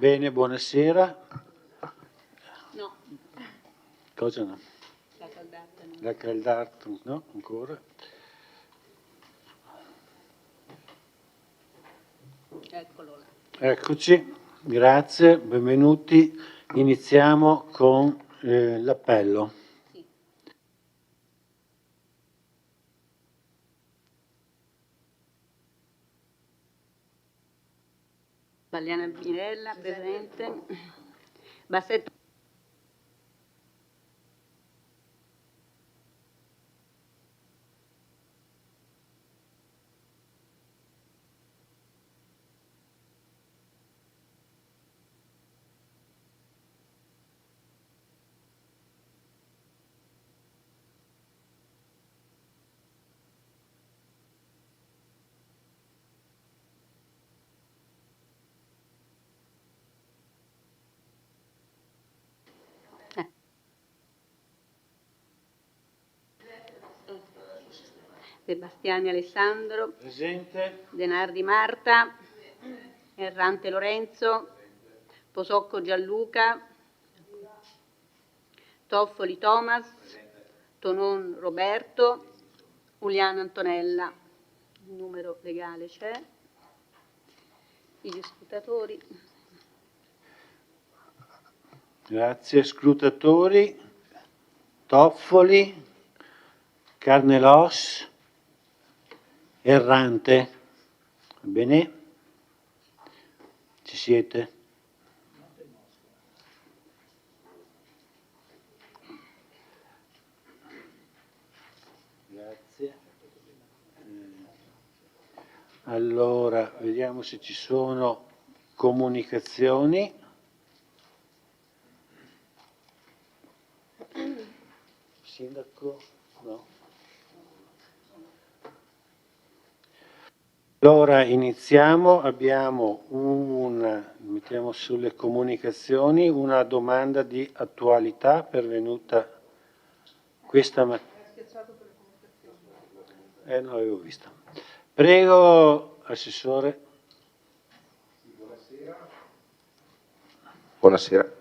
Bene, buonasera. No. Cosa no? La caldata no. La caldata no, ancora. Eccolo là. Eccoci, grazie, benvenuti. Iniziamo con l'appello. Sì. Valiana Mirella, presente. Bassetto. De Bastiani Alessandro. Presente. Denardi Marta. Errante Lorenzo. Posocco Gianluca. Toffoli Thomas. Tonon Roberto. Uliana Antonella. Il numero legale c'è. Gli scrutatori. Grazie, scrutatori. Toffoli. Carnelos. Errante. Bene? Ci siete? Grazie. Allora, vediamo se ci sono comunicazioni. Sindaco? No. Allora iniziamo, abbiamo mettiamo sulle comunicazioni una domanda di attualità pervenuta questa mattina. Non l'avevo vista. Prego, Assessore. Buonasera.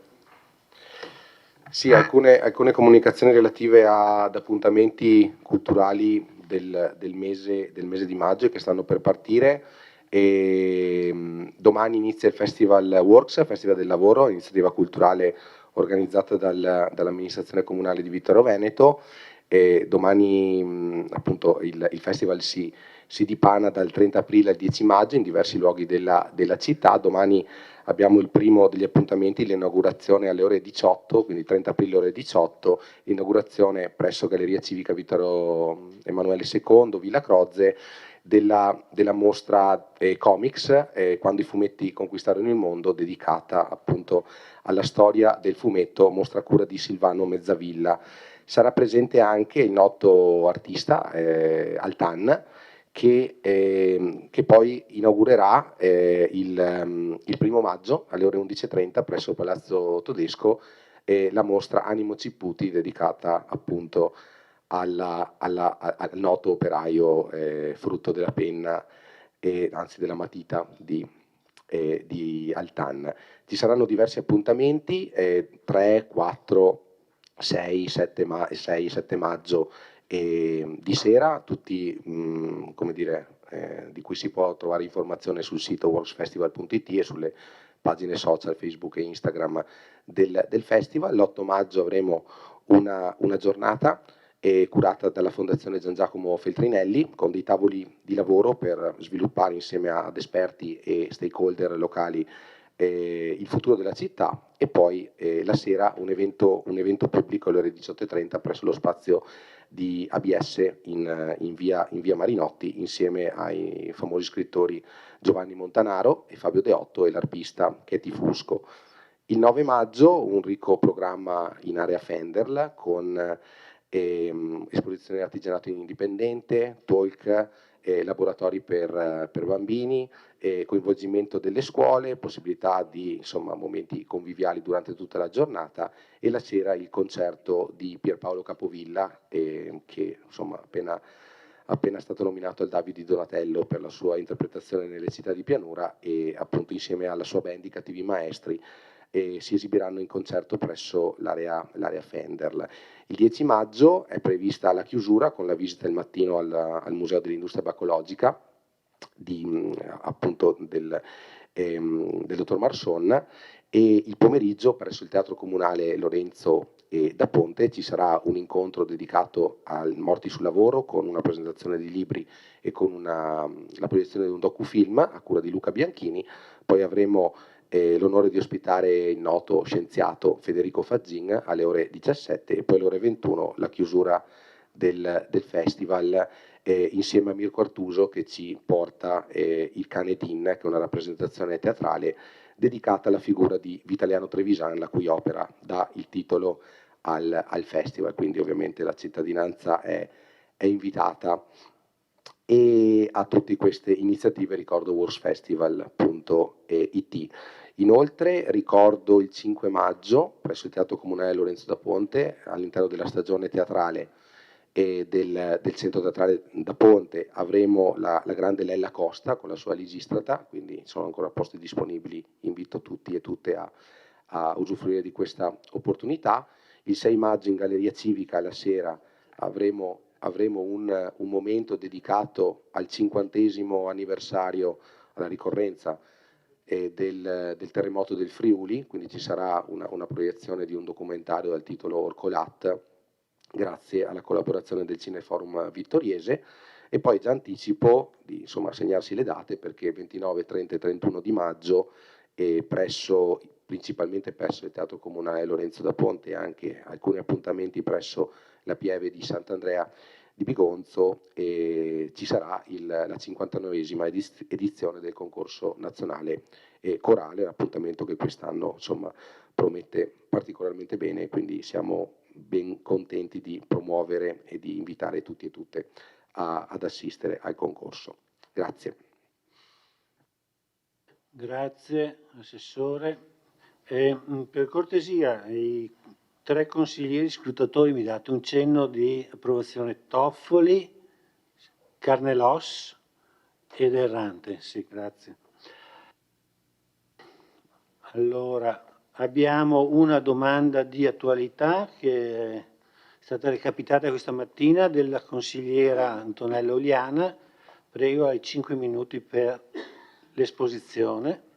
Sì, alcune comunicazioni relative ad appuntamenti culturali del mese di maggio che stanno per partire. Domani inizia il Festival Works, Festival del Lavoro, iniziativa culturale organizzata dall'amministrazione comunale di Vittorio Veneto. Domani appunto il festival si dipana dal 30 aprile al 10 maggio in diversi luoghi della città. Domani abbiamo il primo degli appuntamenti, l'inaugurazione alle ore 18, quindi 30 aprile ore 18, l'inaugurazione presso Galleria Civica Vittorio Emanuele II, Villa Croze, della mostra Comics, quando i fumetti conquistarono il mondo, dedicata appunto alla storia del fumetto, mostra a cura di Silvano Mezzavilla. Sarà presente anche il noto artista Altan, che poi inaugurerà il 1° maggio alle ore 11:30 presso Palazzo Todesco la mostra Animo Cipputi, dedicata appunto al noto operaio frutto della penna, anzi della matita di Altan. Ci saranno diversi appuntamenti, 3, 4, 6, 7 maggio di sera, tutti come dire, di cui si può trovare informazione sul sito worksfestival.it e sulle pagine social Facebook e Instagram del festival. L'8 maggio avremo una giornata curata dalla Fondazione Gian Giacomo Feltrinelli, con dei tavoli di lavoro per sviluppare insieme ad esperti e stakeholder locali il futuro della città, e poi la sera un evento pubblico alle ore 18:30 presso lo spazio di ABS in via Marinotti, insieme ai famosi scrittori Giovanni Montanaro e Fabio Deotto e l'arpista Katie Fusco. Il 9 maggio un ricco programma in area Fenderl con esposizione di artigianato indipendente, talk, laboratori per bambini, coinvolgimento delle scuole, possibilità di momenti conviviali durante tutta la giornata, e la sera il concerto di Pierpaolo Capovilla che appena appena stato nominato al David di Donatello per la sua interpretazione nelle città di pianura e appunto insieme alla sua band i Cattivi Maestri si esibiranno in concerto presso l'area Fender. Il 10 maggio è prevista la chiusura con la visita il mattino al Museo dell'Industria Bacologica appunto del dottor Marson, e il pomeriggio presso il Teatro Comunale Lorenzo da Ponte ci sarà un incontro dedicato ai morti sul lavoro con una presentazione di libri e con la proiezione di un docufilm a cura di Luca Bianchini. Poi avremo l'onore di ospitare il noto scienziato Federico Fazzin alle ore 17 e poi alle ore 21 la chiusura del festival insieme a Mirko Artuso che ci porta Il cane Tin, che è una rappresentazione teatrale dedicata alla figura di Vitaliano Trevisan, la cui opera dà il titolo al festival, quindi ovviamente la cittadinanza è invitata. E a tutte queste iniziative ricordo worsfestival.it. Inoltre ricordo il 5 maggio presso il Teatro Comunale Lorenzo da Ponte, all'interno della stagione teatrale e del Centro Teatrale da Ponte, avremo la grande Lella Costa con la sua Lisistrata, quindi sono ancora posti disponibili, invito tutti e tutte a usufruire di questa opportunità. Il 6 maggio in Galleria Civica alla sera avremo un momento dedicato al 50° anniversario, alla ricorrenza del terremoto del Friuli, quindi ci sarà una proiezione di un documentario dal titolo Orcolat, grazie alla collaborazione del Cineforum Vittoriese. E poi già anticipo di segnarsi le date, perché 29, 30 e 31 di maggio principalmente presso il Teatro Comunale Lorenzo da Ponte e anche alcuni appuntamenti presso la Pieve di Sant'Andrea di Bigonzo, ci sarà la 59esima edizione del concorso nazionale corale, un appuntamento che quest'anno promette particolarmente bene, quindi siamo ben contenti di promuovere e di invitare tutti e tutte ad assistere al concorso. Grazie. Grazie Assessore. Per cortesia, i 3 consiglieri scrutatori mi date un cenno di approvazione: Toffoli, Carnelos ed Errante. Sì, grazie. Allora, abbiamo una domanda di attualità che è stata recapitata questa mattina della consigliera Antonella Uliana. Prego, hai 5 minuti per l'esposizione.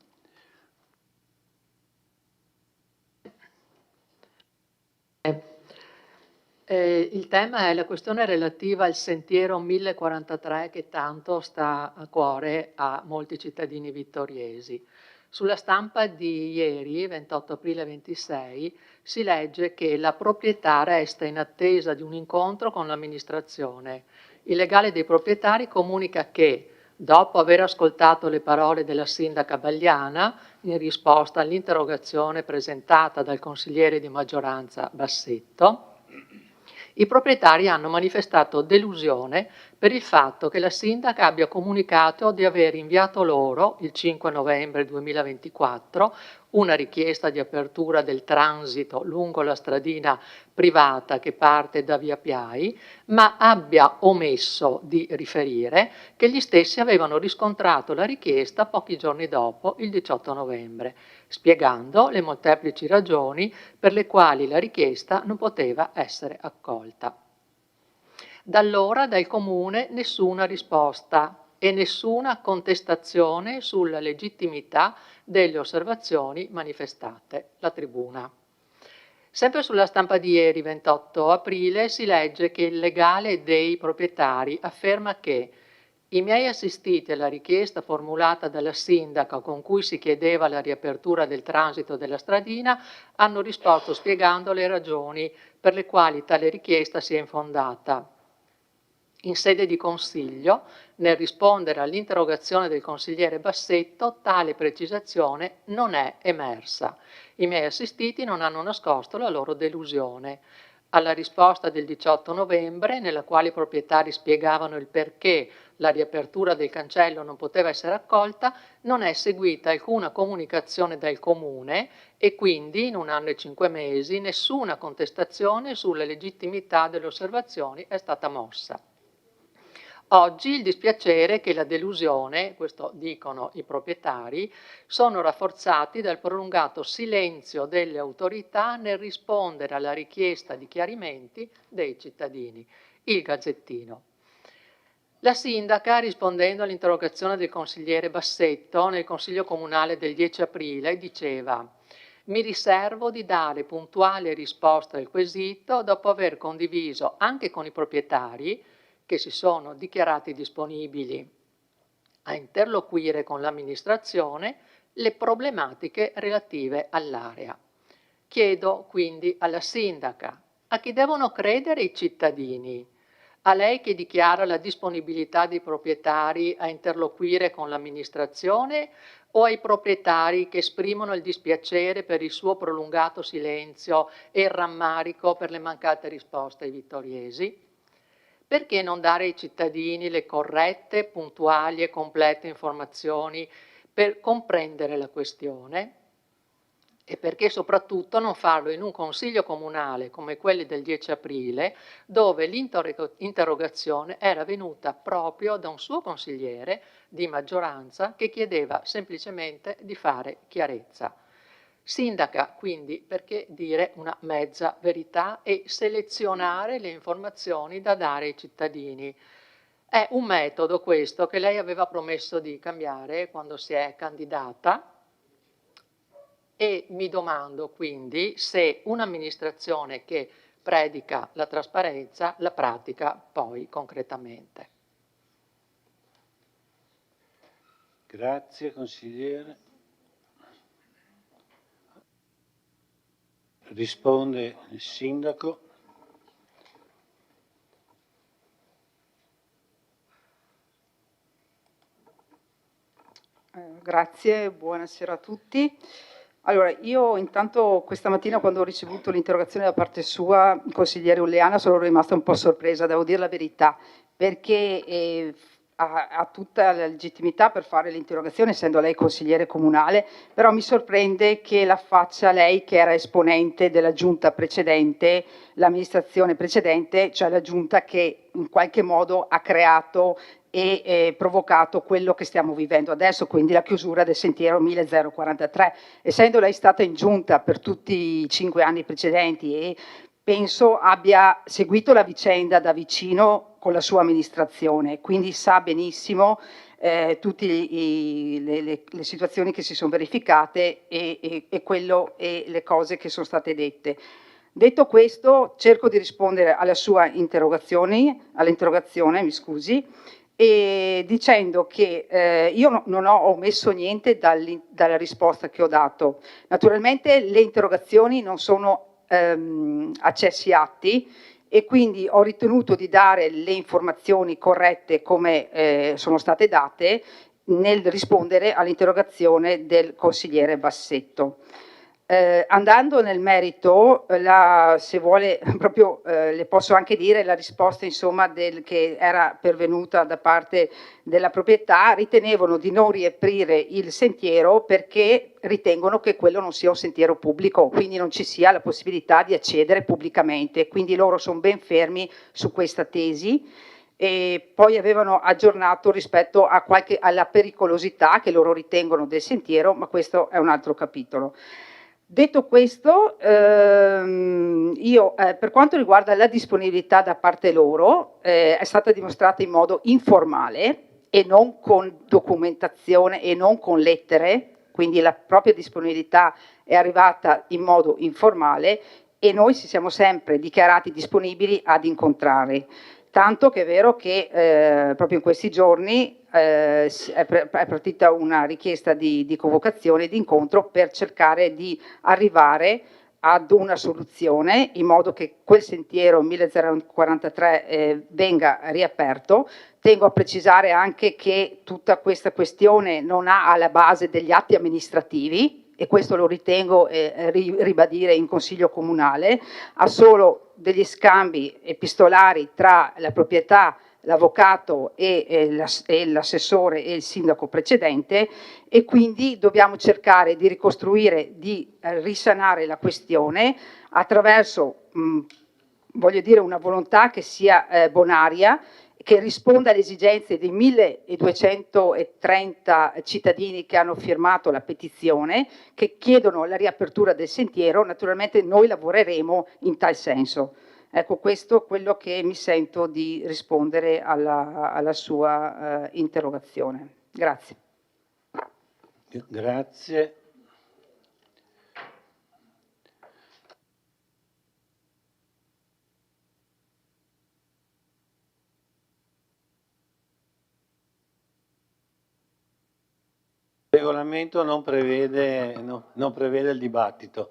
Il tema è la questione relativa al sentiero 1043 che tanto sta a cuore a molti cittadini vittoriesi. Sulla stampa di ieri, 28 aprile 26, si legge che la proprietà resta in attesa di un incontro con l'amministrazione. Il legale dei proprietari comunica che, dopo aver ascoltato le parole della sindaca Bagliana, in risposta all'interrogazione presentata dal consigliere di maggioranza Bassetto, i proprietari hanno manifestato delusione per il fatto che la sindaca abbia comunicato di aver inviato loro, il 5 novembre 2024, una richiesta di apertura del transito lungo la stradina privata che parte da Via Piai, ma abbia omesso di riferire che gli stessi avevano riscontrato la richiesta pochi giorni dopo, il 18 novembre, spiegando le molteplici ragioni per le quali la richiesta non poteva essere accolta. Da allora dal Comune nessuna risposta e nessuna contestazione sulla legittimità delle osservazioni manifestate. La Tribuna. Sempre sulla stampa di ieri, 28 aprile, si legge che il legale dei proprietari afferma che i miei assistiti alla richiesta formulata dalla sindaca con cui si chiedeva la riapertura del transito della stradina hanno risposto spiegando le ragioni per le quali tale richiesta sia infondata. In sede di consiglio, nel rispondere all'interrogazione del consigliere Bassetto, tale precisazione non è emersa. I miei assistiti non hanno nascosto la loro delusione. Alla risposta del 18 novembre, nella quale i proprietari spiegavano il perché la riapertura del cancello non poteva essere accolta, non è seguita alcuna comunicazione dal Comune e quindi, in 1 anno e 5 mesi, nessuna contestazione sulla legittimità delle osservazioni è stata mossa. Oggi il dispiacere e la delusione, questo dicono i proprietari, sono rafforzati dal prolungato silenzio delle autorità nel rispondere alla richiesta di chiarimenti dei cittadini. Il Gazzettino. La sindaca, rispondendo all'interrogazione del consigliere Bassetto nel Consiglio Comunale del 10 aprile, diceva: mi riservo di dare puntuale risposta al quesito dopo aver condiviso anche con i proprietari, che si sono dichiarati disponibili a interloquire con l'amministrazione, le problematiche relative all'area. Chiedo quindi alla sindaca: a chi devono credere i cittadini? A lei che dichiara la disponibilità dei proprietari a interloquire con l'amministrazione o ai proprietari che esprimono il dispiacere per il suo prolungato silenzio e il rammarico per le mancate risposte ai vittoriesi? Perché non dare ai cittadini le corrette, puntuali e complete informazioni per comprendere la questione? E perché soprattutto non farlo in un consiglio comunale come quelli del 10 aprile, dove l'interrogazione era venuta proprio da un suo consigliere di maggioranza che chiedeva semplicemente di fare chiarezza. Sindaca, quindi, perché dire una mezza verità e selezionare le informazioni da dare ai cittadini? È un metodo questo che lei aveva promesso di cambiare quando si è candidata, e mi domando quindi se un'amministrazione che predica la trasparenza la pratica poi concretamente. Grazie consigliere. Risponde il sindaco. Grazie, buonasera a tutti. Allora, io intanto questa mattina quando ho ricevuto l'interrogazione da parte sua, consigliere Uliana, sono rimasta un po' sorpresa, devo dire la verità, perché ha tutta la legittimità per fare l'interrogazione, essendo lei consigliere comunale, però mi sorprende che la faccia lei che era esponente della giunta precedente, l'amministrazione precedente, cioè la giunta che in qualche modo ha creato e provocato quello che stiamo vivendo adesso, quindi la chiusura del sentiero 1043. Essendo lei stata in giunta per tutti i 5 anni precedenti e penso abbia seguito la vicenda da vicino con la sua amministrazione, quindi sa benissimo tutte le situazioni che si sono verificate e le cose che sono state dette. Detto questo, cerco di rispondere alla sua all'interrogazione, mi scusi, e dicendo che io non ho omesso niente dalla risposta che ho dato. Naturalmente le interrogazioni non sono accessi atti e quindi ho ritenuto di dare le informazioni corrette come sono state date nel rispondere all'interrogazione del consigliere Bassetto. Andando nel merito, se vuole proprio le posso anche dire la risposta insomma che era pervenuta da parte della proprietà: ritenevano di non riaprire il sentiero perché ritengono che quello non sia un sentiero pubblico, quindi non ci sia la possibilità di accedere pubblicamente, quindi loro sono ben fermi su questa tesi. E poi avevano aggiornato rispetto alla pericolosità che loro ritengono del sentiero, ma questo è un altro capitolo. Detto questo, io per quanto riguarda la disponibilità da parte loro, è stata dimostrata in modo informale e non con documentazione e non con lettere, quindi la propria disponibilità è arrivata in modo informale e noi ci siamo sempre dichiarati disponibili ad incontrare. Tanto che è vero che proprio in questi giorni è partita una richiesta di convocazione, di incontro per cercare di arrivare ad una soluzione in modo che quel sentiero 1043 venga riaperto. Tengo a precisare anche che tutta questa questione non ha alla base degli atti amministrativi, e questo lo ritengo ribadire in Consiglio Comunale, ha solo degli scambi epistolari tra la proprietà, l'avvocato e l'assessore e il sindaco precedente, e quindi dobbiamo cercare di ricostruire, di risanare la questione attraverso, voglio dire, una volontà che sia bonaria che risponda alle esigenze dei 1230 cittadini che hanno firmato la petizione, che chiedono la riapertura del sentiero. Naturalmente noi lavoreremo in tal senso. Ecco, questo è quello che mi sento di rispondere alla sua interrogazione. Grazie. Grazie. Il regolamento non prevede il dibattito.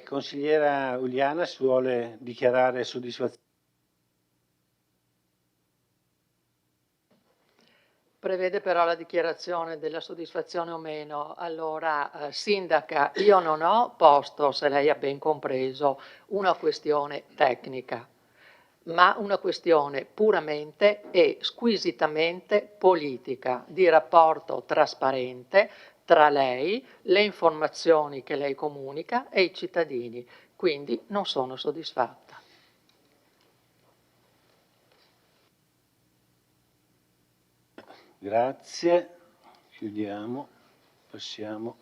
Consigliera Uliana, si vuole dichiarare soddisfazione? Prevede però la dichiarazione della soddisfazione o meno. Allora, Sindaca, io non ho posto, se lei ha ben compreso, una questione tecnica, ma una questione puramente e squisitamente politica, di rapporto trasparente tra lei, le informazioni che lei comunica e i cittadini. Quindi non sono soddisfatta. Grazie. Chiudiamo. Passiamo.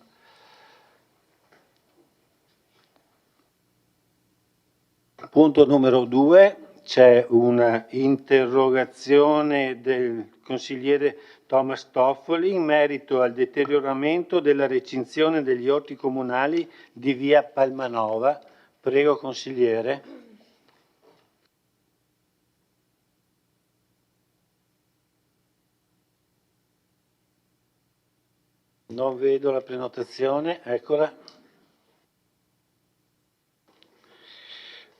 Punto numero 2. C'è una interrogazione del consigliere Thomas Toffoli in merito al deterioramento della recinzione degli orti comunali di via Palmanova. Prego, consigliere. Non vedo la prenotazione, eccola.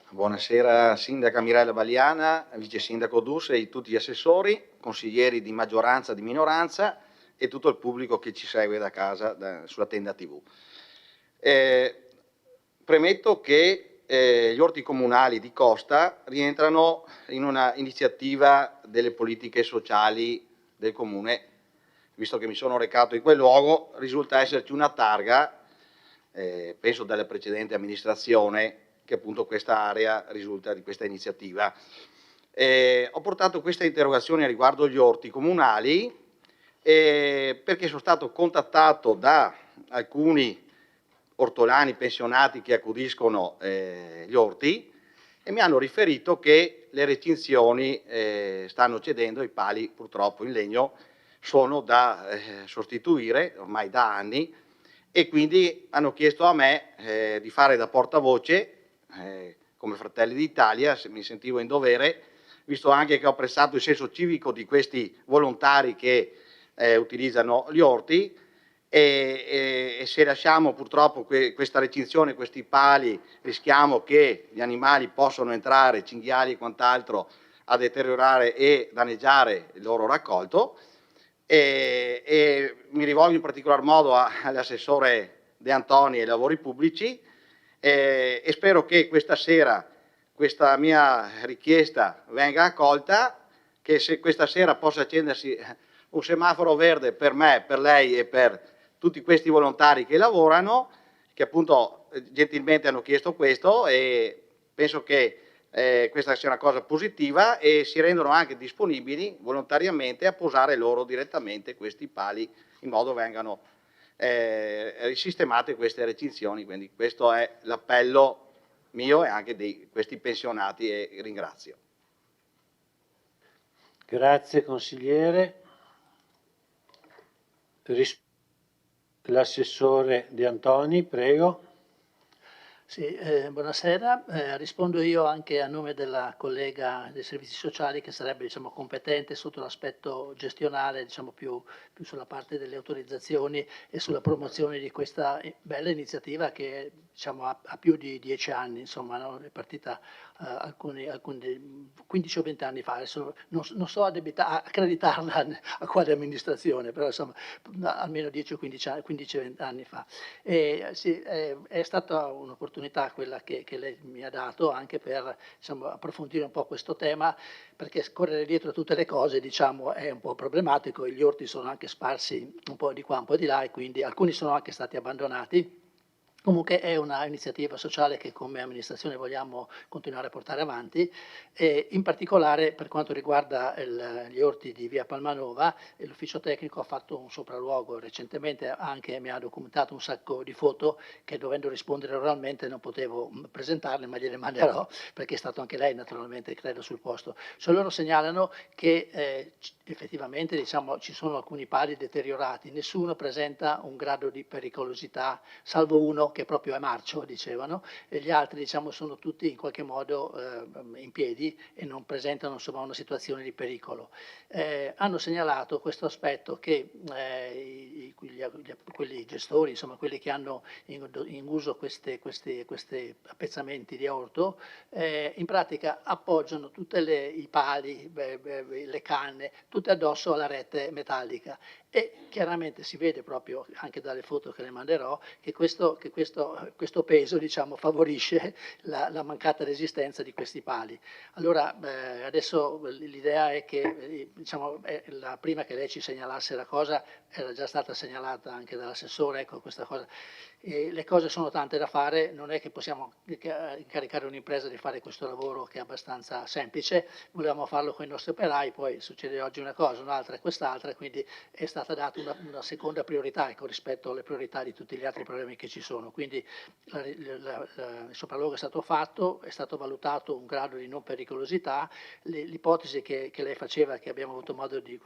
Buonasera Sindaca Mirella Baliana, Vice Sindaco Dus e tutti gli assessori, consiglieri di maggioranza e di minoranza e tutto il pubblico che ci segue da casa sulla tenda TV. Premetto che gli orti comunali di Costa rientrano in una iniziativa delle politiche sociali del Comune. Visto che mi sono recato in quel luogo, risulta esserci una targa, penso dalla precedente amministrazione, che appunto questa area risulta di questa iniziativa. Ho portato questa interrogazione riguardo gli orti comunali perché sono stato contattato da alcuni ortolani pensionati che accudiscono gli orti e mi hanno riferito che le recinzioni stanno cedendo, i pali purtroppo in legno sono da sostituire ormai da anni e quindi hanno chiesto a me di fare da portavoce come Fratelli d'Italia, se mi sentivo in dovere, visto anche che ho apprezzato il senso civico di questi volontari che utilizzano gli orti e se lasciamo purtroppo questa recinzione, questi pali, rischiamo che gli animali possano entrare, cinghiali e quant'altro, a deteriorare e danneggiare il loro raccolto. E mi rivolgo in particolar modo all'assessore De Antoni ai lavori pubblici e spero che questa sera questa mia richiesta venga accolta, che se questa sera possa accendersi un semaforo verde per me, per lei e per tutti questi volontari che lavorano, che appunto gentilmente hanno chiesto questo e penso che questa sia una cosa positiva e si rendono anche disponibili volontariamente a posare loro direttamente questi pali in modo che vengano risistemate queste recinzioni. Quindi questo è l'appello mio e anche di questi pensionati e ringrazio. Grazie consigliere. L'assessore De Antoni, prego. Sì, buonasera, rispondo io anche a nome della collega dei servizi sociali che sarebbe competente sotto l'aspetto gestionale, più sulla parte delle autorizzazioni e sulla promozione di questa bella iniziativa che ha più di 10 anni, no? È partita alcuni 15 o 20 anni fa, adesso non so accreditarla a quale amministrazione, però almeno 10 o 15-20 anni fa. Sì, è stata un'opportunità quella che lei mi ha dato anche per approfondire un po' questo tema, perché correre dietro a tutte le cose è un po' problematico. Gli orti sono anche sparsi un po' di qua, un po' di là e quindi alcuni sono anche stati abbandonati. Comunque è un'iniziativa sociale che come amministrazione vogliamo continuare a portare avanti, e in particolare per quanto riguarda gli orti di via Palmanova, l'ufficio tecnico ha fatto un sopralluogo recentemente, anche mi ha documentato un sacco di foto che, dovendo rispondere oralmente, non potevo presentarle, ma gliele manderò perché è stato anche lei naturalmente, credo, sul posto. Loro segnalano che effettivamente, diciamo, ci sono alcuni pali deteriorati, nessuno presenta un grado di pericolosità, salvo uno che proprio è marcio, dicevano, e gli altri, diciamo, sono tutti in qualche modo in piedi e non presentano, insomma, una situazione di pericolo. Hanno segnalato questo aspetto che quelli gestori, insomma, quelli che hanno in uso questi appezzamenti di orto, in pratica appoggiano tutti i pali, le canne, tutte addosso alla rete metallica, e chiaramente si vede proprio anche dalle foto che le manderò che questo peso, diciamo, favorisce la mancata resistenza di questi pali. Allora adesso l'idea è che, diciamo, prima che lei ci segnalasse la cosa era già stata segnalata anche dall'assessore, ecco, questa cosa. Le cose sono tante da fare, non è che possiamo incaricare un'impresa di fare questo lavoro che è abbastanza semplice, volevamo farlo con i nostri operai, poi succede oggi una cosa, un'altra e quest'altra, quindi è stata data una seconda priorità, ecco, rispetto alle priorità di tutti gli altri problemi che ci sono. Quindi il sopralluogo è stato fatto, è stato valutato un grado di non pericolosità, l'ipotesi che lei faceva, che abbiamo avuto modo di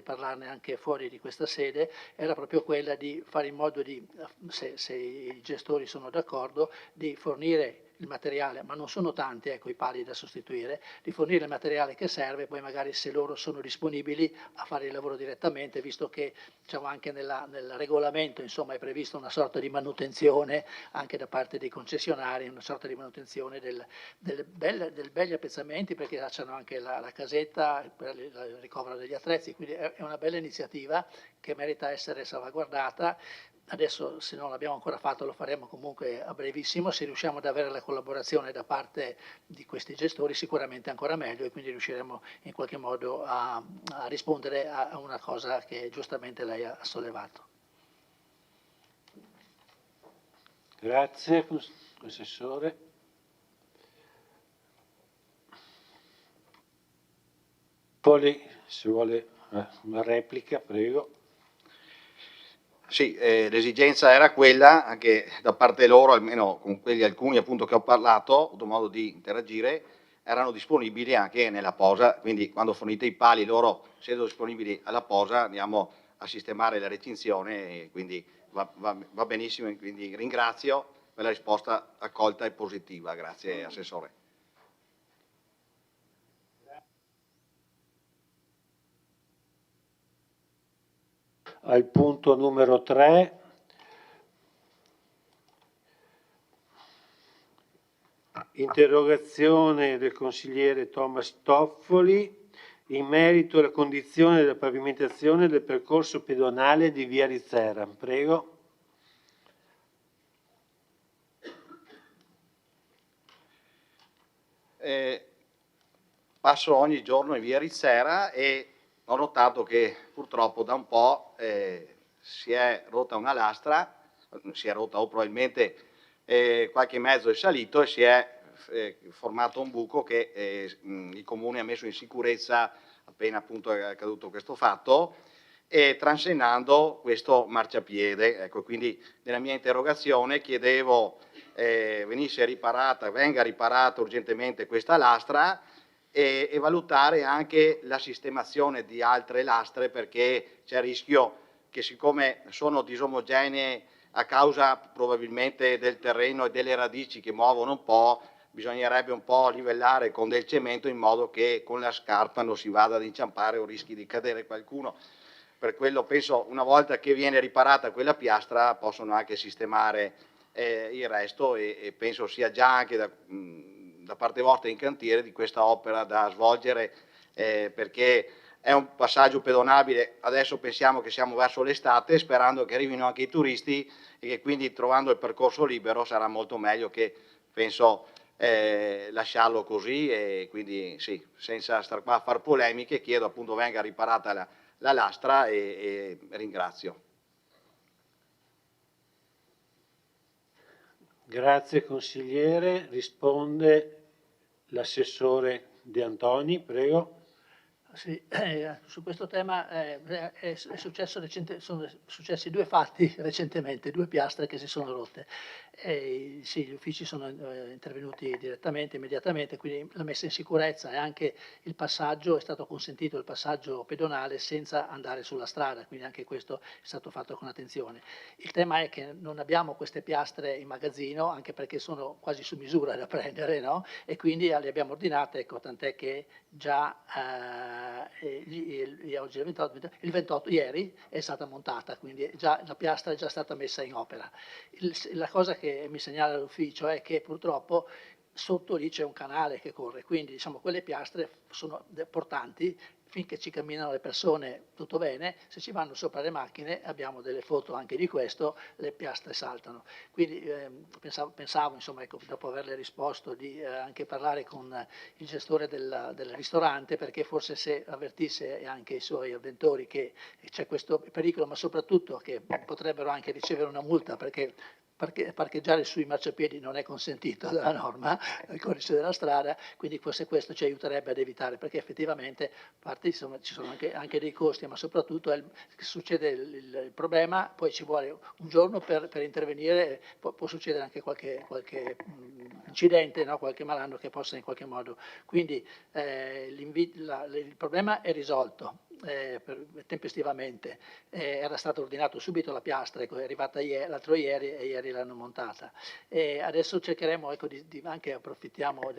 parlarne anche fuori di questa sede, era proprio quella di fare in modo di, se i gestori sono d'accordo, di fornire il materiale, ma non sono tanti, ecco, i pali da sostituire, di fornire il materiale che serve, poi magari se loro sono disponibili a fare il lavoro direttamente, visto che, diciamo, anche nel regolamento, insomma, è prevista una sorta di manutenzione anche da parte dei concessionari, una sorta di manutenzione del belli appezzamenti, perché lasciano anche la casetta per il ricovero degli attrezzi, quindi è una bella iniziativa che merita essere salvaguardata. Adesso, se non l'abbiamo ancora fatto, lo faremo comunque a brevissimo. Se riusciamo ad avere la collaborazione da parte di questi gestori, sicuramente ancora meglio, e quindi riusciremo in qualche modo a rispondere a una cosa che giustamente lei ha sollevato. Grazie, Assessore. Se vuole una replica, prego. Sì, l'esigenza era quella, anche da parte loro, almeno con quelli alcuni appunto che ho parlato, ho avuto modo di interagire, erano disponibili anche nella posa, quindi quando fornite i pali loro, essendo disponibili alla posa, andiamo a sistemare la recinzione, e quindi va benissimo, quindi ringrazio per la risposta accolta e positiva. Grazie Assessore. Al punto numero 3, interrogazione del consigliere Thomas Toffoli in merito alla condizione della pavimentazione del percorso pedonale di via Rizzera. Prego. Passo ogni giorno in via Rizzera e ho notato che purtroppo da un po' si è rotta una lastra, si è rotta o probabilmente qualche mezzo è salito e si è formato un buco che il Comune ha messo in sicurezza appena appunto è accaduto questo fatto, e transennando questo marciapiede. Ecco, quindi nella mia interrogazione chiedevo venga riparata urgentemente questa lastra e valutare anche la sistemazione di altre lastre, perché c'è il rischio che, siccome sono disomogenee a causa probabilmente del terreno e delle radici che muovono un po', bisognerebbe un po' livellare con del cemento in modo che con la scarpa non si vada ad inciampare o rischi di cadere qualcuno. Per quello penso, una volta che viene riparata quella piastra, possono anche sistemare il resto, e penso sia già anche da parte vostra in cantiere di questa opera da svolgere, perché è un passaggio pedonabile. Adesso pensiamo che siamo verso l'estate, sperando che arrivino anche i turisti e che quindi, trovando il percorso libero, sarà molto meglio che, penso, lasciarlo così. E quindi sì, senza star qua a far polemiche, chiedo appunto venga riparata la lastra e ringrazio. Grazie consigliere. Risponde l'assessore De Antoni, prego. Sì, su questo tema sono successi due fatti recentemente, due piastre che si sono rotte. Sì, gli uffici sono intervenuti direttamente, immediatamente, quindi la messa in sicurezza e anche il passaggio, è stato consentito il passaggio pedonale senza andare sulla strada, quindi anche questo è stato fatto con attenzione. Il tema è che non abbiamo queste piastre in magazzino, anche perché sono quasi su misura da prendere, no? E quindi le abbiamo ordinate, ecco, tant'è che già oggi è il 28, ieri è stata montata, quindi già la piastra è già stata messa in opera. La cosa che mi segnala l'ufficio è che purtroppo sotto lì c'è un canale che corre, quindi diciamo quelle piastre sono portanti, finché ci camminano le persone tutto bene, se ci vanno sopra le macchine, abbiamo delle foto anche di questo, le piastre saltano. Quindi pensavo insomma, ecco, dopo averle risposto, di anche parlare con il gestore del ristorante, perché forse se avvertisse anche i suoi avventori che c'è questo pericolo, ma soprattutto che potrebbero anche ricevere una multa perché parcheggiare sui marciapiedi non è consentito dalla norma, nel codice della strada, quindi forse questo ci aiuterebbe ad evitare, perché effettivamente a parte, insomma, ci sono anche dei costi, ma soprattutto succede il problema, poi ci vuole un giorno per intervenire, può succedere anche qualche incidente, no? Qualche malandro che possa in qualche modo. Quindi il problema è risolto tempestivamente, era stato ordinato subito la piastra, ecco, è arrivata l'altro ieri e ieri l'hanno montata. Adesso cercheremo, ecco, anche approfittiamo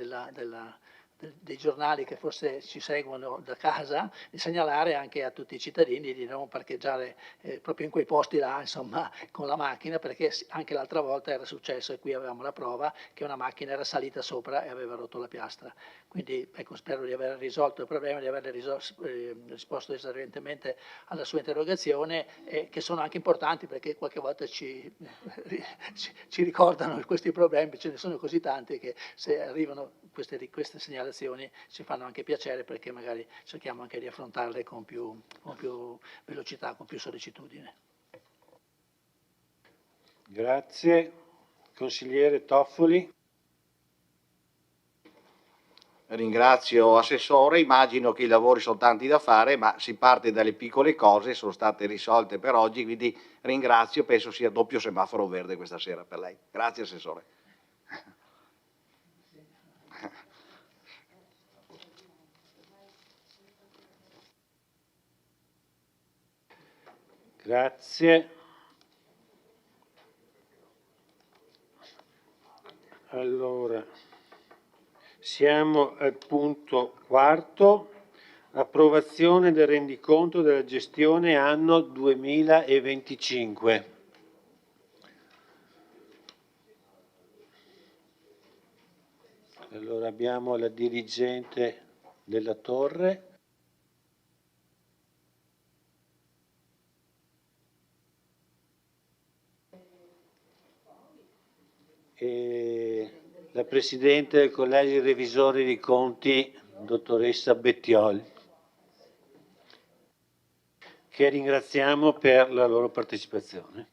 dei giornali che forse ci seguono da casa, di segnalare anche a tutti i cittadini di non parcheggiare proprio in quei posti là, insomma, con la macchina, perché anche l'altra volta era successo, e qui avevamo la prova, che una macchina era salita sopra e aveva rotto la piastra. Quindi ecco, spero di aver risolto il problema, di aver risposto esaurientemente alla sua interrogazione, che sono anche importanti perché qualche volta ci ricordano questi problemi, ce ne sono così tanti che se arrivano queste segnalazioni ci fanno anche piacere, perché magari cerchiamo anche di affrontarle con più velocità, con più sollecitudine. Grazie. Consigliere Toffoli. Ringrazio Assessore, immagino che i lavori sono tanti da fare, ma si parte dalle piccole cose, sono state risolte per oggi, quindi ringrazio, penso sia doppio semaforo verde questa sera per lei. Grazie Assessore. Grazie. Allora, siamo al punto quarto, approvazione del rendiconto della gestione anno 2025. Allora abbiamo la dirigente della Torre. E la Presidente del Collegio dei Revisori dei Conti, dottoressa Bettiol, che ringraziamo per la loro partecipazione.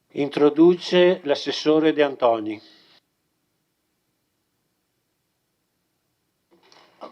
Introduce l'assessore De Antoni.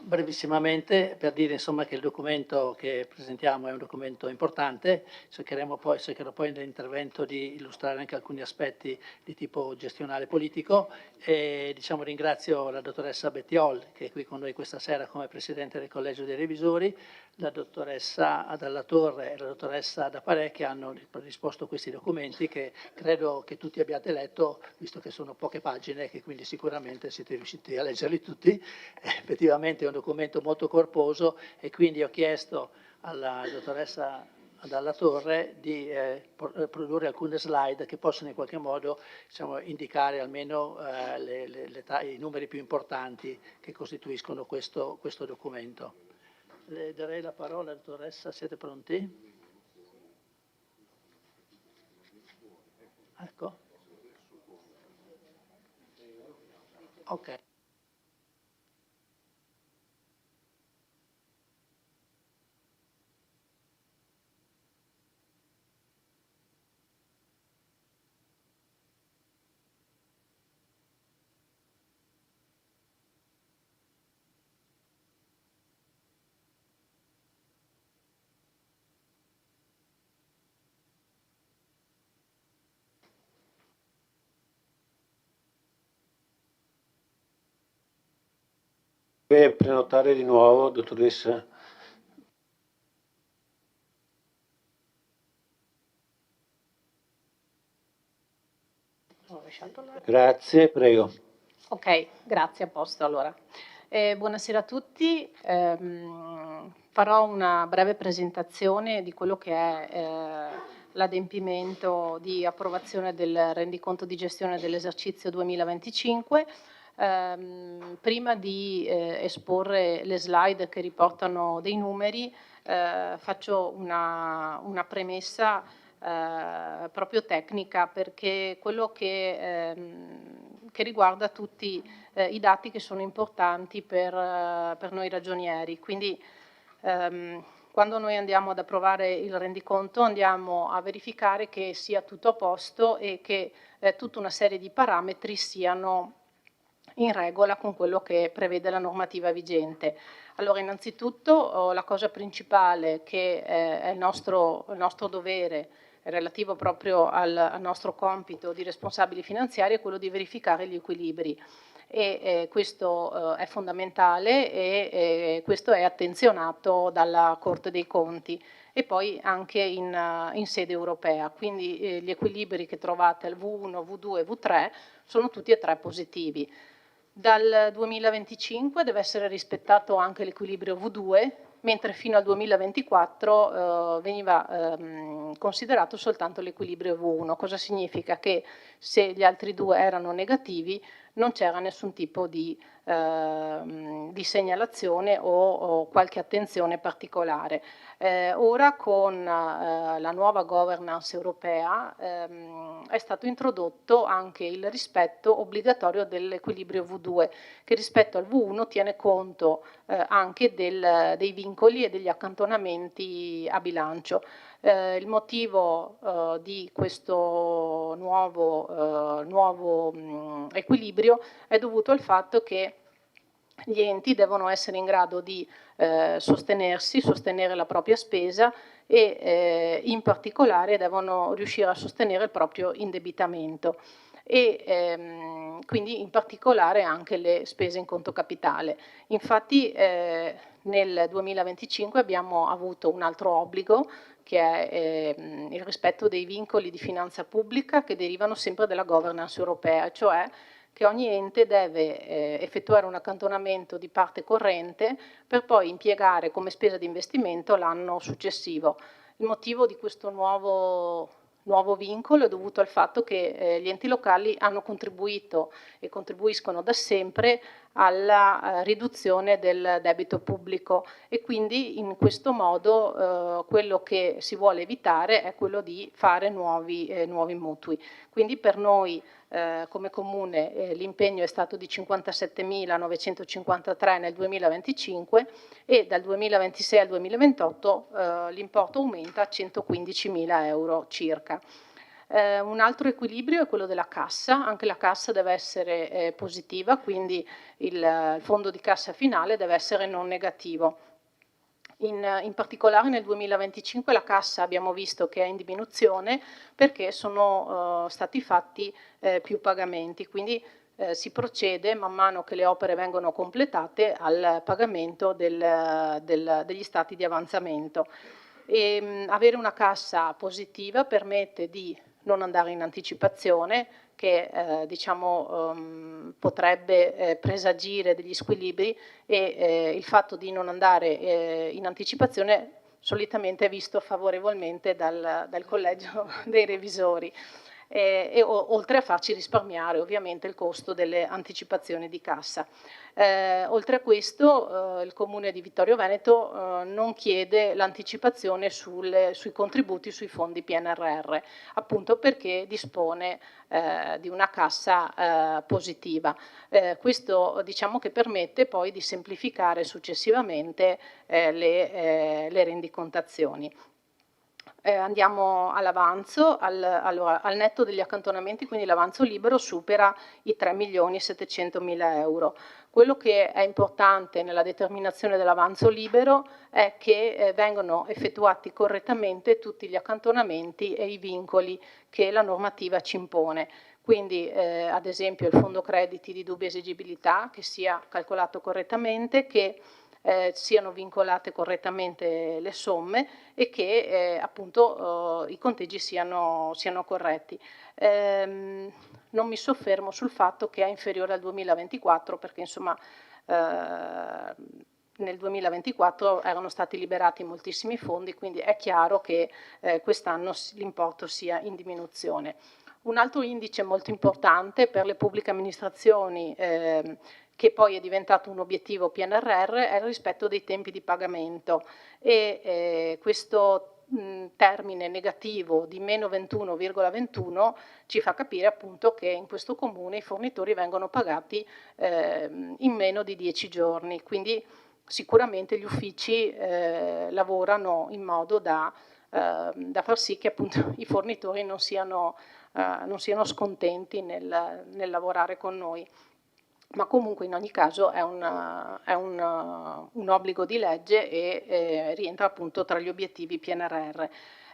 Brevissimamente, per dire insomma che il documento che presentiamo è un documento importante, cercherò poi nell'intervento di illustrare anche alcuni aspetti di tipo gestionale politico, e ringrazio la dottoressa Bettiol, che è qui con noi questa sera come Presidente del Collegio dei Revisori, la dottoressa Dalla Torre e la dottoressa Da Parè, che hanno risposto a questi documenti, che credo che tutti abbiate letto, visto che sono poche pagine, che quindi sicuramente siete riusciti a leggerli tutti. Effettivamente è un documento molto corposo, e quindi ho chiesto alla dottoressa Dalla Torre di produrre alcune slide che possono in qualche modo indicare almeno i numeri più importanti che costituiscono questo documento. Le darei la parola, dottoressa, siete pronti? Ecco. Ok. Deve prenotare di nuovo, dottoressa? Grazie, prego. Ok, grazie, a posto allora. Buonasera a tutti. Farò una breve presentazione di quello che è l'adempimento di approvazione del rendiconto di gestione dell'esercizio 2025. Prima di esporre le slide che riportano dei numeri, faccio una premessa proprio tecnica, perché quello che riguarda tutti i dati che sono importanti per noi ragionieri. Quindi quando noi andiamo ad approvare il rendiconto andiamo a verificare che sia tutto a posto e che tutta una serie di parametri siano in regola con quello che prevede la normativa vigente. Allora, innanzitutto la cosa principale che è il nostro dovere relativo proprio al nostro compito di responsabili finanziari è quello di verificare gli equilibri, e questo è fondamentale, e questo è attenzionato dalla Corte dei Conti e poi anche in sede europea. Quindi gli equilibri che trovate al V1, V2 e V3 sono tutti e tre positivi. Dal 2025 deve essere rispettato anche l'equilibrio V2, mentre fino al 2024 veniva considerato soltanto l'equilibrio V1. Cosa significa? Che se gli altri due erano negativi non c'era nessun tipo di segnalazione o qualche attenzione particolare. Ora con la nuova governance europea è stato introdotto anche il rispetto obbligatorio dell'equilibrio V2, che rispetto al V1 tiene conto anche dei vincoli e degli accantonamenti a bilancio. Il motivo di questo nuovo equilibrio è dovuto al fatto che gli enti devono essere in grado di sostenere la propria spesa e in particolare devono riuscire a sostenere il proprio indebitamento e quindi in particolare anche le spese in conto capitale. Infatti nel 2025 abbiamo avuto un altro obbligo, che è il rispetto dei vincoli di finanza pubblica che derivano sempre dalla governance europea, cioè che ogni ente deve effettuare un accantonamento di parte corrente per poi impiegare come spesa di investimento l'anno successivo. Il motivo di questo nuovo vincolo è dovuto al fatto che gli enti locali hanno contribuito e contribuiscono da sempre alla riduzione del debito pubblico, e quindi in questo modo quello che si vuole evitare è quello di fare nuovi mutui. Quindi per noi come Comune l'impegno è stato di 57.953 nel 2025 e dal 2026 al 2028 l'importo aumenta a 115.000 euro circa. Un altro equilibrio è quello della cassa. Anche la cassa deve essere positiva, quindi il fondo di cassa finale deve essere non negativo. In particolare nel 2025 la cassa abbiamo visto che è in diminuzione perché sono stati fatti più pagamenti, quindi si procede man mano che le opere vengono completate al pagamento degli stati di avanzamento. Avere una cassa positiva permette di non andare in anticipazione, che potrebbe presagire degli squilibri, e il fatto di non andare in anticipazione solitamente è visto favorevolmente dal collegio dei revisori. Oltre a farci risparmiare ovviamente il costo delle anticipazioni di cassa. Oltre a questo il Comune di Vittorio Veneto non chiede l'anticipazione sui contributi sui fondi PNRR, appunto perché dispone di una cassa positiva. Questo che permette poi di semplificare successivamente le rendicontazioni. Andiamo all'avanzo, al netto degli accantonamenti, quindi l'avanzo libero supera i 3.700.000 euro. Quello che è importante nella determinazione dell'avanzo libero è che vengono effettuati correttamente tutti gli accantonamenti e i vincoli che la normativa ci impone. Quindi ad esempio il fondo crediti di dubbia esigibilità che sia calcolato correttamente, che siano vincolate correttamente le somme e che appunto i conteggi siano corretti. Non mi soffermo sul fatto che è inferiore al 2024 perché insomma nel 2024 erano stati liberati moltissimi fondi, quindi è chiaro che quest'anno l'importo sia in diminuzione. Un altro indice molto importante per le pubbliche amministrazioni che poi è diventato un obiettivo PNRR è il rispetto dei tempi di pagamento e questo termine negativo di meno 21,21 ci fa capire appunto che in questo comune i fornitori vengono pagati in meno di 10 giorni, quindi sicuramente gli uffici lavorano in modo da far sì che appunto i fornitori non siano scontenti nel lavorare con noi. Ma comunque in ogni caso è un obbligo di legge e rientra appunto tra gli obiettivi PNRR.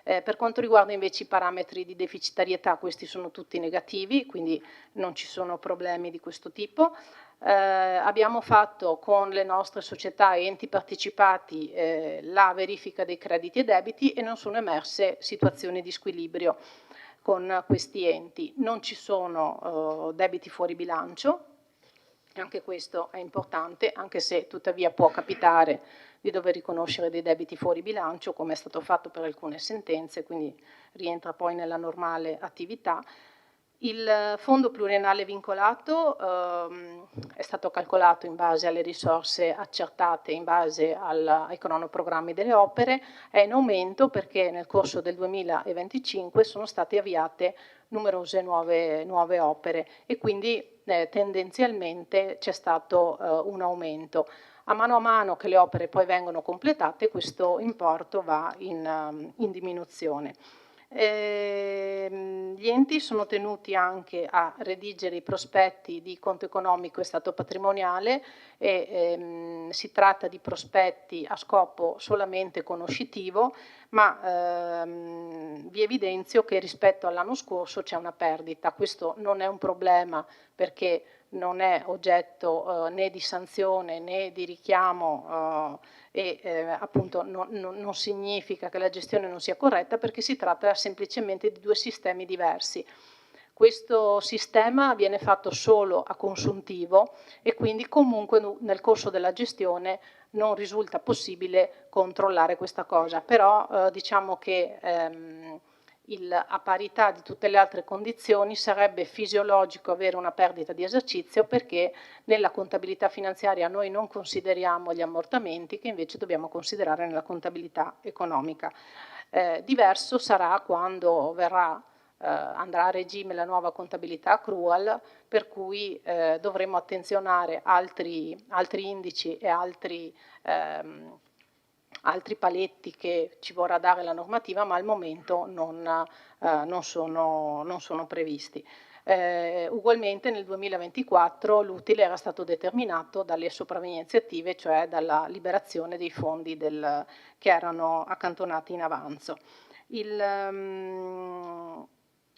Per quanto riguarda invece i parametri di deficitarietà, questi sono tutti negativi, quindi non ci sono problemi di questo tipo. Abbiamo fatto con le nostre società e enti partecipati la verifica dei crediti e debiti e non sono emerse situazioni di squilibrio con questi enti. Non ci sono debiti fuori bilancio, anche questo è importante, anche se tuttavia può capitare di dover riconoscere dei debiti fuori bilancio, come è stato fatto per alcune sentenze, quindi rientra poi nella normale attività. Il fondo pluriennale vincolato è stato calcolato in base alle risorse accertate, in base ai cronoprogrammi delle opere, è in aumento perché nel corso del 2025 sono state avviate numerose nuove opere e quindi tendenzialmente c'è stato un aumento. A mano che le opere poi vengono completate, questo importo va in diminuzione. Gli enti sono tenuti anche a redigere i prospetti di conto economico e stato patrimoniale e si tratta di prospetti a scopo solamente conoscitivo, ma vi evidenzio che rispetto all'anno scorso c'è una perdita. Questo non è un problema perché non è oggetto né di sanzione né di richiamo appunto non significa che la gestione non sia corretta perché si tratta semplicemente di due sistemi diversi. Questo sistema viene fatto solo a consuntivo e quindi comunque nel corso della gestione non risulta possibile controllare questa cosa, però diciamo che a parità di tutte le altre condizioni sarebbe fisiologico avere una perdita di esercizio perché nella contabilità finanziaria noi non consideriamo gli ammortamenti che invece dobbiamo considerare nella contabilità economica. Diverso sarà quando andrà a regime la nuova contabilità accrual, per cui dovremo attenzionare altri indici e altri paletti che ci vorrà dare la normativa, ma al momento non sono previsti. Ugualmente nel 2024 l'utile era stato determinato dalle sopravvenienze attive, cioè dalla liberazione dei fondi che erano accantonati in avanzo.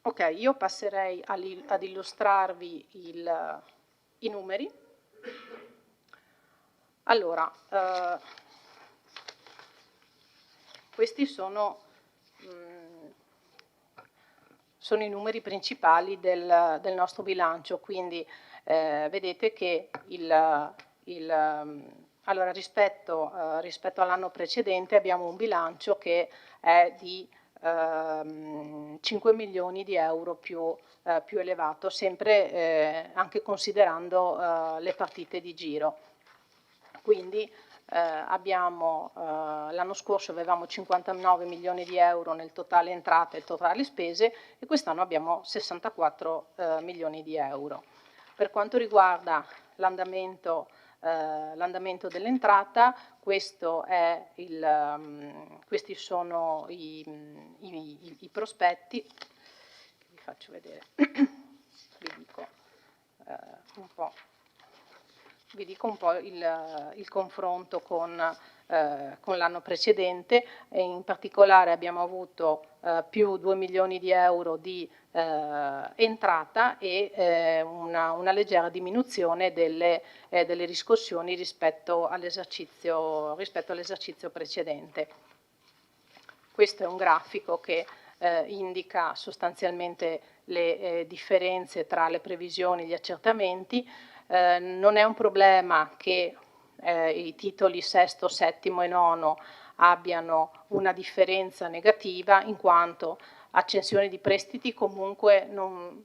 Ok, io passerei ad illustrarvi i numeri. Allora, questi sono i numeri principali del nostro bilancio, quindi vedete che allora, rispetto all'anno precedente abbiamo un bilancio che è di 5 milioni di euro più elevato, sempre anche considerando le partite di giro. Quindi l'anno scorso avevamo 59 milioni di euro nel totale entrate e totale spese e quest'anno abbiamo 64 milioni di euro. Per quanto riguarda l'andamento dell'entrata, questi sono i prospetti, vi faccio vedere, vi dico un po' vi dico un po' il confronto con l'anno precedente, e in particolare abbiamo avuto più 2 milioni di euro di entrata e una leggera diminuzione delle riscossioni rispetto all'esercizio precedente. Questo è un grafico che indica sostanzialmente le differenze tra le previsioni e gli accertamenti. Non è un problema che i titoli sesto, settimo e nono abbiano una differenza negativa, in quanto accensione di prestiti comunque non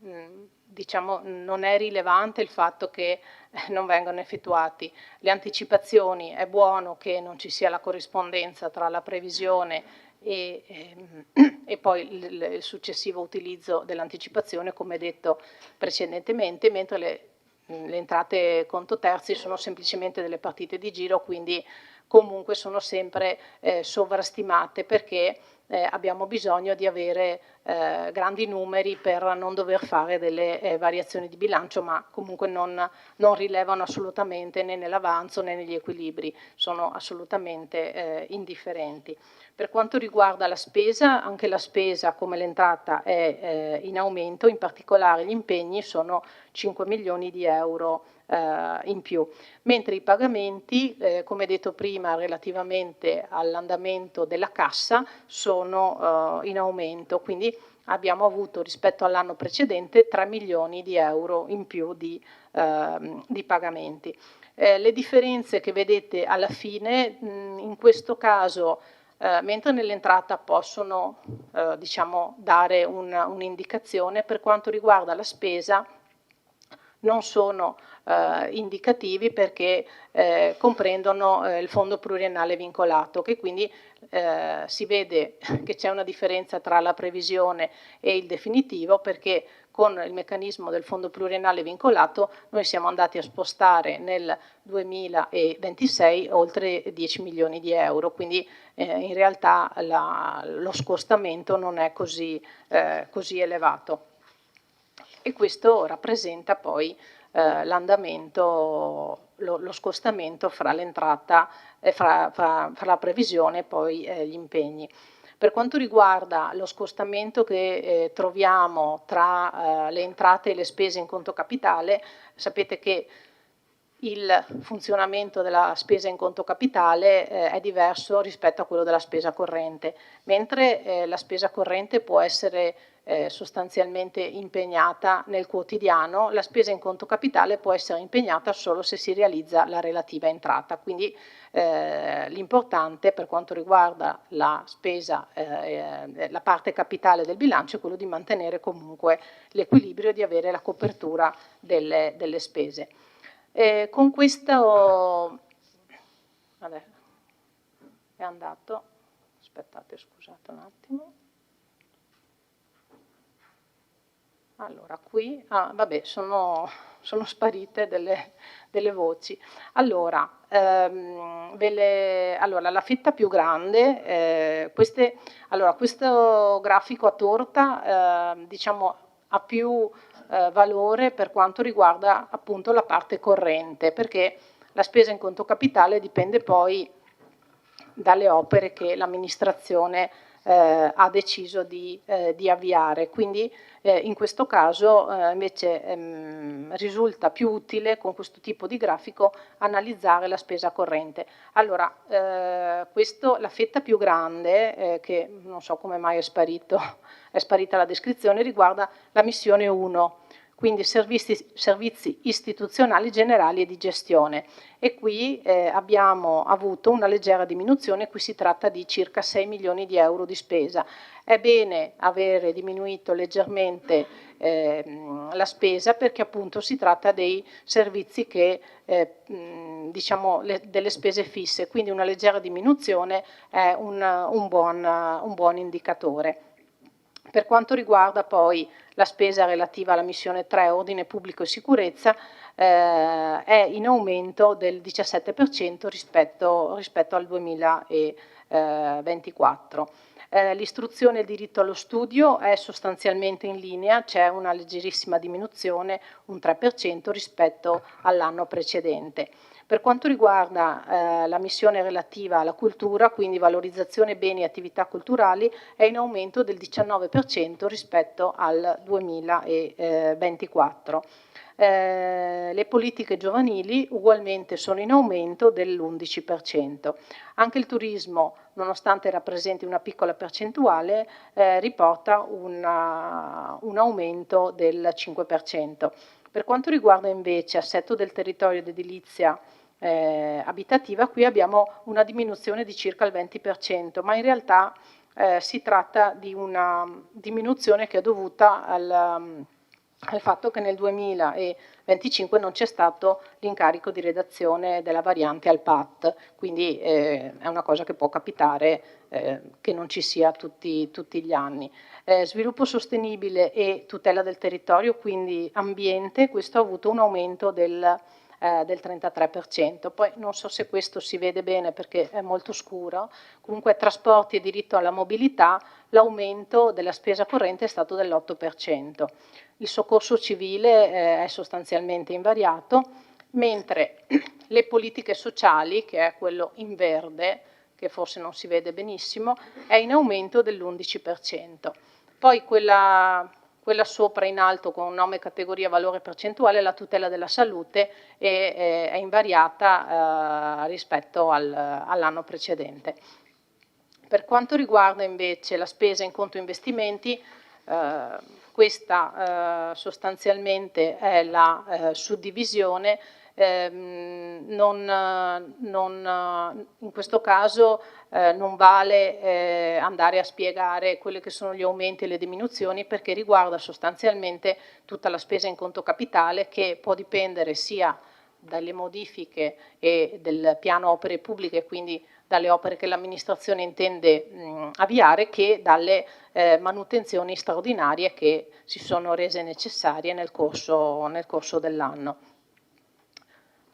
è rilevante il fatto che non vengano effettuati. Le anticipazioni, è buono che non ci sia la corrispondenza tra la previsione e poi il successivo utilizzo dell'anticipazione, come detto precedentemente, mentre le entrate conto terzi sono semplicemente delle partite di giro, quindi comunque sono sempre sovrastimate, perché abbiamo bisogno di avere grandi numeri per non dover fare delle variazioni di bilancio, ma comunque non rilevano assolutamente né nell'avanzo né negli equilibri, sono assolutamente indifferenti. Per quanto riguarda la spesa, anche la spesa come l'entrata è in aumento, in particolare gli impegni sono 5 milioni di euro in più, mentre i pagamenti, come detto prima, relativamente all'andamento della cassa sono in aumento, quindi abbiamo avuto rispetto all'anno precedente 3 milioni di euro in più di pagamenti. Le differenze che vedete alla fine, in questo caso, mentre nell'entrata possono dare un'indicazione, per quanto riguarda la spesa non sono indicativi, perché comprendono il fondo pluriennale vincolato, che quindi si vede che c'è una differenza tra la previsione e il definitivo, perché con il meccanismo del fondo pluriennale vincolato noi siamo andati a spostare nel 2026 oltre 10 milioni di euro, quindi in realtà lo scostamento non è così elevato. E questo rappresenta poi l'andamento, lo scostamento fra l'entrata, fra la previsione e poi gli impegni. Per quanto riguarda lo scostamento che troviamo tra le entrate e le spese in conto capitale, sapete che il funzionamento della spesa in conto capitale è diverso rispetto a quello della spesa corrente, mentre la spesa corrente può essere sostanzialmente impegnata nel quotidiano, la spesa in conto capitale può essere impegnata solo se si realizza la relativa entrata. Quindi l'importante per quanto riguarda la spesa, la parte capitale del bilancio, è quello di mantenere comunque l'equilibrio e di avere la copertura delle spese. Con questo vabbè, è andato, aspettate, scusate un attimo. Allora, qui, vabbè, sono sparite delle voci. Allora, la fetta più grande, questo grafico a torta, diciamo, ha più valore per quanto riguarda appunto la parte corrente, perché la spesa in conto capitale dipende poi dalle opere che l'amministrazione ha deciso di avviare, quindi in questo caso invece risulta più utile con questo tipo di grafico analizzare la spesa corrente. Allora, la fetta più grande, che non so come mai è sparita la descrizione, riguarda la missione 1, quindi servizi istituzionali generali e di gestione, e qui abbiamo avuto una leggera diminuzione. Qui si tratta di circa 6 milioni di euro di spesa. È bene avere diminuito leggermente la spesa, perché appunto si tratta dei servizi che diciamo delle spese fisse, quindi una leggera diminuzione è un buon indicatore. Per quanto riguarda poi la spesa relativa alla missione 3, ordine pubblico e sicurezza, è in aumento del 17% rispetto al 2024. L'istruzione e il diritto allo studio è sostanzialmente in linea, c'è una leggerissima diminuzione, un 3% rispetto all'anno precedente. Per quanto riguarda la missione relativa alla cultura, quindi valorizzazione beni e attività culturali, è in aumento del 19% rispetto al 2024. Le politiche giovanili ugualmente sono in aumento dell'11%. Anche il turismo, nonostante rappresenti una piccola percentuale, riporta un aumento del 5%. Per quanto riguarda invece assetto del territorio ed edilizia abitativa, qui abbiamo una diminuzione di circa il 20%, ma in realtà si tratta di una diminuzione che è dovuta al fatto che nel 2025 non c'è stato l'incarico di redazione della variante al PAT, quindi è una cosa che può capitare che non ci sia tutti gli anni. Sviluppo sostenibile e tutela del territorio, quindi ambiente, questo ha avuto un aumento del 33%. Poi non so se questo si vede bene perché è molto scuro, comunque trasporti e diritto alla mobilità, l'aumento della spesa corrente è stato dell'8%. Il soccorso civile è sostanzialmente invariato, mentre le politiche sociali, che è quello in verde, che forse non si vede benissimo, è in aumento dell'11%. Poi quella sopra in alto con nome, categoria, valore percentuale, la tutela della salute è invariata rispetto all'anno precedente. Per quanto riguarda invece la spesa in conto investimenti, questa sostanzialmente è la suddivisione. In questo caso non vale andare a spiegare quelli che sono gli aumenti e le diminuzioni, perché riguarda sostanzialmente tutta la spesa in conto capitale, che può dipendere sia dalle modifiche e del piano opere pubbliche, quindi dalle opere che l'amministrazione intende avviare, che dalle manutenzioni straordinarie che si sono rese necessarie nel corso dell'anno.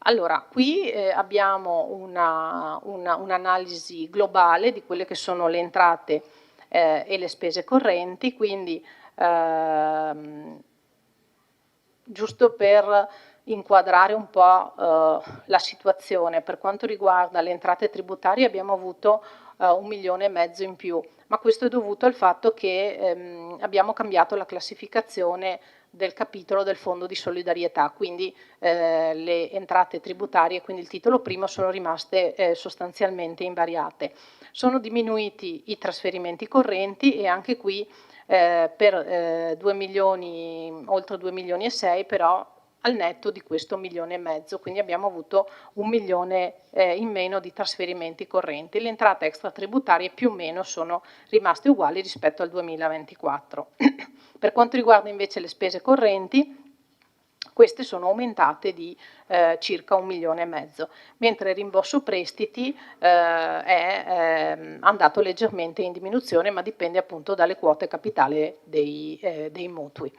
Allora, qui abbiamo un'analisi globale di quelle che sono le entrate e le spese correnti, quindi giusto per inquadrare un po' la situazione. Per quanto riguarda le entrate tributarie abbiamo avuto 1,5 milioni in più, ma questo è dovuto al fatto che abbiamo cambiato la classificazione del capitolo del Fondo di solidarietà, quindi le entrate tributarie, quindi il titolo primo, sono rimaste sostanzialmente invariate. Sono diminuiti i trasferimenti correnti e anche qui per 2 milioni, oltre 2,6 milioni, però al netto di questo 1,5 milioni, quindi abbiamo avuto 1 milione in meno di trasferimenti correnti. Le entrate extratributarie più o meno sono rimaste uguali rispetto al 2024. Per quanto riguarda invece le spese correnti, queste sono aumentate di circa 1,5 milioni, mentre il rimborso prestiti è andato leggermente in diminuzione, ma dipende appunto dalle quote capitale dei mutui.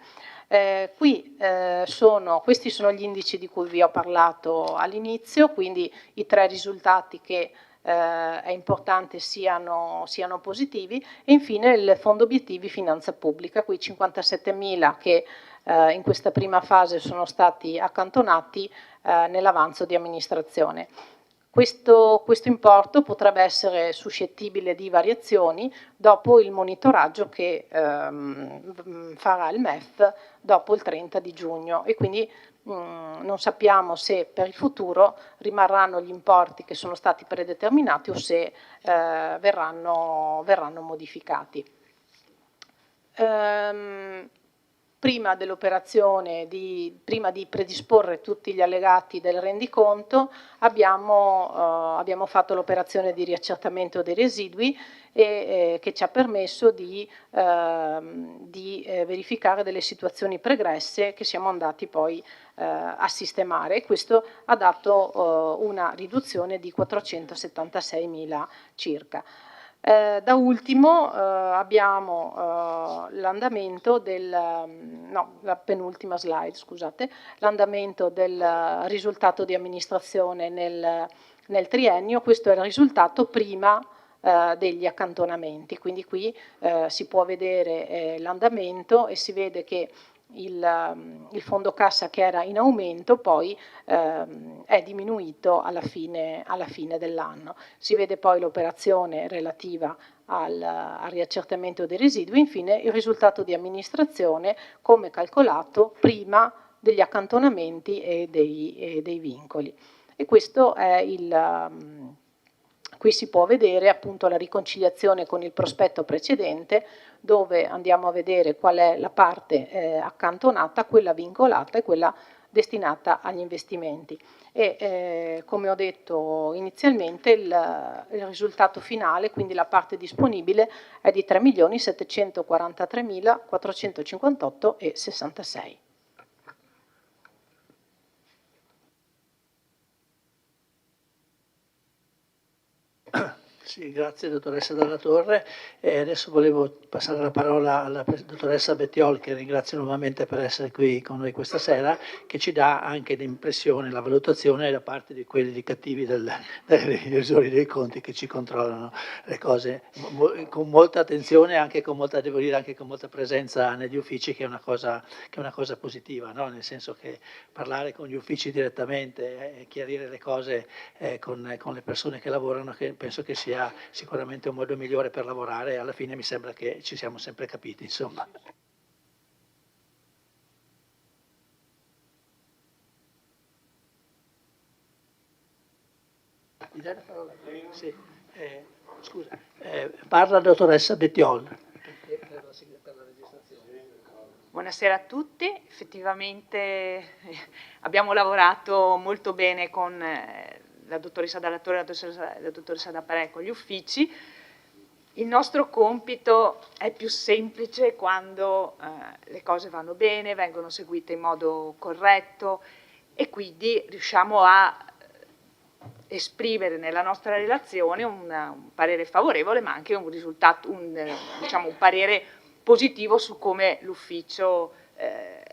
Questi sono gli indici di cui vi ho parlato all'inizio, quindi i 3 risultati che è importante siano positivi, e infine il fondo obiettivi finanza pubblica, qui 57.000 che in questa prima fase sono stati accantonati nell'avanzo di amministrazione. Questo importo potrebbe essere suscettibile di variazioni dopo il monitoraggio che farà il MEF dopo il 30 di giugno e quindi non sappiamo se per il futuro rimarranno gli importi che sono stati predeterminati o se verranno modificati. Prima dell'operazione, prima di predisporre tutti gli allegati del rendiconto, abbiamo fatto l'operazione di riaccertamento dei residui che ci ha permesso di verificare delle situazioni pregresse che siamo andati poi a sistemare, e questo ha dato una riduzione di 476.000 circa. Da ultimo abbiamo l'andamento la penultima slide, scusate, l'andamento del risultato di amministrazione nel triennio. Questo è il risultato prima degli accantonamenti. Quindi qui si può vedere l'andamento e si vede che il fondo cassa, che era in aumento, poi è diminuito alla fine dell'anno. Si vede poi l'operazione relativa al riaccertamento dei residui, infine il risultato di amministrazione come calcolato prima degli accantonamenti e dei vincoli. E questo è qui si può vedere appunto la riconciliazione con il prospetto precedente, dove andiamo a vedere qual è la parte accantonata, quella vincolata e quella destinata agli investimenti. E come ho detto inizialmente, il risultato finale, quindi la parte disponibile, è di 3.743.458,66. Sì, grazie dottoressa Dalla Torre. Adesso volevo passare la parola alla dottoressa Bettiol, che ringrazio nuovamente per essere qui con noi questa sera, che ci dà anche l'impressione, la valutazione da parte di quelli di cattivi dei revisori dei conti, che ci controllano le cose con molta attenzione, anche con molta, devo dire, anche con molta presenza negli uffici, che è una cosa positiva, no? Nel senso che parlare con gli uffici direttamente e chiarire le cose con le persone che lavorano, che penso che sia sicuramente un modo migliore per lavorare, e alla fine mi sembra che ci siamo sempre capiti, insomma. Gli dai la parola? Sì. Scusa, parla la dottoressa Bettiol. Per la registrazione. Buonasera a tutti, effettivamente abbiamo lavorato molto bene con la dottoressa Dalla Torre e la dottoressa D'Apparet, con gli uffici. Il nostro compito è più semplice quando le cose vanno bene, vengono seguite in modo corretto e quindi riusciamo a esprimere nella nostra relazione un parere favorevole, ma anche un risultato, diciamo, un parere positivo su come l'ufficio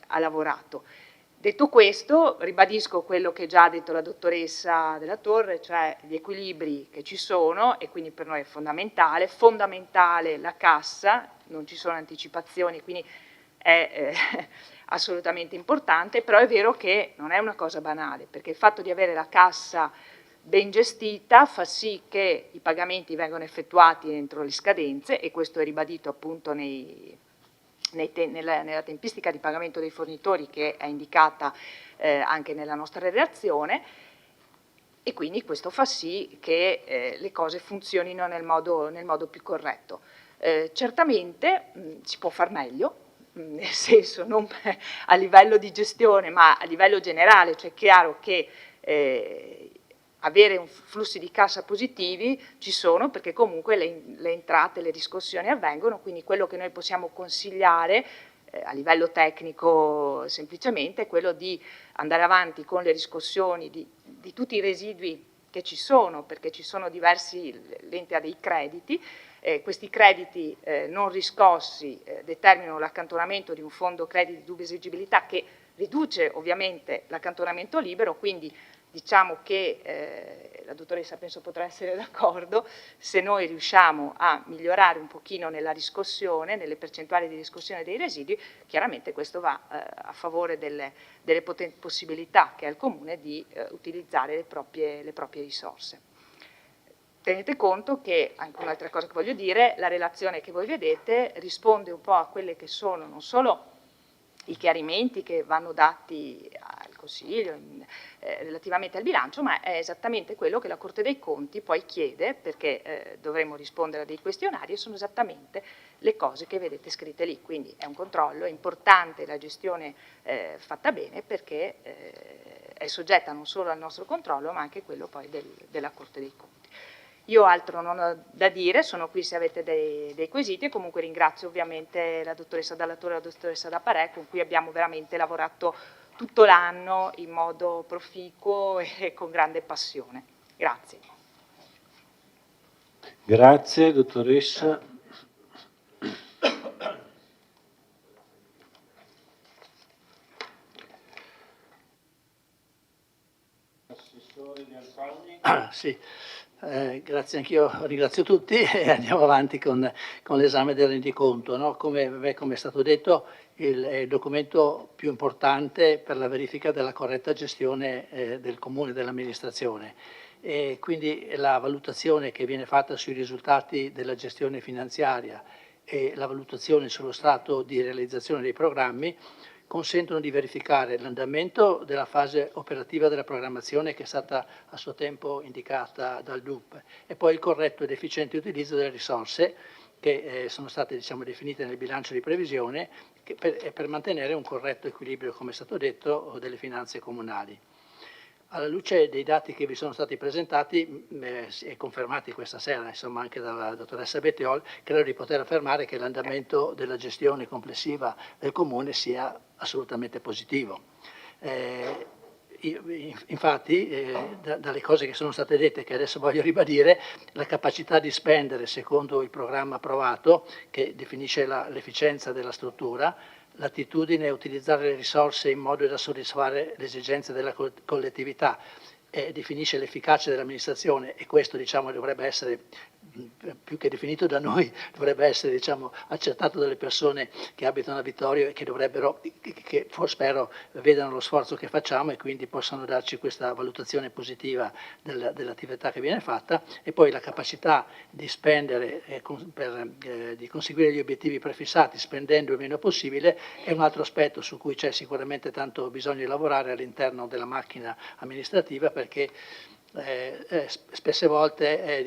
ha lavorato. Detto questo, ribadisco quello che già ha detto la dottoressa Della Torre, cioè gli equilibri che ci sono, e quindi per noi è fondamentale la cassa, non ci sono anticipazioni, quindi è assolutamente importante, però è vero che non è una cosa banale, perché il fatto di avere la cassa ben gestita fa sì che i pagamenti vengano effettuati entro le scadenze, e questo è ribadito appunto nella tempistica di pagamento dei fornitori, che è indicata anche nella nostra relazione, e quindi questo fa sì che le cose funzionino nel modo più corretto. Certamente si può far meglio, nel senso non a livello di gestione ma a livello generale, cioè è chiaro che avere flussi di cassa positivi ci sono, perché comunque le entrate, le riscossioni avvengono, quindi quello che noi possiamo consigliare a livello tecnico semplicemente è quello di andare avanti con le riscossioni di tutti i residui che ci sono, perché ci sono diversi, l'ente ha dei crediti, questi crediti non riscossi determinano l'accantonamento di un fondo crediti di dubbia esigibilità, che riduce ovviamente l'accantonamento libero, quindi diciamo che la dottoressa penso potrà essere d'accordo, se noi riusciamo a migliorare un pochino nella riscossione, nelle percentuali di riscossione dei residui, chiaramente questo va a favore delle possibilità che ha il Comune di utilizzare le proprie risorse. Tenete conto che, anche un'altra cosa che voglio dire, la relazione che voi vedete risponde un po' a quelle che sono non solo i chiarimenti che vanno dati al Consiglio relativamente al bilancio, ma è esattamente quello che la Corte dei Conti poi chiede, perché dovremo rispondere a dei questionari, e sono esattamente le cose che vedete scritte lì. Quindi è un controllo, è importante la gestione fatta bene, perché è soggetta non solo al nostro controllo, ma anche quello poi della Corte dei Conti. Io altro non ho da dire, sono qui se avete dei quesiti, e comunque ringrazio ovviamente la dottoressa Dalla Torre e la dottoressa D'Apparet, con cui abbiamo veramente lavorato tutto l'anno in modo proficuo e con grande passione. Grazie. Grazie dottoressa. Sì. Grazie, anch'io ringrazio tutti e andiamo avanti con l'esame del rendiconto. No? Come è stato detto, il documento più importante per la verifica della corretta gestione del comune e dell'amministrazione. E quindi la valutazione che viene fatta sui risultati della gestione finanziaria e la valutazione sullo stato di realizzazione dei programmi consentono di verificare l'andamento della fase operativa della programmazione che è stata a suo tempo indicata dal DUP e poi il corretto ed efficiente utilizzo delle risorse che sono state definite nel bilancio di previsione per mantenere un corretto equilibrio, come è stato detto, delle finanze comunali. Alla luce dei dati che vi sono stati presentati e confermati questa sera, insomma, anche dalla dottoressa Bettiol, credo di poter affermare che l'andamento della gestione complessiva del Comune sia assolutamente positivo. Infatti, dalle cose che sono state dette, che adesso voglio ribadire, la capacità di spendere secondo il programma approvato, che definisce l'efficienza della struttura, l'attitudine a utilizzare le risorse in modo da soddisfare le esigenze della collettività, definisce l'efficacia dell'amministrazione e questo dovrebbe essere più che definito da noi, dovrebbe essere accettato dalle persone che abitano a Vittorio e che dovrebbero, che spero vedano lo sforzo che facciamo e quindi possano darci questa valutazione positiva dell'attività che viene fatta, e poi la capacità di spendere di conseguire gli obiettivi prefissati spendendo il meno possibile è un altro aspetto su cui c'è sicuramente tanto bisogno di lavorare all'interno della macchina amministrativa, perché spesse volte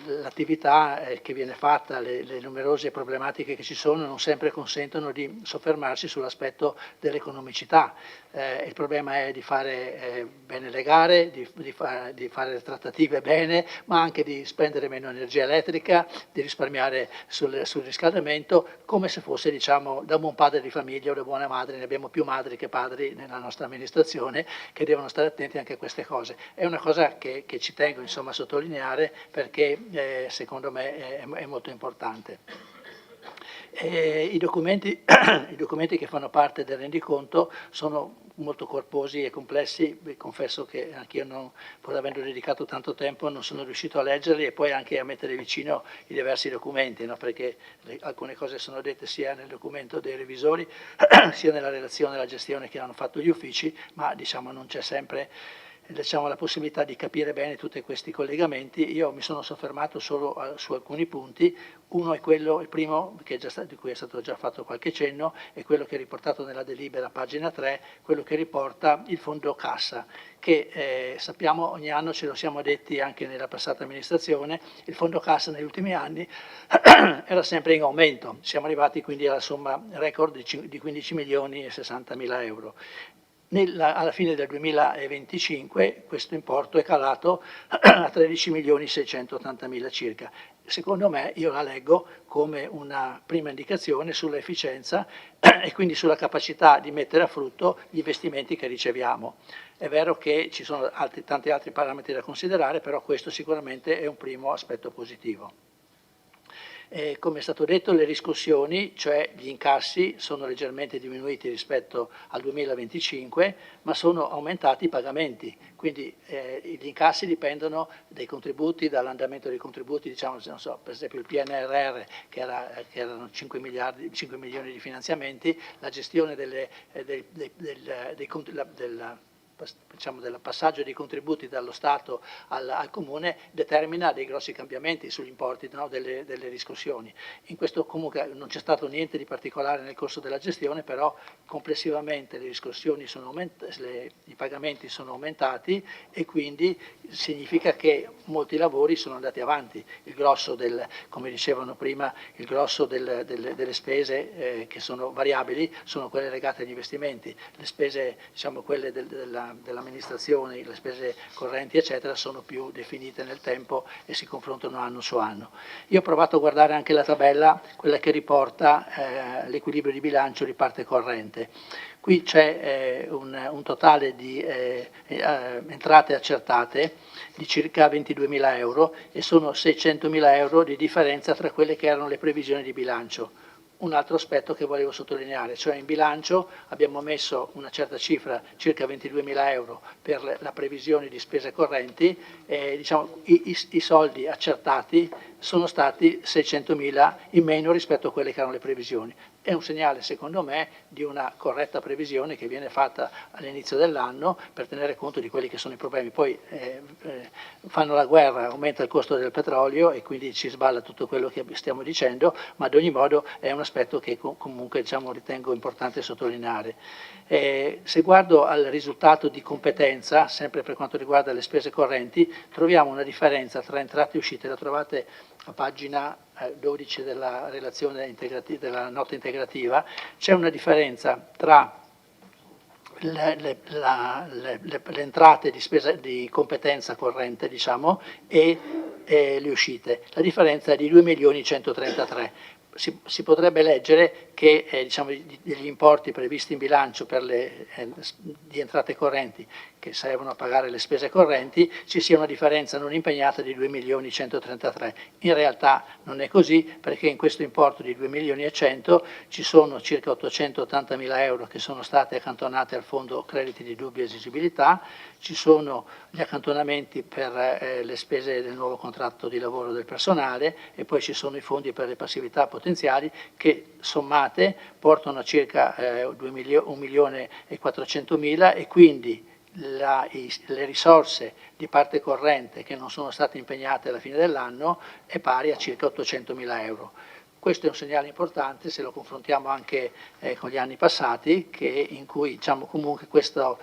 l'attività che viene fatta, le numerose problematiche che ci sono non sempre consentono di soffermarsi sull'aspetto dell'economicità. Il problema è di fare bene le gare, di fare le trattative bene, ma anche di spendere meno energia elettrica, di risparmiare sul riscaldamento, come se fosse da buon padre di famiglia o da buona madre. Ne abbiamo più madri che padri nella nostra amministrazione che devono stare attenti anche a queste cose. È una cosa che ci tengo a sottolineare perché secondo me è molto importante. I documenti che fanno parte del rendiconto sono molto corposi e complessi. Vi confesso che anch'io, pur avendo dedicato tanto tempo, non sono riuscito a leggerli e poi anche a mettere vicino i diversi documenti, no? Perché alcune cose sono dette sia nel documento dei revisori sia nella relazione della gestione che hanno fatto gli uffici, ma non c'è sempre la possibilità di capire bene tutti questi collegamenti. Io mi sono soffermato solo su alcuni punti. Uno è quello, il primo, di cui è stato già fatto qualche cenno, è quello che è riportato nella delibera, pagina 3, quello che riporta il fondo cassa, che sappiamo ogni anno, ce lo siamo detti anche nella passata amministrazione, il fondo cassa negli ultimi anni era sempre in aumento. Siamo arrivati quindi alla somma record di 15 milioni e 60 mila euro. Alla fine del 2025 questo importo è calato a 13 milioni 680 mila circa. Secondo me, io la leggo come una prima indicazione sull'efficienza e quindi sulla capacità di mettere a frutto gli investimenti che riceviamo. È vero che ci sono tanti altri parametri da considerare, però questo sicuramente è un primo aspetto positivo. Come è stato detto, le riscossioni, cioè gli incassi, sono leggermente diminuiti rispetto al 2025, ma sono aumentati i pagamenti. Quindi gli incassi dipendono dai contributi, dall'andamento dei contributi, per esempio il PNRR che erano 5 milioni di finanziamenti, la gestione del passaggio dei contributi dallo Stato al Comune determina dei grossi cambiamenti sugli importi, no, delle riscossioni. In questo comunque non c'è stato niente di particolare nel corso della gestione, però complessivamente le riscossioni i pagamenti sono aumentati e quindi significa che molti lavori sono andati avanti. Il grosso come dicevano prima, il grosso delle spese che sono variabili sono quelle legate agli investimenti. Le spese, quelle dell'amministrazione, le spese correnti eccetera, sono più definite nel tempo e si confrontano anno su anno. Io ho provato a guardare anche la tabella, quella che riporta l'equilibrio di bilancio di parte corrente. Qui c'è un totale di entrate accertate di circa 22.000 euro e sono 600.000 euro di differenza tra quelle che erano le previsioni di bilancio. un altro aspetto che volevo sottolineare, cioè in bilancio abbiamo messo una certa cifra, circa 22.000 euro, per la previsione di spese correnti, diciamo, i soldi accertati sono stati 600.000 in meno rispetto a quelle che erano le previsioni. È un segnale, secondo me, di una corretta previsione che viene fatta all'inizio dell'anno per tenere conto di quelli che sono i problemi. Poi fanno la guerra, aumenta il costo del petrolio e quindi ci sballa tutto quello che stiamo dicendo, ma ad ogni modo è un aspetto che comunque, diciamo, ritengo importante sottolineare. Se guardo al risultato di competenza, sempre per quanto riguarda le spese correnti, troviamo una differenza tra entrate e uscite, la trovate a pagina 12 della relazione della nota integrativa. C'è una differenza tra le entrate di spesa di competenza corrente, diciamo, e le uscite. La differenza è di 2.133.000. Si potrebbe leggere che diciamo, degli importi previsti in bilancio per di entrate correnti che servono a pagare le spese correnti ci sia una differenza non impegnata di 2.133.000. In realtà non è così, perché in questo importo di 2.100.000 ci sono circa 880.000 euro che sono state accantonate al fondo crediti di dubbia esigibilità, ci sono gli accantonamenti per le spese del nuovo contratto di lavoro del personale e poi ci sono i fondi per le passività potenziali che sommate portano a circa 1.400.000 e quindi le risorse di parte corrente che non sono state impegnate alla fine dell'anno è pari a circa 800.000 euro. Questo è un segnale importante se lo confrontiamo anche con gli anni passati, in cui diciamo, comunque questa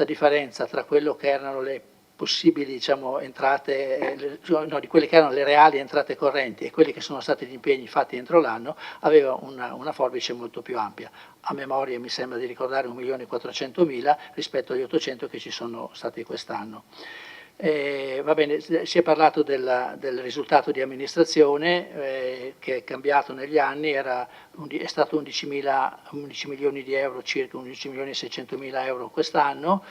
differenza tra quello che erano le possibili diciamo, entrate, di quelle che erano le reali entrate correnti e quelli che sono stati gli impegni fatti entro l'anno, aveva una forbice molto più ampia. A memoria mi sembra di ricordare 1.400.000 rispetto agli 800 che ci sono stati quest'anno. Va bene, si è parlato del risultato di amministrazione che è cambiato negli anni, è stato 11 milioni di euro, circa 11.600.000 euro quest'anno,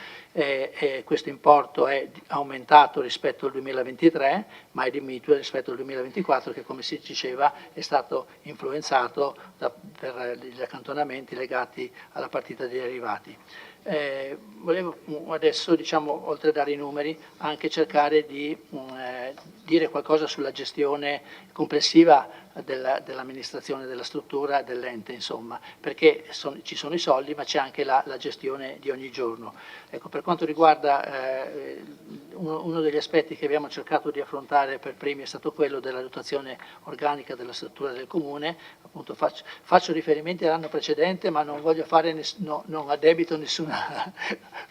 questo importo è aumentato rispetto al 2023, ma è diminuito rispetto al 2024 che, come si diceva, è stato influenzato per gli accantonamenti legati alla partita dei derivati. Volevo adesso, diciamo, oltre a dare i numeri, anche cercare di dire qualcosa sulla gestione complessiva dell'amministrazione della struttura dell'ente, insomma, perché ci sono i soldi, ma c'è anche la gestione di ogni giorno. Ecco, per quanto riguarda uno degli aspetti che abbiamo cercato di affrontare per primi è stato quello della dotazione organica della struttura del Comune. Appunto faccio riferimenti all'anno precedente, ma non voglio fare non addebito nessuna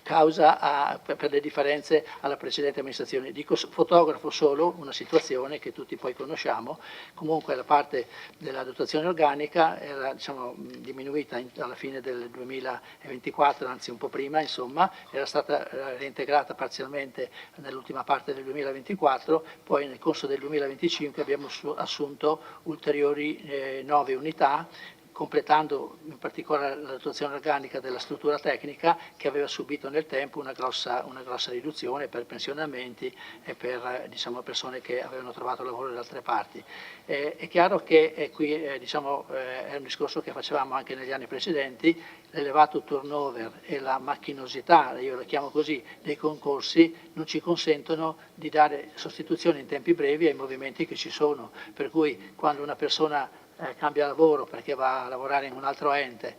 causa per le differenze alla precedente amministrazione. Fotografo solo una situazione che tutti poi conosciamo. Comunque la parte della dotazione organica era diciamo, diminuita alla fine del 2024, anzi un po' prima, insomma, era stata reintegrata parzialmente nell'ultima parte del 2024, poi nel corso del 2025 abbiamo assunto ulteriori 9 unità, completando in particolare la dotazione organica della struttura tecnica che aveva subito nel tempo una grossa riduzione per pensionamenti e per diciamo, persone che avevano trovato lavoro da altre parti. È chiaro che qui diciamo, è un discorso che facevamo anche negli anni precedenti, l'elevato turnover e la macchinosità, io la chiamo così, dei concorsi non ci consentono di dare sostituzioni in tempi brevi ai movimenti che ci sono, per cui quando una persona cambia lavoro perché va a lavorare in un altro ente,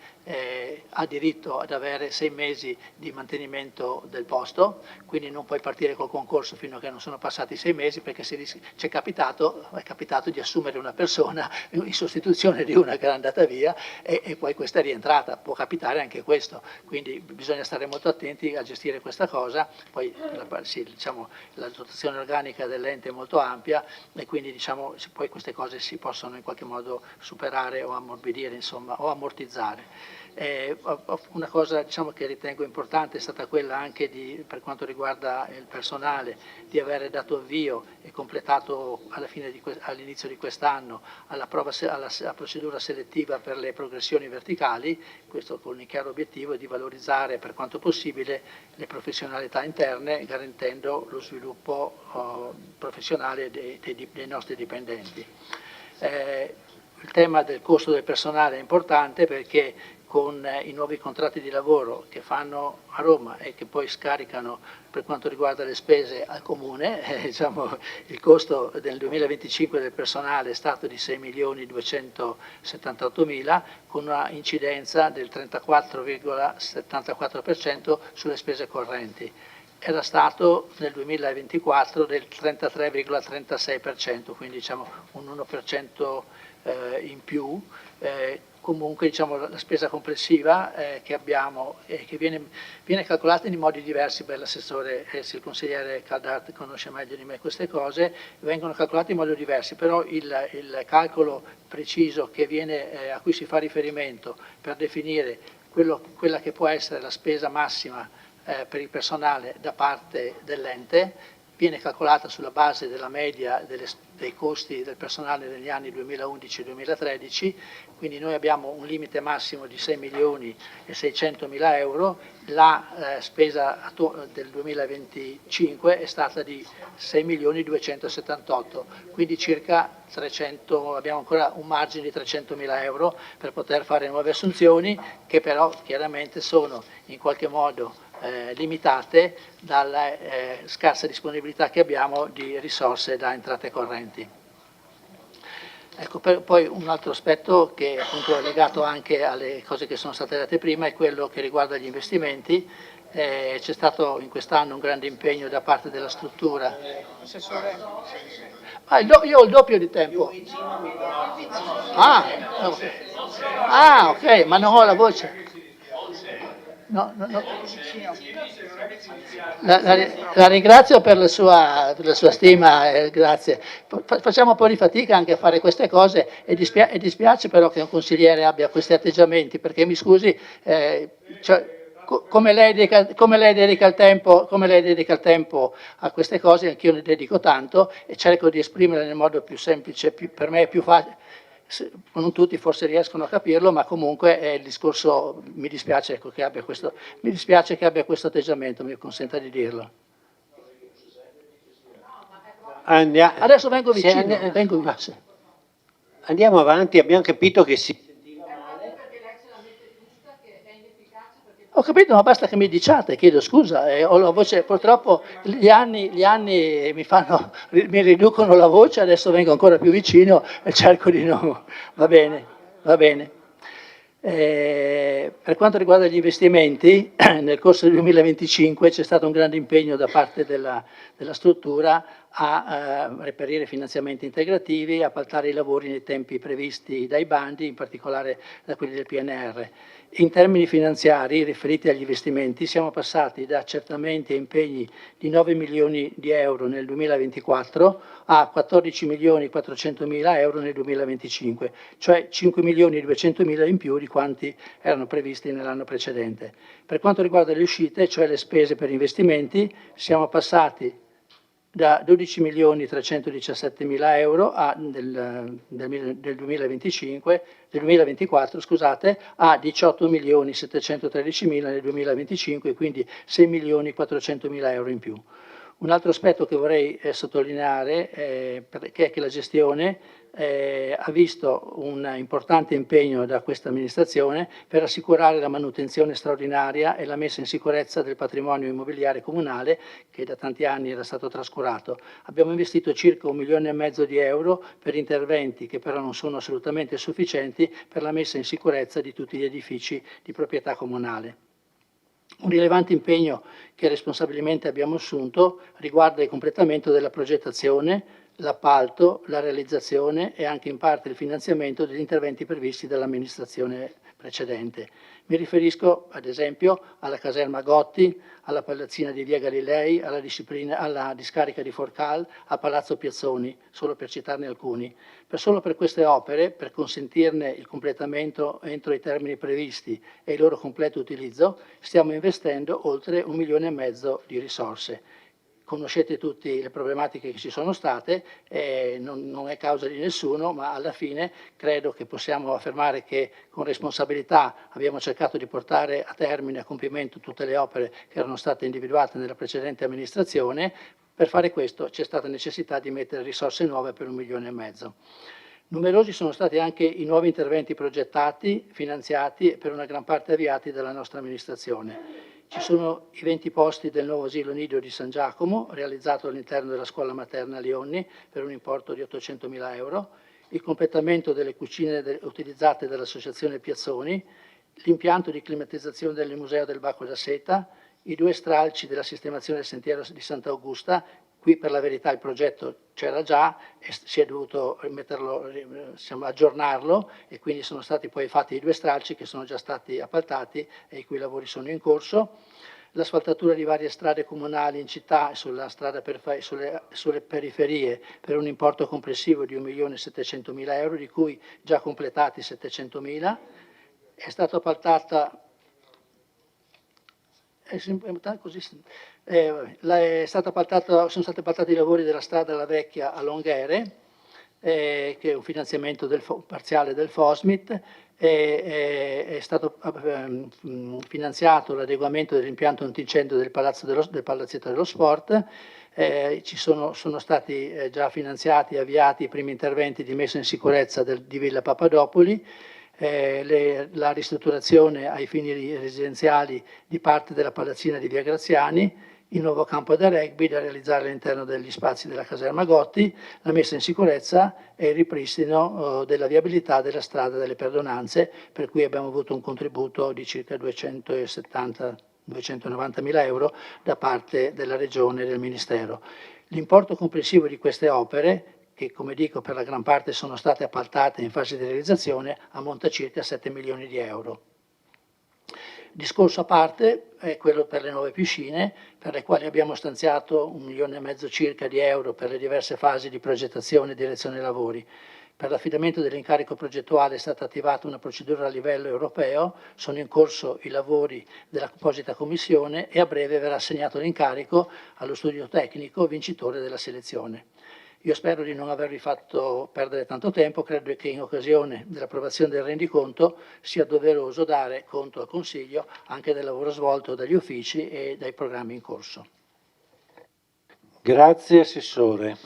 ha diritto ad avere 6 mesi di mantenimento del posto, quindi non puoi partire col concorso fino a che non sono passati 6 mesi perché è capitato di assumere una persona in sostituzione di una che era andata via e poi questa è rientrata, può capitare anche questo, quindi bisogna stare molto attenti a gestire questa cosa, poi diciamo, la dotazione organica dell'ente è molto ampia e quindi diciamo, poi queste cose si possono in qualche modo superare o ammorbidire, insomma, o ammortizzare. Una cosa diciamo, che ritengo importante è stata quella anche per quanto riguarda il personale, di aver dato avvio e completato all'inizio di quest'anno alla procedura selettiva per le progressioni verticali, questo con il chiaro obiettivo di valorizzare per quanto possibile le professionalità interne, garantendo lo sviluppo professionale dei nostri dipendenti. il tema del costo del personale è importante perché con i nuovi contratti di lavoro che fanno a Roma e che poi scaricano per quanto riguarda le spese al Comune, diciamo, il costo del 2025 del personale è stato di 6.278.000 con una incidenza del 34,74% sulle spese correnti. Era stato nel 2024 del 33,36%, quindi diciamo un 1% in più. Comunque diciamo, la spesa complessiva che abbiamo che viene calcolata in modi diversi per l'assessore, se il consigliere Caldart conosce meglio di me queste cose, vengono calcolate in modo diversi, però il calcolo preciso che a cui si fa riferimento per definire quella che può essere la spesa massima per il personale da parte dell'ente viene calcolata sulla base della media dei costi del personale negli anni 2011 e 2013, quindi noi abbiamo un limite massimo di 6.600.000 euro, la spesa del 2025 è stata di 6.278.000, quindi circa 300, abbiamo ancora un margine di 300.000 euro per poter fare nuove assunzioni, che però chiaramente sono in qualche modo limitate dalla scarsa disponibilità che abbiamo di risorse da entrate correnti. Ecco, poi un altro aspetto che appunto è legato anche alle cose che sono state dette prima è quello che riguarda gli investimenti. C'è stato in quest'anno un grande impegno da parte della struttura. Io ho il doppio di tempo. Ok, ma non ho la voce. No. La ringrazio per la sua stima, grazie. Facciamo un po' di fatica anche a fare queste cose e dispiace però che un consigliere abbia questi atteggiamenti, perché mi scusi, come lei dedica il tempo a queste cose, anch'io ne dedico tanto e cerco di esprimerle nel modo più semplice, per me è più facile. Non tutti forse riescono a capirlo, ma comunque il discorso mi dispiace che abbia questo atteggiamento, mi consenta di dirlo. Adesso vengo vicino. Andiamo avanti, abbiamo capito che si... Ho capito, ma basta che mi diciate, chiedo scusa, ho la voce, purtroppo gli anni mi riducono la voce, adesso vengo ancora più vicino e cerco di non... Va bene. Per quanto riguarda gli investimenti, nel corso del 2025 c'è stato un grande impegno da parte della struttura a reperire finanziamenti integrativi, a appaltare i lavori nei tempi previsti dai bandi, in particolare da quelli del PNR. In termini finanziari, riferiti agli investimenti, siamo passati da accertamenti e impegni di 9 milioni di euro nel 2024 a 14 milioni 400 mila euro nel 2025, cioè 5 milioni 200 mila in più di quanti erano previsti nell'anno precedente. Per quanto riguarda le uscite, cioè le spese per investimenti, siamo passati da 12 milioni 317 mila euro del 2024 a 18 milioni 713 mila nel 2025, quindi 6 milioni 400 mila euro in più. Un altro aspetto che vorrei sottolineare è che la gestione ha visto un importante impegno da questa amministrazione per assicurare la manutenzione straordinaria e la messa in sicurezza del patrimonio immobiliare comunale che da tanti anni era stato trascurato. Abbiamo investito circa 1,5 milioni di euro per interventi che però non sono assolutamente sufficienti per la messa in sicurezza di tutti gli edifici di proprietà comunale. Un rilevante impegno che responsabilmente abbiamo assunto riguarda il completamento della progettazione, l'appalto, la realizzazione e anche in parte il finanziamento degli interventi previsti dall'amministrazione precedente. Mi riferisco ad esempio alla caserma Gotti, alla palazzina di Via Galilei, alla discarica di Forcal, a Palazzo Piazzoni, solo per citarne alcuni. Solo per queste opere, per consentirne il completamento entro i termini previsti e il loro completo utilizzo, stiamo investendo oltre 1,5 milioni di risorse. Conoscete tutte le problematiche che ci sono state, non è causa di nessuno, ma alla fine credo che possiamo affermare che con responsabilità abbiamo cercato di portare a termine, a compimento tutte le opere che erano state individuate nella precedente amministrazione. Per fare questo c'è stata necessità di mettere risorse nuove per 1,5 milioni. Numerosi sono stati anche i nuovi interventi progettati, finanziati e per una gran parte avviati dalla nostra amministrazione. Ci sono i 20 posti del nuovo asilo nido di San Giacomo, realizzato all'interno della scuola materna Lionni per un importo di 800.000 euro, il completamento delle cucine utilizzate dall'associazione Piazzoni, l'impianto di climatizzazione del Museo del Bacco da Seta, i 2 stralci della sistemazione del sentiero di Sant'Augusta. Qui per la verità il progetto c'era già e si è dovuto aggiornarlo e quindi sono stati poi fatti i 2 stralci che sono già stati appaltati e i cui lavori sono in corso. L'asfaltatura di varie strade comunali in città e sulle periferie per un importo complessivo di 1.700.000 euro, di cui già completati 700.000. È stata appaltata sono stati appaltati i lavori della strada La Vecchia a Longhere, che è un finanziamento parziale del FOSMIT. È stato finanziato l'adeguamento dell'impianto antincendio del Palazzetto dello Sport. Sono stati già finanziati e avviati i primi interventi di messa in sicurezza di Villa Papadopoli. La ristrutturazione ai fini residenziali di parte della palazzina di Via Graziani, il nuovo campo da rugby da realizzare all'interno degli spazi della caserma Gotti, la messa in sicurezza e il ripristino della viabilità della strada delle Perdonanze, per cui abbiamo avuto un contributo di circa 290.000 euro da parte della Regione e del Ministero. L'importo complessivo di queste opere, che come dico per la gran parte sono state appaltate in fase di realizzazione, ammonta a circa 7 milioni di euro. Discorso a parte è quello per le nuove piscine, per le quali abbiamo stanziato 1,5 milioni circa di euro per le diverse fasi di progettazione e direzione dei lavori. Per l'affidamento dell'incarico progettuale è stata attivata una procedura a livello europeo, sono in corso i lavori dell'apposita commissione e a breve verrà assegnato l'incarico allo studio tecnico vincitore della selezione. Io spero di non avervi fatto perdere tanto tempo, credo che in occasione dell'approvazione del rendiconto sia doveroso dare conto al Consiglio anche del lavoro svolto dagli uffici e dai programmi in corso. Grazie Assessore.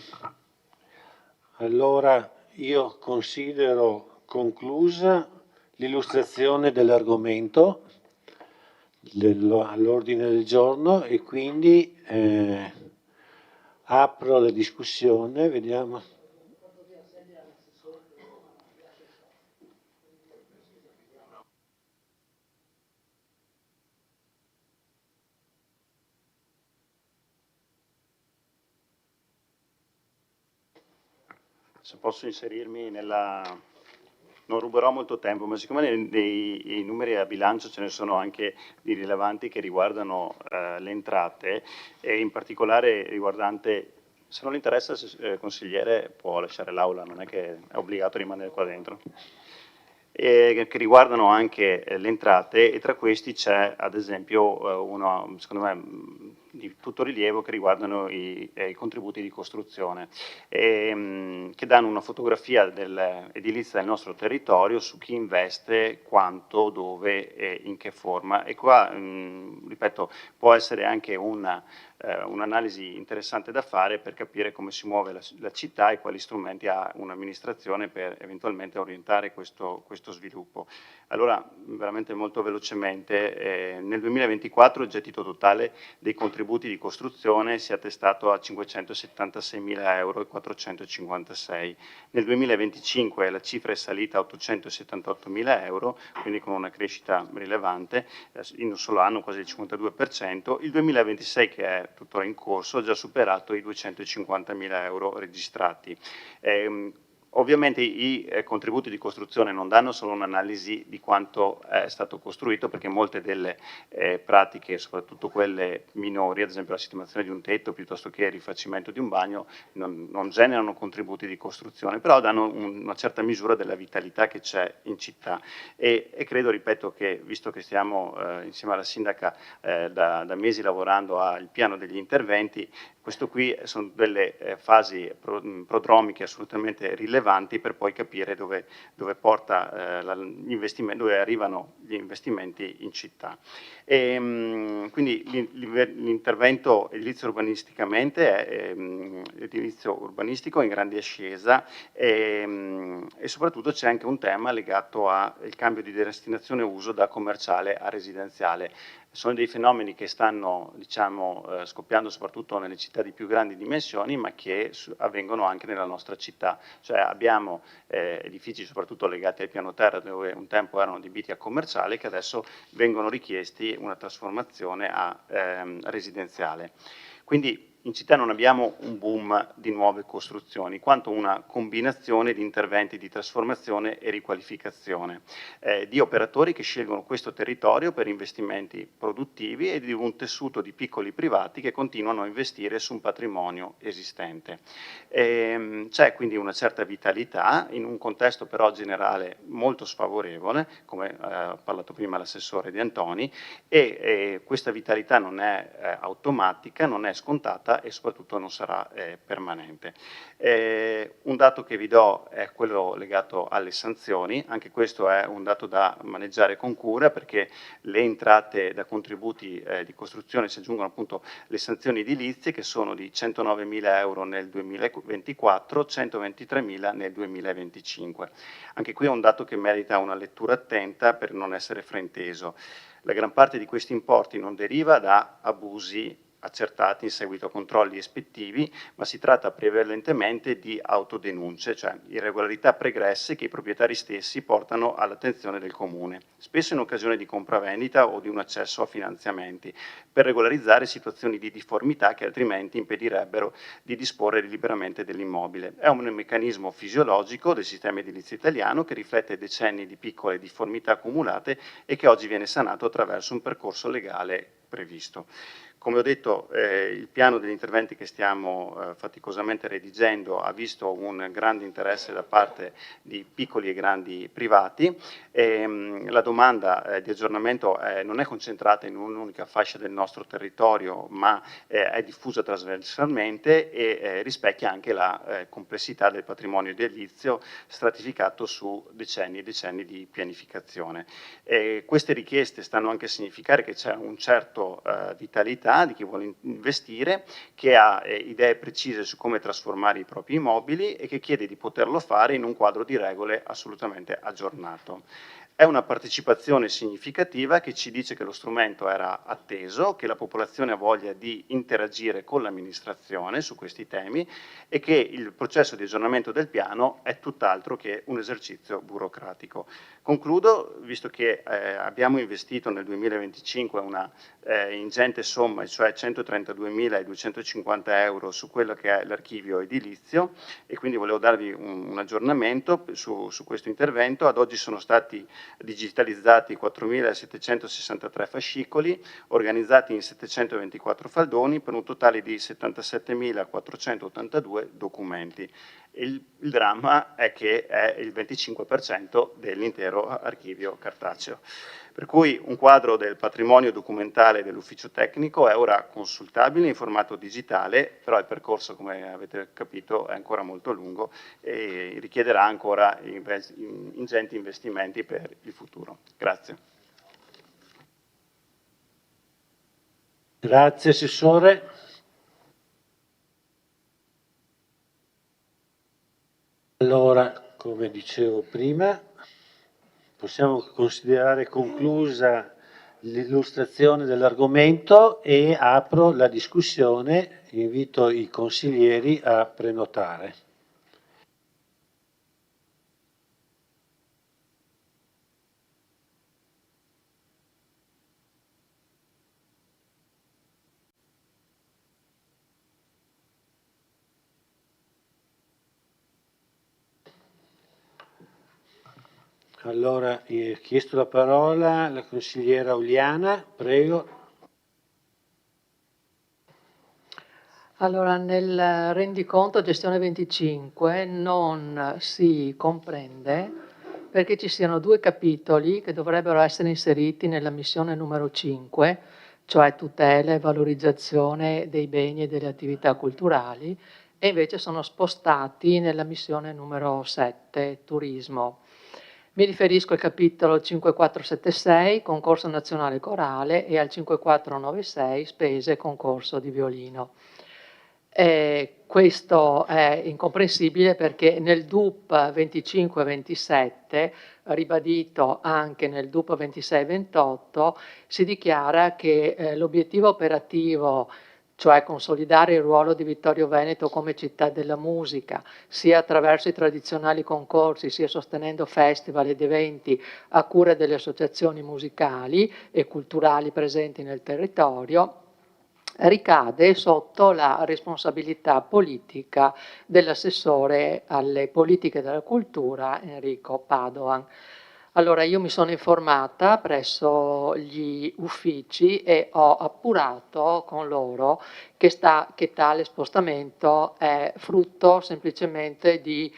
Allora io considero conclusa l'illustrazione dell'argomento all'ordine del giorno e quindi apro la discussione, vediamo. Se posso inserirmi nella... Non ruberò molto tempo, ma siccome nei numeri a bilancio ce ne sono anche di rilevanti che riguardano le entrate, e in particolare riguardante, se non le interessa, il consigliere può lasciare l'aula, non è che è obbligato a rimanere qua dentro, che riguardano anche le entrate, e tra questi c'è ad esempio uno, secondo me, di tutto rilievo, che riguardano i contributi di costruzione, che danno una fotografia dell'edilizia del nostro territorio su chi investe, quanto, dove e in che forma. E qua, ripeto, può essere anche un'analisi interessante da fare per capire come si muove la città e quali strumenti ha un'amministrazione per eventualmente orientare questo sviluppo. Allora, veramente molto velocemente, nel 2024 il gettito totale dei contributi di costruzione si è attestato a 576.456 euro. Nel 2025 la cifra è salita a 878.000 euro, quindi con una crescita rilevante, in un solo anno quasi il 52%. Il 2026, che è tuttora in corso, ha già superato i 250.000 euro registrati. Ovviamente i contributi di costruzione non danno solo un'analisi di quanto è stato costruito, perché molte delle pratiche, soprattutto quelle minori, ad esempio la sistemazione di un tetto piuttosto che il rifacimento di un bagno, non generano contributi di costruzione, però danno una certa misura della vitalità che c'è in città. E credo, ripeto, che visto che stiamo insieme alla sindaca da mesi lavorando al piano degli interventi, Questo qui sono delle fasi prodromiche assolutamente rilevanti per poi capire dove porta dove arrivano gli investimenti in città. Quindi l'intervento edilizio urbanisticamente è edilizio urbanistico in grande ascesa e soprattutto c'è anche un tema legato al cambio di destinazione uso da commerciale a residenziale. Sono dei fenomeni che stanno, diciamo, scoppiando soprattutto nelle città di più grandi dimensioni, ma che avvengono anche nella nostra città. Cioè abbiamo edifici soprattutto legati al piano terra, dove un tempo erano adibiti a commerciale, che adesso vengono richiesti una trasformazione a residenziale. Quindi in città non abbiamo un boom di nuove costruzioni, quanto una combinazione di interventi di trasformazione e riqualificazione di operatori che scelgono questo territorio per investimenti produttivi e di un tessuto di piccoli privati che continuano a investire su un patrimonio esistente. C'è quindi una certa vitalità in un contesto però generale molto sfavorevole, come ha parlato prima l'assessore De Antoni, e questa vitalità non è automatica, non è scontata e soprattutto non sarà permanente. Un dato che vi do è quello legato alle sanzioni, anche questo è un dato da maneggiare con cura perché le entrate da contributi di costruzione si aggiungono appunto le sanzioni edilizie che sono di 109.000 euro nel 2024, 123.000 nel 2025. Anche qui è un dato che merita una lettura attenta per non essere frainteso. La gran parte di questi importi non deriva da abusi accertati in seguito a controlli ispettivi, ma si tratta prevalentemente di autodenunce, cioè irregolarità pregresse che i proprietari stessi portano all'attenzione del Comune, spesso in occasione di compravendita o di un accesso a finanziamenti, per regolarizzare situazioni di difformità che altrimenti impedirebbero di disporre liberamente dell'immobile. È un meccanismo fisiologico del sistema edilizio italiano che riflette decenni di piccole difformità accumulate e che oggi viene sanato attraverso un percorso legale previsto. Come ho detto, il piano degli interventi che stiamo faticosamente redigendo ha visto un grande interesse da parte di piccoli e grandi privati. La domanda di aggiornamento non è concentrata in un'unica fascia del nostro territorio, ma è diffusa trasversalmente e rispecchia anche la complessità del patrimonio edilizio stratificato su decenni e decenni di pianificazione. Queste richieste stanno anche a significare che c'è un certo vitalità di chi vuole investire, che ha idee precise su come trasformare i propri immobili e che chiede di poterlo fare in un quadro di regole assolutamente aggiornato. È una partecipazione significativa che ci dice che lo strumento era atteso, che la popolazione ha voglia di interagire con l'amministrazione su questi temi e che il processo di aggiornamento del piano è tutt'altro che un esercizio burocratico. Concludo, visto che abbiamo investito nel 2025 una ingente somma, cioè 132.250 euro su quello che è l'archivio edilizio e quindi volevo darvi un aggiornamento su questo intervento. Ad oggi sono stati digitalizzati 4.763 fascicoli, organizzati in 724 faldoni per un totale di 77.482 documenti. Il dramma è che è il 25% dell'intero archivio cartaceo. Per cui un quadro del patrimonio documentale dell'ufficio tecnico è ora consultabile in formato digitale, però il percorso, come avete capito, è ancora molto lungo e richiederà ancora ingenti investimenti per il futuro. Grazie. Grazie Assessore. Allora, come dicevo prima, possiamo considerare conclusa l'illustrazione dell'argomento e apro la discussione. Invito i consiglieri a prenotare. Allora, ho chiesto la parola alla consigliera Uliana, prego. Allora, nel rendiconto gestione 25 non si comprende perché ci siano due capitoli che dovrebbero essere inseriti nella missione numero 5 cioè tutela e valorizzazione dei beni e delle attività culturali, e invece sono spostati nella missione numero 7, turismo. Mi riferisco al capitolo 5476, concorso nazionale corale, e al 5496, spese e concorso di violino. Questo è incomprensibile perché nel DUP 25-27, ribadito anche nel DUP 26-28, si dichiara che l'obiettivo operativo, cioè consolidare il ruolo di Vittorio Veneto come città della musica, sia attraverso i tradizionali concorsi, sia sostenendo festival ed eventi a cura delle associazioni musicali e culturali presenti nel territorio, ricade sotto la responsabilità politica dell'assessore alle politiche della cultura Enrico Padoan. Allora, io mi sono informata presso gli uffici e ho appurato con loro che tale spostamento è frutto semplicemente di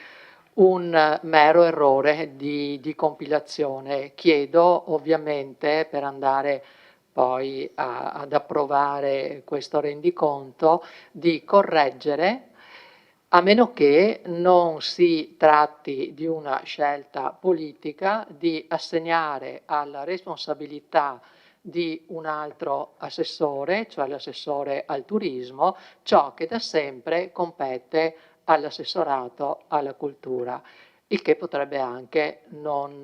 un mero errore di compilazione. Chiedo ovviamente, per andare poi ad approvare questo rendiconto, di correggere, a meno che non si tratti di una scelta politica di assegnare alla responsabilità di un altro assessore, cioè l'assessore al turismo, ciò che da sempre compete all'assessorato alla cultura, il che potrebbe anche non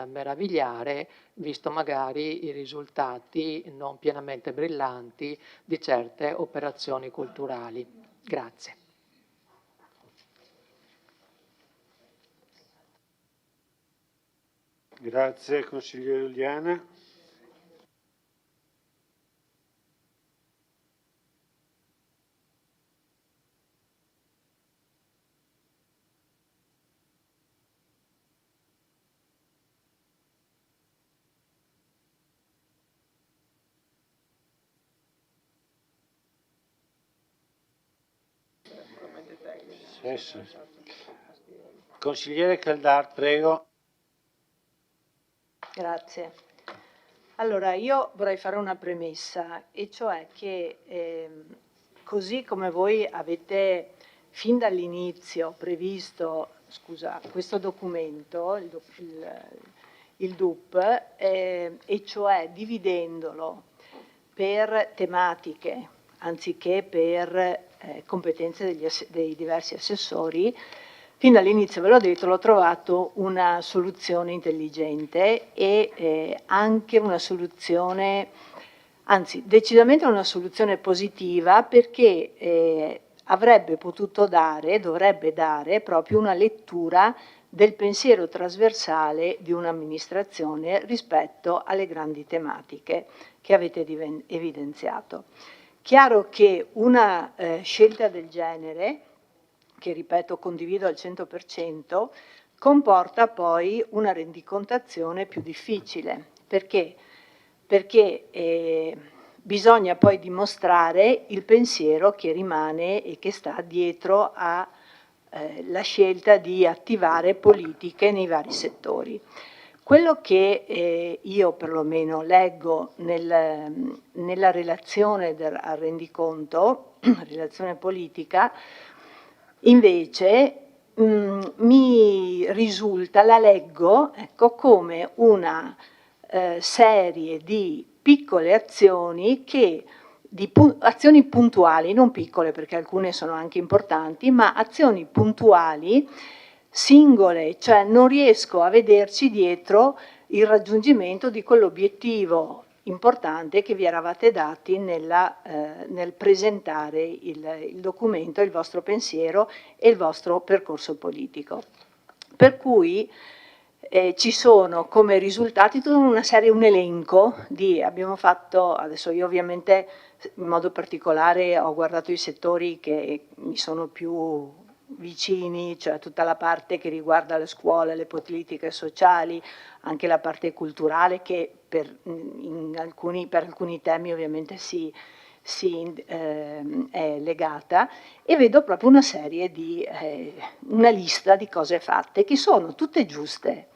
meravigliare, visto magari i risultati non pienamente brillanti di certe operazioni culturali. Grazie. Grazie consigliere Uliana. Sì. Consigliere Caldar, prego. Grazie. Allora, io vorrei fare una premessa, e cioè che così come voi avete fin dall'inizio previsto, questo documento, il DUP, e cioè dividendolo per tematiche anziché per competenze dei diversi assessori, fin dall'inizio ve l'ho detto, l'ho trovato una soluzione intelligente e anche una soluzione, anzi decisamente una soluzione positiva, perché avrebbe potuto dare, dovrebbe dare proprio una lettura del pensiero trasversale di un'amministrazione rispetto alle grandi tematiche che avete evidenziato. Chiaro che una scelta del genere, che ripeto condivido al 100%, comporta poi una rendicontazione più difficile. Perché? Perché bisogna poi dimostrare il pensiero che rimane e che sta dietro alla scelta di attivare politiche nei vari settori. Quello che io perlomeno leggo nella relazione al rendiconto, relazione politica, invece mi risulta, la leggo, ecco, come una serie di piccole azioni azioni puntuali, non piccole perché alcune sono anche importanti, ma azioni puntuali, singole, cioè non riesco a vederci dietro il raggiungimento di quell'obiettivo importante che vi eravate dati nel presentare il documento, il vostro pensiero e il vostro percorso politico. Per cui ci sono come risultati tutta una serie, un elenco abbiamo fatto, adesso io ovviamente in modo particolare ho guardato i settori che mi sono più vicini, cioè tutta la parte che riguarda le scuole, le politiche sociali, anche la parte culturale che per alcuni temi ovviamente è legata, e vedo proprio una serie una lista di cose fatte che sono tutte giuste,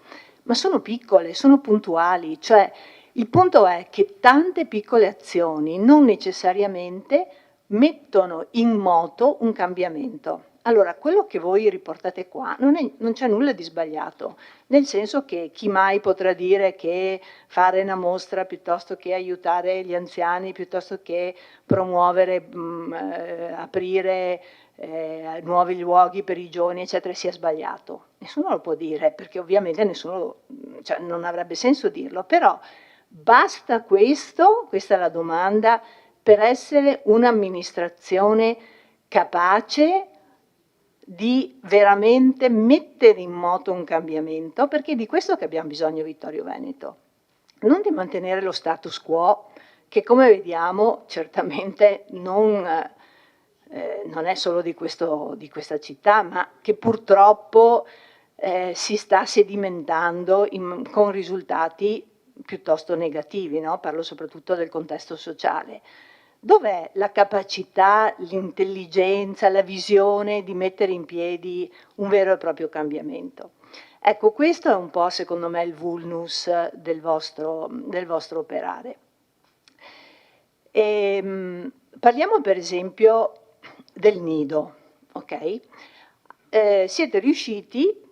ma sono piccole, sono puntuali, cioè Il punto è che tante piccole azioni non necessariamente mettono in moto un cambiamento. Allora, quello che voi riportate qua non c'è nulla di sbagliato, nel senso che chi mai potrà dire che fare una mostra piuttosto che aiutare gli anziani, piuttosto che promuovere, aprire nuovi luoghi per i giovani, eccetera, sia sbagliato. Nessuno lo può dire, perché ovviamente nessuno, cioè, non avrebbe senso dirlo, però basta questo, questa è la domanda, per essere un'amministrazione capace di veramente mettere in moto un cambiamento, perché è di questo che abbiamo bisogno Vittorio Veneto, non di mantenere lo status quo, che come vediamo certamente non è solo di questa città, ma che purtroppo si sta sedimentando con risultati piuttosto negativi, no? Parlo soprattutto del contesto sociale. Dov'è la capacità, l'intelligenza, la visione di mettere in piedi un vero e proprio cambiamento? Ecco, questo è un po', secondo me, il vulnus del vostro operare. Parliamo per esempio del nido, ok? Siete riusciti,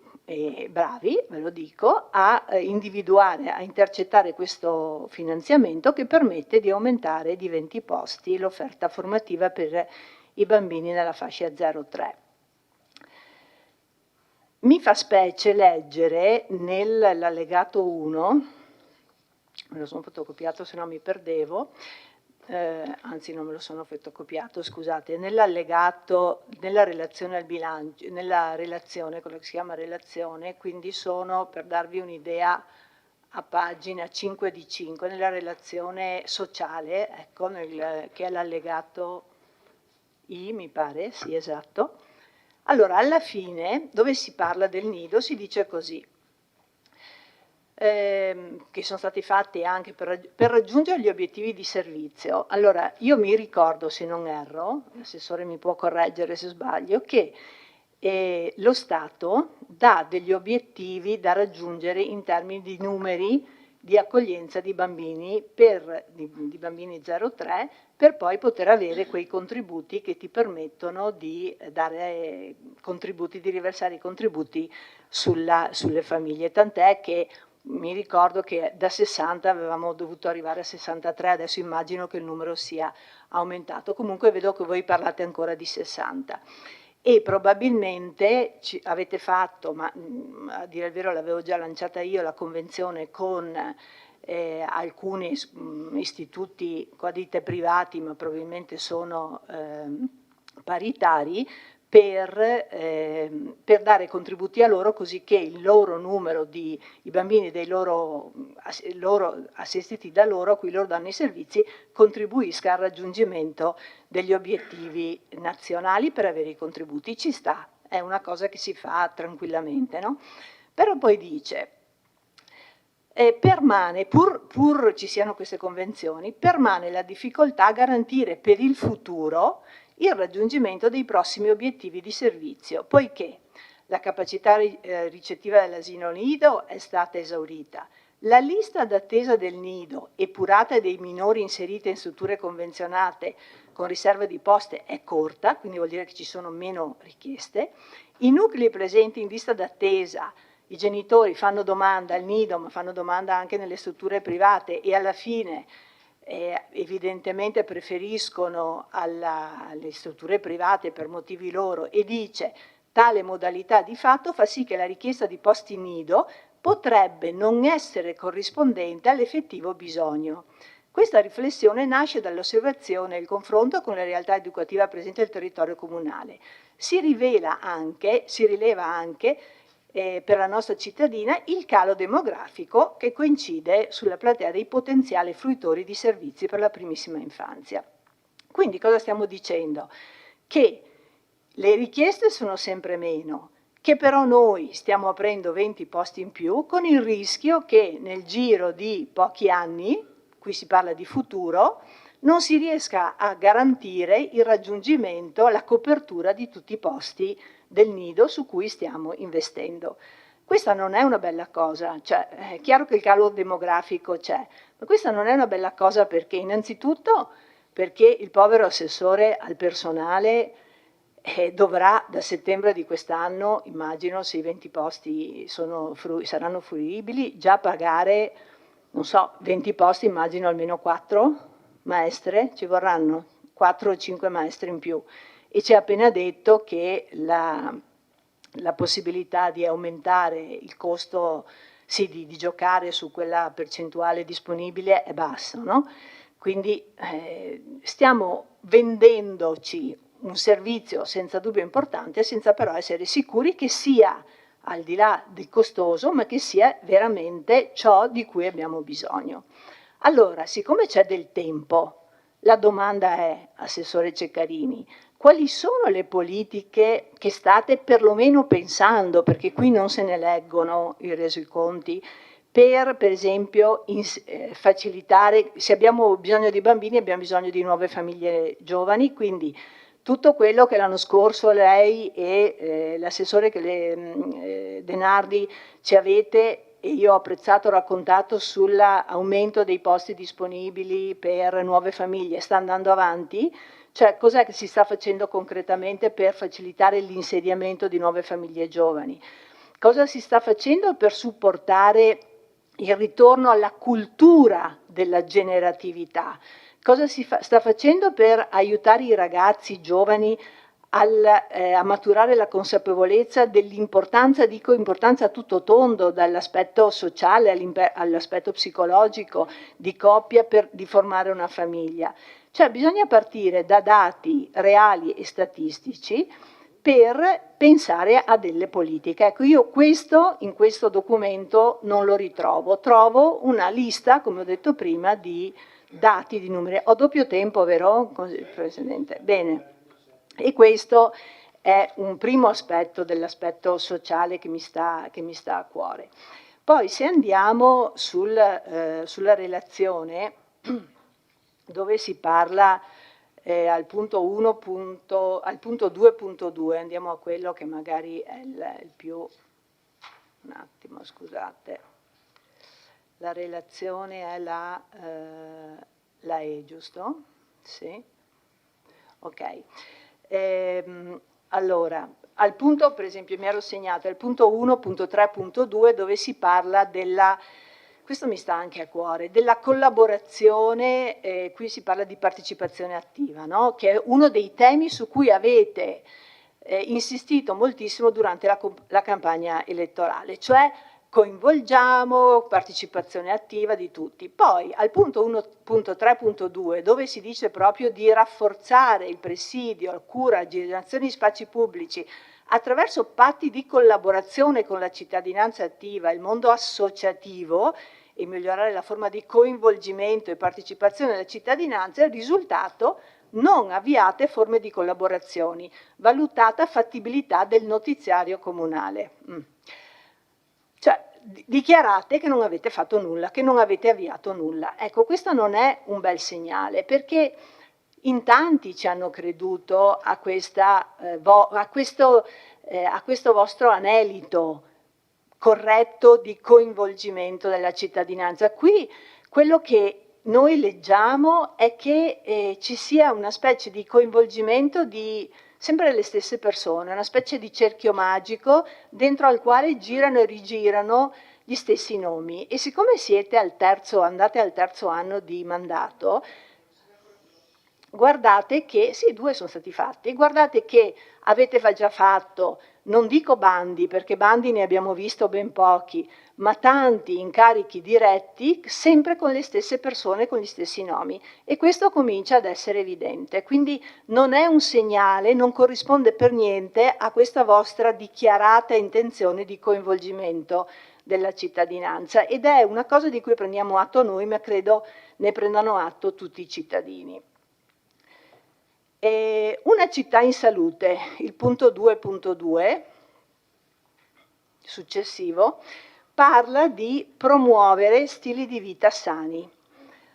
bravi, ve lo dico, a individuare, a intercettare questo finanziamento che permette di aumentare di 20 posti l'offerta formativa per i bambini nella fascia 0-3. Mi fa specie leggere nell'allegato 1, me lo sono fotocopiato se no mi perdevo, anzi non me lo sono fotocopiato, scusate, nell'allegato, nella relazione al bilancio, nella relazione, quello che si chiama relazione, quindi sono, per darvi un'idea, a pagina 5 di 5, nella relazione sociale, ecco, che è l'allegato I, mi pare, sì, esatto. Allora, alla fine, dove si parla del nido, si dice così, che sono stati fatti anche per raggiungere gli obiettivi di servizio. Allora, io mi ricordo, se non erro, l'assessore mi può correggere se sbaglio, che lo Stato dà degli obiettivi da raggiungere in termini di numeri di accoglienza di bambini, di bambini 0-3, per poi poter avere quei contributi che ti permettono di dare contributi, di riversare i contributi sulle famiglie. Tant'è che mi ricordo che da 60 avevamo dovuto arrivare a 63, adesso immagino che il numero sia aumentato. Comunque vedo che voi parlate ancora di 60. E probabilmente avete fatto, ma a dire il vero l'avevo già lanciata io, la convenzione con alcuni istituti qua dite privati, ma probabilmente sono paritari, per dare contributi a loro, così che il loro numero di i bambini dei loro assistiti da loro, a cui loro danno i servizi, contribuisca al raggiungimento degli obiettivi nazionali per avere i contributi. Ci sta, è una cosa che si fa tranquillamente, no? Però poi dice, permane, pur ci siano queste convenzioni, permane la difficoltà a garantire per il futuro il raggiungimento dei prossimi obiettivi di servizio, poiché la capacità ricettiva dell'asilo nido è stata esaurita, la lista d'attesa del nido, epurata dei minori inseriti in strutture convenzionate con riserva di poste, è corta, quindi vuol dire che ci sono meno richieste, i nuclei presenti in lista d'attesa, i genitori fanno domanda al nido, ma fanno domanda anche nelle strutture private e alla fine evidentemente preferiscono alle strutture private per motivi loro, e dice tale modalità di fatto fa sì che la richiesta di posti nido potrebbe non essere corrispondente all'effettivo bisogno. Questa riflessione nasce dall'osservazione e il confronto con la realtà educativa presente nel territorio comunale. Si rileva anche per la nostra cittadina il calo demografico che coincide sulla platea dei potenziali fruitori di servizi per la primissima infanzia. Quindi cosa stiamo dicendo? Che le richieste sono sempre meno, che però noi stiamo aprendo 20 posti in più con il rischio che nel giro di pochi anni, qui si parla di futuro, non si riesca a garantire il raggiungimento, la copertura di tutti i posti del nido su cui stiamo investendo. Questa non è una bella cosa, cioè, è chiaro che il calo demografico c'è, ma questa non è una bella cosa perché innanzitutto perché il povero assessore al personale dovrà da settembre di quest'anno, immagino se i 20 posti saranno fruibili, già pagare, non so, 20 posti, immagino almeno 4 maestre, ci vorranno 4 o 5 maestre in più. E ci ha appena detto che la possibilità di aumentare il costo, sì, di giocare su quella percentuale disponibile è bassa, no? Quindi stiamo vendendoci un servizio senza dubbio importante, senza però essere sicuri che sia al di là del costoso, ma che sia veramente ciò di cui abbiamo bisogno. Allora, siccome c'è del tempo, la domanda è, Assessore Ceccarini, quali sono le politiche che state perlomeno pensando, perché qui non se ne leggono i resoconti, per esempio facilitare, se abbiamo bisogno di bambini abbiamo bisogno di nuove famiglie giovani, quindi tutto quello che l'anno scorso lei e l'assessore Denardi ci avete, e io ho apprezzato, raccontato sull'aumento dei posti disponibili per nuove famiglie, sta andando avanti? Cioè, cos'è che si sta facendo concretamente per facilitare l'insediamento di nuove famiglie giovani? Cosa si sta facendo per supportare il ritorno alla cultura della generatività? Cosa si sta facendo per aiutare i ragazzi giovani a maturare la consapevolezza dell'importanza, dico importanza a tutto tondo, dall'aspetto sociale all'aspetto psicologico di coppia di formare una famiglia? Cioè bisogna partire da dati reali e statistici per pensare a delle politiche. Ecco, io in questo documento non lo ritrovo, trovo una lista, come ho detto prima, di dati, di numeri. Ho doppio tempo, vero, Presidente? Bene. E questo è un primo aspetto dell'aspetto sociale che mi sta a cuore. Poi se andiamo sulla relazione, dove si parla al punto 2.2, andiamo a quello che magari è il più... Un attimo, scusate. La relazione è la E, giusto? Sì? Ok. Allora, al punto, per esempio, mi ero segnato al punto 1.3.2 dove si parla della, questo mi sta anche a cuore, della collaborazione, qui si parla di partecipazione attiva, no? Che è uno dei temi su cui avete insistito moltissimo durante la campagna elettorale, cioè coinvolgiamo, partecipazione attiva di tutti. Poi al punto 1.3.2 dove si dice proprio di rafforzare il presidio, la cura, la generazione di spazi pubblici attraverso patti di collaborazione con la cittadinanza attiva, il mondo associativo e migliorare la forma di coinvolgimento e partecipazione della cittadinanza, il risultato: non avviate forme di collaborazioni, valutata fattibilità del notiziario comunale. Cioè, dichiarate che non avete fatto nulla, che non avete avviato nulla. Ecco, questo non è un bel segnale, perché in tanti ci hanno creduto a questo vostro anelito corretto di coinvolgimento della cittadinanza. Qui quello che noi leggiamo è che ci sia una specie di coinvolgimento di sempre le stesse persone, una specie di cerchio magico dentro al quale girano e rigirano gli stessi nomi. E siccome andate al terzo anno di mandato, guardate che, sì, 2 sono stati fatti, guardate che avete già fatto, non dico bandi, perché bandi ne abbiamo visto ben pochi, ma tanti incarichi diretti, sempre con le stesse persone, con gli stessi nomi. E questo comincia ad essere evidente. Quindi non è un segnale, non corrisponde per niente a questa vostra dichiarata intenzione di coinvolgimento della cittadinanza. Ed è una cosa di cui prendiamo atto noi, ma credo ne prendano atto tutti i cittadini. Una città in salute, il punto 2.2, successivo, parla di promuovere stili di vita sani.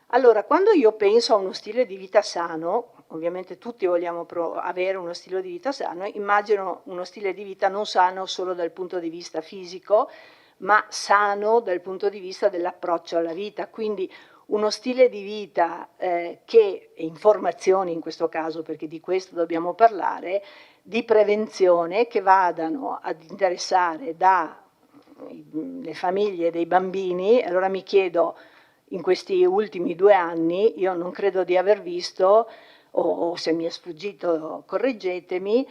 Allora, quando io penso a uno stile di vita sano, ovviamente tutti vogliamo avere uno stile di vita sano, immagino uno stile di vita non sano solo dal punto di vista fisico, ma sano dal punto di vista dell'approccio alla vita, quindi uno stile di vita che, e informazioni in questo caso, perché di questo dobbiamo parlare, di prevenzione che vadano ad interessare dalle famiglie dei bambini. Allora mi chiedo, in questi ultimi 2 anni, io non credo di aver visto, o se mi è sfuggito correggetemi,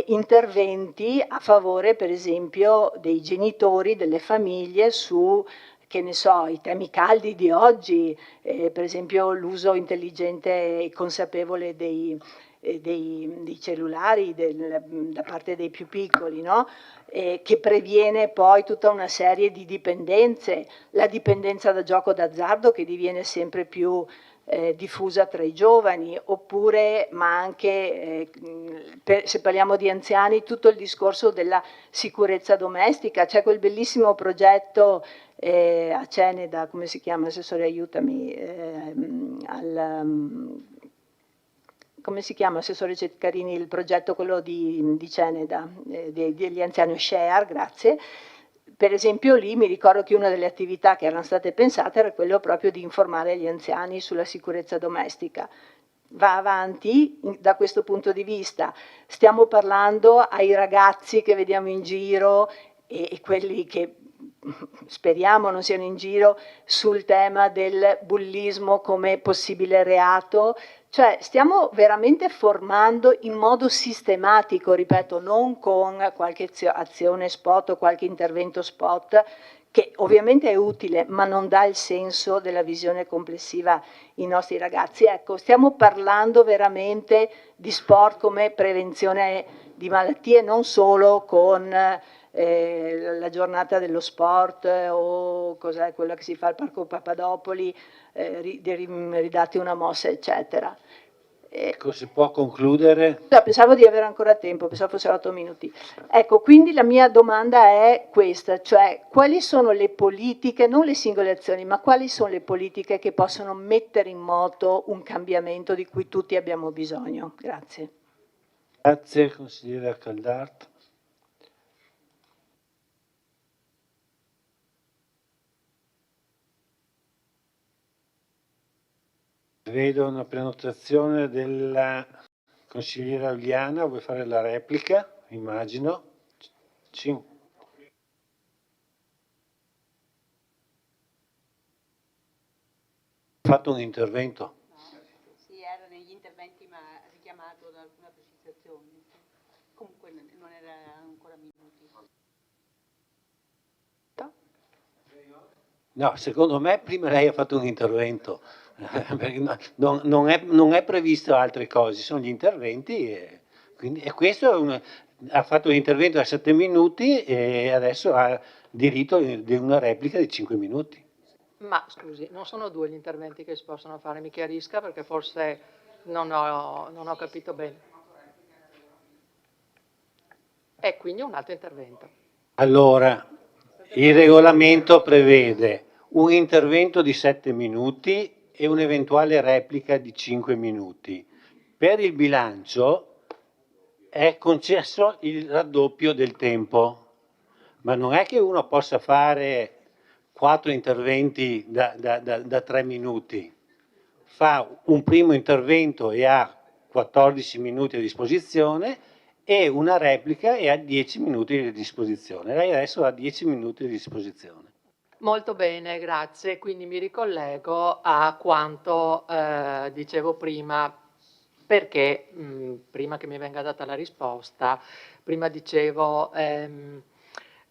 interventi a favore per esempio dei genitori, delle famiglie su, che ne so, i temi caldi di oggi, per esempio l'uso intelligente e consapevole dei cellulari da parte dei più piccoli, no? Che previene poi tutta una serie di dipendenze, la dipendenza da gioco d'azzardo che diviene sempre più diffusa tra i giovani, oppure, ma anche, se parliamo di anziani, tutto il discorso della sicurezza domestica. C'è quel bellissimo progetto a Ceneda, come si chiama, assessore aiutami, come si chiama, assessore Ceccarini, il progetto quello di Ceneda, degli anziani Share, grazie. Per esempio lì mi ricordo che una delle attività che erano state pensate era quello proprio di informare gli anziani sulla sicurezza domestica. Va avanti da questo punto di vista. Stiamo parlando ai ragazzi che vediamo in giro e quelli che speriamo non siano in giro sul tema del bullismo come possibile reato. Cioè stiamo veramente formando in modo sistematico, ripeto, non con qualche azione spot o qualche intervento spot, che ovviamente è utile, ma non dà il senso della visione complessiva ai nostri ragazzi. Ecco, stiamo parlando veramente di sport come prevenzione di malattie, non solo con la giornata dello sport o cos'è quella che si fa al Parco Papadopoli, ridatti una mossa, eccetera. Ecco, si può concludere? No, pensavo di avere ancora tempo, pensavo fossero 8 minuti. Ecco, quindi la mia domanda è questa, cioè quali sono le politiche, non le singole azioni, ma quali sono le politiche che possono mettere in moto un cambiamento di cui tutti abbiamo bisogno? Grazie. Grazie, consigliere Caldart. Vedo una prenotazione della consigliera Uliana, vuoi fare la replica? Immagino. Ho fatto un intervento. Sì, era negli interventi ma richiamato da alcuna precisazione. Comunque non era ancora minuti. No, secondo me prima lei ha fatto un intervento. Non è previsto altre cose, sono gli interventi e questo ha fatto un intervento da 7 minuti e adesso ha diritto di una replica di 5 minuti. Ma scusi, non sono 2 gli interventi che si possono fare, mi chiarisca perché forse non ho capito bene. E quindi un altro intervento. Allora, il regolamento prevede un intervento di 7 minuti e un'eventuale replica di 5 minuti. Per il bilancio è concesso il raddoppio del tempo, ma non è che uno possa fare 4 interventi da 3 minuti. Fa un primo intervento e ha 14 minuti a disposizione e una replica e ha 10 minuti a disposizione. Lei adesso ha 10 minuti a disposizione. Molto bene, grazie. Quindi mi ricollego a quanto dicevo prima, perché prima che mi venga data la risposta, prima dicevo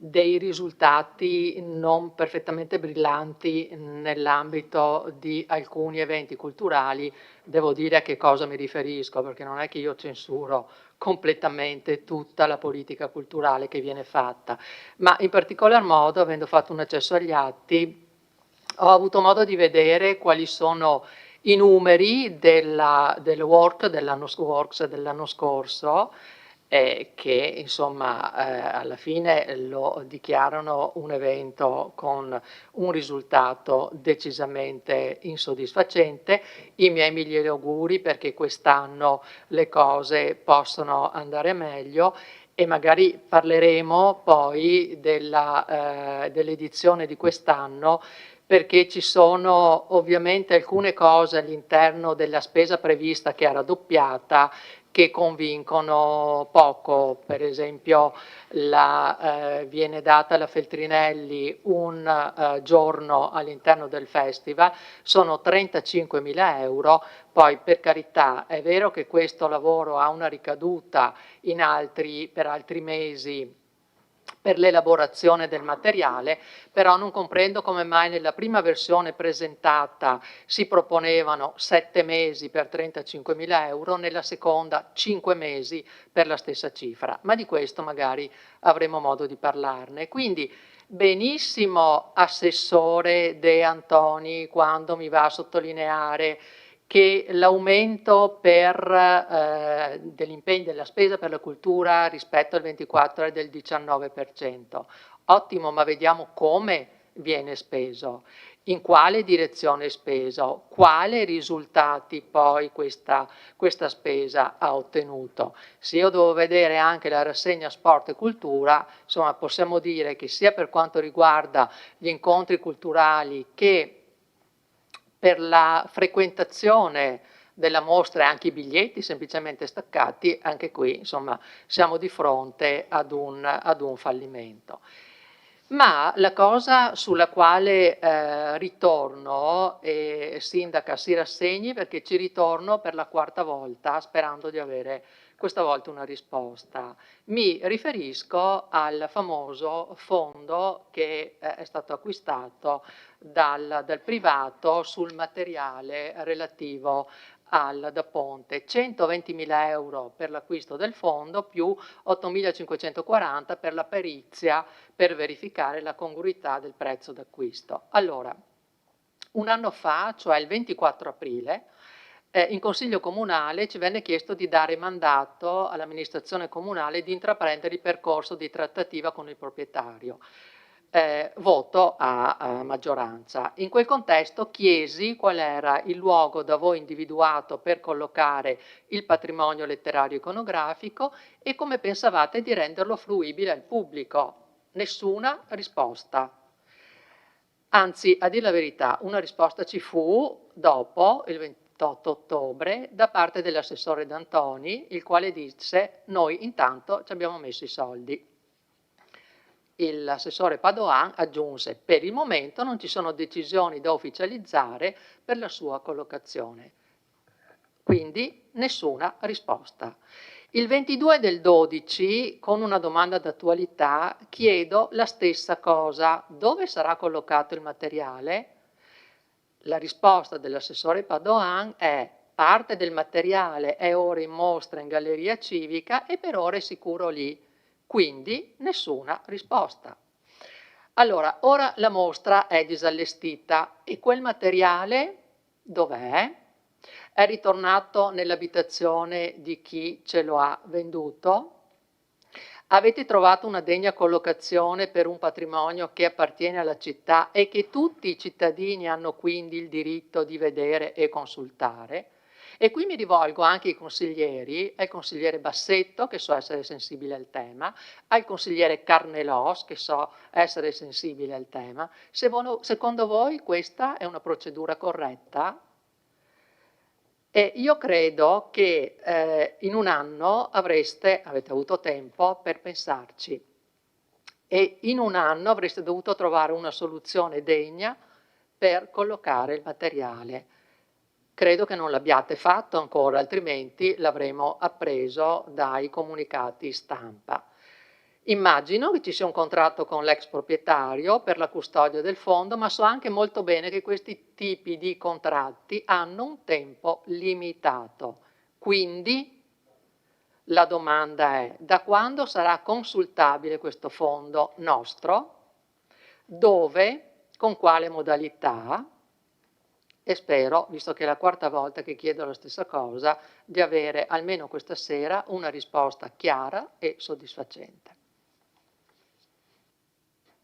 dei risultati non perfettamente brillanti nell'ambito di alcuni eventi culturali. Devo dire a che cosa mi riferisco, perché non è che io censuro completamente tutta la politica culturale che viene fatta, ma in particolar modo, avendo fatto un accesso agli atti, ho avuto modo di vedere quali sono i numeri del works dell'anno scorso che insomma alla fine lo dichiarano un evento con un risultato decisamente insoddisfacente. I miei migliori auguri perché quest'anno le cose possono andare meglio e magari parleremo poi dell'edizione di quest'anno, perché ci sono ovviamente alcune cose all'interno della spesa prevista che è raddoppiata che convincono poco. Per esempio viene data alla Feltrinelli un giorno all'interno del festival, sono 35.000 euro, poi per carità è vero che questo lavoro ha una ricaduta per altri mesi per l'elaborazione del materiale, però non comprendo come mai nella prima versione presentata si proponevano 7 mesi per 35.000 euro, nella seconda 5 mesi per la stessa cifra, ma di questo magari avremo modo di parlarne. Quindi benissimo Assessore De Antoni quando mi va a sottolineare che l'aumento dell'impegno della spesa per la cultura rispetto al 24 è del 19%. Ottimo, ma vediamo come viene speso, in quale direzione è speso, quali risultati poi questa spesa ha ottenuto. Se io devo vedere anche la rassegna Sport e Cultura, insomma possiamo dire che sia per quanto riguarda gli incontri culturali che per la frequentazione della mostra e anche i biglietti semplicemente staccati, anche qui insomma siamo di fronte ad un fallimento. Ma la cosa sulla quale ritorno, e Sindaca si rassegni perché ci ritorno per la 4ª volta sperando di avere questa volta una risposta. Mi riferisco al famoso fondo che è stato acquistato dal privato sul materiale relativo da ponte, 120.000 euro per l'acquisto del fondo più 8.540 per la perizia per verificare la congruità del prezzo d'acquisto. Allora, un anno fa, cioè il 24 aprile, in Consiglio Comunale ci venne chiesto di dare mandato all'amministrazione comunale di intraprendere il percorso di trattativa con il proprietario. Voto a maggioranza. In quel contesto chiesi qual era il luogo da voi individuato per collocare il patrimonio letterario iconografico e come pensavate di renderlo fruibile al pubblico. Nessuna risposta. Anzi, a dire la verità, una risposta ci fu dopo il 28 ottobre da parte dell'assessore D'Antoni, il quale disse: noi intanto ci abbiamo messo i soldi. L'assessore Padoan aggiunse: per il momento non ci sono decisioni da ufficializzare per la sua collocazione. Quindi nessuna risposta. Il 22 del 12, con una domanda d'attualità, chiedo la stessa cosa: dove sarà collocato il materiale? La risposta dell'assessore Padoan è: parte del materiale è ora in mostra in Galleria Civica e per ora è sicuro lì. Quindi nessuna risposta. Allora, ora la mostra è disallestita e quel materiale dov'è? È ritornato nell'abitazione di chi ce lo ha venduto? Avete trovato una degna collocazione per un patrimonio che appartiene alla città e che tutti i cittadini hanno quindi il diritto di vedere e consultare? E qui mi rivolgo anche ai consiglieri, al consigliere Bassetto, che so essere sensibile al tema, al consigliere Carnelos, che so essere sensibile al tema. Secondo voi questa è una procedura corretta? E io credo che in un anno avete avuto tempo per pensarci e in un anno avreste dovuto trovare una soluzione degna per collocare il materiale. Credo che non l'abbiate fatto ancora, altrimenti l'avremo appreso dai comunicati stampa. Immagino che ci sia un contratto con l'ex proprietario per la custodia del fondo, ma so anche molto bene che questi tipi di contratti hanno un tempo limitato. Quindi la domanda è: da quando sarà consultabile questo fondo nostro? Dove? Con quale modalità? e spero, visto che è la quarta volta che chiedo la stessa cosa, di avere almeno questa sera una risposta chiara e soddisfacente.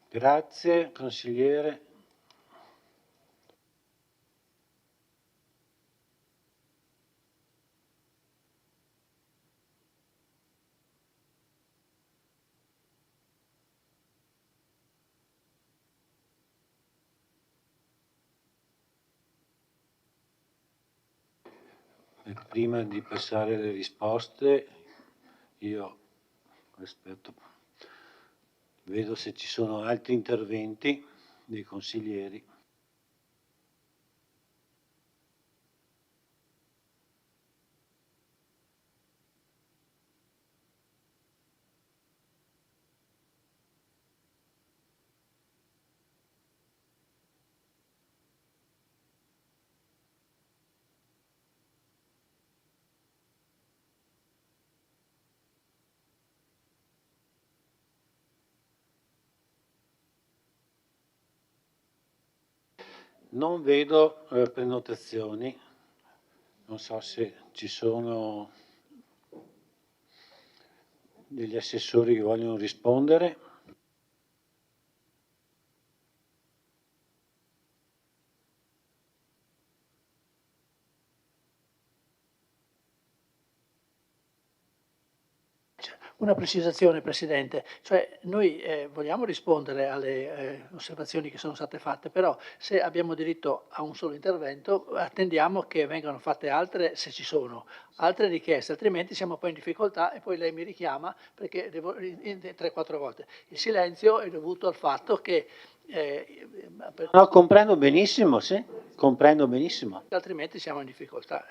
Grazie, consigliere. Prima di passare alle risposte, io aspetto, vedo se ci sono altri interventi dei consiglieri. Non vedo prenotazioni, non so se ci sono degli assessori che vogliono rispondere. Una precisazione, Presidente, cioè noi vogliamo rispondere alle osservazioni che sono state fatte, però se abbiamo diritto a un solo intervento attendiamo che vengano fatte altre, se ci sono, altre richieste, altrimenti siamo poi in difficoltà e poi lei mi richiama perché devo 3-4 volte. Il silenzio è dovuto al fatto che... No, comprendo benissimo, sì, comprendo benissimo. Altrimenti siamo in difficoltà.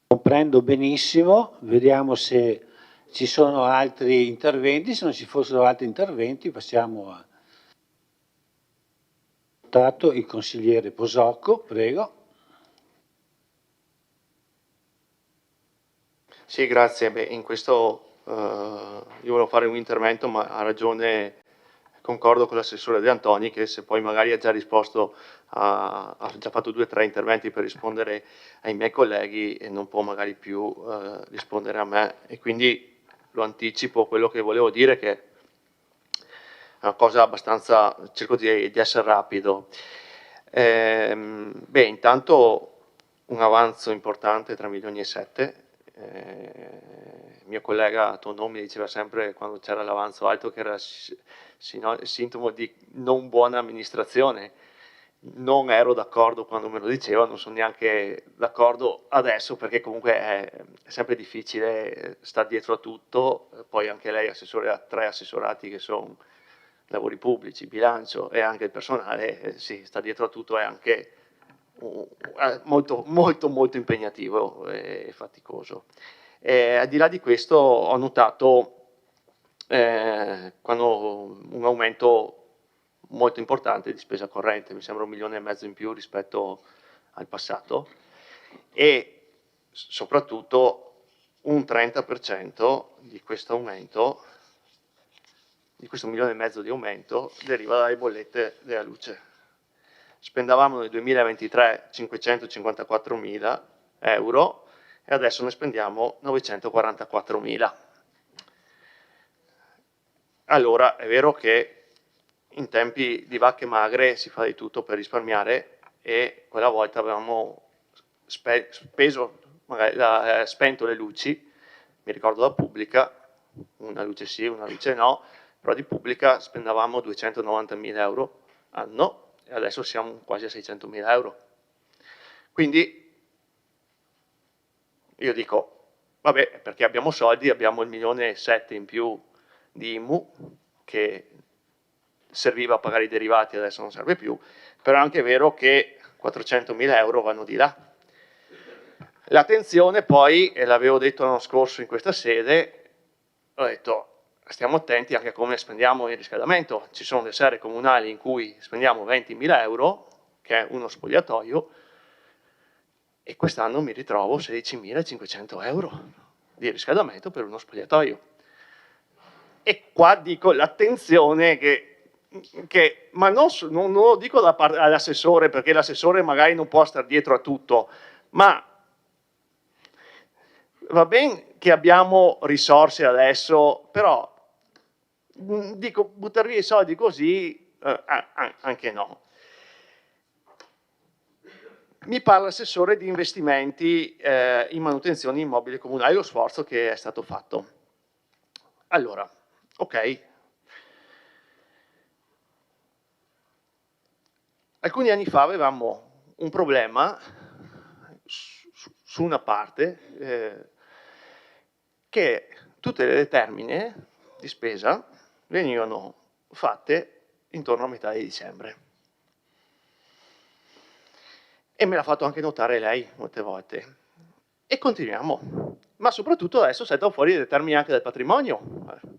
Comprendo benissimo, vediamo se ci sono altri interventi, se non ci fossero altri interventi passiamo a... Il consigliere Posocco, prego. Sì, grazie. Beh, in questo io volevo fare un intervento, ma ha ragione, concordo con l'assessore De Antoni, che se poi magari ha già risposto, ha già fatto 2 o 3 interventi per rispondere ai miei colleghi e non può magari più rispondere a me. E quindi lo anticipo quello che volevo dire, che è una cosa abbastanza, cerco di essere rapido. Beh, intanto un avanzo importante, 3,7 milioni. Il mio collega Tonò mi diceva sempre, quando c'era l'avanzo alto, che era sintomo di non buona amministrazione. Non ero d'accordo quando me lo diceva, non sono neanche d'accordo adesso, perché comunque è sempre difficile stare dietro a tutto. Poi anche lei assessore a 3 assessorati che sono lavori pubblici, bilancio e anche il personale, sì, sta dietro a tutto, è anche molto, molto, molto impegnativo e faticoso. Al di là di questo ho notato quando un aumento molto importante di spesa corrente, mi sembra 1,5 milioni in più rispetto al passato, e soprattutto un 30% di questo aumento, di questo 1,5 milioni di aumento, deriva dalle bollette della luce. Spendavamo nel 2023 554.000 euro e adesso ne spendiamo 944.000. Allora è vero che in tempi di vacche magre si fa di tutto per risparmiare, e quella volta avevamo spento le luci, mi ricordo da Pubblica, una luce sì, una luce no, però di Pubblica spendavamo 290.000 euro anno e adesso siamo quasi a 600.000 euro. Quindi io dico, vabbè, perché abbiamo soldi, abbiamo il 1,7 milioni in più di IMU che serviva a pagare i derivati, adesso non serve più, però è anche vero che 400.000 euro vanno di là. L'attenzione poi, e l'avevo detto l'anno scorso in questa sede, ho detto stiamo attenti anche a come spendiamo il riscaldamento. Ci sono le sere comunali in cui spendiamo 20.000 euro, che è uno spogliatoio, e quest'anno mi ritrovo 16.500 euro di riscaldamento per uno spogliatoio. E qua dico l'attenzione che ma non lo dico da parte all'assessore, perché l'assessore magari non può stare dietro a tutto, ma va bene che abbiamo risorse adesso, però dico, buttare via i soldi così, anche no. Mi parla l'assessore di investimenti in manutenzione immobile comunale, lo sforzo che è stato fatto. Allora, ok. Alcuni anni fa avevamo un problema su una parte che tutte le determine di spesa venivano fatte intorno a metà di dicembre. E me l'ha fatto anche notare lei molte volte. E continuiamo. Ma soprattutto adesso saltano fuori i determini anche del patrimonio,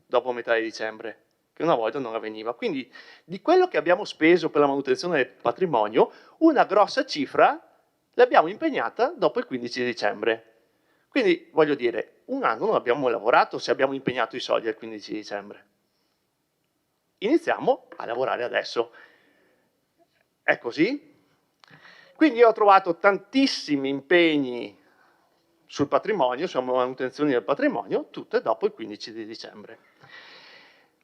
dopo metà di dicembre, che una volta non avveniva. Quindi di quello che abbiamo speso per la manutenzione del patrimonio, una grossa cifra l'abbiamo impegnata dopo il 15 dicembre. Quindi voglio dire, un anno non abbiamo lavorato se abbiamo impegnato i soldi al 15 dicembre. Iniziamo a lavorare adesso. È così? Quindi io ho trovato tantissimi impegni sul patrimonio, sulla manutenzione del patrimonio, tutte dopo il 15 di dicembre.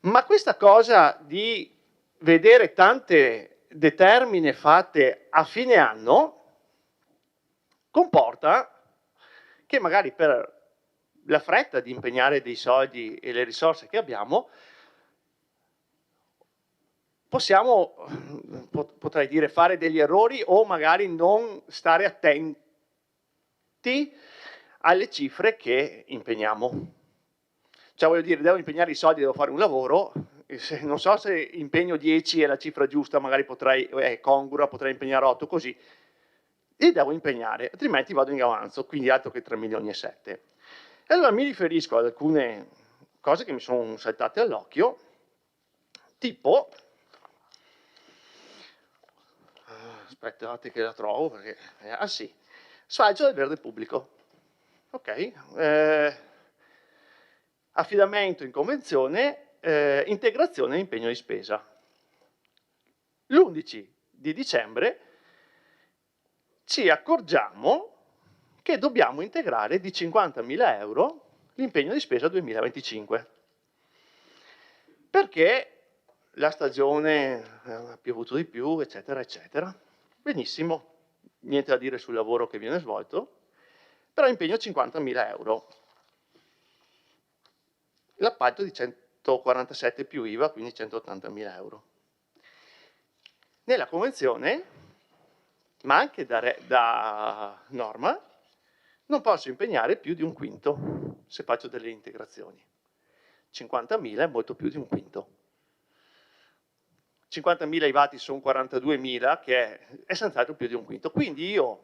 Ma questa cosa di vedere tante determine fatte a fine anno comporta che magari per la fretta di impegnare dei soldi e le risorse che abbiamo possiamo, potrei dire, fare degli errori o magari non stare attenti alle cifre che impegniamo. Cioè voglio dire, devo impegnare i soldi, devo fare un lavoro, non so se impegno 10 è la cifra giusta, magari è congrua, potrei impegnare 8, così. Li devo impegnare, altrimenti vado in avanzo, quindi altro che 3 milioni e 7. E allora mi riferisco ad alcune cose che mi sono saltate all'occhio, tipo... aspettate che la trovo perché ah sì, sfalcio del verde pubblico, ok, affidamento in convenzione, integrazione e impegno di spesa. L'11 di dicembre ci accorgiamo che dobbiamo integrare di 50.000 euro l'impegno di spesa 2025 perché la stagione ha piovuto di più, eccetera, eccetera. Benissimo, niente da dire sul lavoro che viene svolto, però impegno 50.000 euro. L'appalto di 147 più IVA, quindi 180.000 euro. Nella convenzione, ma anche da norma, non posso impegnare più di un quinto se faccio delle integrazioni. 50.000 è molto più di un quinto. 50.000 i vati sono 42.000, che è senz'altro più di un quinto. Quindi io,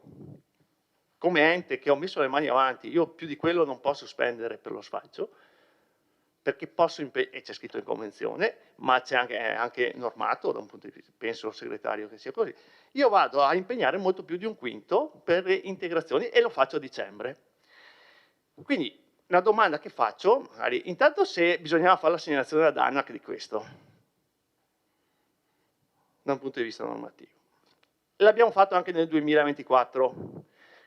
come ente che ho messo le mani avanti, io più di quello non posso spendere per lo sfalcio, perché posso impegnare, e c'è scritto in convenzione, ma c'è anche normato da un punto di vista, penso al segretario che sia così, io vado a impegnare molto più di un quinto per le integrazioni e lo faccio a dicembre. Quindi una domanda che faccio, magari, intanto se bisognava fare la segnalazione ad ANAC di questo, da un punto di vista normativo. L'abbiamo fatto anche nel 2024,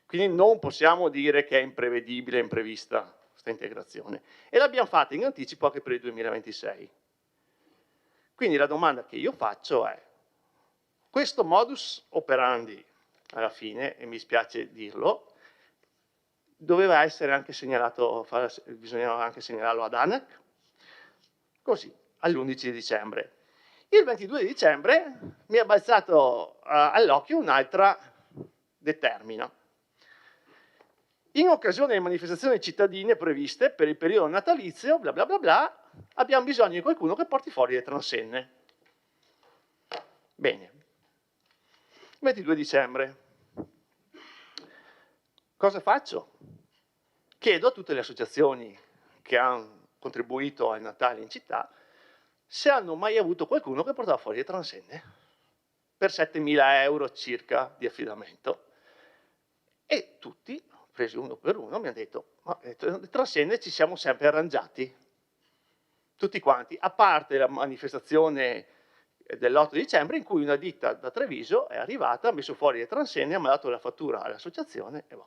quindi non possiamo dire che è imprevedibile, imprevista questa integrazione. E l'abbiamo fatta in anticipo anche per il 2026. Quindi la domanda che io faccio è, questo modus operandi, alla fine, e mi spiace dirlo, doveva essere anche segnalato, bisognava anche segnalarlo ad ANAC, così, all'11 dicembre. Il 22 dicembre mi è balzato all'occhio un'altra determina. In occasione delle manifestazioni cittadine previste per il periodo natalizio, bla bla bla bla, abbiamo bisogno di qualcuno che porti fuori le transenne. Bene. 22 dicembre. Cosa faccio? Chiedo a tutte le associazioni che hanno contribuito al Natale in città se hanno mai avuto qualcuno che portava fuori le transenne per 7.000 euro circa di affidamento. E tutti, presi uno per uno, mi hanno detto, ma le transenne ci siamo sempre arrangiati, tutti quanti, a parte la manifestazione dell'8 dicembre in cui una ditta da Treviso è arrivata, ha messo fuori le transenne, mi ha dato la fattura all'associazione e va.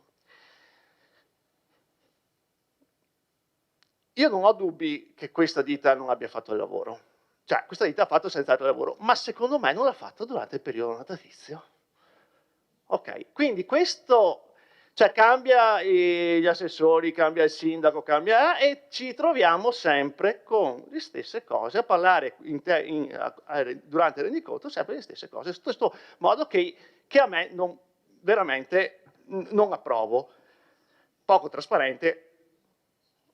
Io non ho dubbi che questa ditta non abbia fatto il lavoro, cioè questa ditta ha fatto senz'altro il lavoro, ma secondo me non l'ha fatto durante il periodo natalizio. Ok, quindi questo, cioè cambia gli assessori, cambia il sindaco, cambia e ci troviamo sempre con le stesse cose, a parlare durante il rendiconto sempre le stesse cose, in questo modo che a me veramente non approvo, poco trasparente,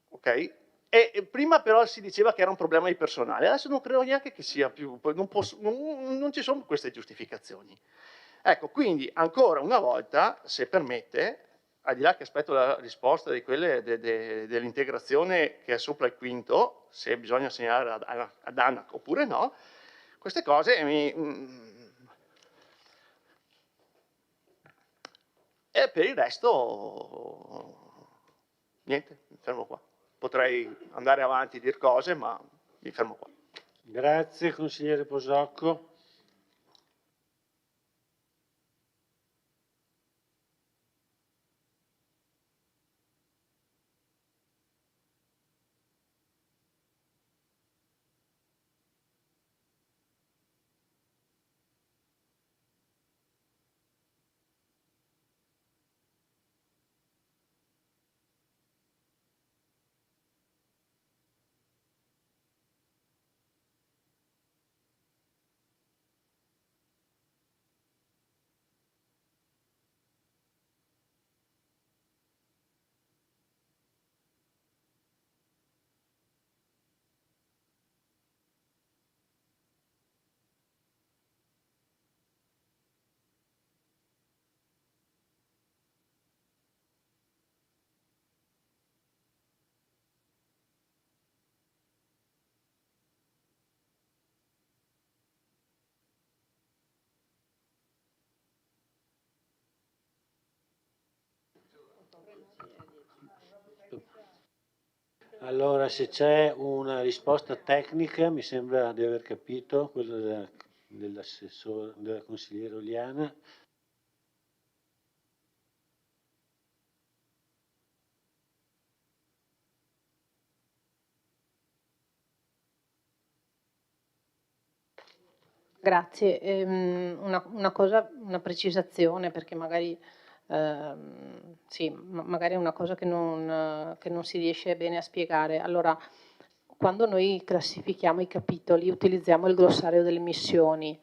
ok? E prima però si diceva che era un problema di personale, adesso non credo neanche che sia più, non ci sono queste giustificazioni. Ecco, quindi ancora una volta, se permette, al di là che aspetto la risposta di quelle dell'integrazione che è sopra il quinto, se bisogna segnalare ad Anna oppure no, queste cose e per il resto niente, mi fermo qua. Potrei andare avanti e dire cose, ma mi fermo qua. Grazie, consigliere Posocco. Allora, se c'è una risposta tecnica, mi sembra di aver capito, quella dell'assessore, della consigliera Oliana. Grazie. Una precisazione, perché magari, sì, magari è una cosa che non si riesce bene a spiegare. Allora, quando noi classifichiamo i capitoli utilizziamo il glossario delle missioni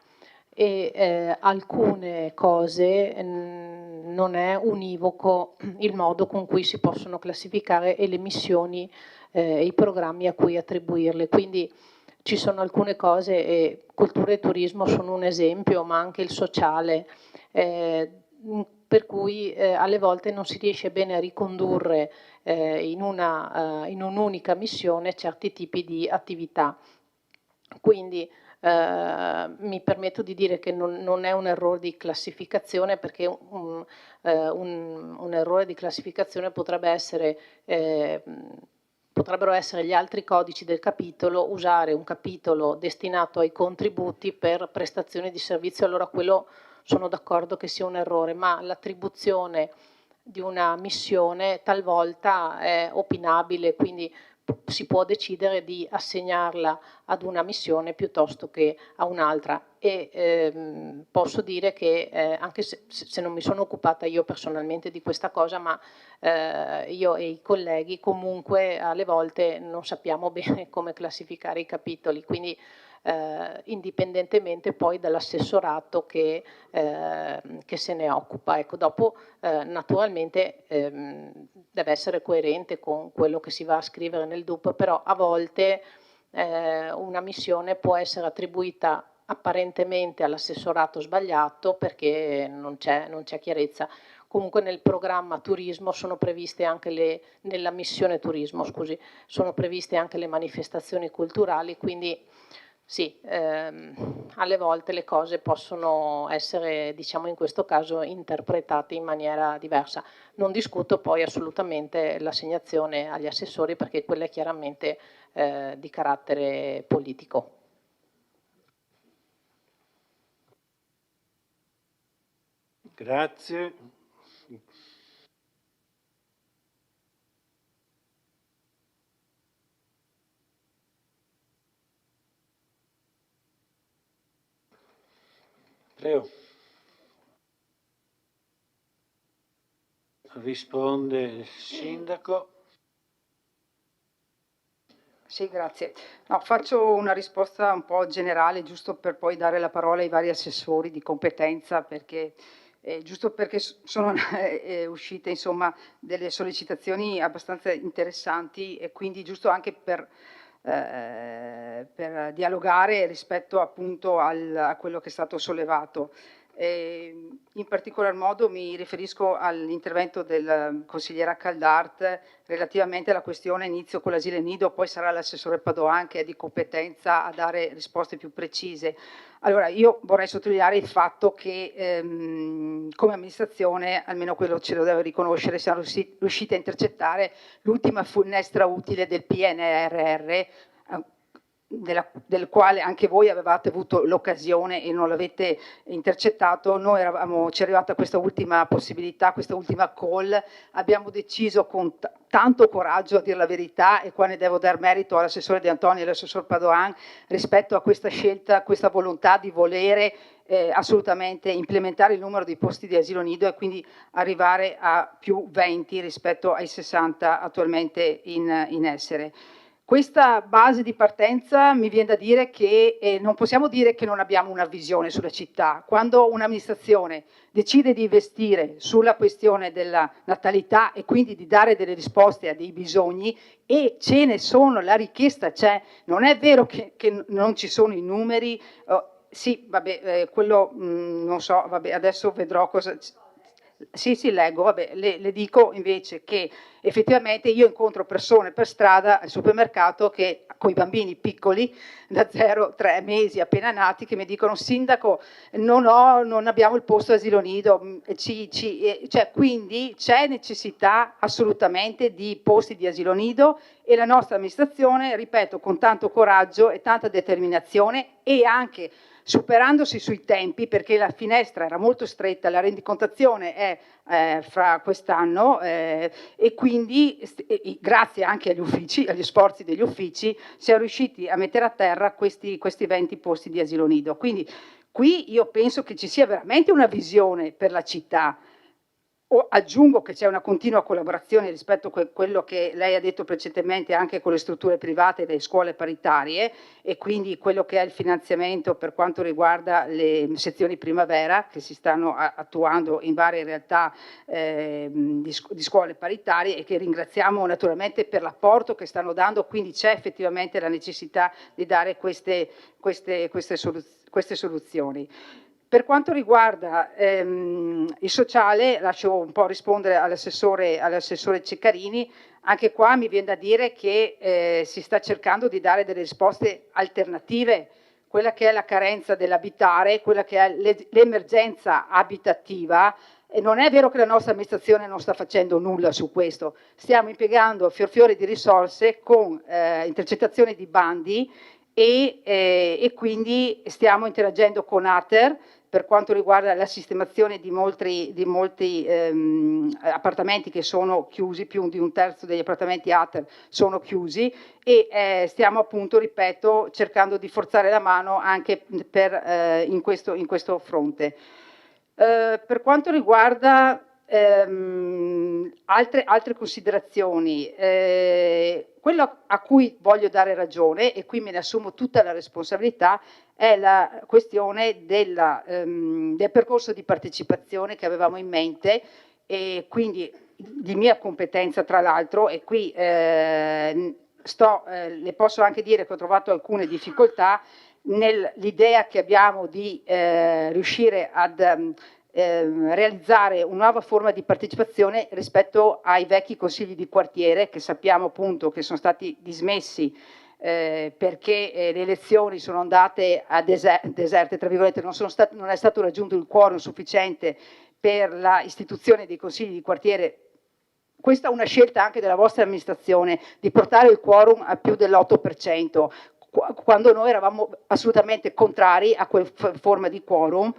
e alcune cose non è univoco il modo con cui si possono classificare e le missioni e i programmi a cui attribuirle. Quindi ci sono alcune cose, e cultura e turismo sono un esempio, ma anche il sociale, per cui alle volte non si riesce bene a ricondurre in un'unica missione certi tipi di attività. Quindi mi permetto di dire che non è un errore di classificazione, perché un errore di classificazione potrebbero essere gli altri codici del capitolo, usare un capitolo destinato ai contributi per prestazioni di servizio, allora quello sono d'accordo che sia un errore, ma l'attribuzione di una missione talvolta è opinabile, quindi si può decidere di assegnarla ad una missione piuttosto che a un'altra. E posso dire che anche se non mi sono occupata io personalmente di questa cosa, ma io e i colleghi comunque alle volte non sappiamo bene come classificare i capitoli, quindi indipendentemente poi dall'assessorato che se ne occupa. Ecco, dopo naturalmente deve essere coerente con quello che si va a scrivere nel DUP, però a volte una missione può essere attribuita apparentemente all'assessorato sbagliato perché non c'è chiarezza. Comunque nel programma turismo sono previste anche nella missione turismo, scusi, sono previste anche le manifestazioni culturali, quindi sì, alle volte le cose possono essere, diciamo in questo caso, interpretate in maniera diversa. Non discuto poi assolutamente l'assegnazione agli assessori, perché quella è chiaramente di carattere politico. Grazie. Prego. Risponde il sindaco. Sì, grazie. No, faccio una risposta un po' generale, giusto per poi dare la parola ai vari assessori di competenza, perché giusto perché sono uscite insomma delle sollecitazioni abbastanza interessanti e quindi giusto anche per dialogare rispetto appunto a quello che è stato sollevato. In particolar modo mi riferisco all'intervento del consigliera Caldart relativamente alla questione inizio con l'asilo nido, poi sarà l'assessore Padoan che è di competenza a dare risposte più precise. Allora, io vorrei sottolineare il fatto che come amministrazione, almeno quello ce lo devo riconoscere, siamo riusciti a intercettare l'ultima finestra utile del PNRR, del quale anche voi avevate avuto l'occasione e non l'avete intercettato. Noi ci è arrivata questa ultima possibilità, questa ultima call, abbiamo deciso con tanto coraggio, a dire la verità, e qua ne devo dar merito all'assessore De Antonio e all'assessore Padoan rispetto a questa scelta, questa volontà di volere assolutamente implementare il numero di posti di asilo nido e quindi arrivare a più 20 rispetto ai 60 attualmente in essere. Questa base di partenza mi viene da dire che non possiamo dire che non abbiamo una visione sulla città. Quando un'amministrazione decide di investire sulla questione della natalità e quindi di dare delle risposte a dei bisogni, e ce ne sono, la richiesta c'è, non è vero che non ci sono i numeri, sì, vabbè, quello non so, vabbè, adesso vedrò cosa... Sì, leggo, vabbè, le dico invece che effettivamente io incontro persone per strada al supermercato che con i bambini piccoli da 0-3 mesi appena nati che mi dicono: sindaco, non abbiamo il posto asilo nido, cioè, quindi c'è necessità assolutamente di posti di asilo nido e la nostra amministrazione, ripeto, con tanto coraggio e tanta determinazione e anche superandosi sui tempi, perché la finestra era molto stretta, la rendicontazione è fra quest'anno e quindi grazie anche agli uffici, agli sforzi degli uffici, siamo riusciti a mettere a terra questi 20 posti di asilo nido. Quindi qui io penso che ci sia veramente una visione per la città. Aggiungo che c'è una continua collaborazione rispetto a quello che lei ha detto precedentemente anche con le strutture private e le scuole paritarie, e quindi quello che è il finanziamento per quanto riguarda le sezioni primavera che si stanno attuando in varie realtà di scuole paritarie e che ringraziamo naturalmente per l'apporto che stanno dando. Quindi c'è effettivamente la necessità di dare queste soluzioni. Per quanto riguarda il sociale, lascio un po' rispondere all'assessore Ceccarini. Anche qua mi viene da dire che si sta cercando di dare delle risposte alternative, quella che è la carenza dell'abitare, quella che è l'emergenza abitativa. E non è vero che la nostra amministrazione non sta facendo nulla su questo, stiamo impiegando fior di risorse con intercettazioni di bandi e quindi stiamo interagendo con ATER per quanto riguarda la sistemazione di molti appartamenti che sono chiusi, più di un terzo degli appartamenti ATER sono chiusi, e stiamo appunto, ripeto, cercando di forzare la mano anche in questo fronte. Per quanto riguarda altre considerazioni, quello a cui voglio dare ragione, e qui me ne assumo tutta la responsabilità, è la questione del percorso di partecipazione che avevamo in mente, e quindi di mia competenza tra l'altro, e qui le posso anche dire che ho trovato alcune difficoltà nell'idea che abbiamo di riuscire ad realizzare una nuova forma di partecipazione rispetto ai vecchi consigli di quartiere, che sappiamo appunto che sono stati dismessi perché le elezioni sono andate a deserte, tra virgolette, non è stato raggiunto il quorum sufficiente per la istituzione dei consigli di quartiere. Questa è una scelta anche della vostra amministrazione, di portare il quorum a più dell'8%, quando noi eravamo assolutamente contrari a quella forma di quorum.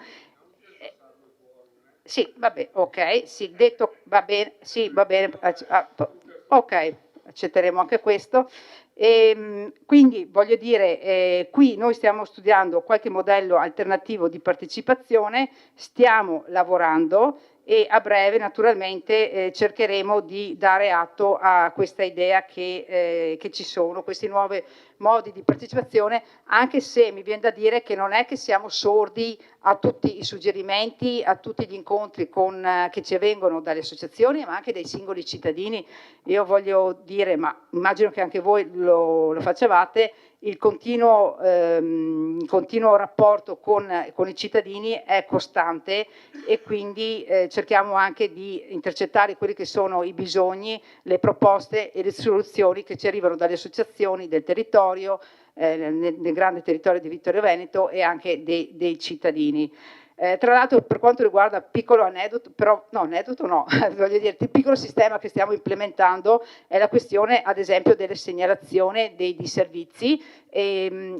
Sì, vabbè, ok, sì, detto, va bene, sì, va bene, ok, accetteremo anche questo. Quindi voglio dire, qui noi stiamo studiando qualche modello alternativo di partecipazione, stiamo lavorando e a breve naturalmente cercheremo di dare atto a questa idea che ci sono, questi nuovi modi di partecipazione, anche se mi viene da dire che non è che siamo sordi a tutti i suggerimenti, a tutti gli incontri che ci avvengono dalle associazioni, ma anche dai singoli cittadini. Io voglio dire, ma immagino che anche voi lo facevate, il continuo rapporto con i cittadini è costante e quindi cerchiamo anche di intercettare quelli che sono i bisogni, le proposte e le soluzioni che ci arrivano dalle associazioni del territorio, nel grande territorio di Vittorio Veneto e anche dei cittadini. Tra l'altro, per quanto riguarda piccolo aneddoto, però no, aneddoto no, voglio dire, il piccolo sistema che stiamo implementando è la questione, ad esempio, delle segnalazioni dei disservizi.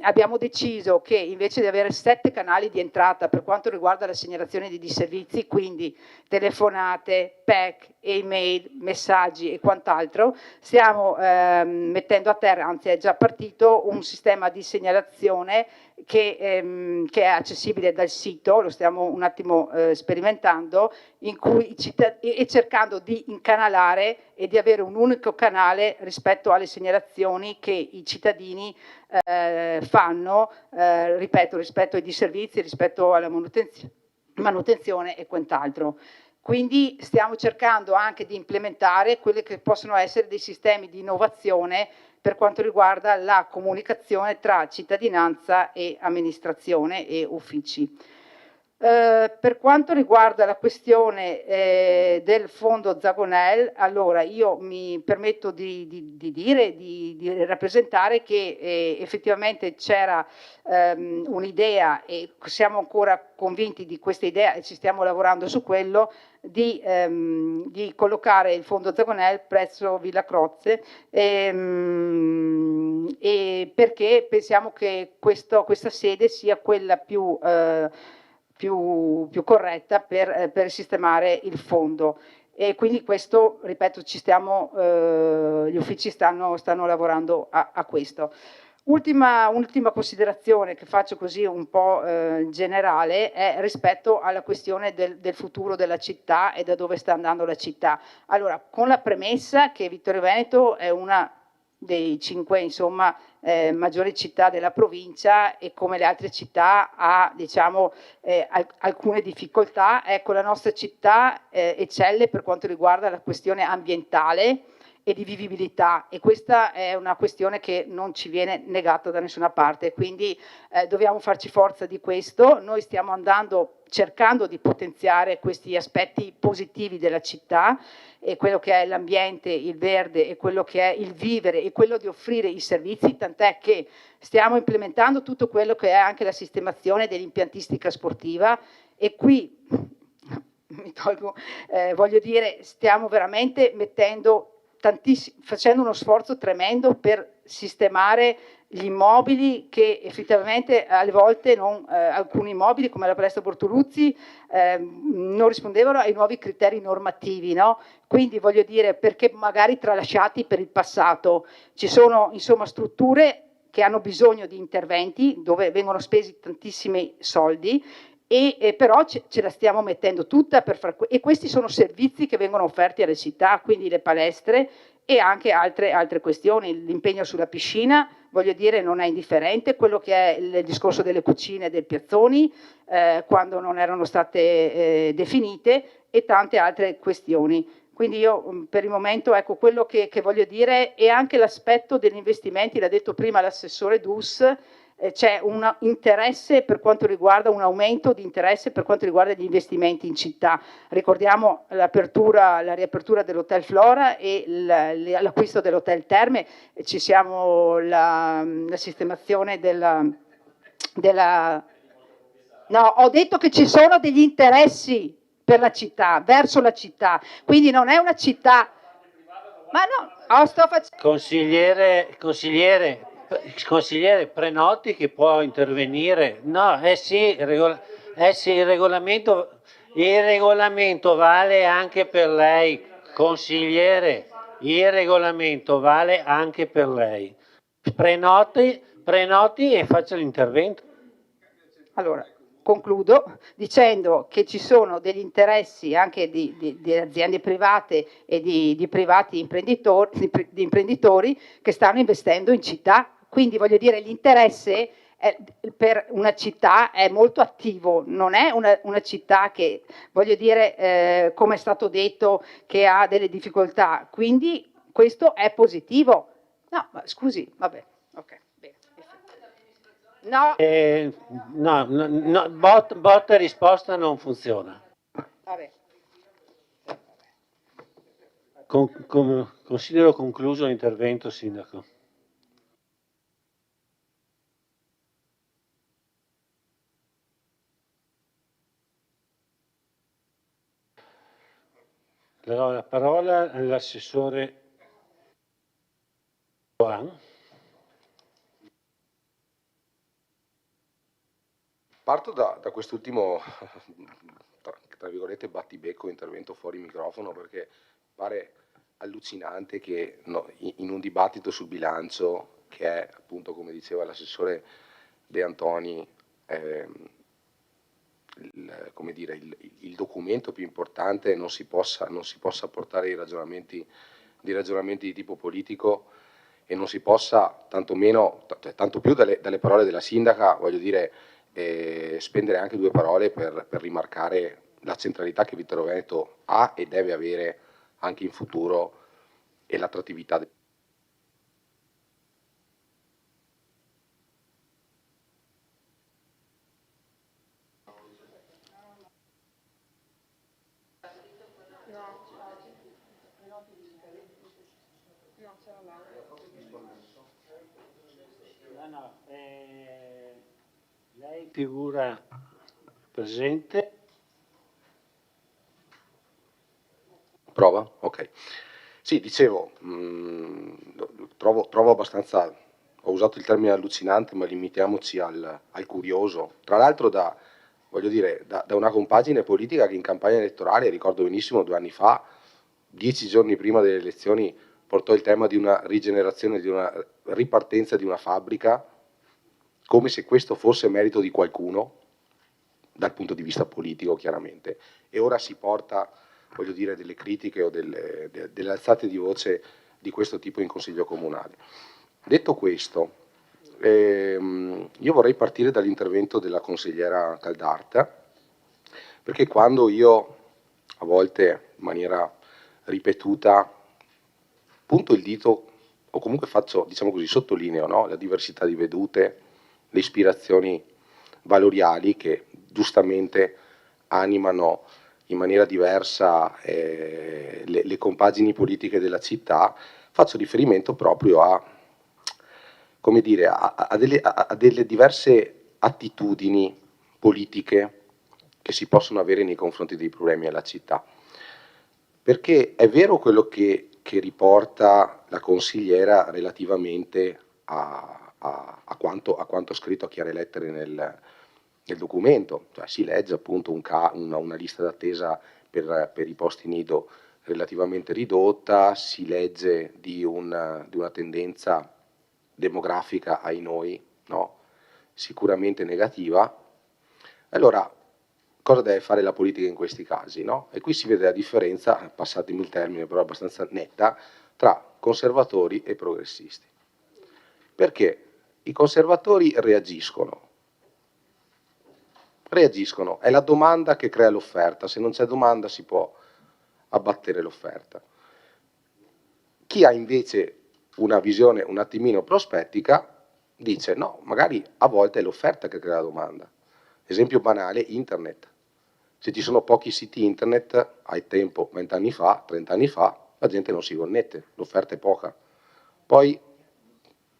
Abbiamo deciso che invece di avere 7 canali di entrata per quanto riguarda la segnalazione dei disservizi, quindi telefonate, PEC, email, messaggi e quant'altro, stiamo mettendo a terra, anzi è già partito, un sistema di segnalazione che è accessibile dal sito, lo stiamo un attimo sperimentando, in cui e cercando di incanalare e di avere un unico canale rispetto alle segnalazioni che i cittadini fanno, ripeto, rispetto ai disservizi, rispetto alla manutenzione e quant'altro. Quindi stiamo cercando anche di implementare quelli che possono essere dei sistemi di innovazione per quanto riguarda la comunicazione tra cittadinanza e amministrazione e uffici. Per quanto riguarda la questione del fondo Zagonel, allora io mi permetto di dire, di rappresentare che effettivamente c'era un'idea e siamo ancora convinti di questa idea e ci stiamo lavorando su quello, di collocare il fondo Zagonel presso Villa Crozze perché pensiamo che questa sede sia quella più corretta per sistemare il fondo. E quindi questo, ripeto, gli uffici stanno lavorando a questo. Ultima considerazione che faccio così un po' generale è rispetto alla questione del futuro della città e da dove sta andando la città. Allora, con la premessa che Vittorio Veneto è una dei 5 insomma, maggiori città della provincia e come le altre città ha diciamo, alcune difficoltà. Ecco, la nostra città eccelle per quanto riguarda la questione ambientale e di vivibilità e questa è una questione che non ci viene negata da nessuna parte, quindi dobbiamo farci forza di questo. Noi stiamo cercando di potenziare questi aspetti positivi della città e quello che è l'ambiente, il verde e quello che è il vivere e quello di offrire i servizi, tant'è che stiamo implementando tutto quello che è anche la sistemazione dell'impiantistica sportiva e qui voglio dire, stiamo veramente facendo uno sforzo tremendo per sistemare gli immobili che effettivamente alle volte alcuni immobili come la Palestra Bortoluzzi non rispondevano ai nuovi criteri normativi, no? Quindi voglio dire, perché magari tralasciati per il passato. Ci sono insomma strutture che hanno bisogno di interventi dove vengono spesi tantissimi soldi e però ce la stiamo mettendo tutta per fare e questi sono servizi che vengono offerti alle città, quindi le palestre e anche altre questioni. L'impegno sulla piscina, voglio dire, non è indifferente, quello che è il discorso delle cucine del Piazzoni quando non erano state definite e tante altre questioni. Quindi io per il momento, ecco, quello che voglio dire è anche l'aspetto degli investimenti, l'ha detto prima l'assessore Dus, c'è un interesse per quanto riguarda, un aumento di interesse per quanto riguarda gli investimenti in città. Ricordiamo la riapertura dell'Hotel Flora e l'acquisto dell'Hotel Terme, ci siamo la sistemazione No, ho detto che ci sono degli interessi per la città, verso la città, quindi non è una città... Ma no, sto facendo... Consigliere, prenoti che può intervenire. No, sì, il regolamento Il regolamento vale anche per lei, consigliere. Il regolamento vale anche per lei. Prenoti e faccia l'intervento. Allora, concludo dicendo che ci sono degli interessi anche di aziende private e di privati imprenditori che stanno investendo in città. Quindi voglio dire, l'interesse per una città è molto attivo, non è una città che, voglio dire, come è stato detto, che ha delle difficoltà. Quindi questo è positivo. No, ma scusi, vabbè, ok. No. No, botta e risposta non funziona. Vabbè. Considero concluso l'intervento, Sindaco. Darò la parola all'assessore Joan. Parto da quest'ultimo, tra virgolette, battibecco, intervento fuori microfono, perché pare allucinante che in un dibattito sul bilancio, che è appunto, come diceva l'assessore De Antoni, il documento più importante, non si possa portare i ragionamenti di tipo politico e non si possa, tanto più dalle parole della sindaca, voglio dire, spendere anche due parole per rimarcare la centralità che Vittorio Veneto ha e deve avere anche in futuro e l'attrattività. Lei figura presente. Prova? Ok. Sì, dicevo, trovo abbastanza, ho usato il termine allucinante, ma limitiamoci al curioso. Tra l'altro voglio dire, da una compagine politica che in campagna elettorale, ricordo benissimo 2 anni fa, 10 giorni prima delle elezioni, portò il tema di una rigenerazione, di una ripartenza di una fabbrica, come se questo fosse merito di qualcuno, dal punto di vista politico chiaramente, e ora si porta, voglio dire, delle critiche o delle alzate di voce di questo tipo in Consiglio Comunale. Detto questo, io vorrei partire dall'intervento della consigliera Caldarta, perché quando io, a volte in maniera ripetuta, punto il dito, o comunque faccio, diciamo così, sottolineo, no? La diversità di vedute, le ispirazioni valoriali che giustamente animano in maniera diversa le compagini politiche della città, faccio riferimento proprio a delle diverse attitudini politiche che si possono avere nei confronti dei problemi della città. Perché è vero quello che riporta la consigliera relativamente a quanto scritto a chiare lettere nel documento, cioè si legge appunto una lista d'attesa per i posti nido relativamente ridotta, si legge di una tendenza demografica, ai noi, no? Sicuramente negativa. Allora, cosa deve fare la politica in questi casi, no? E qui si vede la differenza, passatemi il termine però abbastanza netta, tra conservatori e progressisti. Perché i conservatori reagiscono, è la domanda che crea l'offerta, se non c'è domanda si può abbattere l'offerta. Chi ha invece una visione un attimino prospettica dice no, magari a volte è l'offerta che crea la domanda. Esempio banale, internet. Se ci sono pochi siti internet, hai tempo 20 anni fa, 30 anni fa, la gente non si connette, l'offerta è poca. Poi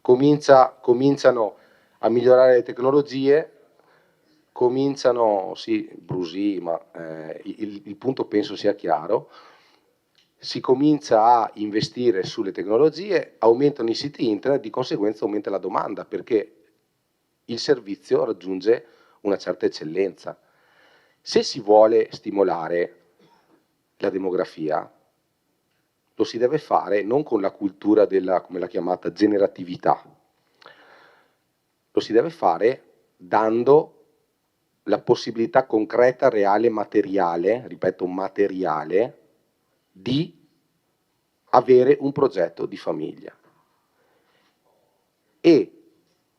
cominciano a migliorare le tecnologie, sì, brusì, ma il punto penso sia chiaro, si comincia a investire sulle tecnologie, aumentano i siti internet, di conseguenza aumenta la domanda, perché il servizio raggiunge una certa eccellenza. Se si vuole stimolare la demografia, lo si deve fare non con la cultura della, come l'ha chiamata, generatività, lo si deve fare dando la possibilità concreta, reale, materiale, ripeto materiale, di avere un progetto di famiglia. E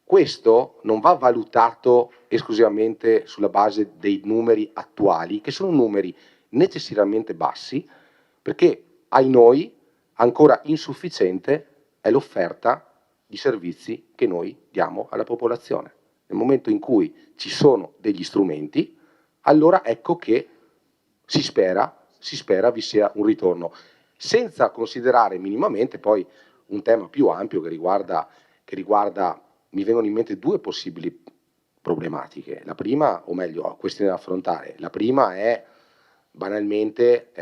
questo non va valutato esclusivamente sulla base dei numeri attuali, che sono numeri necessariamente bassi, perché ai noi ancora insufficiente è l'offerta di servizi che noi diamo alla popolazione. Nel momento in cui ci sono degli strumenti, allora ecco che si spera vi sia un ritorno, senza considerare minimamente poi un tema più ampio che riguarda, mi vengono in mente due possibili problematiche. La prima, o meglio, questione da affrontare, la prima è banalmente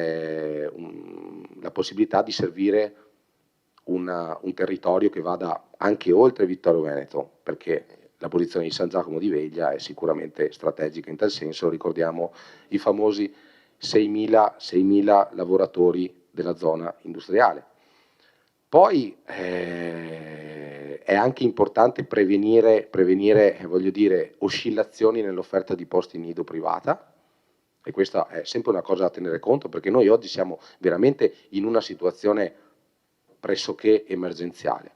la possibilità di servire un territorio che vada anche oltre Vittorio Veneto, perché la posizione di San Giacomo di Veglia è sicuramente strategica in tal senso. Ricordiamo i famosi 6.000 lavoratori della zona industriale. Poi è anche importante prevenire voglio dire, oscillazioni nell'offerta di posti nido privata, e questa è sempre una cosa da tenere conto, perché noi oggi siamo veramente in una situazione pressoché emergenziale,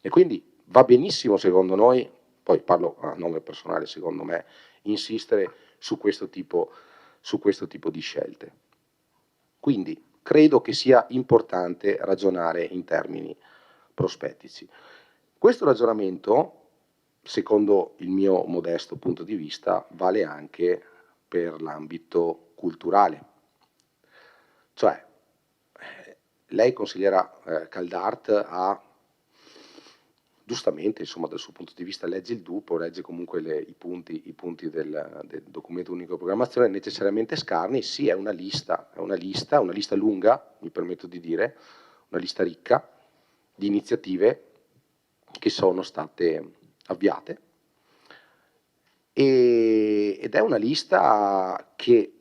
e quindi va benissimo secondo noi, poi parlo a nome personale, secondo me, insistere su questo tipo di scelte. Quindi credo che sia importante ragionare in termini prospettici. Questo ragionamento, secondo il mio modesto punto di vista, vale anche per l'ambito culturale. Cioè, lei, consigliera Caldart, ha giustamente, insomma, dal suo punto di vista, legge il DUP, o legge comunque i punti del documento unico di programmazione necessariamente scarni. Sì, è una lista lunga, mi permetto di dire, una lista ricca di iniziative che sono state avviate, ed è una lista che,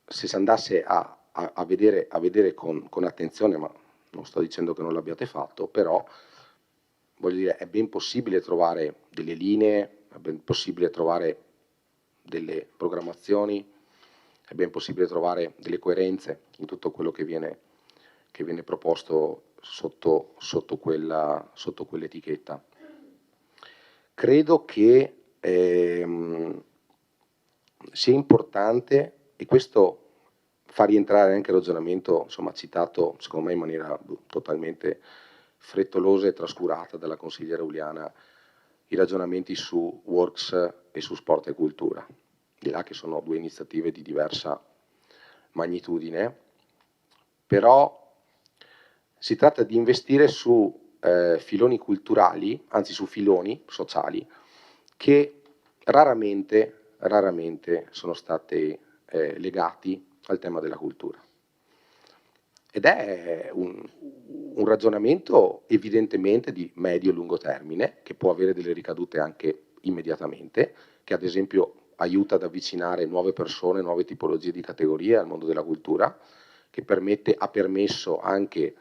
se si andasse a vedere con attenzione, ma non sto dicendo che non l'abbiate fatto, però voglio dire, è ben possibile trovare delle linee, è ben possibile trovare delle programmazioni, è ben possibile trovare delle coerenze in tutto quello che viene proposto sotto quell'etichetta. Credo che sia importante, e questo fa rientrare anche il ragionamento, insomma, citato secondo me in maniera totalmente frettolosa e trascurata dalla consigliera Uliana, i ragionamenti su Works e su Sport e Cultura, di là che sono due iniziative di diversa magnitudine, però si tratta di investire su filoni culturali, anzi su filoni sociali, che raramente sono stati legati al tema della cultura. Ed è un ragionamento evidentemente di medio-lungo termine, che può avere delle ricadute anche immediatamente, che ad esempio aiuta ad avvicinare nuove persone, nuove tipologie di categorie al mondo della cultura, che ha permesso anche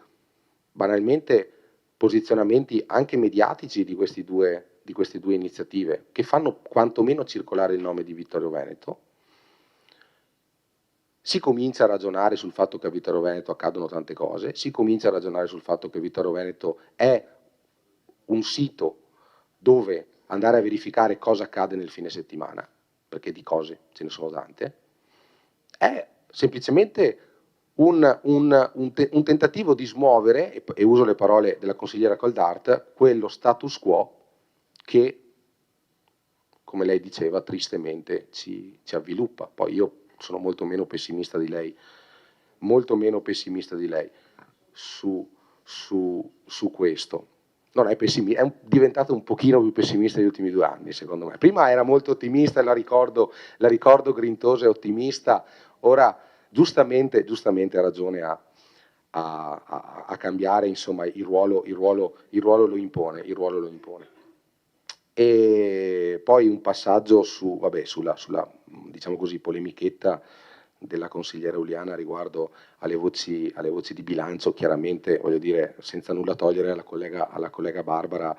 banalmente posizionamenti anche mediatici di queste due iniziative, che fanno quantomeno circolare il nome di Vittorio Veneto. Si comincia a ragionare sul fatto che a Vittorio Veneto accadono tante cose, si comincia a ragionare sul fatto che Vittorio Veneto è un sito dove andare a verificare cosa accade nel fine settimana, perché di cose ce ne sono tante. È semplicemente un tentativo di smuovere, e uso le parole della consigliera Caldart, quello status quo che, come lei diceva, tristemente ci avviluppa. Poi io sono molto meno pessimista di lei su questo. Non è pessimista, è diventato un pochino più pessimista negli ultimi 2 anni, secondo me. Prima era molto ottimista, la ricordo grintosa e ottimista, ora giustamente ha ragione a cambiare, insomma, il ruolo lo impone. E poi un passaggio sulla diciamo così, polemichetta della consigliera Uliana riguardo alle voci di bilancio. Chiaramente, voglio dire, senza nulla togliere alla collega Barbara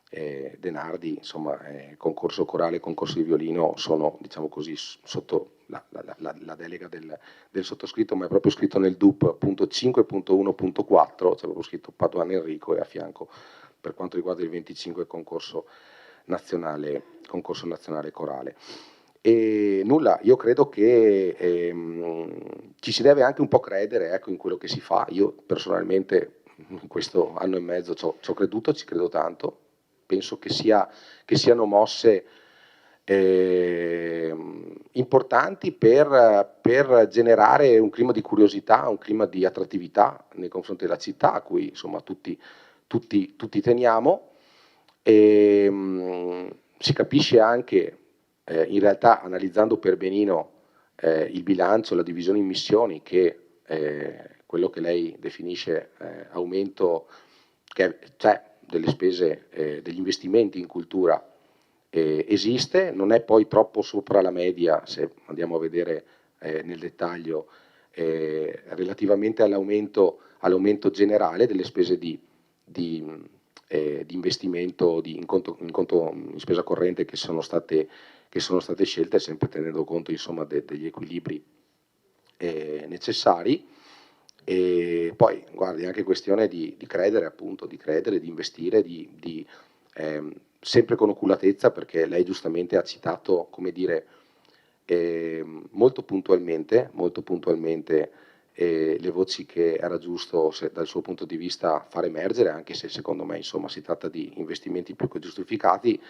Denardi, insomma, concorso corale e concorso di violino sono, diciamo così, sotto la delega del sottoscritto, ma è proprio scritto nel DUP.5.1.4, c'è proprio scritto Padoan Enrico, e a fianco, per quanto riguarda il 25, concorso nazionale corale. E nulla, io credo che ci si deve anche un po' credere, ecco, in quello che si fa. Io personalmente in questo anno e mezzo ci ho creduto, ci credo tanto, penso che siano mosse importanti per generare un clima di curiosità, un clima di attrattività nei confronti della città, a cui insomma tutti teniamo. Si capisce anche, in realtà, analizzando per benino il bilancio, la divisione in missioni, che quello che lei definisce aumento delle spese, degli investimenti in cultura esiste, non è poi troppo sopra la media, se andiamo a vedere nel dettaglio, relativamente all'aumento generale delle spese di investimento in spesa corrente che sono state scelte, sempre tenendo conto, insomma, degli equilibri necessari. E poi, guardi, anche questione di credere, appunto, di investire, sempre con oculatezza, perché lei giustamente ha citato, come dire, molto puntualmente le voci che era giusto, dal suo punto di vista, far emergere, anche se secondo me, insomma, si tratta di investimenti più che giustificati.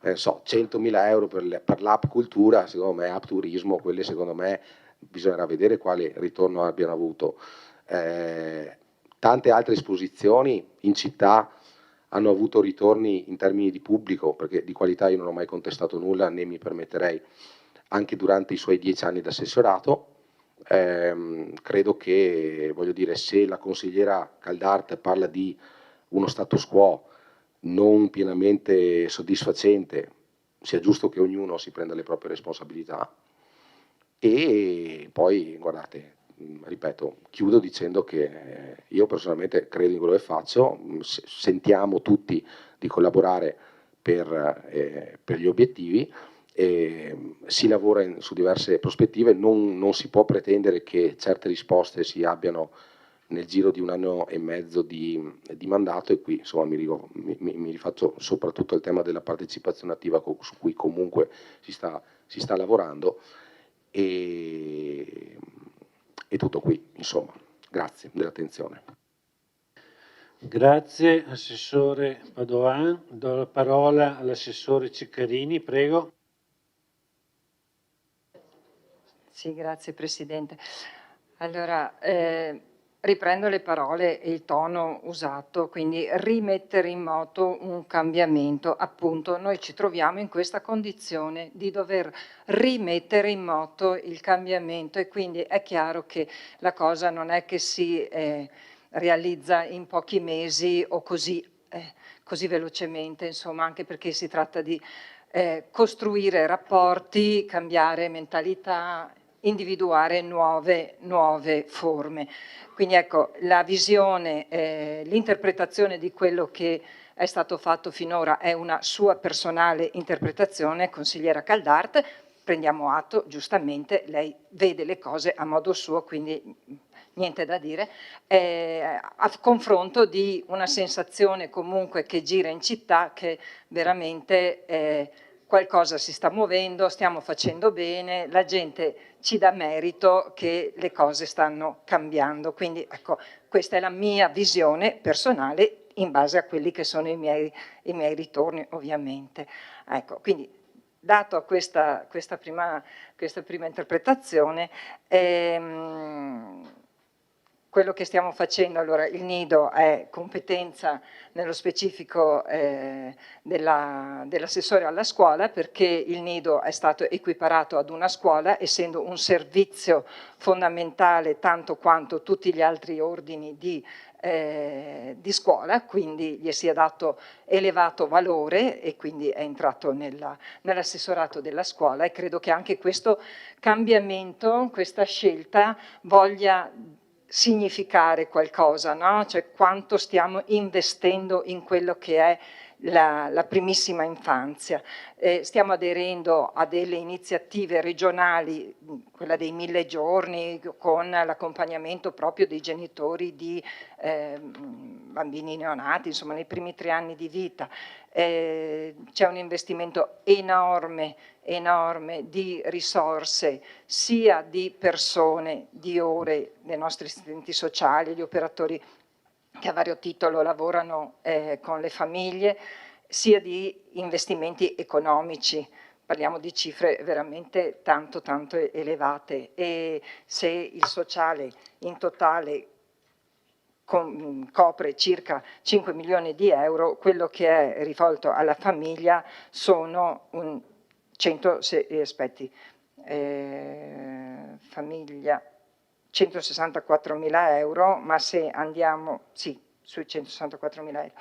100.000 euro per l'app cultura, secondo me, app turismo, quelle secondo me bisognerà vedere quale ritorno abbiano avuto. Tante altre esposizioni in città hanno avuto ritorni in termini di pubblico, perché di qualità io non ho mai contestato nulla, né mi permetterei, anche durante i suoi 10 anni d'assessorato. Credo che, voglio dire, se la consigliera Caldart parla di uno status quo non pienamente soddisfacente, sia giusto che ognuno si prenda le proprie responsabilità. E poi, guardate, ripeto, chiudo dicendo che io personalmente credo in quello che faccio, sentiamo tutti di collaborare per gli obiettivi, si lavora su diverse prospettive, non si può pretendere che certe risposte si abbiano nel giro di un anno e mezzo di mandato, e qui insomma mi rifaccio soprattutto al tema della partecipazione attiva, su cui comunque si sta lavorando, e tutto qui, insomma. Grazie dell'attenzione. Grazie Assessore Padoan, do la parola all'Assessore Ceccarini, prego. Sì, grazie Presidente. Allora, riprendo le parole e il tono usato, quindi rimettere in moto un cambiamento. Appunto, noi ci troviamo in questa condizione di dover rimettere in moto il cambiamento, e quindi è chiaro che la cosa non è che si realizza in pochi mesi o così velocemente, insomma, anche perché si tratta di costruire rapporti, cambiare mentalità, individuare nuove forme. Quindi ecco, la visione, l'interpretazione di quello che è stato fatto finora è una sua personale interpretazione, consigliera Caldart, prendiamo atto, giustamente lei vede le cose a modo suo, quindi niente da dire, a confronto di una sensazione comunque che gira in città, che veramente qualcosa si sta muovendo, stiamo facendo bene, la gente ci dà merito che le cose stanno cambiando. Quindi ecco, questa è la mia visione personale in base a quelli che sono i miei ritorni, ovviamente. Ecco, quindi dato a questa prima interpretazione, quello che stiamo facendo, allora il nido è competenza nello specifico dell'assessore alla scuola, perché il nido è stato equiparato ad una scuola, essendo un servizio fondamentale tanto quanto tutti gli altri ordini di scuola, quindi gli si è dato elevato valore e quindi è entrato nell'assessorato della scuola, e credo che anche questo cambiamento, questa scelta voglia significare qualcosa, no? Cioè quanto stiamo investendo in quello che è la primissima infanzia. Stiamo aderendo a delle iniziative regionali, quella dei 1000 giorni, con l'accompagnamento proprio dei genitori di bambini neonati, insomma nei primi 3 anni di vita. C'è un investimento enorme di risorse, sia di persone, di ore dei nostri assistenti sociali, gli operatori che a vario titolo lavorano con le famiglie, sia di investimenti economici. Parliamo di cifre veramente tanto elevate, e se il sociale in totale copre circa 5 milioni di euro, quello che è rivolto alla famiglia sono famiglia 164.000 euro, ma se andiamo sui 164.000 euro.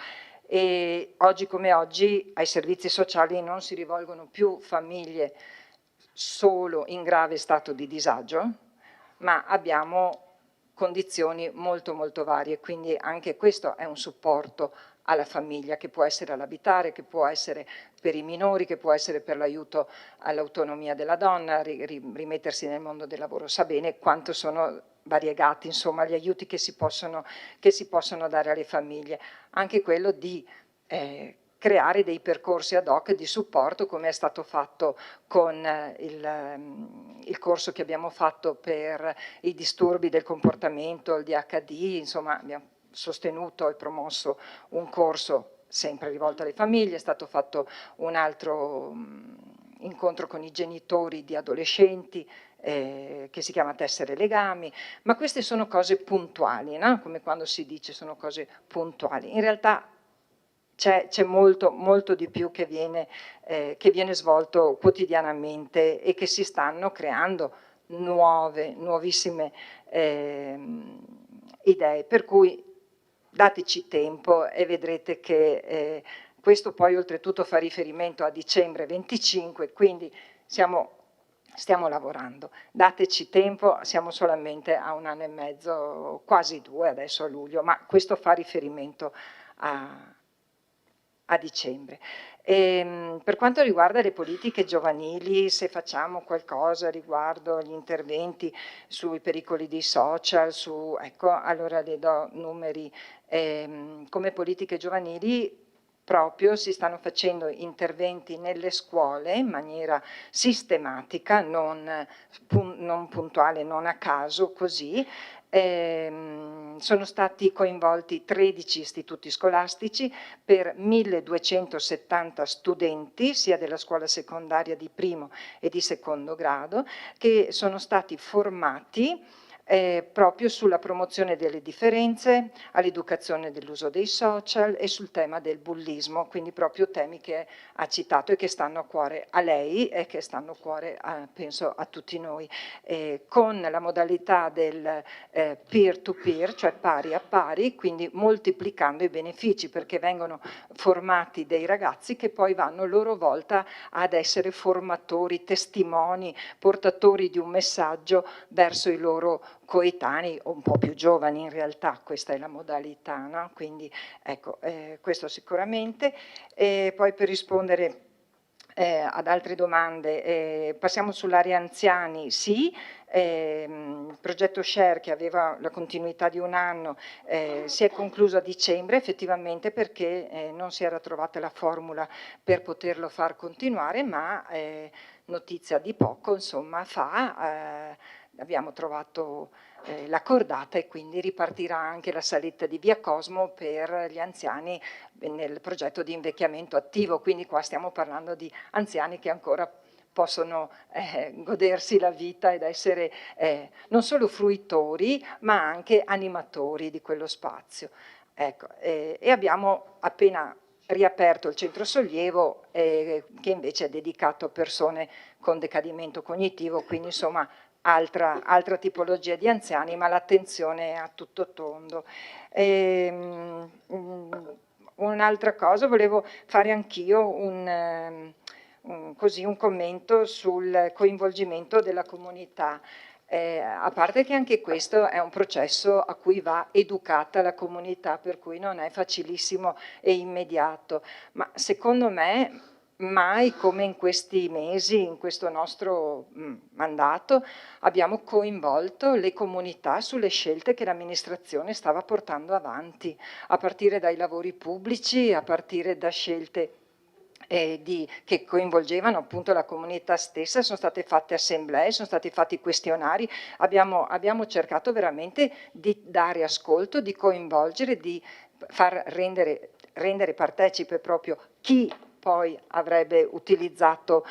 E oggi come oggi ai servizi sociali non si rivolgono più famiglie solo in grave stato di disagio, ma abbiamo condizioni molto varie, quindi anche questo è un supporto alla famiglia, che può essere all'abitare, che può essere per i minori, che può essere per l'aiuto all'autonomia della donna, rimettersi nel mondo del lavoro. Sa bene quanto sono variegati, insomma, gli aiuti che si possono dare alle famiglie. Anche quello di creare dei percorsi ad hoc di supporto, come è stato fatto con il corso che abbiamo fatto per i disturbi del comportamento, il DHD, insomma abbiamo sostenuto e promosso un corso sempre rivolto alle famiglie, è stato fatto un altro incontro con i genitori di adolescenti che si chiama Tessere Legami, ma queste sono cose puntuali, no? Come quando si dice sono cose puntuali. In realtà c'è molto di più che viene svolto quotidianamente, e che si stanno creando nuovissime idee, per cui dateci tempo e vedrete che questo poi oltretutto fa riferimento a dicembre 25, quindi stiamo lavorando. Dateci tempo, siamo solamente a 1 anno e mezzo, quasi 2 adesso a luglio, ma questo fa riferimento a dicembre. Per quanto riguarda le politiche giovanili, se facciamo qualcosa riguardo gli interventi sui pericoli dei social, ecco, allora le do numeri. Come politiche giovanili proprio si stanno facendo interventi nelle scuole in maniera sistematica, non puntuale, non a caso, così. Sono stati coinvolti 13 istituti scolastici per 1270 studenti, sia della scuola secondaria di primo e di secondo grado, che sono stati formati proprio sulla promozione delle differenze, all'educazione dell'uso dei social e sul tema del bullismo, quindi proprio temi che ha citato e che stanno a cuore a lei e che stanno a cuore, penso, a tutti noi, con la modalità del peer-to-peer, cioè pari a pari, quindi moltiplicando i benefici, perché vengono formati dei ragazzi che poi vanno a loro volta ad essere formatori, testimoni, portatori di un messaggio verso i loro coetanei o un po' più giovani. In realtà questa è la modalità, no? Quindi ecco, questo sicuramente. Poi per rispondere ad altre domande, passiamo sull'area anziani. Sì, il progetto Share, che aveva la continuità di 1 anno, si è concluso a dicembre effettivamente, perché non si era trovata la formula per poterlo far continuare, ma notizia di poco, insomma, abbiamo trovato la cordata, e quindi ripartirà anche la saletta di Via Cosmo per gli anziani nel progetto di invecchiamento attivo. Quindi qua stiamo parlando di anziani che ancora possono godersi la vita ed essere non solo fruitori ma anche animatori di quello spazio. Ecco, e abbiamo appena riaperto il centro sollievo che invece è dedicato a persone con decadimento cognitivo, quindi insomma altra tipologia di anziani, ma l'attenzione è a tutto tondo. Un'altra cosa, volevo fare anch'io un commento sul coinvolgimento della comunità. A parte che anche questo è un processo a cui va educata la comunità, per cui non è facilissimo e immediato, ma secondo me mai come in questi mesi, in questo nostro mandato, abbiamo coinvolto le comunità sulle scelte che l'amministrazione stava portando avanti, a partire dai lavori pubblici, a partire da scelte che coinvolgevano appunto la comunità stessa. Sono state fatte assemblee, sono stati fatti questionari, abbiamo cercato veramente di dare ascolto, di coinvolgere, di far rendere partecipe proprio chi poi avrebbe utilizzato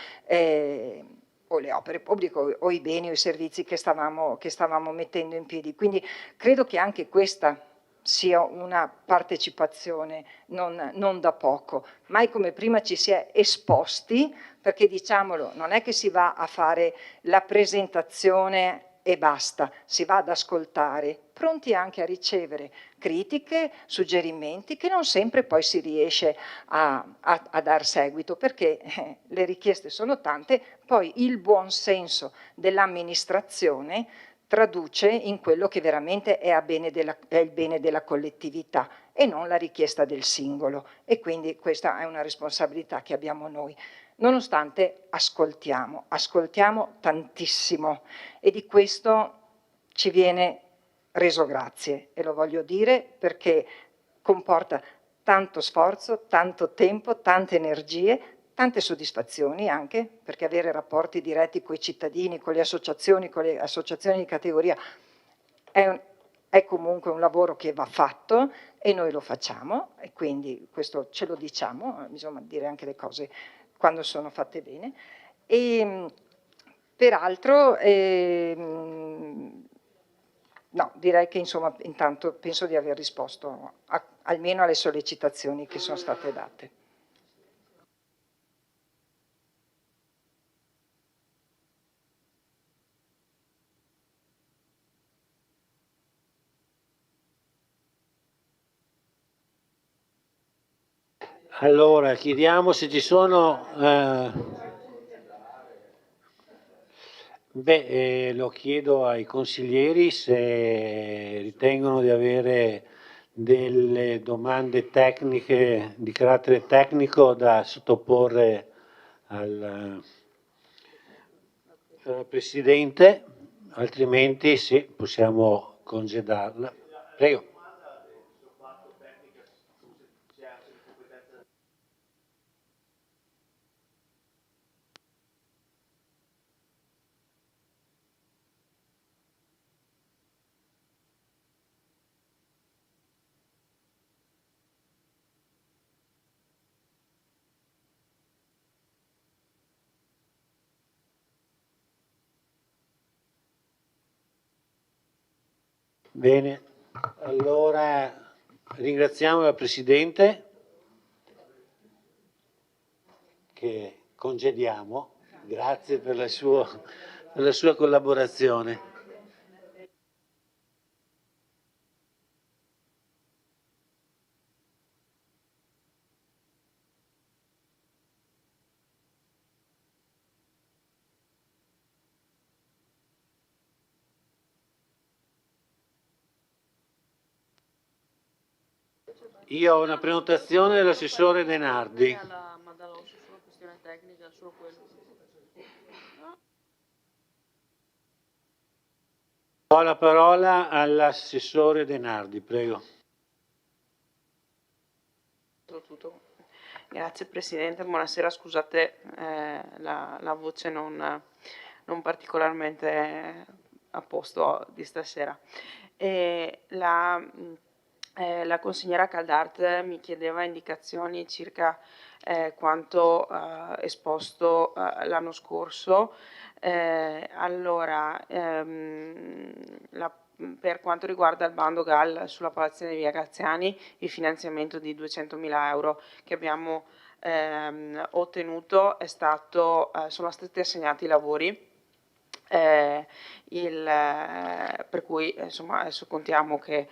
o le opere pubbliche o i beni o i servizi che stavamo mettendo in piedi. Quindi credo che anche questa sia una partecipazione non da poco. Mai come prima ci si è esposti, perché diciamolo, non è che si va a fare la presentazione e basta, si va ad ascoltare, pronti anche a ricevere critiche, suggerimenti, che non sempre poi si riesce a dar seguito, perché le richieste sono tante, poi il buon senso dell'amministrazione traduce in quello che veramente è il bene della collettività e non la richiesta del singolo, e quindi questa è una responsabilità che abbiamo noi. Nonostante ascoltiamo tantissimo e di questo ci viene reso grazie, e lo voglio dire perché comporta tanto sforzo, tanto tempo, tante energie, tante soddisfazioni anche, perché avere rapporti diretti con i cittadini, con le associazioni di categoria è comunque un lavoro che va fatto e noi lo facciamo, e quindi questo ce lo diciamo, bisogna dire anche le cose quando sono fatte bene. E peraltro no, direi che insomma intanto penso di aver risposto almeno alle sollecitazioni che sono state date. Allora, chiediamo se ci sono... lo chiedo ai consiglieri se ritengono di avere delle domande tecniche, di carattere tecnico, da sottoporre al Presidente, altrimenti sì, possiamo congedarla. Prego. Bene, allora ringraziamo la Presidente che congediamo, grazie per la sua collaborazione. Io ho una prenotazione dell'assessore De Nardi. Do la parola all'assessore De Nardi, prego. Grazie Presidente, buonasera, scusate la voce non particolarmente a posto di stasera. La consigliera Caldart mi chiedeva indicazioni circa quanto esposto l'anno scorso. Per quanto riguarda il bando GAL sulla popolazione di Via Graziani, il finanziamento di 200.000 euro che abbiamo ottenuto sono stati assegnati i lavori. Per cui insomma adesso contiamo che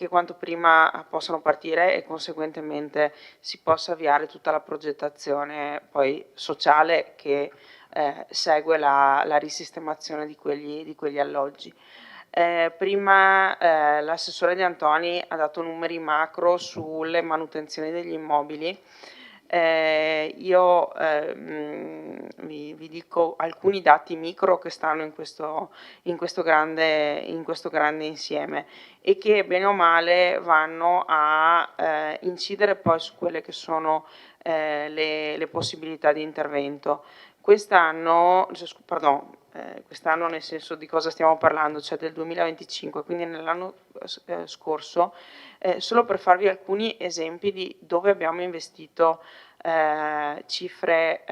quanto prima possano partire e conseguentemente si possa avviare tutta la progettazione poi sociale che segue la risistemazione di quegli alloggi. Prima l'assessore De Antoni ha dato numeri macro sulle manutenzioni degli immobili. Io vi dico alcuni dati micro che stanno in questo grande insieme e che bene o male vanno a incidere poi su quelle che sono le possibilità di intervento. Quest'anno nel senso di cosa stiamo parlando, cioè del 2025, quindi nell'anno scorso, solo per farvi alcuni esempi di dove abbiamo investito cifre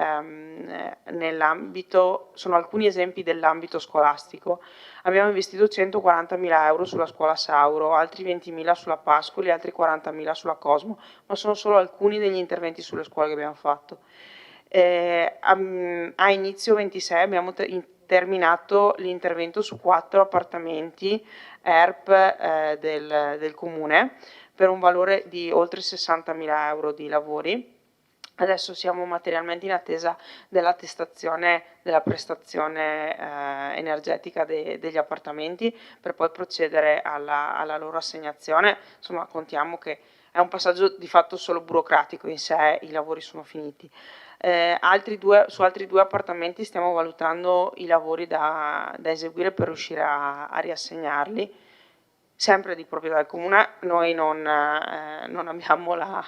nell'ambito, sono alcuni esempi dell'ambito scolastico. Abbiamo investito 140.000 euro sulla scuola Sauro, altri 20.000 sulla Pascoli, altri 40.000 sulla Cosmo, ma sono solo alcuni degli interventi sulle scuole che abbiamo fatto. A inizio 26 abbiamo terminato l'intervento su 4 appartamenti ERP del comune per un valore di oltre 60.000 euro di lavori. Adesso siamo materialmente in attesa dell'attestazione della prestazione energetica degli appartamenti per poi procedere alla loro assegnazione. Insomma, contiamo che è un passaggio di fatto solo burocratico, in sé i lavori sono finiti. Su altri 2 appartamenti stiamo valutando i lavori da eseguire per riuscire a riassegnarli, sempre di proprietà del comune. Noi non abbiamo la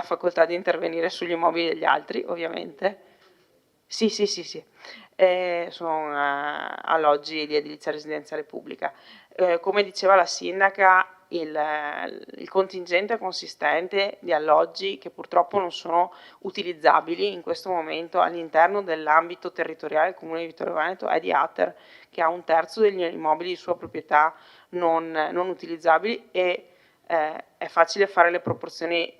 facoltà di intervenire sugli immobili degli altri, ovviamente. Sì. Sono alloggi di edilizia residenziale pubblica. Come diceva la sindaca, il contingente consistente di alloggi che purtroppo non sono utilizzabili in questo momento all'interno dell'ambito territoriale del Comune di Vittorio Veneto è di Ater, che ha 1/3 degli immobili di sua proprietà non utilizzabili e è facile fare le proporzioni.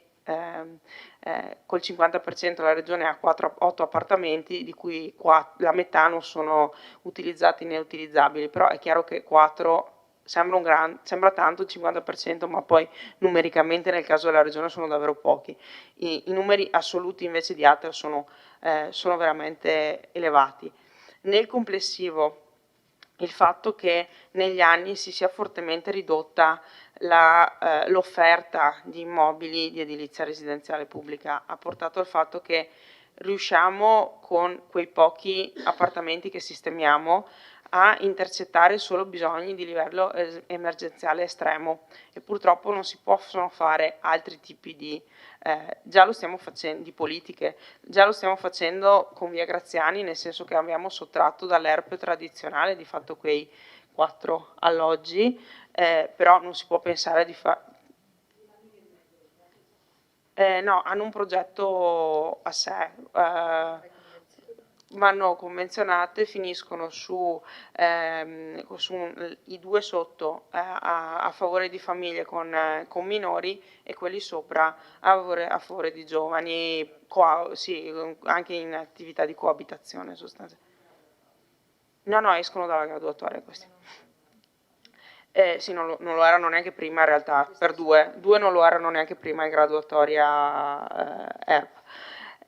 Col 50% la regione ha 8 appartamenti, di cui la metà non sono utilizzati né utilizzabili, però è chiaro che 4 sembra tanto il 50%, ma poi numericamente nel caso della regione sono davvero pochi. I numeri assoluti invece di Ater sono veramente elevati. Nel complessivo, il fatto che negli anni si sia fortemente ridotta l'offerta di immobili di edilizia residenziale pubblica ha portato al fatto che riusciamo con quei pochi appartamenti che sistemiamo a intercettare solo bisogni di livello emergenziale estremo e purtroppo non si possono fare altri tipi di già lo stiamo facendo, di politiche, già lo stiamo facendo con Via Graziani, nel senso che abbiamo sottratto dall'ERP tradizionale di fatto quei 4 alloggi, però non si può pensare di fare. No, hanno un progetto a sé, vanno convenzionate, finiscono su i 2 sotto a favore di famiglie con minori e quelli sopra a favore di giovani, anche in attività di coabitazione sostanzialmente. No, escono dalla graduatoria questi. Sì, non lo erano neanche prima in realtà, per 2 non lo erano neanche prima in graduatoria ERP.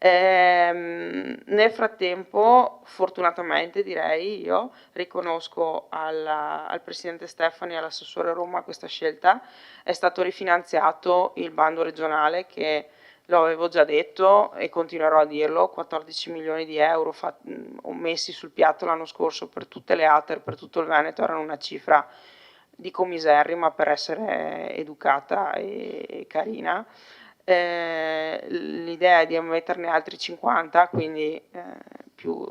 Nel frattempo, fortunatamente direi, io riconosco al Presidente Stefani e all'assessore Roma questa scelta. È stato rifinanziato il bando regionale che, lo avevo già detto e continuerò a dirlo, 14 milioni di euro messi sul piatto l'anno scorso per tutte le Ater, per tutto il Veneto, erano una cifra dico miserrima per essere educata e carina. L'idea è di metterne altri 50, quindi più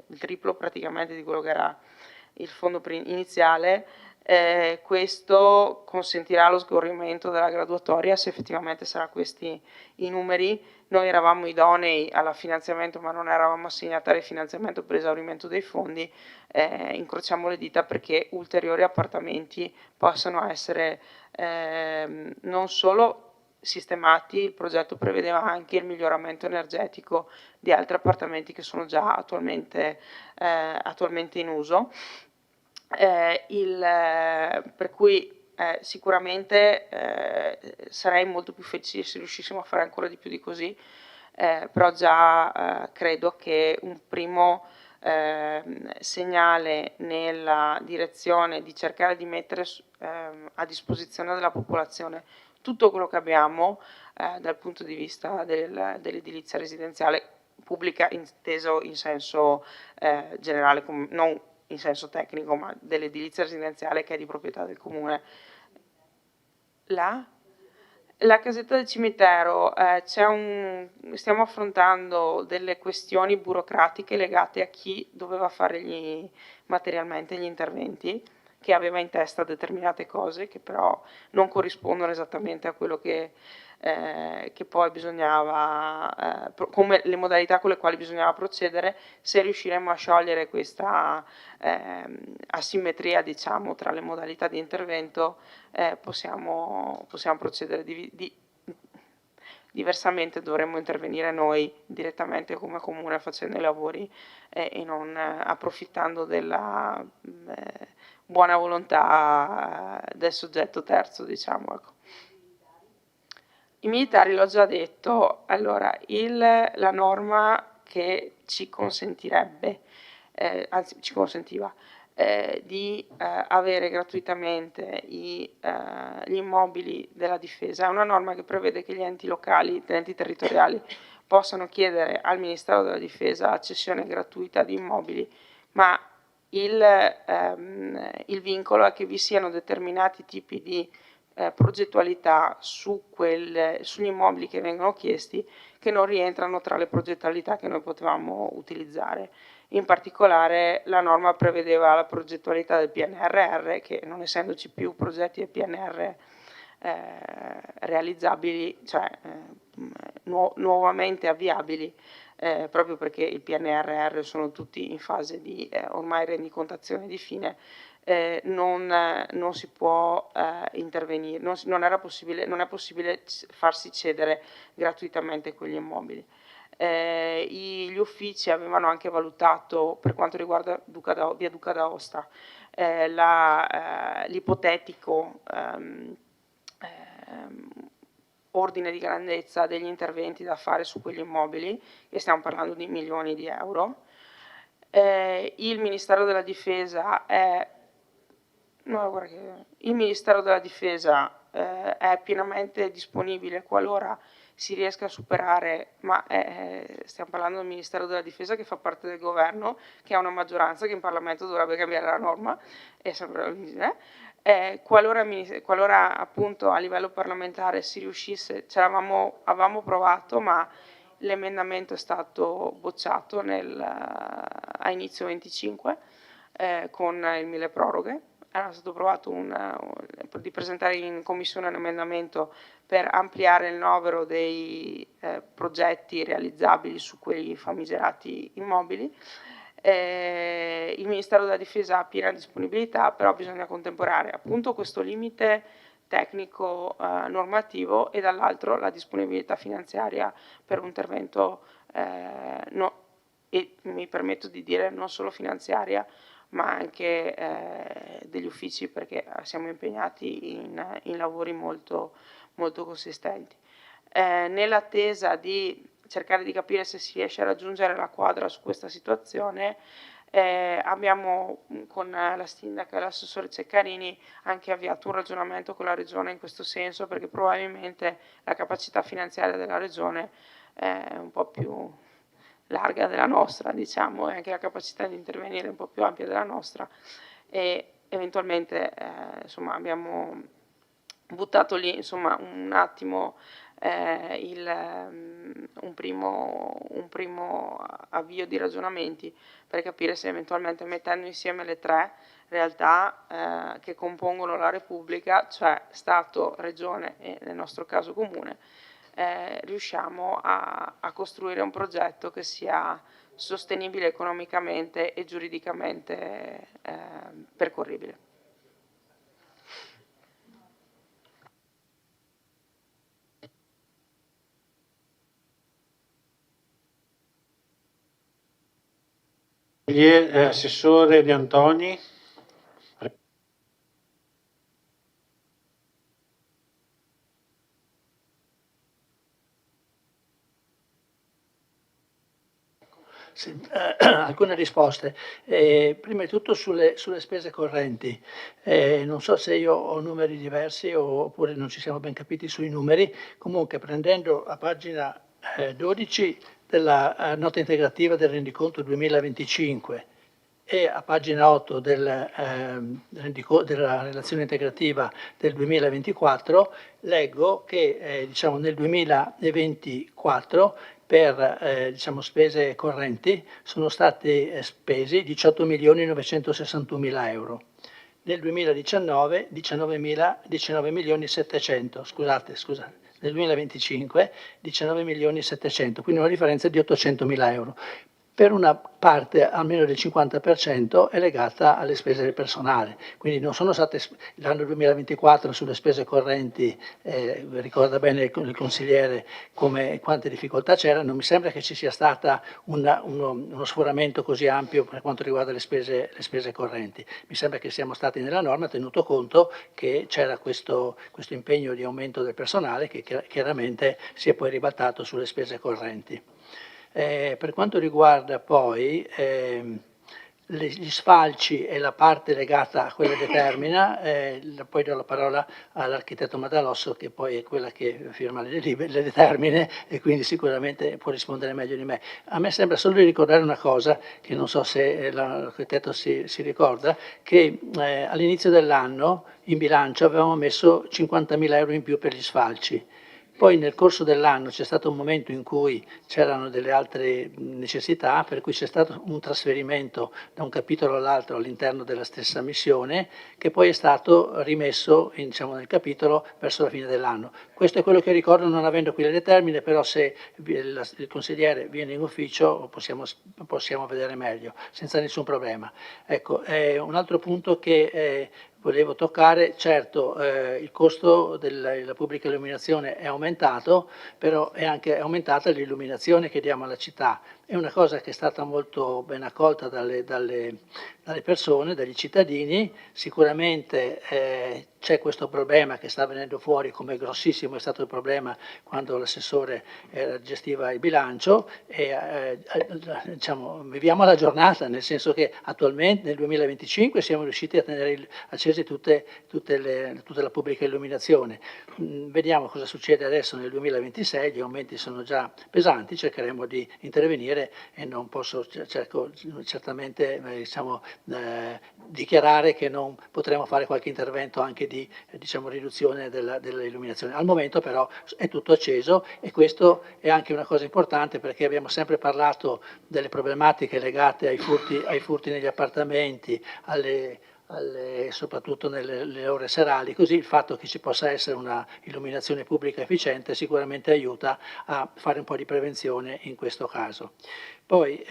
il triplo praticamente di quello che era il fondo iniziale, Questo consentirà lo scorrimento della graduatoria se effettivamente saranno questi i numeri. Noi eravamo idonei al finanziamento ma non eravamo assegnatari al finanziamento per esaurimento dei fondi, incrociamo le dita perché ulteriori appartamenti possano essere non solo sistemati, il progetto prevedeva anche il miglioramento energetico di altri appartamenti che sono già attualmente in uso. Per cui sicuramente sarei molto più felice se riuscissimo a fare ancora di più di così, però già credo che un primo segnale nella direzione di cercare di mettere a disposizione della popolazione tutto quello che abbiamo dal punto di vista dell'edilizia residenziale pubblica, inteso in senso generale, non in senso tecnico, ma dell'edilizia residenziale che è di proprietà del comune. La casetta del cimitero, stiamo affrontando delle questioni burocratiche legate a chi doveva fare materialmente gli interventi, che aveva in testa determinate cose che però non corrispondono esattamente a quello che poi bisognava, come le modalità con le quali bisognava procedere. Se riusciremo a sciogliere questa asimmetria, diciamo, tra le modalità di intervento, possiamo procedere diversamente. Dovremmo intervenire noi direttamente come comune facendo i lavori e non approfittando della buona volontà del soggetto terzo, diciamo, ecco. I militari, l'ho già detto, allora la norma che ci consentirebbe, anzi ci consentiva, di avere gratuitamente gli immobili della difesa è una norma che prevede che gli enti locali, gli enti territoriali possano chiedere al Ministero della Difesa la cessione gratuita di immobili, ma il vincolo è che vi siano determinati tipi di progettualità sugli immobili che vengono chiesti che non rientrano tra le progettualità che noi potevamo utilizzare. In particolare la norma prevedeva la progettualità del PNRR, che non essendoci più progetti del PNR realizzabili, cioè nuovamente avviabili, proprio perché il PNRR sono tutti in fase di ormai rendicontazione di fine, non si può intervenire, non è possibile farsi cedere gratuitamente quegli immobili. Gli uffici avevano anche valutato, per quanto riguarda via Duca d'Aosta, l'ipotetico ordine di grandezza degli interventi da fare su quegli immobili, e stiamo parlando di milioni di euro. Il Ministero della Difesa è pienamente disponibile qualora si riesca a superare, ma stiamo parlando del Ministero della Difesa che fa parte del governo, che ha una maggioranza che in Parlamento dovrebbe cambiare la norma, qualora appunto a livello parlamentare si riuscisse, avevamo provato, ma l'emendamento è stato bocciato a inizio 25 con il milleproroghe. Era stato provato di presentare in commissione un emendamento per ampliare il novero dei progetti realizzabili su quei famigerati immobili. Il Ministero della Difesa ha piena disponibilità, però bisogna contemperare appunto questo limite tecnico normativo e dall'altro la disponibilità finanziaria per un intervento, e mi permetto di dire non solo finanziaria, ma anche degli uffici, perché siamo impegnati in lavori molto, molto consistenti. Nell'attesa di cercare di capire se si riesce a raggiungere la quadra su questa situazione, abbiamo con la sindaca e l'assessore Ceccarini anche avviato un ragionamento con la Regione in questo senso, perché probabilmente la capacità finanziaria della Regione è un po' più larga della nostra, diciamo, e anche la capacità di intervenire un po' più ampia della nostra, e eventualmente insomma, abbiamo buttato lì insomma, un attimo un primo avvio di ragionamenti per capire se eventualmente mettendo insieme le tre realtà che compongono la Repubblica, cioè Stato, Regione e nel nostro caso Comune, riusciamo a costruire un progetto che sia sostenibile economicamente e giuridicamente percorribile. Assessore De Antoni. Sì, alcune risposte. Prima di tutto sulle spese correnti. Non so se io ho numeri diversi oppure non ci siamo ben capiti sui numeri. Comunque, prendendo a pagina 12 della nota integrativa del rendiconto 2025 e a pagina 8 della relazione integrativa del 2024, leggo che diciamo, nel 2024 per diciamo, spese correnti sono stati spesi 18.961.000 euro. Nel 2019 19.700.000, scusate, nel 2025 19.700.000, quindi una differenza di 800.000 euro. Per una parte almeno del 50% è legata alle spese del personale, quindi non sono state l'anno 2024 sulle spese correnti, ricorda bene il consigliere quante difficoltà c'erano, non mi sembra che ci sia stato uno sforamento così ampio per quanto riguarda le spese correnti, mi sembra che siamo stati nella norma tenuto conto che c'era questo impegno di aumento del personale che chiaramente si è poi ribaltato sulle spese correnti. Per quanto riguarda poi gli sfalci e la parte legata a quella determina, poi do la parola all'architetto Madalosso che poi è quella che firma le determine e quindi sicuramente può rispondere meglio di me. A me sembra solo di ricordare una cosa, che non so se l'architetto si ricorda, che all'inizio dell'anno in bilancio avevamo messo 50.000 euro in più per gli sfalci. Poi nel corso dell'anno c'è stato un momento in cui c'erano delle altre necessità, per cui c'è stato un trasferimento da un capitolo all'altro all'interno della stessa missione, che poi è stato rimesso diciamo, nel capitolo verso la fine dell'anno. Questo è quello che ricordo non avendo qui le determine, però se il consigliere viene in ufficio possiamo vedere meglio, senza nessun problema. Ecco, un altro punto che volevo toccare, certo il costo della pubblica illuminazione è aumentato, però è anche aumentata l'illuminazione che diamo alla città. È una cosa che è stata molto ben accolta dalle persone, dagli cittadini, sicuramente c'è questo problema che sta venendo fuori come grossissimo è stato il problema quando l'assessore gestiva il bilancio e diciamo, viviamo la giornata, nel senso che attualmente nel 2025 siamo riusciti a tenere accese tutta la pubblica illuminazione. Vediamo cosa succede adesso nel 2026, gli aumenti sono già pesanti, cercheremo di intervenire e non posso certamente diciamo, dichiarare che non potremo fare qualche intervento anche di diciamo, riduzione dell'illuminazione. Al momento però è tutto acceso e questo è anche una cosa importante perché abbiamo sempre parlato delle problematiche legate ai furti negli appartamenti, soprattutto nelle ore serali, così il fatto che ci possa essere una illuminazione pubblica efficiente sicuramente aiuta a fare un po' di prevenzione in questo caso. Poi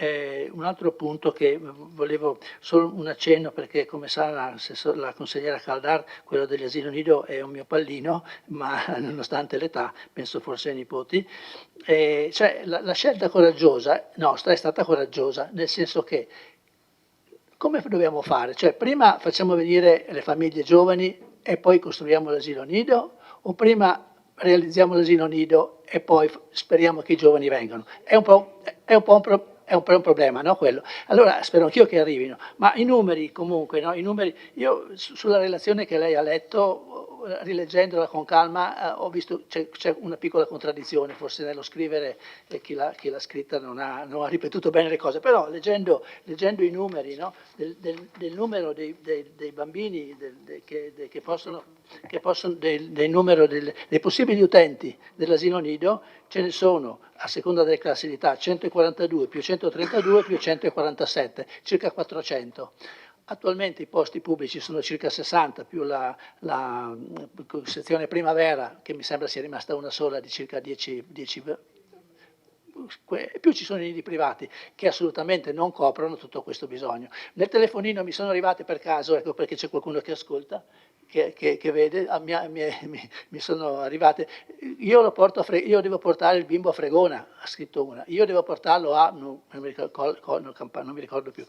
un altro punto che volevo, solo un accenno perché come sa la consigliera Caldar, quello degli asili nido è un mio pallino, ma nonostante l'età, penso forse ai nipoti, cioè la scelta coraggiosa nostra è stata coraggiosa, nel senso che come dobbiamo fare? Cioè prima facciamo venire le famiglie giovani e poi costruiamo l'asilo nido o prima realizziamo l'asilo nido e poi speriamo che i giovani vengano? È un po' un problema, no? Quello. Allora spero anch'io che arrivino, ma i numeri comunque, no? I numeri, io sulla relazione che lei ha letto, rileggendola con calma, ho visto c'è una piccola contraddizione, forse nello scrivere chi l'ha scritta non ha ripetuto bene le cose, però leggendo i numeri, no? del numero dei bambini del numero dei possibili utenti dell'asilo nido, ce ne sono a seconda delle classi di età 142 più 132 più 147, circa 400. Attualmente i posti pubblici sono circa 60, più la sezione primavera, che mi sembra sia rimasta una sola, di circa 10 più ci sono i nidi privati che assolutamente non coprono tutto questo bisogno. Nel telefonino mi sono arrivate per caso, ecco perché c'è qualcuno che ascolta, che vede, mi sono arrivate, io devo portare il bimbo a Fregona, ha scritto una, io devo portarlo a, non mi ricordo più,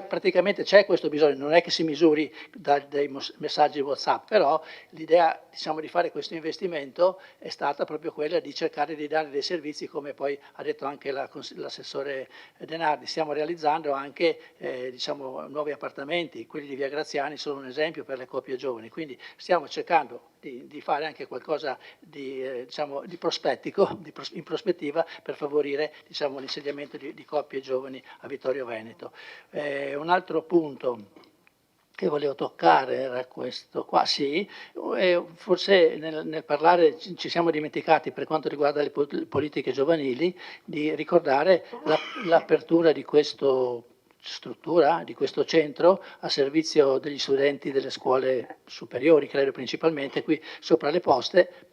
praticamente c'è questo bisogno, non è che si misuri dai messaggi WhatsApp, però l'idea, diciamo, di fare questo investimento è stata proprio quella di cercare di dare dei servizi, come poi ha detto anche l'assessore Denardi. Stiamo realizzando anche diciamo, nuovi appartamenti, quelli di Via Graziani sono un esempio per le coppie giovani, quindi stiamo cercando di fare anche qualcosa diciamo, di prospettico, in prospettiva, per favorire, diciamo, l'insediamento di coppie giovani a Vittorio Veneto. Un altro punto che volevo toccare era questo qua, sì, forse nel parlare ci siamo dimenticati, per quanto riguarda le politiche giovanili, di ricordare l'apertura di questo struttura, di questo centro a servizio degli studenti delle scuole superiori, credo principalmente qui sopra le poste.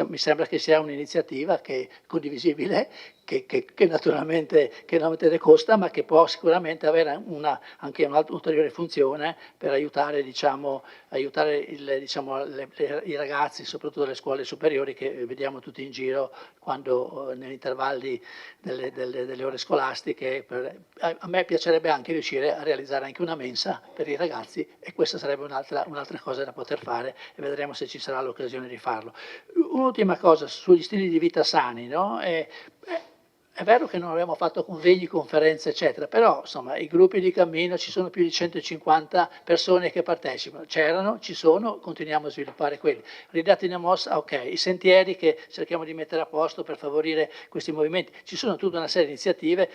Mi sembra che sia un'iniziativa che è condivisibile, che naturalmente ne costa, ma che può sicuramente avere anche un'ulteriore funzione per aiutare, diciamo, i ragazzi, soprattutto delle scuole superiori, che vediamo tutti in giro quando negli intervalli delle ore scolastiche. A me piacerebbe anche riuscire a realizzare anche una mensa per i ragazzi, e questa sarebbe un'altra cosa da poter fare, e vedremo se ci sarà l'occasione di farlo. Un'ultima cosa sugli stili di vita sani, no? È vero che non abbiamo fatto convegni, conferenze, eccetera, però insomma i gruppi di cammino, ci sono più di 150 persone che partecipano, c'erano, ci sono, continuiamo a sviluppare quelli. Ridati una mossa, ok, i sentieri che cerchiamo di mettere a posto per favorire questi movimenti, ci sono tutta una serie di iniziative,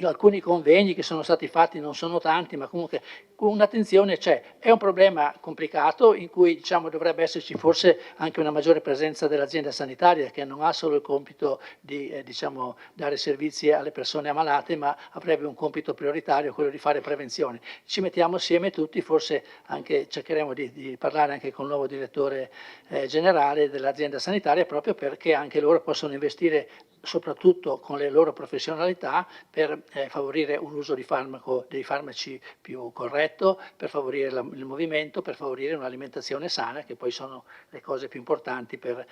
alcuni convegni che sono stati fatti, non sono tanti, ma comunque un'attenzione c'è. È un problema complicato in cui, diciamo, dovrebbe esserci forse anche una maggiore presenza dell'azienda sanitaria, che non ha solo il compito di diciamo, dare servizi alle persone ammalate, ma avrebbe un compito prioritario, quello di fare prevenzione. Ci mettiamo assieme tutti, forse anche cercheremo di parlare anche con il nuovo direttore generale dell'azienda sanitaria, proprio perché anche loro possono investire soprattutto con le loro professionalità per favorire un uso dei farmaci più corretto, per favorire il movimento, per favorire un'alimentazione sana, che poi sono le cose più importanti per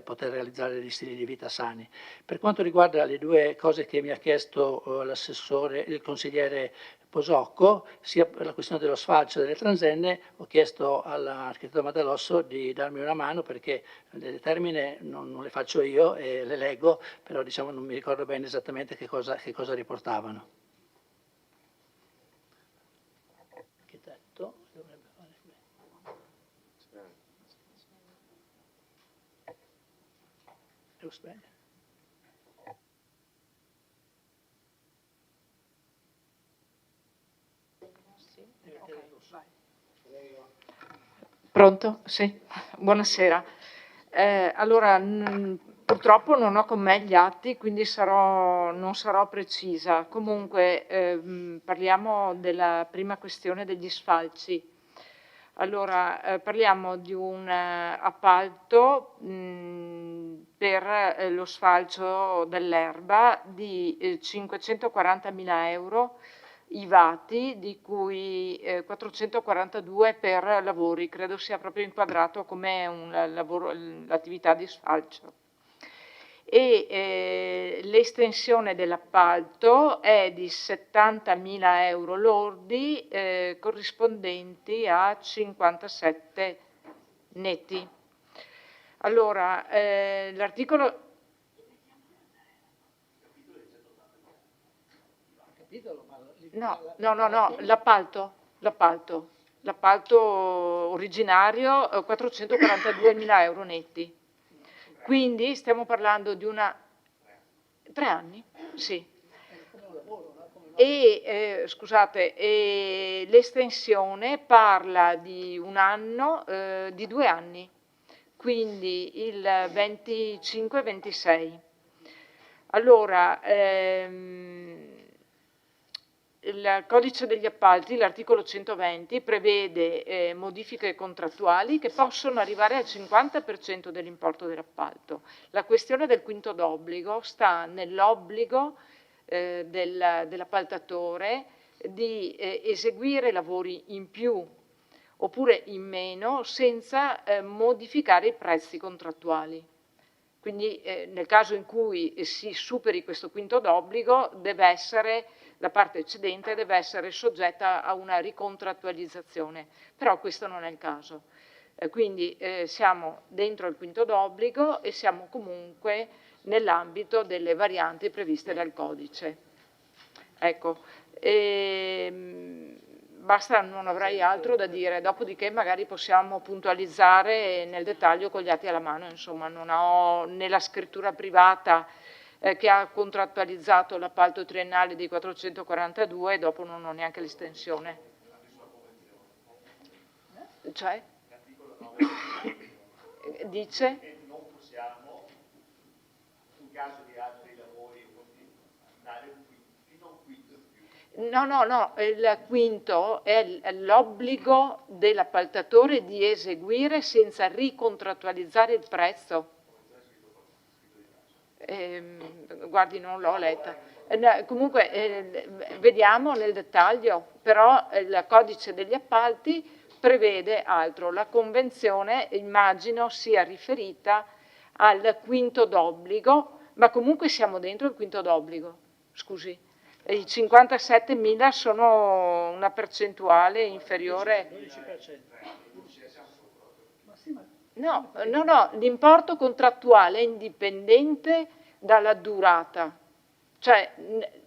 poter realizzare degli stili di vita sani. Per quanto riguarda le due cose che mi ha chiesto l'assessore, il consigliere Posocco, sia per la questione dello sfalcio delle transenne, ho chiesto all'architetto Madalosso di darmi una mano, perché le termine non le faccio io e le leggo, però diciamo non mi ricordo bene esattamente che cosa riportavano. L'architetto dovrebbe fare bene. Pronto? Sì, buonasera. Allora, purtroppo non ho con me gli atti, quindi non sarò precisa. Comunque parliamo della prima questione degli sfalci. Allora, parliamo di un appalto per lo sfalcio dell'erba di 540.000 euro IVATI, di cui 442 per lavori, credo sia proprio inquadrato come l'attività di sfalcio. E l'estensione dell'appalto è di 70.000 euro lordi corrispondenti a 57 netti. Allora, l'articolo... No, l'appalto originario 442.000 euro netti. Quindi stiamo parlando di 3 anni? Sì. E scusate, l'estensione parla di un anno, di 2 anni, quindi il 25-26. Allora, il codice degli appalti, l'articolo 120, prevede modifiche contrattuali che possono arrivare al 50% dell'importo dell'appalto. La questione del quinto d'obbligo sta nell'obbligo dell'appaltatore di eseguire lavori in più oppure in meno senza modificare i prezzi contrattuali. Quindi nel caso in cui si superi questo quinto d'obbligo, la parte eccedente deve essere soggetta a una ricontrattualizzazione, però questo non è il caso. Quindi siamo dentro il quinto d'obbligo e siamo comunque nell'ambito delle varianti previste dal codice. Ecco, basta, non avrei altro da dire, dopodiché magari possiamo puntualizzare nel dettaglio con gli atti alla mano, insomma non ho nella scrittura privata che ha contrattualizzato l'appalto triennale dei 442 e dopo non ho neanche l'estensione. Cioè? Dice? Che non possiamo, in caso di altri lavori, dare fino a un quinto in più. No, il quinto è l'obbligo dell'appaltatore di eseguire senza ricontrattualizzare il prezzo. Guardi, non l'ho letta. Comunque vediamo nel dettaglio, però il codice degli appalti prevede altro. La convenzione immagino sia riferita al quinto d'obbligo, ma comunque siamo dentro il quinto d'obbligo, scusi. I 57.000 sono una percentuale inferiore. 12%. No, l'importo contrattuale è indipendente dalla durata, cioè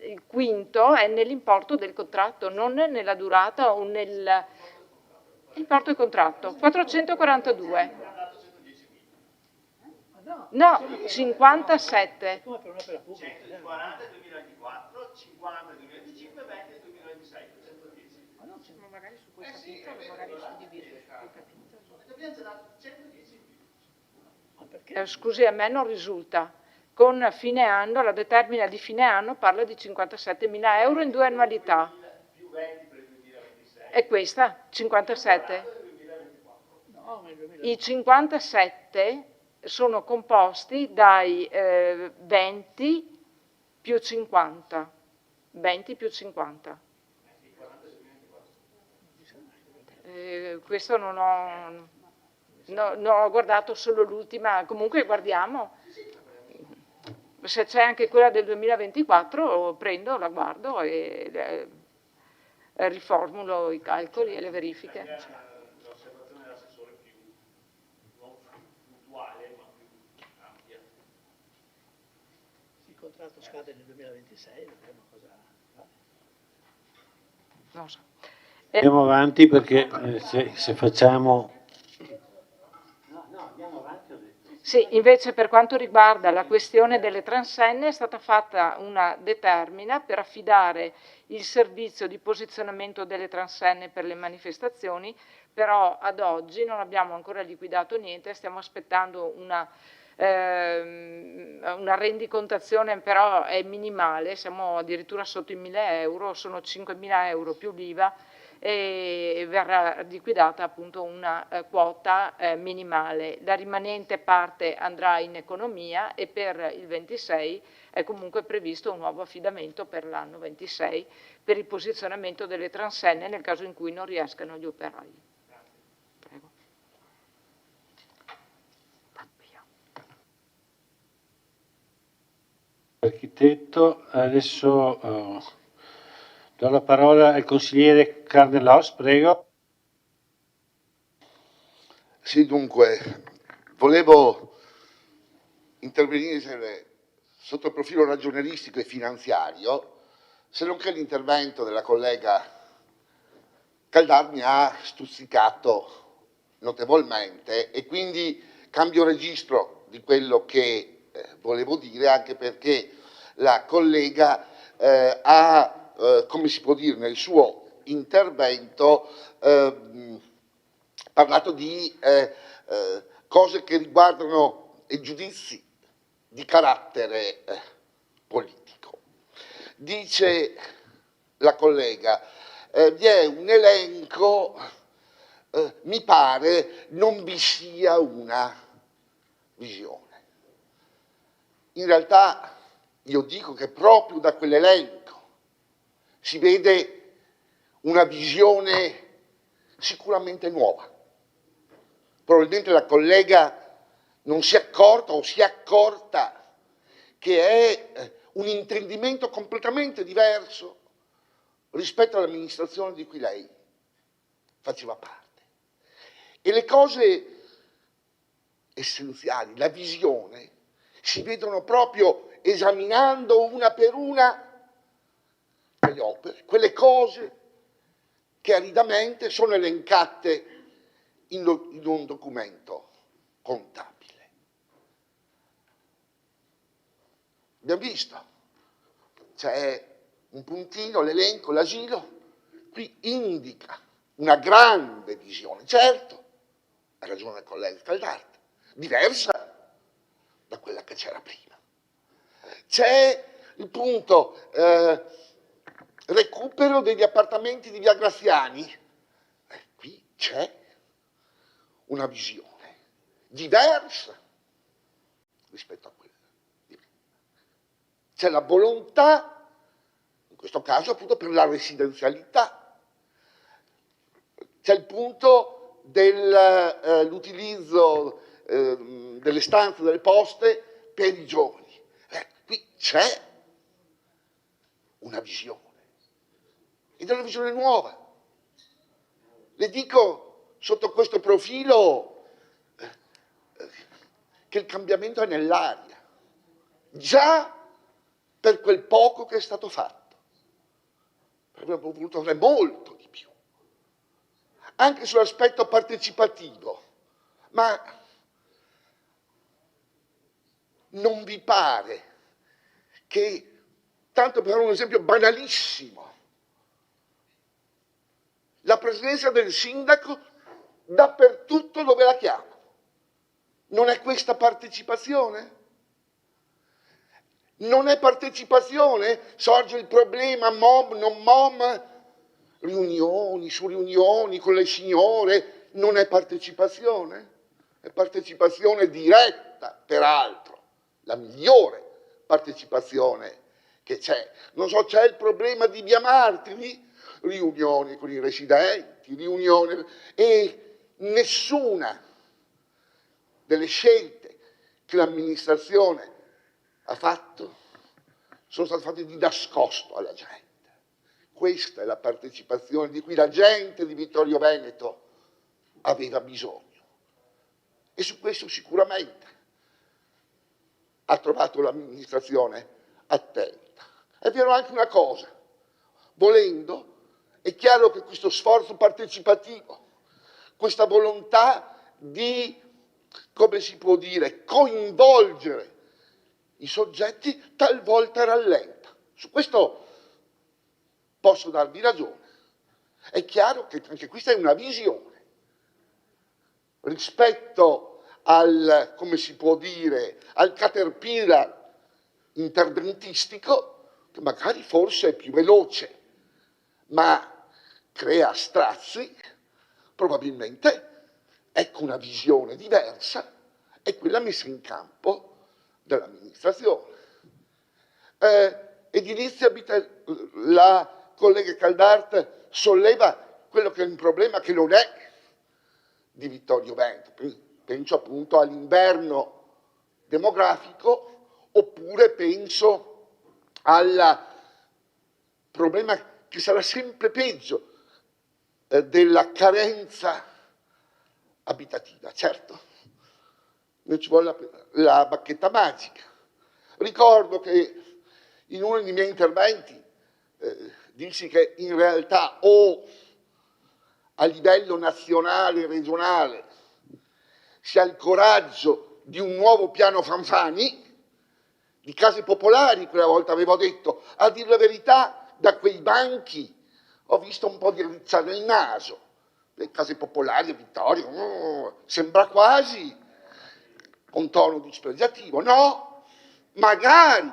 il quinto è nell'importo del contratto, non nella durata o nell'importo del contratto. 442. No, 57. Come per un'opera pubblica. 40 nel 2024, 50 nel 2025, 20 nel 2026, 110. Ma magari su quel capitolo, magari suddiviso su quel capitolo. Abbiamo già dato 110 in più. Scusi, a me non risulta. Con fine anno, la determina di fine anno parla di 57.000 euro in 2 annualità. Più 20 per il 2026. È questa? 57? No, ma il 2026. I 57 sono composti dai 20 più 50. 20 più 50. Questo non ho... No, ho guardato solo l'ultima, comunque guardiamo, se c'è anche quella del 2024 prendo, la guardo e riformulo i calcoli e le verifiche. L'osservazione dell'assessore più non puntuale ma più ampia. Il contratto scade nel 2026, vedremo cosa fa. Non so. Andiamo avanti perché se facciamo... Sì, invece per quanto riguarda la questione delle transenne è stata fatta una determina per affidare il servizio di posizionamento delle transenne per le manifestazioni, però ad oggi non abbiamo ancora liquidato niente, stiamo aspettando una rendicontazione, però è minimale, siamo addirittura sotto i 1.000 euro, sono 5.000 euro più l'IVA, e verrà liquidata appunto una quota minimale. La rimanente parte andrà in economia e per il 26 è comunque previsto un nuovo affidamento per l'anno 26 per il posizionamento delle transenne nel caso in cui non riescano gli operai. Prego. Architetto, adesso do la parola al consigliere Carnelos, prego. Sì, dunque, volevo intervenire sotto il profilo ragionieristico e finanziario, se non che l'intervento della collega Caldar mi ha stuzzicato notevolmente e quindi cambio registro di quello che volevo dire, anche perché la collega ha come si può dire, nel suo intervento parlato di cose che riguardano e giudizi di carattere politico. Dice la collega, vi è un elenco, mi pare non vi sia una visione. In realtà io dico che proprio da quell'elenco si vede una visione sicuramente nuova. Probabilmente la collega non si è accorta o si è accorta che è un intendimento completamente diverso rispetto all'amministrazione di cui lei faceva parte. E le cose essenziali, la visione, si vedono proprio esaminando una per una quelle opere, quelle cose che aridamente sono elencate in un documento contabile. Abbiamo visto, c'è un puntino, l'elenco, l'asilo, qui indica una grande visione, certo, ha ragione il collega Caldarte, diversa da quella che c'era prima. C'è il punto recupero degli appartamenti di Via Graziani, qui c'è una visione diversa rispetto a quella di prima. C'è la volontà, in questo caso appunto per la residenzialità, c'è il punto dell'utilizzo delle stanze, delle poste per i giovani. Qui c'è una visione, ed è una visione nuova. Le dico sotto questo profilo che il cambiamento è nell'aria, già per quel poco che è stato fatto. Avremmo voluto fare molto di più, anche sull'aspetto partecipativo, ma non vi pare che, tanto per un esempio banalissimo, la presenza del sindaco dappertutto dove la chiama, non è questa partecipazione? Non è partecipazione? Sorge il problema mom, non mom, riunioni su riunioni con le signore, non è partecipazione? È partecipazione diretta, peraltro, la migliore partecipazione che c'è. Non so, c'è il problema di Via Martiri, riunioni con i residenti, riunioni, e nessuna delle scelte che l'amministrazione ha fatto sono state fatte di nascosto alla gente. Questa è la partecipazione di cui la gente di Vittorio Veneto aveva bisogno. E su questo sicuramente ha trovato l'amministrazione attenta. È vero anche una cosa, volendo, è chiaro che questo sforzo partecipativo, questa volontà di, come si può dire, coinvolgere i soggetti, talvolta rallenta. Su questo posso darvi ragione. È chiaro che anche questa è una visione rispetto al, come si può dire, al caterpillar interventistico, che magari forse è più veloce, ma crea strazi. Probabilmente ecco una visione diversa, è quella messa in campo dell'amministrazione. Edilizia la collega Caldarte solleva quello che è un problema che non è di Vittorio Veneto, penso appunto all'inverno demografico, oppure penso al problema che sarà sempre peggio della carenza abitativa. Certo, non ci vuole la bacchetta magica. Ricordo che in uno dei miei interventi dissi che in realtà o a livello nazionale e regionale si ha il coraggio di un nuovo piano Fanfani, di case popolari, quella volta avevo detto, a dir la verità, da quei banchi ho visto un po' di rizzare il naso. Le case popolari a Vittorio, sembra quasi un tono dispregiativo. No, magari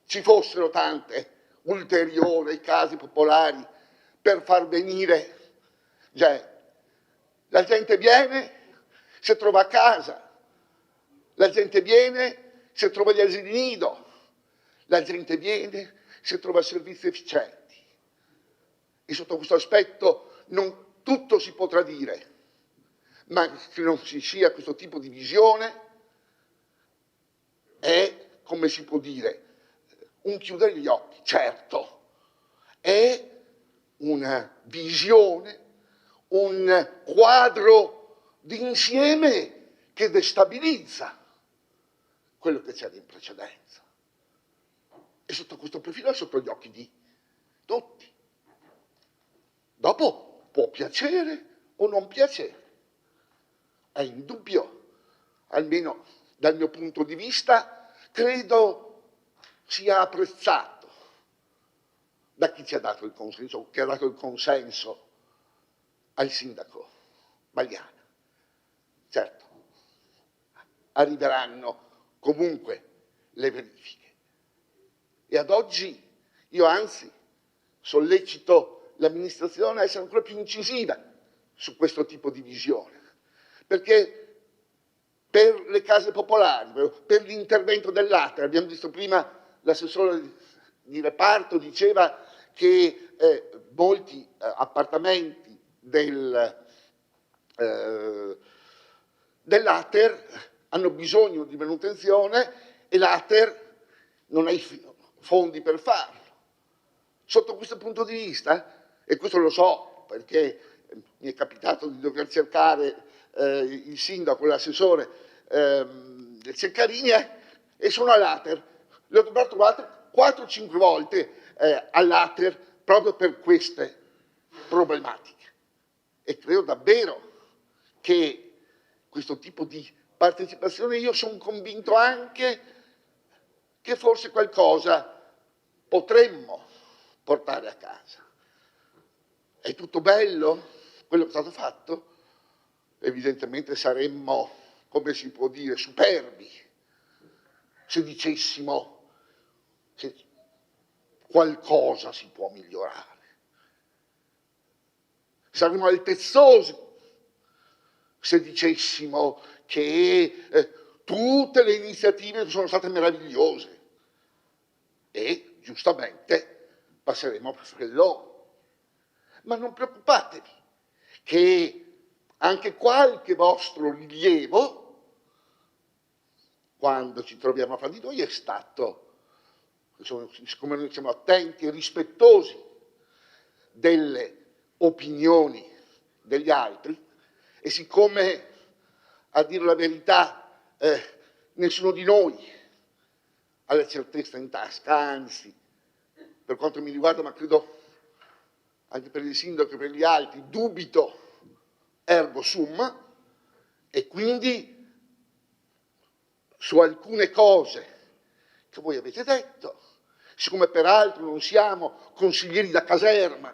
ci fossero tante ulteriore ai case popolari per far venire gente. La gente viene se trova a casa, la gente viene se trova gli asili nido, la gente viene se trova servizi efficienti. E sotto questo aspetto non tutto si potrà dire, ma che non ci sia questo tipo di visione è, come si può dire, un chiudere gli occhi. Certo, è una visione, un quadro d'insieme che destabilizza quello che c'era in precedenza. E sotto questo profilo è sotto gli occhi di tutti. Dopo può piacere o non piacere. È indubbio, almeno dal mio punto di vista, credo sia apprezzato da chi ci ha dato il consenso, che ha dato il consenso al sindaco Magliana. Certo, arriveranno comunque le verifiche. E ad oggi io anzi sollecito l'amministrazione a essere ancora più incisiva su questo tipo di visione, perché per le case popolari, per l'intervento dell'ATER, abbiamo visto prima l'assessore di reparto diceva che molti appartamenti dell'ATER hanno bisogno di manutenzione e l'ATER non ha i fondi per farlo. Sotto questo punto di vista, e questo lo so perché mi è capitato di dover cercare il sindaco e l'assessore del Ceccarini e sono all'ATER. Le ho dovuto trovare 4-5 volte all'ATER proprio per queste problematiche. E credo davvero che questo tipo di partecipazione, io sono convinto anche che forse qualcosa potremmo portare a casa. È tutto bello quello che è stato fatto? Evidentemente saremmo, come si può dire, superbi se dicessimo che qualcosa si può migliorare. Saremmo altezzosi se dicessimo che tutte le iniziative sono state meravigliose e giustamente passeremo per fredelloni. Ma non preoccupatevi che anche qualche vostro rilievo, quando ci troviamo fra di noi, è stato, siccome noi siamo attenti e rispettosi delle opinioni degli altri, e siccome, a dire la verità, nessuno di noi ha la certezza in tasca, anzi, per quanto mi riguarda, ma credo anche per il sindaco e per gli altri, dubito ergo sum, e quindi su alcune cose che voi avete detto, siccome peraltro non siamo consiglieri da caserma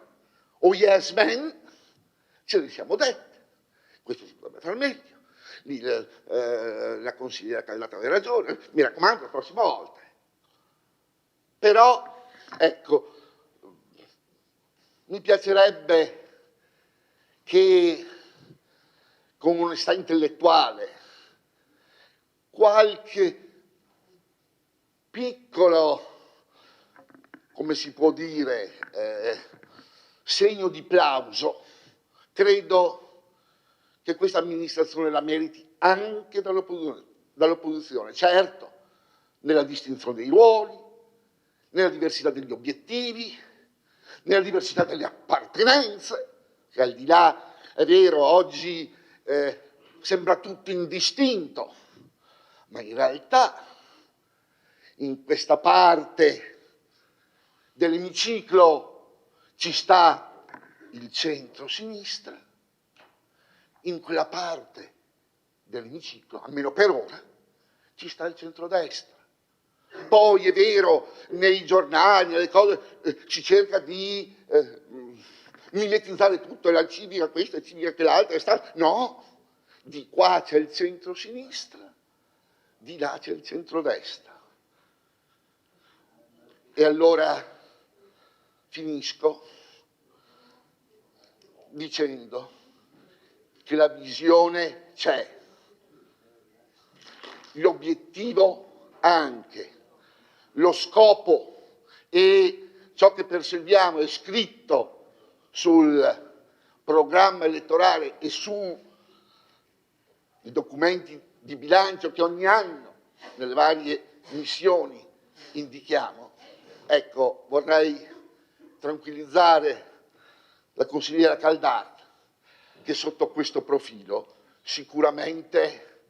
o yes men, ce ne siamo detti. Questo si potrebbe far meglio. La consigliera Caldata aveva ragione, mi raccomando, la prossima volta. Però, ecco, mi piacerebbe che con onestà intellettuale qualche piccolo, come si può dire, segno di plauso, credo che questa amministrazione la meriti anche dall'opposizione. Certo, nella distinzione dei ruoli, nella diversità degli obiettivi, nella diversità delle appartenenze, che al di là, è vero, oggi sembra tutto indistinto, ma in realtà in questa parte dell'emiciclo ci sta il centro-sinistra, in quella parte dell'emiciclo, almeno per ora, ci sta il centrodestra. Poi è vero, nei giornali, nelle cose, si cerca di mimetizzare tutto, la civica questa, la civica quell'altra. No, di qua c'è il centro-sinistra, di là c'è il centrodestra. E allora Finisco dicendo che la visione c'è, l'obiettivo anche, lo scopo e ciò che perseguiamo è scritto sul programma elettorale e sui documenti di bilancio che ogni anno nelle varie missioni indichiamo. Ecco, vorrei tranquillizzare la consigliera Caldart che sotto questo profilo sicuramente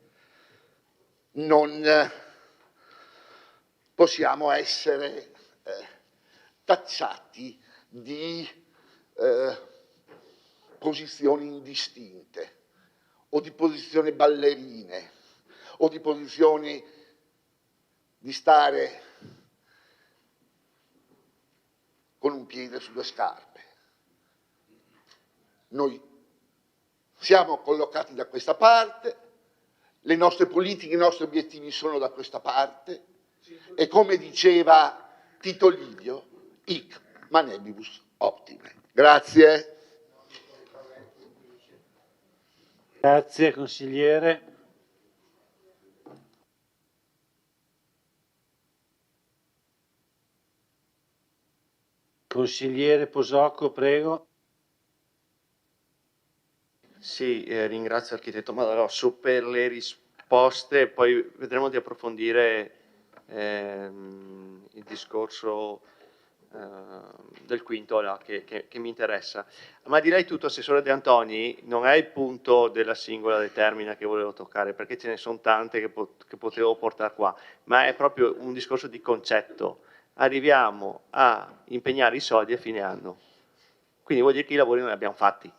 non possiamo essere tacciati di posizioni indistinte o di posizioni ballerine o di posizioni di stare con un piede sulle scarpe. Noi siamo collocati da questa parte, le nostre politiche, i nostri obiettivi sono da questa parte e come diceva Tito Livio, hic manebibus optime. Grazie. Grazie consigliere. Consigliere Posocco, prego. Sì, ringrazio l'architetto Madarosso per le risposte, poi vedremo di approfondire il discorso del quinto là, che mi interessa. Ma direi tutto, Assessore De Antoni, non è il punto della singola determina che volevo toccare, perché ce ne sono tante che potevo portare qua, ma è proprio un discorso di concetto. Arriviamo a impegnare i soldi a fine anno, quindi vuol dire che i lavori non li abbiamo fatti.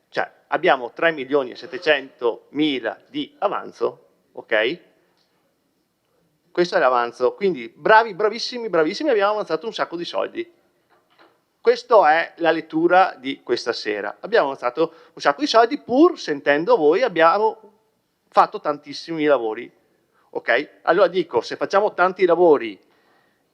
Cioè, abbiamo 3.700.000 di avanzo, ok? Questo è l'avanzo, quindi bravi, bravissimi, bravissimi, abbiamo avanzato un sacco di soldi. Questa è la lettura di questa sera. Abbiamo avanzato un sacco di soldi, pur sentendo voi abbiamo fatto tantissimi lavori, ok? Allora dico, se facciamo tanti lavori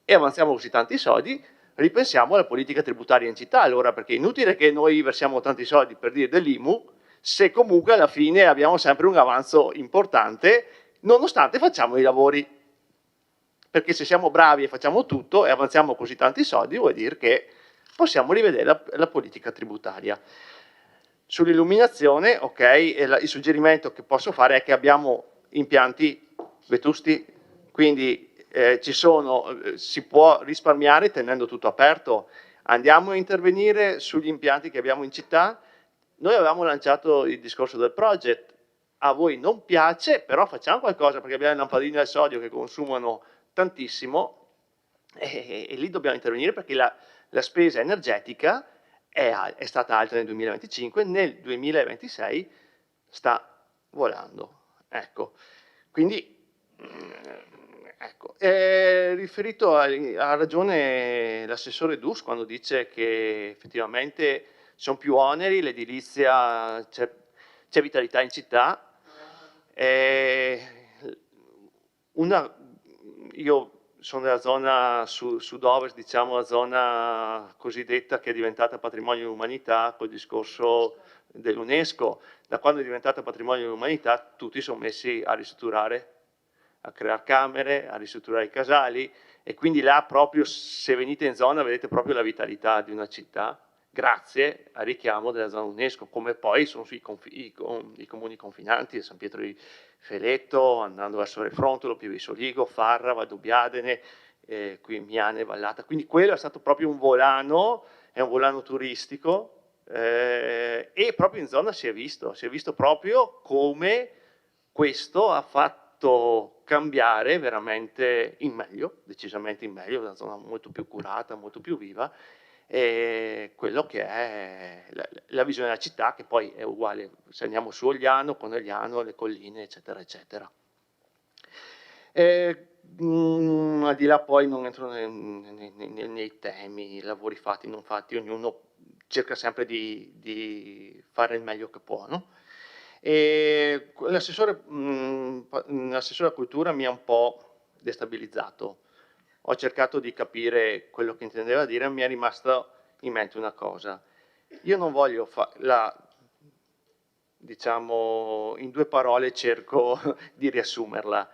e avanziamo così tanti soldi, ripensiamo alla politica tributaria in città, allora, perché è inutile che noi versiamo tanti soldi per dire dell'IMU, se comunque alla fine abbiamo sempre un avanzo importante, nonostante facciamo i lavori. Perché se siamo bravi e facciamo tutto e avanziamo così tanti soldi, vuol dire che possiamo rivedere la politica tributaria. Sull'illuminazione, ok, il suggerimento che posso fare è che abbiamo impianti vetusti, quindi si può risparmiare tenendo tutto aperto. Andiamo a intervenire sugli impianti che abbiamo in città. Noi avevamo lanciato il discorso del project, a voi non piace, però facciamo qualcosa perché abbiamo le lampadine al sodio che consumano tantissimo e lì dobbiamo intervenire perché la spesa energetica è stata alta nel 2025, nel 2026 sta volando. Ecco, quindi ecco, riferito ha ragione l'assessore Dus quando dice che effettivamente sono più oneri, l'edilizia, c'è vitalità in città. Io sono nella zona sud-ovest, diciamo la zona cosiddetta che è diventata patrimonio dell'umanità col discorso dell'UNESCO. Da quando è diventata patrimonio dell'umanità tutti sono messi a ristrutturare, a creare camere, a ristrutturare i casali e quindi là proprio se venite in zona vedete proprio la vitalità di una città grazie al richiamo della zona UNESCO, come poi sono i comuni confinanti, San Pietro di Feletto, andando verso Refrontolo, Pieve di Soligo, Farra, Valdobbiadene, qui Miane, Vallata, quindi quello è stato proprio un volano, è un volano turistico e proprio in zona si è visto proprio come questo ha fatto cambiare veramente in meglio, decisamente in meglio, una zona molto più curata, molto più viva, e quello che è la visione della città, che poi è uguale se andiamo su Ogliano, Conegliano, le colline, eccetera, eccetera. Al di là poi non entro nei temi, i lavori fatti, non fatti, ognuno cerca sempre di fare il meglio che può, no? L'assessore alla cultura mi ha un po' destabilizzato, ho cercato di capire quello che intendeva dire, mi è rimasta in mente una cosa. Io non voglio diciamo, in 2 parole cerco di riassumerla.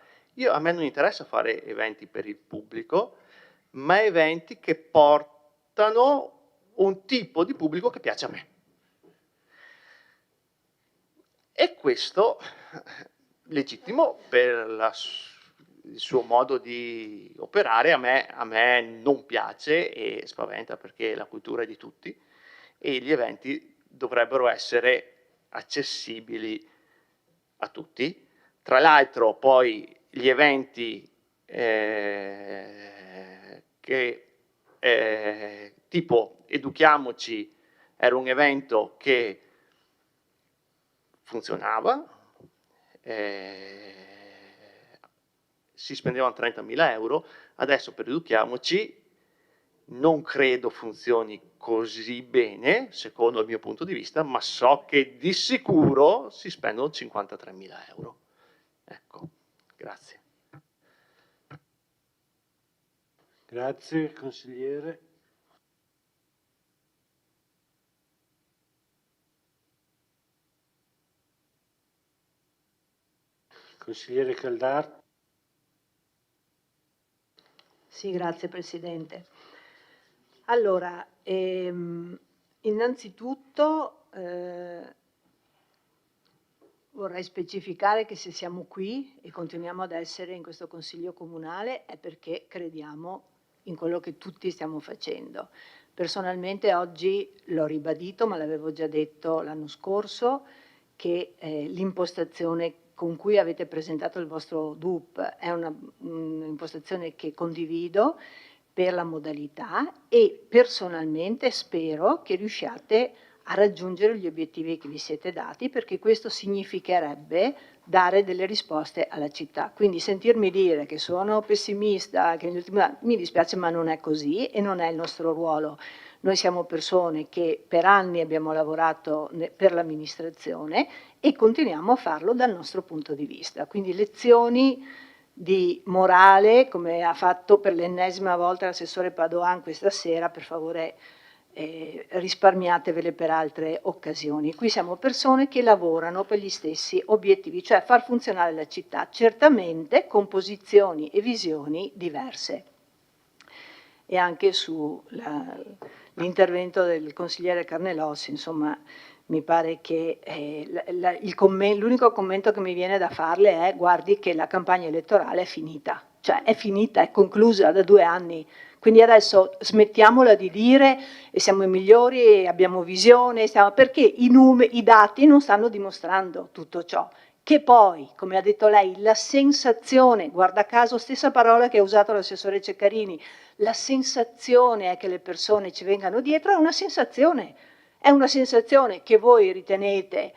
A me non interessa fare eventi per il pubblico, ma eventi che portano un tipo di pubblico che piace a me. E questo legittimo per il suo modo di operare a me non piace e spaventa, perché la cultura è di tutti e gli eventi dovrebbero essere accessibili a tutti. Tra l'altro poi gli eventi tipo Educhiamoci era un evento che funzionava, si spendevano 30.000 euro, adesso per Educhiamoci non credo funzioni così bene, secondo il mio punto di vista, ma so che di sicuro si spendono 53.000 euro. Ecco, grazie. Grazie, consigliere. Consigliere Caldar. Sì, grazie Presidente. Allora, innanzitutto vorrei specificare che se siamo qui e continuiamo ad essere in questo Consiglio Comunale è perché crediamo in quello che tutti stiamo facendo. Personalmente oggi l'ho ribadito, ma l'avevo già detto l'anno scorso, che l'impostazione con cui avete presentato il vostro DUP è un'impostazione che condivido per la modalità e personalmente spero che riusciate a raggiungere gli obiettivi che vi siete dati, perché questo significherebbe dare delle risposte alla città. Quindi sentirmi dire che sono pessimista, che mi dispiace, ma non è così e non è il nostro ruolo. Noi siamo persone che per anni abbiamo lavorato per l'amministrazione e continuiamo a farlo dal nostro punto di vista. Quindi lezioni di morale, come ha fatto per l'ennesima volta l'assessore Padoan questa sera, per favore risparmiatevele per altre occasioni. Qui siamo persone che lavorano per gli stessi obiettivi, cioè far funzionare la città, certamente con posizioni e visioni diverse. E anche sull'intervento del consigliere Carnelossi, insomma, mi pare che l'unico commento che mi viene da farle è: guardi che la campagna elettorale è finita, cioè è finita, è conclusa da 2 anni, quindi adesso smettiamola di dire e siamo i migliori e abbiamo visione, perché i dati non stanno dimostrando tutto ciò. Che poi, come ha detto lei, la sensazione, guarda caso stessa parola che ha usato l'assessore Ceccarini, la sensazione è che le persone ci vengano dietro, è una sensazione che voi ritenete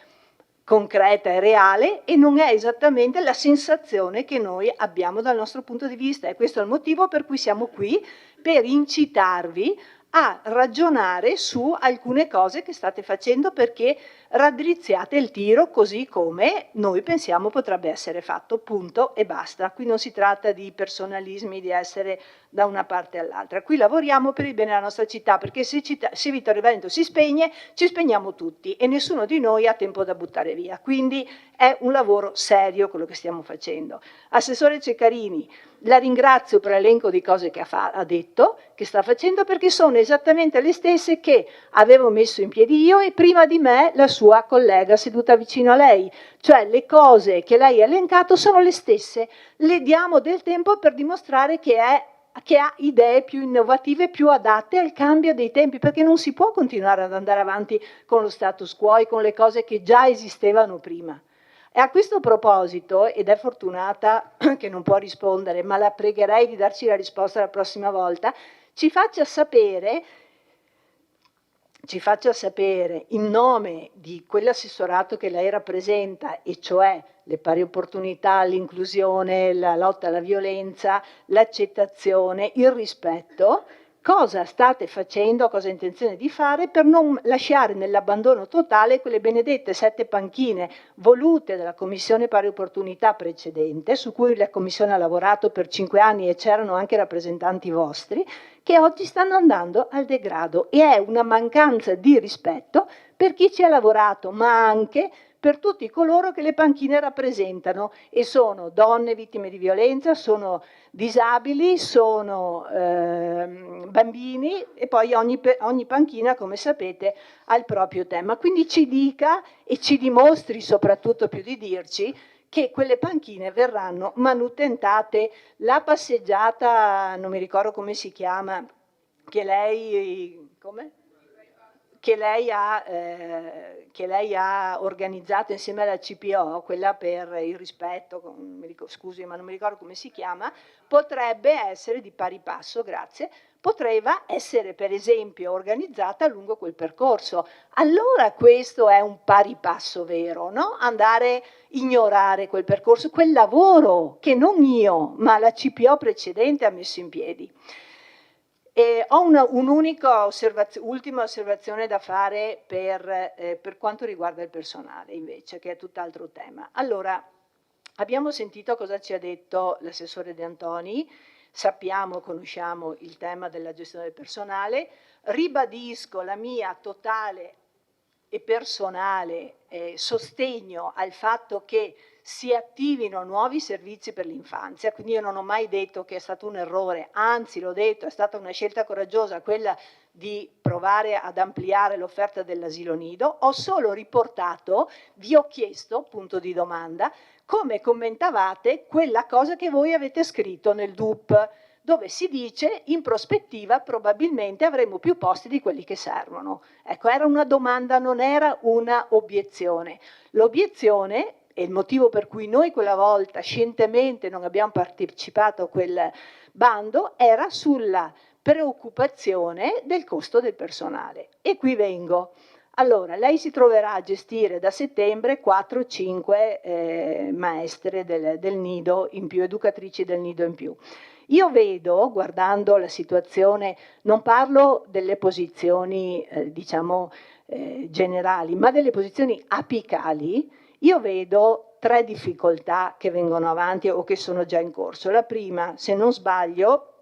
concreta e reale e non è esattamente la sensazione che noi abbiamo dal nostro punto di vista, e questo è il motivo per cui siamo qui, per incitarvi a ragionare su alcune cose che state facendo, perché raddrizziate il tiro così come noi pensiamo potrebbe essere fatto, punto e basta. Qui non si tratta di personalismi, di essere da una parte all'altra. Qui lavoriamo per il bene della nostra città, perché se Vittorio Veneto si spegne, ci spegniamo tutti e nessuno di noi ha tempo da buttare via. Quindi è un lavoro serio quello che stiamo facendo. Assessore Ceccarini, la ringrazio per l'elenco di cose che ha detto, che sta facendo, perché sono esattamente le stesse che avevo messo in piedi io e prima di me la sua collega seduta vicino a lei. Cioè le cose che lei ha elencato sono le stesse. Le diamo del tempo per dimostrare che ha idee più innovative, più adatte al cambio dei tempi, perché non si può continuare ad andare avanti con lo status quo e con le cose che già esistevano prima. E a questo proposito, ed è fortunata che non può rispondere, ma la pregherei di darci la risposta la prossima volta, ci faccia sapere in nome di quell'assessorato che lei rappresenta, e cioè le pari opportunità, l'inclusione, la lotta alla violenza, l'accettazione, il rispetto, cosa state facendo, cosa ha intenzione di fare per non lasciare nell'abbandono totale quelle benedette 7 panchine volute dalla Commissione Pari Opportunità precedente, su cui la Commissione ha lavorato per 5 anni e c'erano anche rappresentanti vostri, che oggi stanno andando al degrado, e è una mancanza di rispetto per chi ci ha lavorato, ma anche per tutti coloro che le panchine rappresentano, e sono donne vittime di violenza, sono disabili, sono bambini, e poi ogni panchina, come sapete, ha il proprio tema. Quindi ci dica e ci dimostri, soprattutto più di dirci, che quelle panchine verranno manutentate. La passeggiata, non mi ricordo come si chiama, che lei... come? Che lei ha organizzato insieme alla CPO, quella per il rispetto, scusi ma non mi ricordo come si chiama, potrebbe essere di pari passo, grazie, potrebbe essere per esempio organizzata lungo quel percorso. Allora questo è un pari passo vero, no? Andare a ignorare quel percorso, quel lavoro che non io, ma la CPO precedente ha messo in piedi. E ho un'unica ultima osservazione da fare per quanto riguarda il personale, invece, che è tutt'altro tema. Allora, abbiamo sentito cosa ci ha detto l'assessore De Antoni, sappiamo, conosciamo il tema della gestione del personale, ribadisco la mia totale e personale sostegno al fatto che si attivino nuovi servizi per l'infanzia, quindi io non ho mai detto che è stato un errore, anzi l'ho detto, è stata una scelta coraggiosa quella di provare ad ampliare l'offerta dell'asilo nido. Ho solo riportato, vi ho chiesto, punto di domanda, come commentavate quella cosa che voi avete scritto nel DUP, dove si dice in prospettiva probabilmente avremo più posti di quelli che servono. Ecco, era una domanda, non era una obiezione. L'obiezione, e il motivo per cui noi quella volta scientemente non abbiamo partecipato a quel bando, era sulla preoccupazione del costo del personale. E qui vengo. Allora, lei si troverà a gestire da settembre 4-5 maestre del nido in più, educatrici del nido in più. Io vedo, guardando la situazione, non parlo delle posizioni diciamo generali, ma delle posizioni apicali, io vedo 3 difficoltà che vengono avanti o che sono già in corso. La prima, se non sbaglio,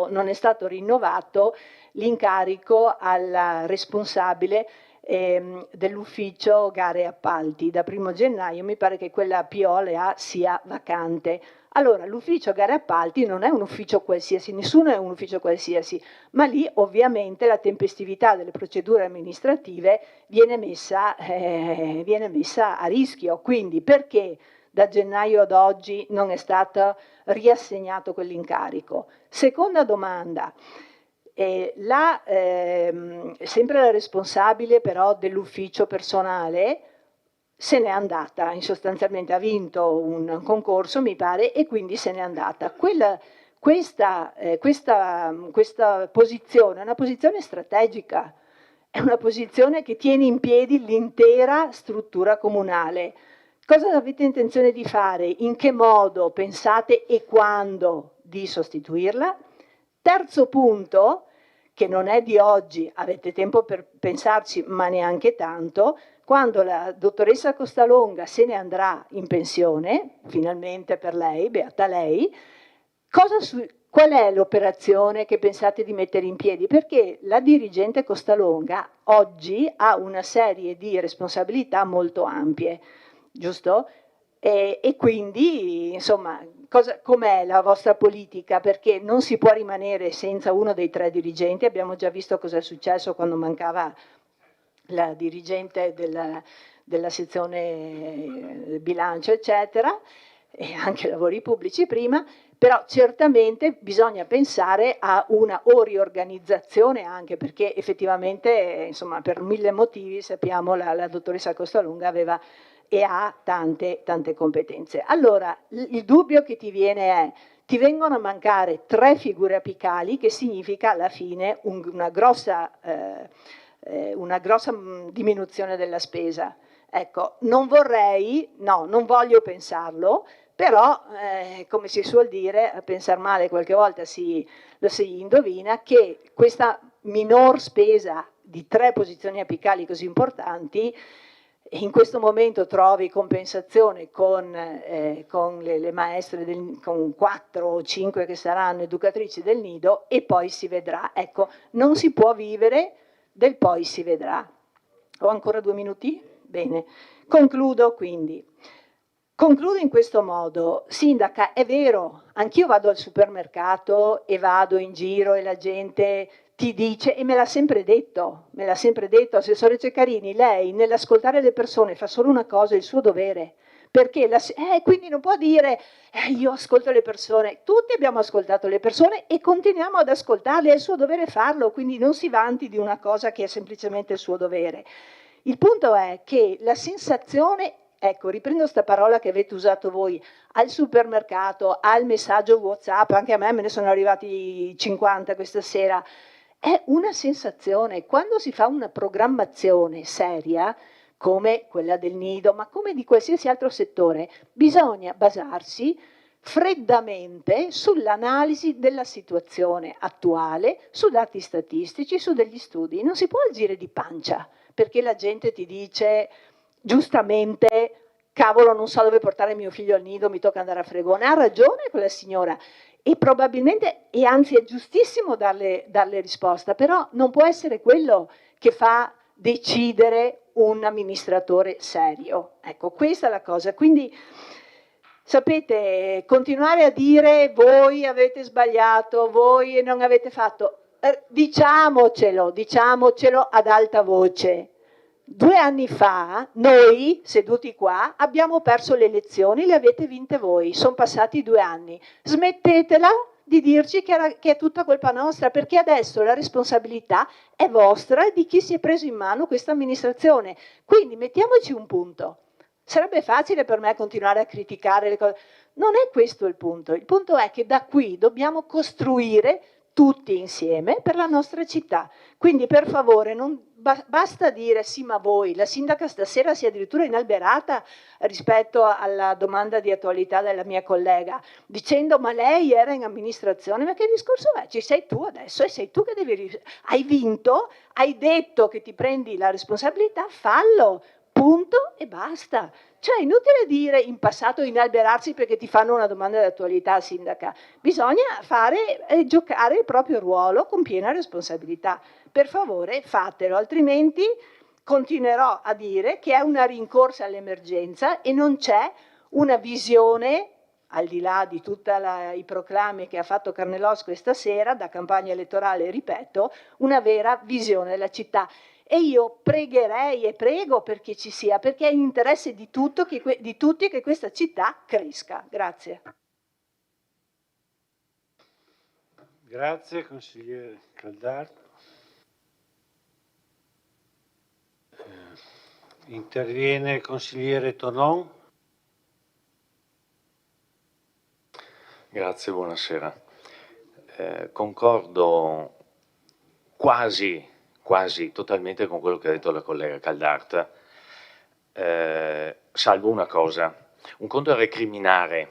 non è stato rinnovato l'incarico alla responsabile dell'ufficio gare e appalti. Da 1° gennaio mi pare che quella PO sia vacante. Allora, l'ufficio gare e appalti non è un ufficio qualsiasi, nessuno è un ufficio qualsiasi, ma lì ovviamente la tempestività delle procedure amministrative viene messa a rischio. Quindi perché da gennaio ad oggi non è stato riassegnato quell'incarico? Seconda domanda. Sempre la responsabile però dell'ufficio personale se n'è andata, sostanzialmente ha vinto un concorso mi pare e quindi se n'è andata. Questa posizione è una posizione strategica, è una posizione che tiene in piedi l'intera struttura comunale. Cosa avete intenzione di fare? In che modo pensate e quando di sostituirla? Terzo punto, che non è di oggi, avete tempo per pensarci, ma neanche tanto, quando la dottoressa Costalonga se ne andrà in pensione, finalmente per lei, beata lei, qual è l'operazione che pensate di mettere in piedi? Perché la dirigente Costalonga oggi ha una serie di responsabilità molto ampie, giusto? E quindi, insomma, com'è la vostra politica? Perché non si può rimanere senza uno dei 3 dirigenti, abbiamo già visto cosa è successo quando mancava la dirigente della sezione bilancio, eccetera, e anche lavori pubblici prima, però certamente bisogna pensare a una riorganizzazione anche perché effettivamente, insomma, per 1000 motivi, sappiamo, la dottoressa Costalunga aveva e ha tante competenze. Allora, il dubbio che ti viene è, ti vengono a mancare 3 figure apicali, che significa alla fine una grossa diminuzione della spesa. Ecco, non voglio pensarlo, Però, come si suol dire, a pensar male qualche volta lo si indovina, che questa minor spesa di 3 posizioni apicali così importanti in questo momento trovi compensazione con le maestre, con 4 o 5 che saranno educatrici del nido, e poi si vedrà. Ecco, non si può vivere del poi si vedrà. Ho ancora 2 minuti? Bene. Concludo quindi. Concludo in questo modo. Sindaca, è vero, anch'io vado al supermercato e vado in giro e la gente ti dice, e me l'ha sempre detto, Assessore Ceccarini, lei nell'ascoltare le persone fa solo una cosa, il suo dovere, perché quindi non può dire io ascolto le persone. Tutti abbiamo ascoltato le persone e continuiamo ad ascoltarle, è il suo dovere farlo, quindi non si vanti di una cosa che è semplicemente il suo dovere. Il punto è che la sensazione, ecco, riprendo questa parola che avete usato voi, al supermercato, al messaggio WhatsApp, anche a me ne sono arrivati 50 questa sera, è una sensazione. Quando si fa una programmazione seria, come quella del nido, ma come di qualsiasi altro settore, bisogna basarsi freddamente sull'analisi della situazione attuale, su dati statistici, su degli studi. Non si può agire di pancia, perché la gente ti dice giustamente cavolo, non so dove portare mio figlio al nido, mi tocca andare a Fregone. Ha ragione quella signora, e probabilmente, e anzi è giustissimo darle risposta, però non può essere quello che fa decidere un amministratore serio. Ecco, questa è la cosa. Quindi, sapete, continuare a dire voi avete sbagliato, voi non avete fatto, diciamocelo ad alta voce. 2 anni fa, noi, seduti qua, abbiamo perso le elezioni, le avete vinte voi, sono passati 2 anni. Smettetela di dirci che è tutta colpa nostra, perché adesso la responsabilità è vostra e di chi si è preso in mano questa amministrazione. Quindi mettiamoci un punto. Sarebbe facile per me continuare a criticare le cose. Non è questo il punto è che da qui dobbiamo costruire tutti insieme per la nostra città. Quindi per favore non basta dire sì ma voi, la sindaca stasera si è addirittura inalberata rispetto alla domanda di attualità della mia collega, dicendo ma lei era in amministrazione, ma che discorso è? Ci sei tu adesso e sei tu che devi, hai vinto, hai detto che ti prendi la responsabilità, fallo, punto e basta. Cioè è inutile dire in passato inalberarsi perché ti fanno una domanda di attualità, sindaca. Bisogna giocare il proprio ruolo con piena responsabilità. Per favore fatelo, altrimenti continuerò a dire che è una rincorsa all'emergenza e non c'è una visione, al di là di tutti i proclami che ha fatto Carnellos questa sera, da campagna elettorale, ripeto, una vera visione della città. E io pregherei e prego perché ci sia, perché è in interesse di tutti che questa città cresca. Grazie. Grazie, consigliere Caldardo. Interviene il consigliere Tonon. Grazie, buonasera. Concordo quasi totalmente con quello che ha detto la collega Caldart, salvo una cosa. Un conto è recriminare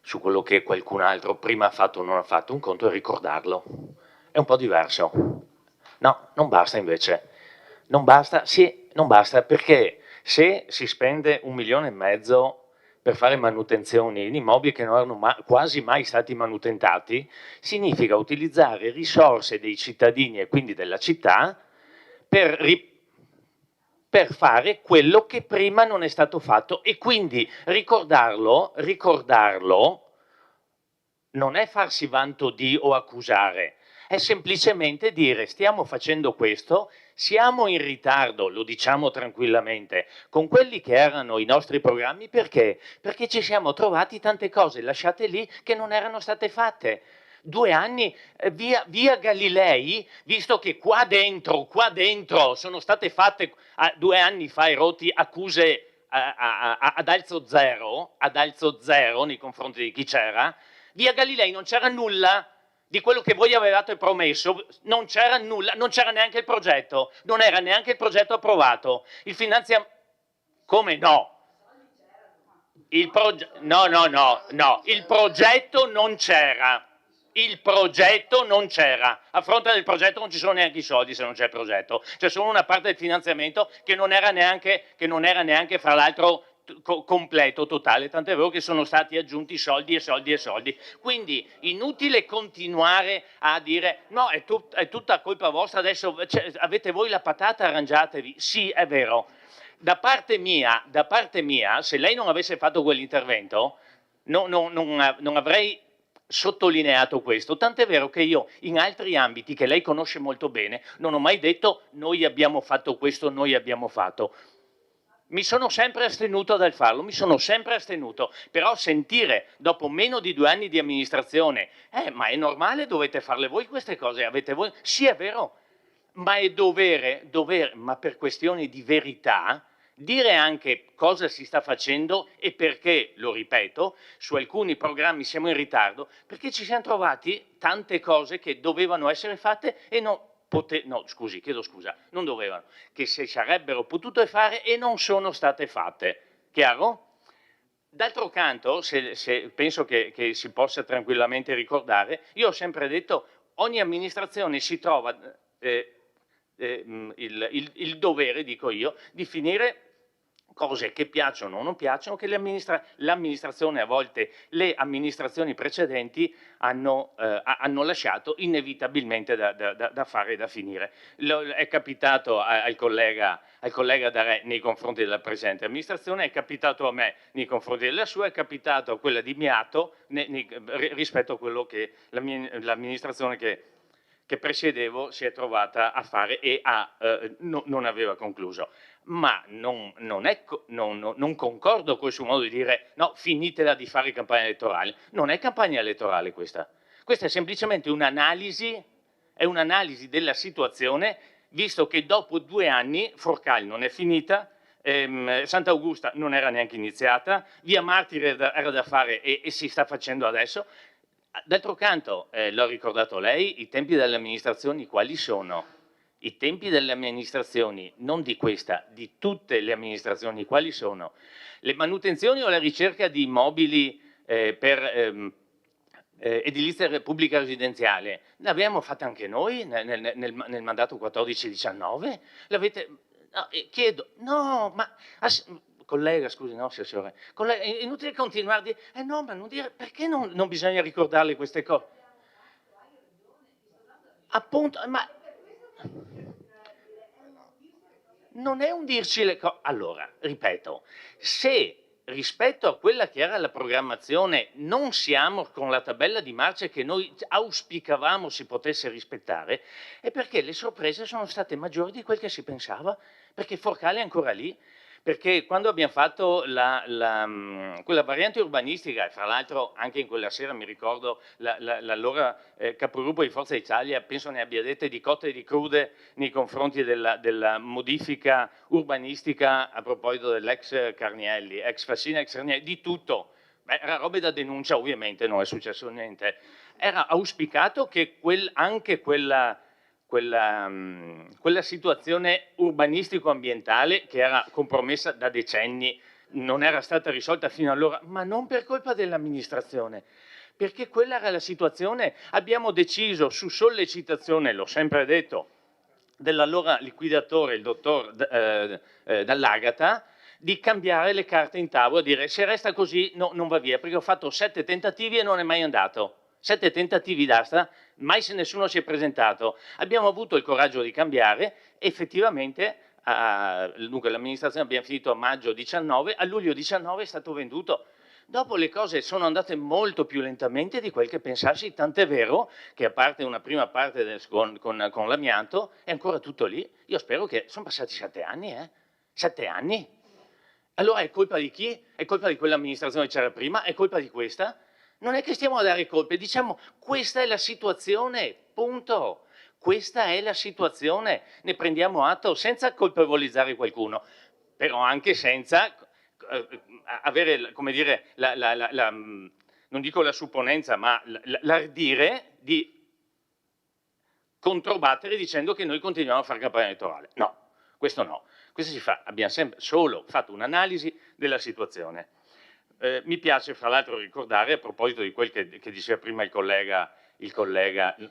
su quello che qualcun altro prima ha fatto o non ha fatto, un conto è ricordarlo. È un po' diverso. No, non basta invece. Non basta, sì, non basta, perché se si spende 1,5 milioni per fare manutenzioni in immobili che non erano quasi mai stati manutentati, significa utilizzare risorse dei cittadini e quindi della città per fare quello che prima non è stato fatto, e quindi ricordarlo non è farsi vanto di o accusare, è semplicemente dire stiamo facendo questo, siamo in ritardo, lo diciamo tranquillamente, con quelli che erano i nostri programmi, perché? Perché ci siamo trovati tante cose lasciate lì che non erano state fatte. 2 anni, via Galilei, visto che qua dentro sono state fatte 2 anni fa erotti accuse ad alzo zero nei confronti di chi c'era, via Galilei non c'era nulla di quello che voi avevate promesso, non c'era nulla, non c'era neanche il progetto, non era neanche il progetto approvato. Il finanziamento, come no? No, il progetto non c'era. Il progetto non c'era. A fronte del progetto non ci sono neanche i soldi se non c'è il progetto. C'è solo una parte del finanziamento che non era neanche fra l'altro completo, totale, tant'è vero che sono stati aggiunti soldi e soldi e soldi. Quindi inutile continuare a dire no, è tutta colpa vostra, adesso avete voi la patata, arrangiatevi. Sì, è vero. Da parte mia, se lei non avesse fatto quell'intervento, non avrei sottolineato questo, tant'è vero che io in altri ambiti che lei conosce molto bene non ho mai detto noi abbiamo fatto questo, noi abbiamo fatto. Mi sono sempre astenuto dal farlo, però sentire dopo meno di 2 anni di amministrazione, ma è normale, dovete farle voi queste cose, avete voi, sì è vero, ma è dovere, ma per questioni di verità, dire anche cosa si sta facendo e perché, lo ripeto, su alcuni programmi siamo in ritardo, perché ci siamo trovati tante cose che dovevano essere fatte e non dovevano, che si sarebbero potute fare e non sono state fatte. Chiaro? D'altro canto, se penso che si possa tranquillamente ricordare, io ho sempre detto ogni amministrazione si trova il dovere, dico io, di finire cose che piacciono o non piacciono, che l'amministrazione, a volte le amministrazioni precedenti hanno lasciato inevitabilmente da fare e da finire. È capitato al collega D'Arè nei confronti della presente amministrazione, è capitato a me nei confronti della sua, è capitato a quella di Miato rispetto a quello che l'amministrazione che presiedevo si è trovata a fare e non aveva concluso. Ma non concordo con il suo modo di dire no, finitela di fare campagna elettorale. Non è campagna elettorale questa. Questa è semplicemente un'analisi della situazione, visto che dopo 2 anni Forcali non è finita, Sant'Augusta non era neanche iniziata, Via Martire era da fare e si sta facendo adesso. D'altro canto, l'ho ricordato lei, i tempi delle amministrazioni quali sono? I tempi delle amministrazioni, non di questa, di tutte le amministrazioni, quali sono? Le manutenzioni o la ricerca di immobili per edilizia pubblica residenziale, l'abbiamo fatta anche noi nel mandato 14-19? L'avete... No, chiedo, no, ma... Collega, scusi, no, assessore, collega, è inutile continuare a dire, no, ma non dire, perché non bisogna ricordarle queste cose? Appunto, ma... Non è un dirci le cose. Allora, ripeto, se rispetto a quella che era la programmazione non siamo con la tabella di marcia che noi auspicavamo si potesse rispettare, è perché le sorprese sono state maggiori di quel che si pensava, perché Forcali è ancora lì. Perché quando abbiamo fatto quella variante urbanistica, e fra l'altro anche in quella sera mi ricordo l'allora capogruppo di Forza Italia, penso ne abbia dette di cotte e di crude nei confronti della modifica urbanistica a proposito dell'ex Carnielli, ex Fassina, ex Carnielli, di tutto. Era robe da denuncia, ovviamente non è successo niente. Era auspicato che anche quella situazione urbanistico-ambientale che era compromessa da decenni non era stata risolta fino allora, ma non per colpa dell'amministrazione, perché quella era la situazione. Abbiamo deciso su sollecitazione, l'ho sempre detto, dell'allora liquidatore, il dottor Dall'Agata, di cambiare le carte in tavola, dire se resta così no, non va via, perché ho fatto 7 tentativi e non è mai andato. 7 tentativi d'asta, mai se nessuno si è presentato. Abbiamo avuto il coraggio di cambiare, effettivamente, dunque l'amministrazione abbiamo finito a maggio 19, a luglio 19 è stato venduto. Dopo le cose sono andate molto più lentamente di quel che pensassi, tant'è vero che a parte una prima parte con l'amianto è ancora tutto lì. Io spero che sono passati 7 anni, 7 anni. Allora è colpa di chi? È colpa di quell'amministrazione che c'era prima? È colpa di questa? Non è che stiamo a dare colpe, diciamo questa è la situazione, punto. Questa è la situazione, ne prendiamo atto senza colpevolizzare qualcuno, però anche senza avere, come dire, non dico la supponenza, ma l'ardire di controbattere dicendo che noi continuiamo a fare campagna elettorale. No, questo no. Questo si fa, abbiamo sempre solo fatto un'analisi della situazione. Mi piace fra l'altro ricordare, a proposito di quel che diceva prima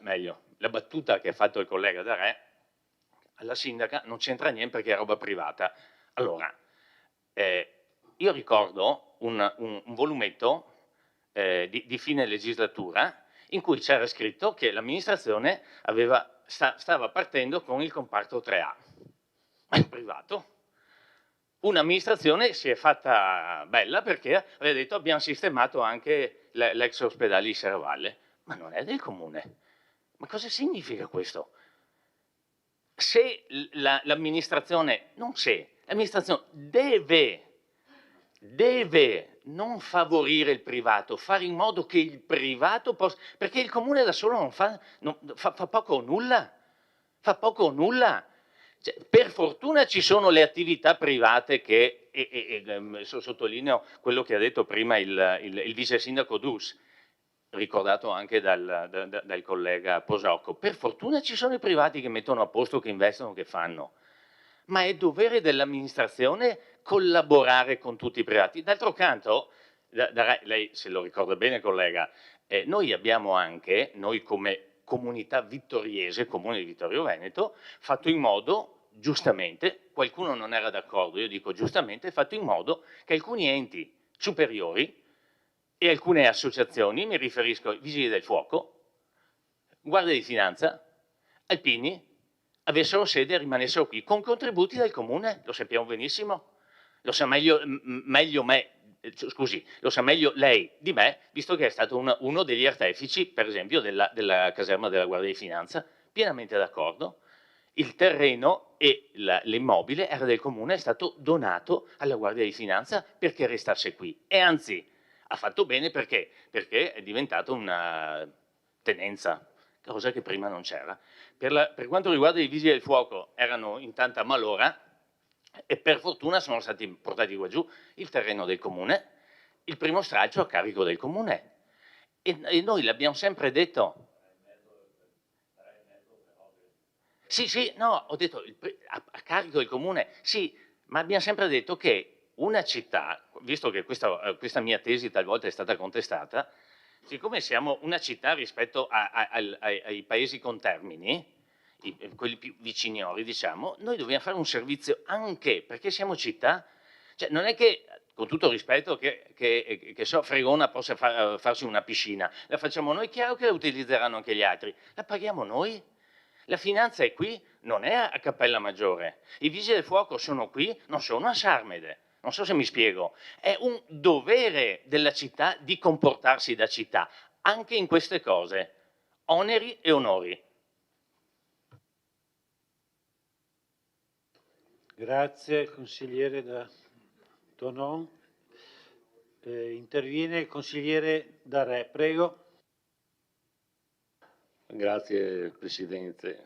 meglio, la battuta che ha fatto il collega Darè, alla sindaca non c'entra niente perché è roba privata. Allora, io ricordo un volumetto di fine legislatura in cui c'era scritto che l'amministrazione stava partendo con il comparto 3A, è privato. Un'amministrazione si è fatta bella perché aveva detto abbiamo sistemato anche l'ex ospedale di Serravalle, ma non è del comune. Ma cosa significa questo? Se l'amministrazione, l'amministrazione deve non favorire il privato, fare in modo che il privato possa, perché il comune da solo fa poco o nulla, Cioè, per fortuna ci sono le attività private che, sottolineo quello che ha detto prima il vice sindaco Dus, ricordato anche dal collega Posocco, per fortuna ci sono i privati che mettono a posto, che investono, che fanno, ma è dovere dell'amministrazione collaborare con tutti i privati. D'altro canto, lei se lo ricorda bene collega, noi abbiamo anche, noi come comunità vittoriese, comune di Vittorio Veneto, fatto in modo, giustamente, qualcuno non era d'accordo, io dico giustamente, fatto in modo che alcuni enti superiori e alcune associazioni, mi riferisco ai Vigili del Fuoco, Guardia di Finanza, Alpini, avessero sede e rimanessero qui, con contributi del comune, lo sappiamo benissimo, lo sa meglio lo sa meglio lei di me, visto che è stato uno degli artefici, per esempio, della caserma della Guardia di Finanza, pienamente d'accordo. Il terreno e l'immobile era del comune, è stato donato alla Guardia di Finanza perché restasse qui. E anzi, ha fatto bene perché è diventata una tenenza, cosa che prima non c'era. Per quanto riguarda i Vigili del Fuoco, erano in tanta malora, e per fortuna sono stati portati qua giù il terreno del comune, il primo stralcio a carico del comune, e noi l'abbiamo sempre detto. Sì, no, ho detto a carico del comune, sì, ma abbiamo sempre detto che una città, visto che questa mia tesi talvolta è stata contestata, siccome siamo una città rispetto ai paesi contermini, quelli più viciniori, diciamo, noi dobbiamo fare un servizio anche perché siamo città. Cioè, non è che, con tutto rispetto, che Fregona possa farsi una piscina, la facciamo noi, chiaro che la utilizzeranno anche gli altri, la paghiamo noi. La finanza è qui, non è a Cappella Maggiore. I Vigili del Fuoco sono qui, non sono a Sarmede. Non so se mi spiego. È un dovere della città di comportarsi da città, anche in queste cose. Oneri e onori. Grazie consigliere Tonon. Interviene il consigliere Darè, prego. Grazie Presidente.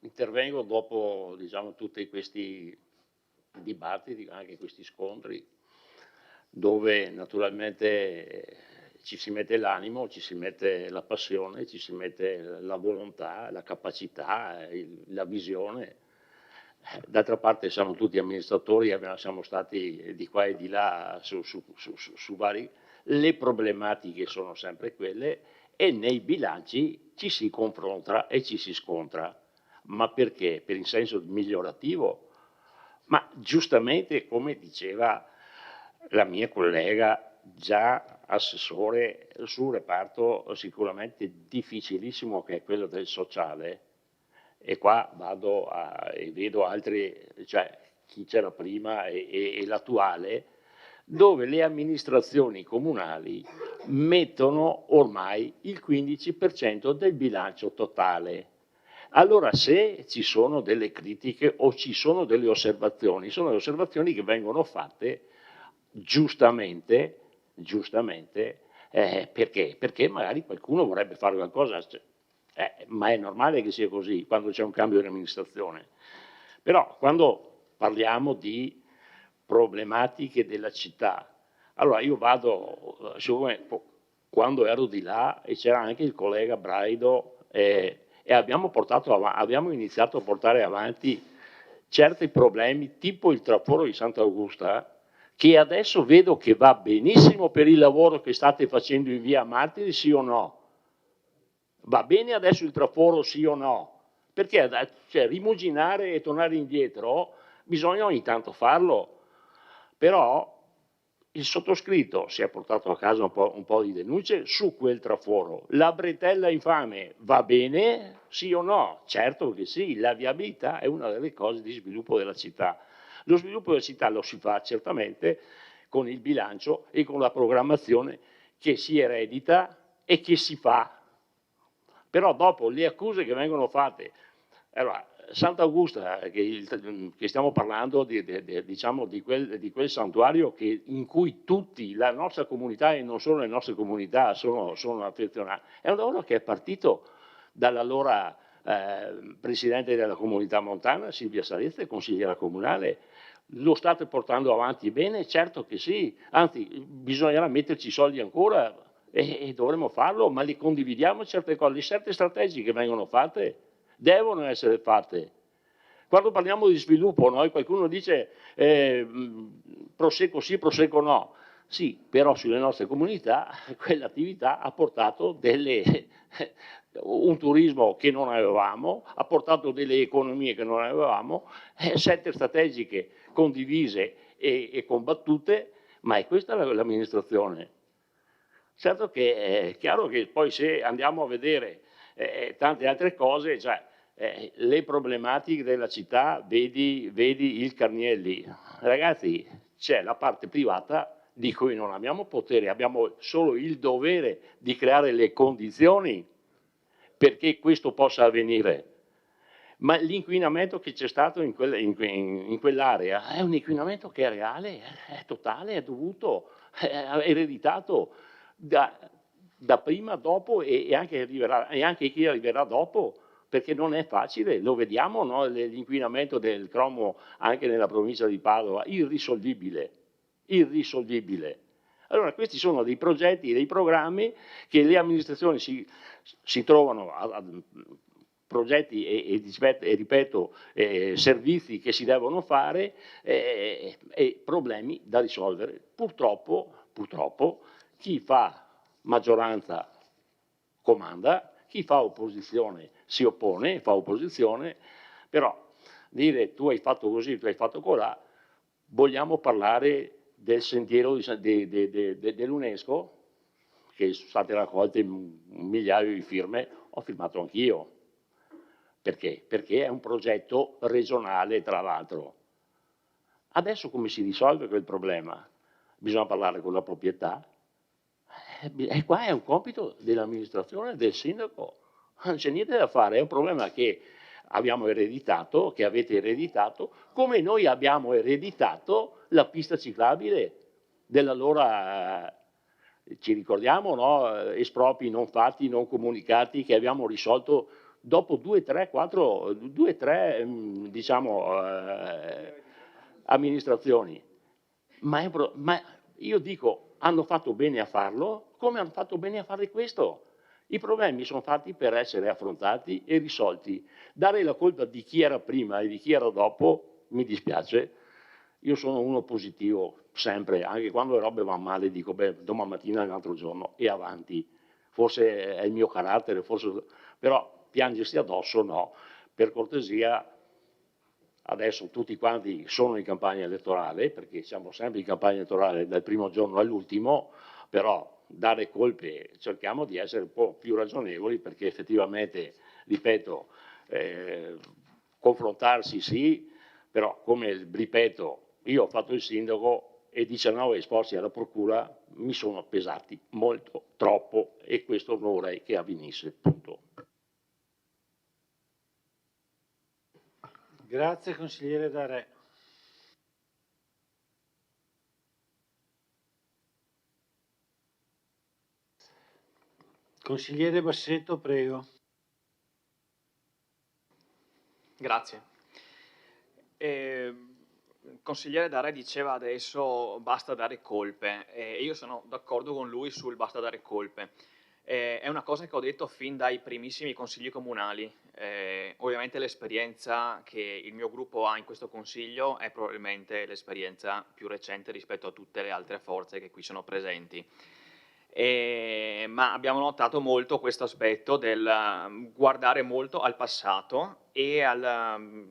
Intervengo dopo, diciamo, tutti questi dibattiti, anche questi scontri, dove naturalmente ci si mette l'animo, ci si mette la passione, ci si mette la volontà, la capacità, la visione. D'altra parte siamo tutti amministratori, siamo stati di qua e di là su vari. Le problematiche sono sempre quelle e nei bilanci ci si confronta e ci si scontra. Ma perché? Per il senso migliorativo? Ma giustamente, come diceva la mia collega, già assessore su un reparto sicuramente difficilissimo che è quello del sociale, e qua vado e vedo altri, cioè chi c'era prima e l'attuale, dove le amministrazioni comunali mettono ormai il 15% del bilancio totale. Allora, se ci sono delle critiche o ci sono delle osservazioni, sono le osservazioni che vengono fatte giustamente, perché? Perché magari qualcuno vorrebbe fare qualcosa, ma è normale che sia così quando c'è un cambio di amministrazione. Però quando parliamo di problematiche della città, allora io vado, quando ero di là e c'era anche il collega Braido, e abbiamo iniziato a portare avanti certi problemi, tipo il traforo di Sant'Augusta, che adesso vedo che va benissimo per il lavoro che state facendo in via Martiri, sì o no? Va bene adesso il traforo, sì o no? Perché cioè, rimuginare e tornare indietro bisogna ogni tanto farlo, però il sottoscritto si è portato a casa un po' di denunce su quel traforo. La bretella infame va bene, sì o no? Certo che sì, la viabilità è una delle cose di sviluppo della città. Lo sviluppo della città lo si fa certamente con il bilancio e con la programmazione che si eredita e che si fa. Però dopo le accuse che vengono fatte, allora, Sant'Augusta, che stiamo parlando diciamo, di quel santuario in cui tutti, la nostra comunità e non solo le nostre comunità sono affezionati, è un lavoro che è partito dall'allora presidente della comunità montana, Silvia Salezza, consigliera comunale. Lo state portando avanti bene? Certo che sì, anzi bisognerà metterci soldi ancora e dovremo farlo, ma li condividiamo certe cose, le certe strategie che vengono fatte devono essere fatte. Quando parliamo di sviluppo, qualcuno dice Prosecco sì, Prosecco no. Sì, però sulle nostre comunità quell'attività ha portato un turismo che non avevamo, ha portato delle economie che non avevamo, 7 strategiche condivise e combattute, ma è questa l'amministrazione. Certo che è chiaro che poi se andiamo a vedere tante altre cose, cioè le problematiche della città, vedi il Carnielli. Ragazzi, c'è la parte privata di cui non abbiamo potere, abbiamo solo il dovere di creare le condizioni perché questo possa avvenire. Ma l'inquinamento che c'è stato in quell'area è un inquinamento che è reale, è totale, è dovuto, è ereditato da prima, dopo e anche chi arriverà dopo, perché non è facile, lo vediamo, no? L'inquinamento del cromo anche nella provincia di Padova, irrisolvibile. Allora questi sono dei progetti, dei programmi che le amministrazioni si trovano a progetti e ripeto, servizi che si devono fare e problemi da risolvere. Purtroppo chi fa maggioranza comanda, chi fa opposizione si oppone, fa opposizione, però dire tu hai fatto così, tu hai fatto colà, vogliamo parlare del sentiero dell'UNESCO, che sono state raccolte 1 migliaio di firme, ho firmato anch'io. Perché? Perché è un progetto regionale, tra l'altro. Adesso come si risolve quel problema? Bisogna parlare con la proprietà. E qua è un compito dell'amministrazione, del sindaco. Non c'è niente da fare, è un problema che abbiamo ereditato, che avete ereditato, come noi abbiamo ereditato la pista ciclabile dell'allora, ci ricordiamo, no? Espropri non fatti, non comunicati, che abbiamo risolto dopo 2-3 diciamo, amministrazioni. Ma io dico, hanno fatto bene a farlo, come hanno fatto bene a fare questo? I problemi sono fatti per essere affrontati e risolti. Dare la colpa di chi era prima e di chi era dopo, mi dispiace. Io sono uno positivo, sempre, anche quando le robe vanno male dico, beh, domani mattina è un altro giorno e avanti. Forse è il mio carattere, però piangersi addosso no. Per cortesia, adesso tutti quanti sono in campagna elettorale, perché siamo sempre in campagna elettorale dal primo giorno all'ultimo, però dare colpe, cerchiamo di essere un po' più ragionevoli, perché effettivamente, ripeto, confrontarsi sì, però come ripeto, io ho fatto il sindaco e 19 esposti alla procura mi sono pesati molto, troppo, e questo non vorrei che avvenisse, punto. Grazie consigliere Darè. Consigliere Bassetto, prego. Grazie. Il consigliere Darè diceva adesso basta dare colpe e io sono d'accordo con lui sul basta dare colpe. È una cosa che ho detto fin dai primissimi consigli comunali. Ovviamente l'esperienza che il mio gruppo ha in questo consiglio è probabilmente l'esperienza più recente rispetto a tutte le altre forze che qui sono presenti. Ma abbiamo notato molto questo aspetto del guardare molto al passato e al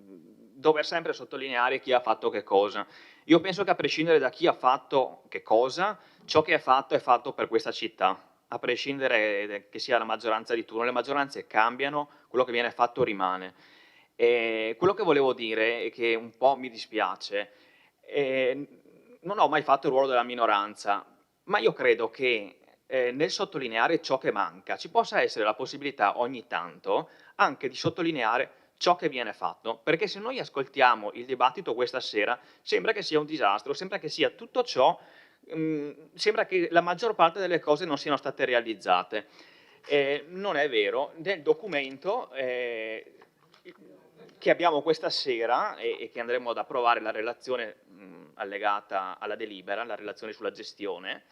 dover sempre sottolineare chi ha fatto che cosa. Io penso che a prescindere da chi ha fatto che cosa, ciò che è fatto per questa città. A prescindere che sia la maggioranza di turno, le maggioranze cambiano, quello che viene fatto rimane. Quello che volevo dire e che un po' mi dispiace, non ho mai fatto il ruolo della minoranza, ma io credo che nel sottolineare ciò che manca ci possa essere la possibilità ogni tanto anche di sottolineare ciò che viene fatto, perché se noi ascoltiamo il dibattito questa sera sembra che sia un disastro, sembra che sia tutto ciò, sembra che la maggior parte delle cose non siano state realizzate. Non è vero. Nel documento che abbiamo questa sera e che andremo ad approvare, la relazione allegata alla delibera, la relazione sulla gestione,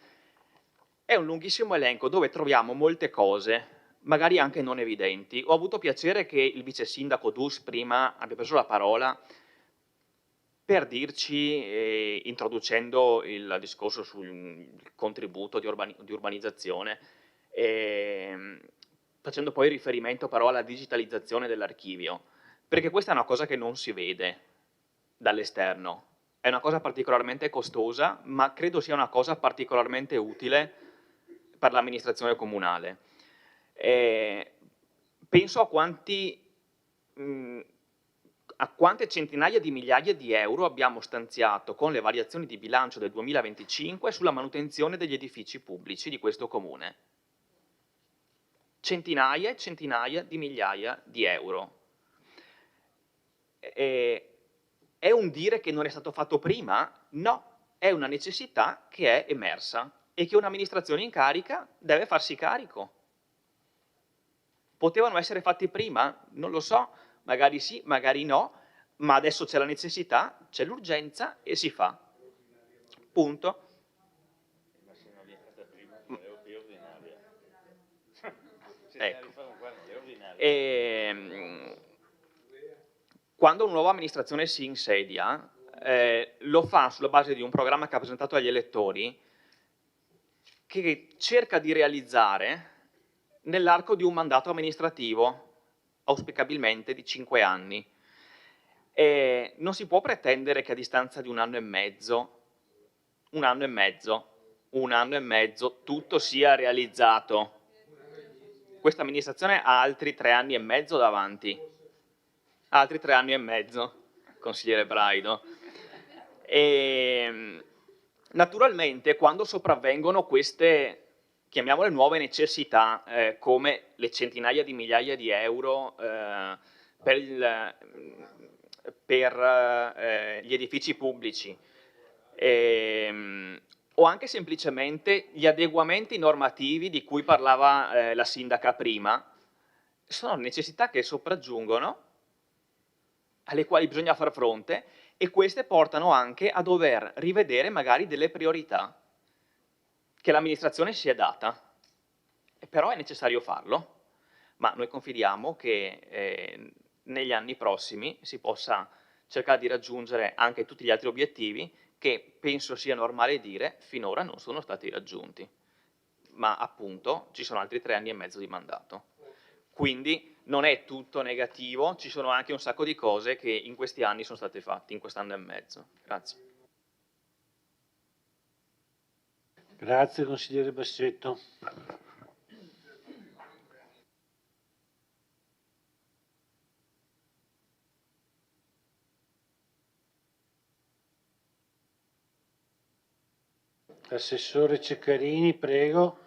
è un lunghissimo elenco dove troviamo molte cose, magari anche non evidenti. Ho avuto piacere che il vice sindaco Dus prima abbia preso la parola per dirci, introducendo il discorso sul contributo di urbanizzazione, facendo poi riferimento però alla digitalizzazione dell'archivio, perché questa è una cosa che non si vede dall'esterno, è una cosa particolarmente costosa, ma credo sia una cosa particolarmente utile per l'amministrazione comunale. Penso a quante centinaia di migliaia di euro abbiamo stanziato con le variazioni di bilancio del 2025 sulla manutenzione degli edifici pubblici di questo comune. Centinaia e centinaia di migliaia di euro. È un dire che non è stato fatto prima? No, è una necessità che è emersa e che un'amministrazione in carica deve farsi carico. Potevano essere fatti prima? Non lo so, magari sì, magari no, ma adesso c'è la necessità, c'è l'urgenza e si fa. Punto. Ecco. Quando una nuova amministrazione si insedia, lo fa sulla base di un programma che ha presentato agli elettori, che cerca di realizzare nell'arco di un mandato amministrativo, auspicabilmente di 5 anni. Non si può pretendere che a distanza di un anno e mezzo, tutto sia realizzato. Questa amministrazione ha altri 3 anni e mezzo davanti. Altri 3 anni e mezzo, consigliere Braido. Naturalmente, quando sopravvengono queste, chiamiamole nuove necessità, come le centinaia di migliaia di euro per gli edifici pubblici, o anche semplicemente gli adeguamenti normativi di cui parlava la sindaca prima, sono necessità che sopraggiungono, alle quali bisogna far fronte, e queste portano anche a dover rivedere magari delle priorità che l'amministrazione si è data. Però è necessario farlo, ma noi confidiamo che negli anni prossimi si possa cercare di raggiungere anche tutti gli altri obiettivi che penso sia normale dire finora non sono stati raggiunti, ma appunto ci sono altri 3 anni e mezzo di mandato. Quindi non è tutto negativo, ci sono anche un sacco di cose che in questi anni sono state fatte, in quest'anno e mezzo. Grazie. Grazie consigliere Bassetto. Assessore Ceccarini, prego.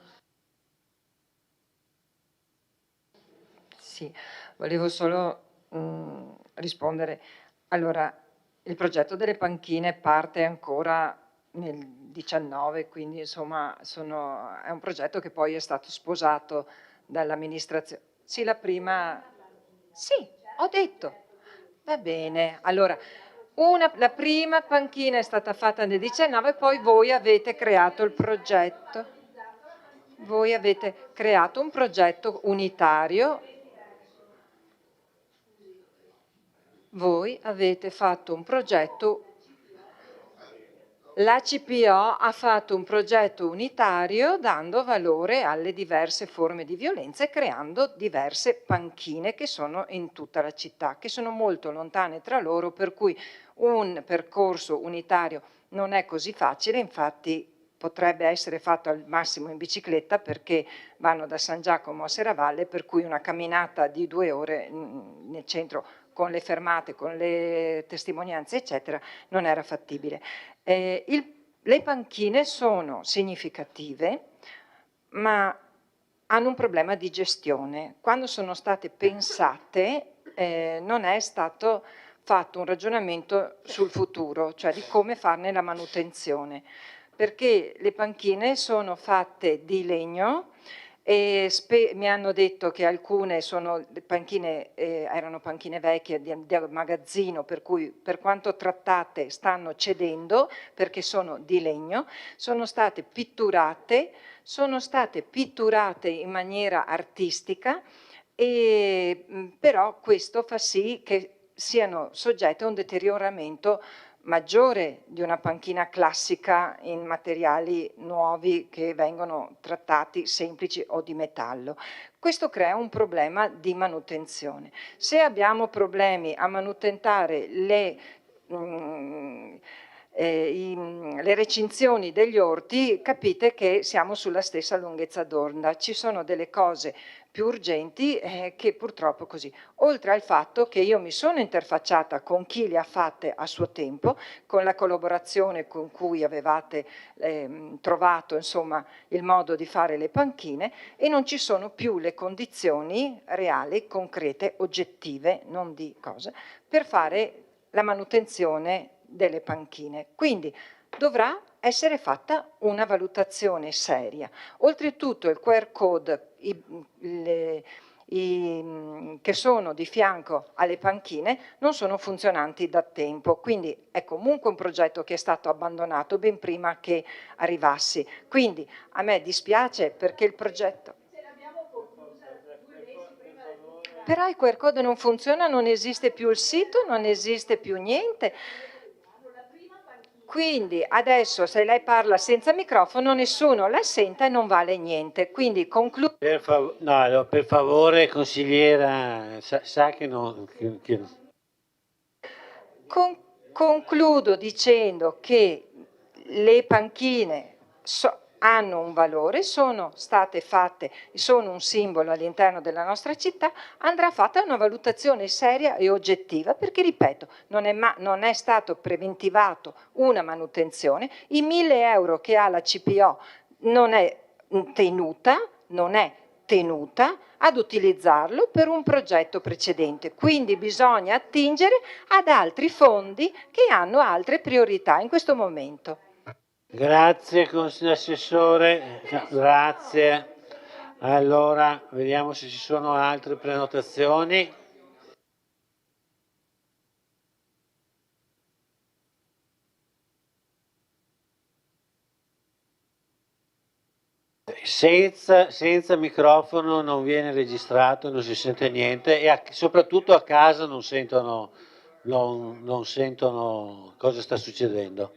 Sì, volevo solo rispondere. Allora, il progetto delle panchine parte ancora nel 19, quindi insomma è un progetto che poi è stato sposato dall'amministrazione. Sì, la prima... Sì, ho detto. Va bene. Allora, la prima panchina è stata fatta nel 19, poi voi avete creato il progetto. Voi avete creato un progetto unitario. Voi avete fatto un progetto, la CPO ha fatto un progetto unitario dando valore alle diverse forme di violenza e creando diverse panchine che sono in tutta la città, che sono molto lontane tra loro, per cui un percorso unitario non è così facile, infatti potrebbe essere fatto al massimo in bicicletta perché vanno da San Giacomo a Serravalle, per cui una camminata di 2 ore nel centro con le fermate, con le testimonianze eccetera, non era fattibile. Le panchine sono significative, ma hanno un problema di gestione. Quando sono state pensate non è stato fatto un ragionamento sul futuro, cioè di come farne la manutenzione, perché le panchine sono fatte di legno e mi hanno detto che alcune sono panchine, erano panchine vecchie di magazzino, per cui per quanto trattate stanno cedendo perché sono di legno, sono state pitturate in maniera artistica, però questo fa sì che siano soggette a un deterioramento maggiore di una panchina classica in materiali nuovi che vengono trattati semplici o di metallo. Questo crea un problema di manutenzione. Se abbiamo problemi a manutentare le recinzioni degli orti, capite che siamo sulla stessa lunghezza d'onda. Ci sono delle cose più urgenti che purtroppo così. Oltre al fatto che io mi sono interfacciata con chi le ha fatte a suo tempo, con la collaborazione con cui avevate trovato insomma il modo di fare le panchine, e non ci sono più le condizioni reali, concrete, oggettive, non di cosa, per fare la manutenzione delle panchine. Quindi dovrà essere fatta una valutazione seria. Oltretutto il QR code che sono di fianco alle panchine non sono funzionanti da tempo, quindi è comunque un progetto che è stato abbandonato ben prima che arrivassi. Quindi a me dispiace perché il progetto... Però il QR code non funziona, non esiste più il sito, non esiste più niente. Quindi adesso se lei parla senza microfono nessuno la sente e non vale niente. Quindi concludo. Per favore, consigliera, sa che non... Concludo dicendo che le panchine hanno un valore, sono state fatte, sono un simbolo all'interno della nostra città, andrà fatta una valutazione seria e oggettiva, perché ripeto, non è stato preventivato una manutenzione, i 1.000 euro che ha la CPO non è tenuta ad utilizzarlo per un progetto precedente, quindi bisogna attingere ad altri fondi che hanno altre priorità in questo momento. Grazie, consigliere assessore, grazie. Allora, vediamo se ci sono altre prenotazioni. Senza microfono non viene registrato, non si sente niente e soprattutto a casa non sentono cosa sta succedendo.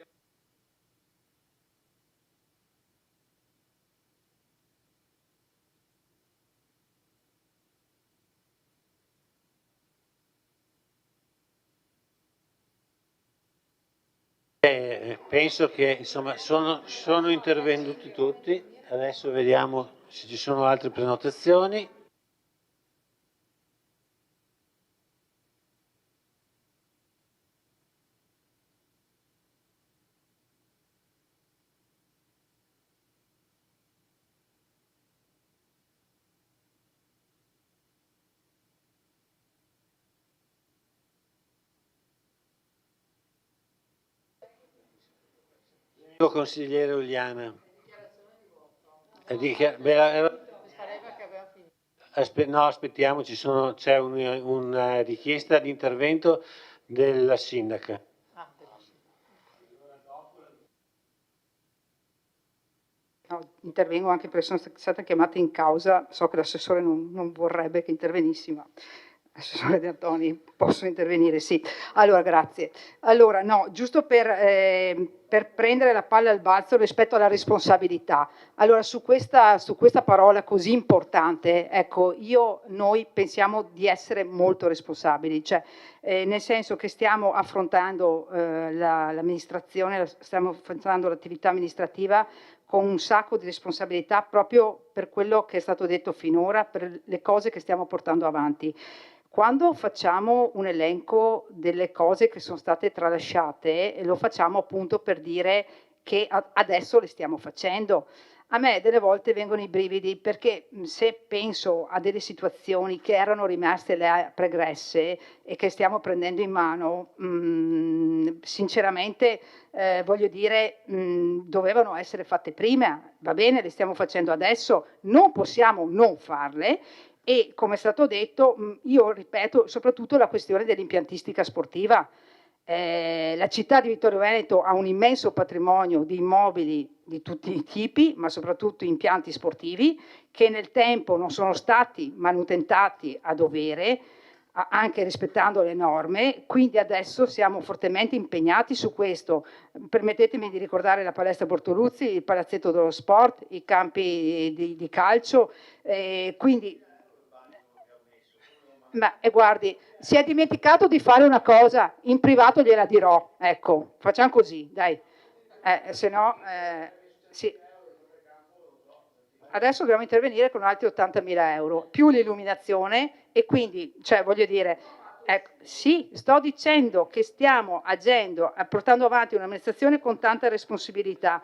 Penso che insomma sono intervenuti tutti, adesso vediamo se ci sono altre prenotazioni. Consigliere Uliana. No, aspettiamo, c'è una richiesta di intervento della sindaca. No, intervengo anche perché sono stata chiamata in causa, so che l'assessore non vorrebbe che intervenissi, ma assessore De Antoni, posso intervenire? Sì. Allora, grazie. Allora, no, giusto per prendere la palla al balzo rispetto alla responsabilità. Allora, su questa parola così importante, ecco, noi pensiamo di essere molto responsabili, cioè nel senso che stiamo affrontando l'amministrazione, stiamo affrontando l'attività amministrativa con un sacco di responsabilità proprio per quello che è stato detto finora, per le cose che stiamo portando avanti. Quando facciamo un elenco delle cose che sono state tralasciate, lo facciamo appunto per dire che adesso le stiamo facendo. A me delle volte vengono i brividi perché se penso a delle situazioni che erano rimaste pregresse e che stiamo prendendo in mano, sinceramente voglio dire, dovevano essere fatte prima, va bene, le stiamo facendo adesso, non possiamo non farle. E come è stato detto, io ripeto soprattutto la questione dell'impiantistica sportiva. La città di Vittorio Veneto ha un immenso patrimonio di immobili di tutti i tipi, ma soprattutto impianti sportivi, che nel tempo non sono stati manutentati a dovere, anche rispettando le norme, quindi adesso siamo fortemente impegnati su questo. Permettetemi di ricordare la palestra Bortoluzzi, il palazzetto dello sport, i campi di calcio, quindi... Ma guardi, si è dimenticato di fare una cosa, in privato gliela dirò, ecco, facciamo così, dai, se no, sì. Adesso dobbiamo intervenire con altri 80.000 euro, più l'illuminazione e quindi, cioè voglio dire, ecco, sì, sto dicendo che stiamo agendo, portando avanti un'amministrazione con tanta responsabilità.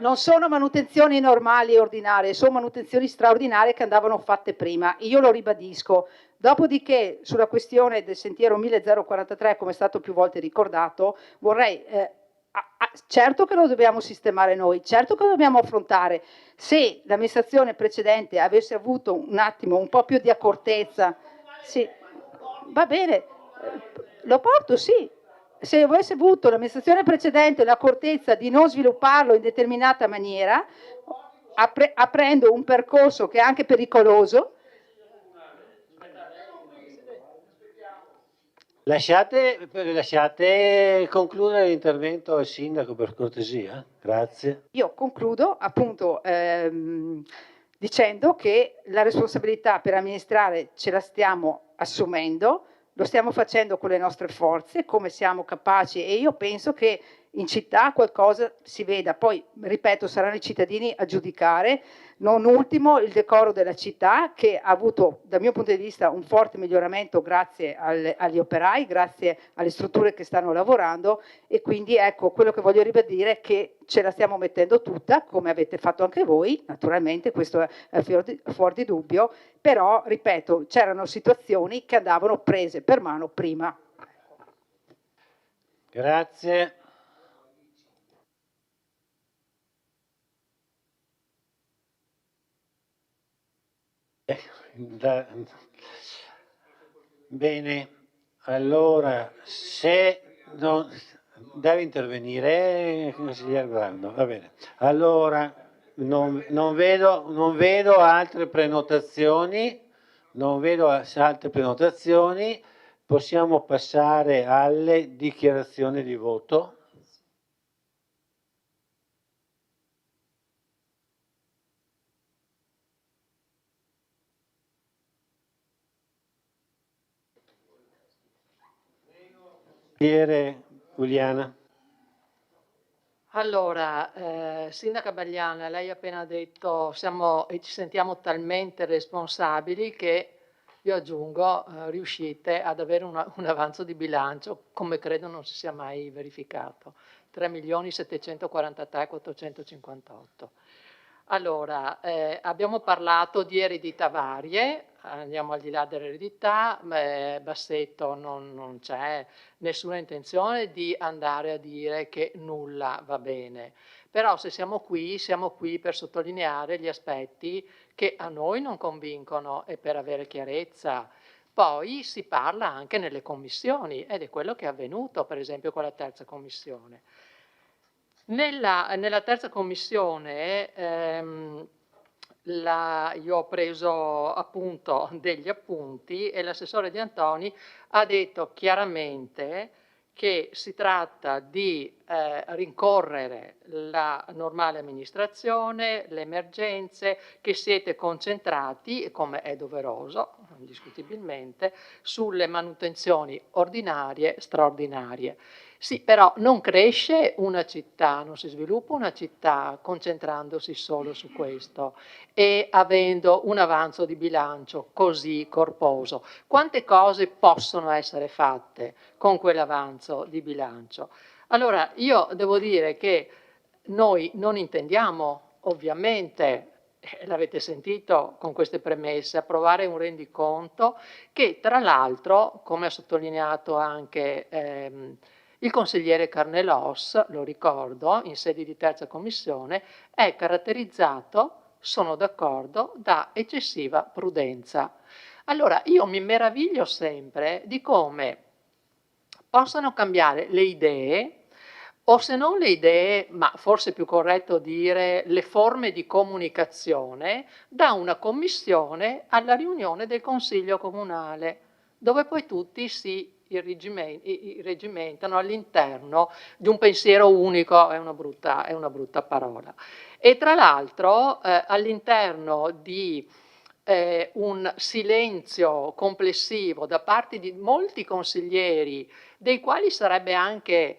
Non sono manutenzioni normali e ordinarie, sono manutenzioni straordinarie che andavano fatte prima, io lo ribadisco. Dopodiché, sulla questione del sentiero 1043, come è stato più volte ricordato, vorrei, certo che lo dobbiamo sistemare noi, certo che lo dobbiamo affrontare. Se l'amministrazione precedente avesse avuto un attimo, un po' più di accortezza, sì, va bene, lo porto, sì. Se avesse avuto l'amministrazione precedente l'accortezza di non svilupparlo in determinata maniera, aprendo un percorso che è anche pericoloso. Lasciate concludere l'intervento al sindaco per cortesia, grazie. Io concludo appunto dicendo che la responsabilità per amministrare ce la stiamo assumendo, lo stiamo facendo con le nostre forze, come siamo capaci, e io penso che in città qualcosa si veda. Poi, ripeto, saranno i cittadini a giudicare, non ultimo il decoro della città, che ha avuto, dal mio punto di vista, un forte miglioramento grazie agli operai, grazie alle strutture che stanno lavorando, e quindi ecco, quello che voglio ribadire è che ce la stiamo mettendo tutta, come avete fatto anche voi, naturalmente, questo è fuori di dubbio, però, ripeto, c'erano situazioni che andavano prese per mano prima. Grazie. Bene, allora se non deve intervenire consigliere Guardo, va bene. Allora non vedo altre prenotazioni, possiamo passare alle dichiarazioni di voto. Giuliana. Allora, Sindaca Bagliana, lei ha appena detto e ci sentiamo talmente responsabili che, io aggiungo, riuscite ad avere un avanzo di bilancio come credo non si sia mai verificato, 3.743.458. Allora, abbiamo parlato di eredità varie, andiamo al di là dell'eredità, Bassetto non c'è nessuna intenzione di andare a dire che nulla va bene, però se siamo qui per sottolineare gli aspetti che a noi non convincono e per avere chiarezza. Poi si parla anche nelle commissioni ed è quello che è avvenuto per esempio con la terza commissione. Nella terza commissione io ho preso appunto degli appunti e l'assessore Di Antoni ha detto chiaramente che si tratta di rincorrere la normale amministrazione, le emergenze, che siete concentrati, come è doveroso, indiscutibilmente, sulle manutenzioni ordinarie, straordinarie. Sì, però non cresce una città, non si sviluppa una città concentrandosi solo su questo e avendo un avanzo di bilancio così corposo. Quante cose possono essere fatte con quell'avanzo di bilancio? Allora, io devo dire che noi non intendiamo, ovviamente, l'avete sentito con queste premesse, approvare un rendiconto che tra l'altro, come ha sottolineato anche il consigliere Carnelos, lo ricordo, in sede di terza commissione, è caratterizzato, sono d'accordo, da eccessiva prudenza. Allora, io mi meraviglio sempre di come possano cambiare le idee, o se non le idee, ma forse è più corretto dire le forme di comunicazione, da una commissione alla riunione del Consiglio Comunale, dove poi tutti si irregimentano all'interno di un pensiero unico, è una brutta parola. E tra l'altro all'interno di un silenzio complessivo da parte di molti consiglieri, dei quali sarebbe anche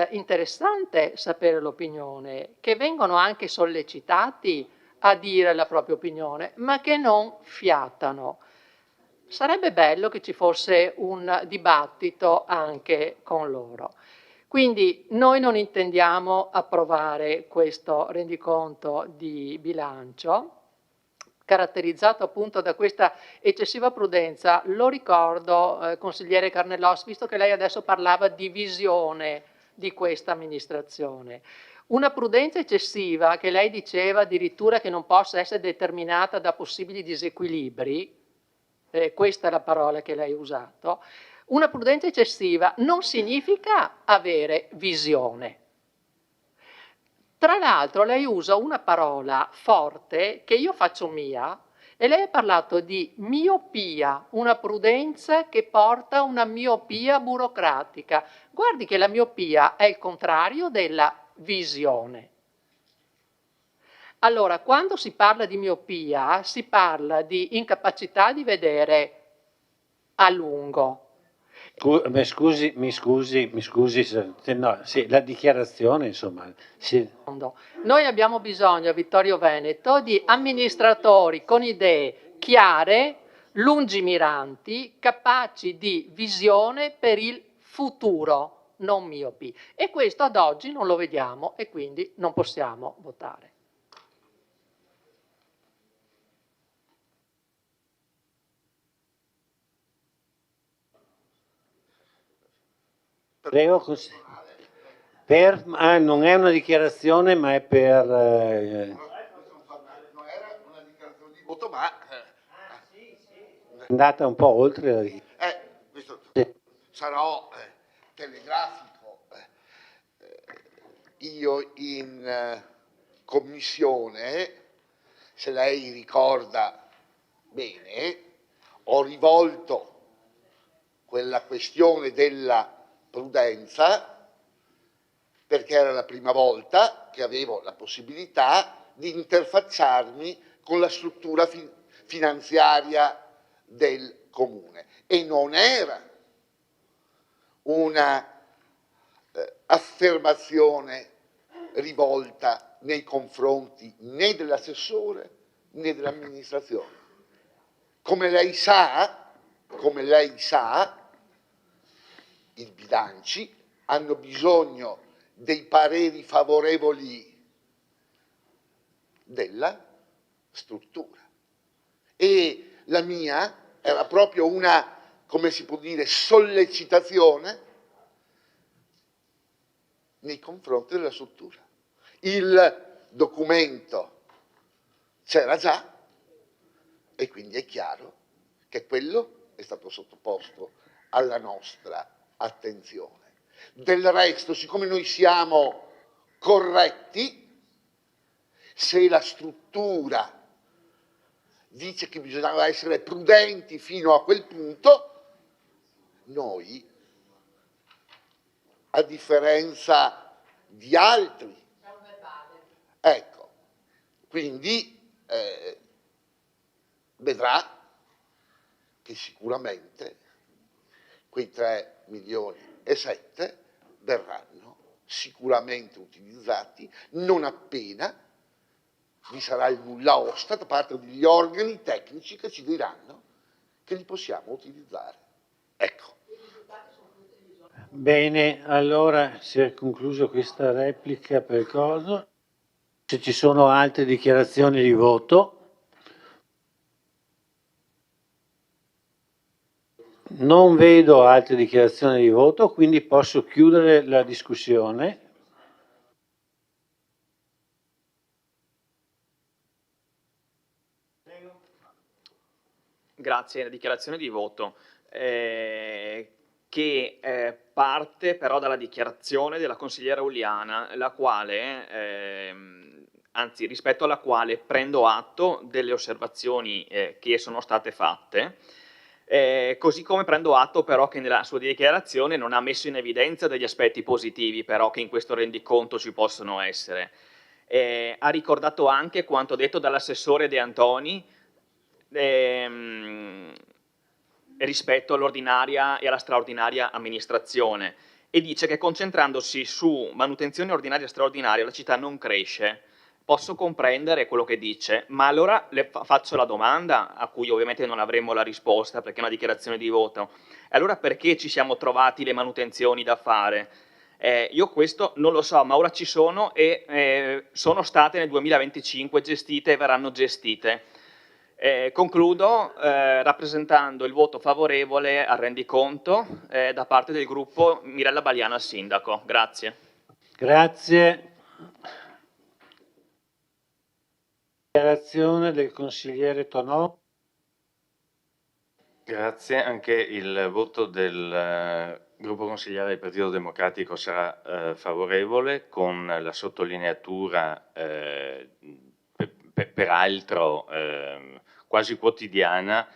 interessante sapere l'opinione, che vengono anche sollecitati a dire la propria opinione, ma che non fiatano. Sarebbe bello che ci fosse un dibattito anche con loro. Quindi noi non intendiamo approvare questo rendiconto di bilancio, caratterizzato appunto da questa eccessiva prudenza. Lo ricordo, consigliere Carnelos, visto che lei adesso parlava di visione di questa amministrazione. Una prudenza eccessiva, che lei diceva addirittura che non possa essere determinata da possibili disequilibri, questa è la parola che lei ha usato, una prudenza eccessiva non significa avere visione. Tra l'altro lei usa una parola forte che io faccio mia e lei ha parlato di miopia, una prudenza che porta a una miopia burocratica. Guardi che la miopia è il contrario della visione. Allora, quando si parla di miopia, si parla di incapacità di vedere a lungo. Mi scusi, no, sì, la dichiarazione, insomma. Sì. Noi abbiamo bisogno, a Vittorio Veneto, di amministratori con idee chiare, lungimiranti, capaci di visione per il futuro, non miopi. E questo ad oggi non lo vediamo e quindi non possiamo votare. Prego, non è una dichiarazione, ma è per... Non era una dichiarazione di voto, ma... È andata un po' oltre. Sarò telegrafico. Io in commissione, se lei ricorda bene, ho rivolto quella questione della prudenza perché era la prima volta che avevo la possibilità di interfacciarmi con la struttura finanziaria del comune e non era una affermazione rivolta nei confronti né dell'assessore né dell'amministrazione. Come lei sa, i bilanci hanno bisogno dei pareri favorevoli della struttura e la mia era proprio una, come si può dire, sollecitazione nei confronti della struttura. Il documento c'era già e quindi è chiaro che quello è stato sottoposto alla nostra attenzione. Del resto, siccome noi siamo corretti, se la struttura dice che bisognava essere prudenti fino a quel punto, noi, a differenza di altri, ecco, quindi vedrà che sicuramente quei 3 milioni e 7 verranno sicuramente utilizzati non appena vi sarà il nulla osta da parte degli organi tecnici che ci diranno che li possiamo utilizzare. Ecco. Bene, allora si è conclusa questa replica per coso. Se ci sono altre dichiarazioni di voto. Non vedo altre dichiarazioni di voto, quindi posso chiudere la discussione. Grazie, la dichiarazione di voto che parte però dalla dichiarazione della consigliera Uliana, la quale, anzi rispetto alla quale prendo atto delle osservazioni che sono state fatte, così come prendo atto però che nella sua dichiarazione non ha messo in evidenza degli aspetti positivi però che in questo rendiconto ci possono essere. Ha ricordato anche quanto detto dall'assessore De Antoni rispetto all'ordinaria e alla straordinaria amministrazione e dice che concentrandosi su manutenzione ordinaria e straordinaria la città non cresce. Posso comprendere quello che dice, ma allora le faccio la domanda a cui ovviamente non avremo la risposta perché è una dichiarazione di voto. E allora perché ci siamo trovati le manutenzioni da fare? Io questo non lo so, ma ora ci sono e sono state nel 2025 gestite e verranno gestite. Concludo rappresentando il voto favorevole al rendiconto da parte del gruppo Mirella Baliana Sindaco. Grazie. Grazie. Dichiarazione del consigliere Tonò. Grazie, anche il voto del gruppo consigliare del Partito Democratico sarà favorevole con la sottolineatura peraltro quasi quotidiana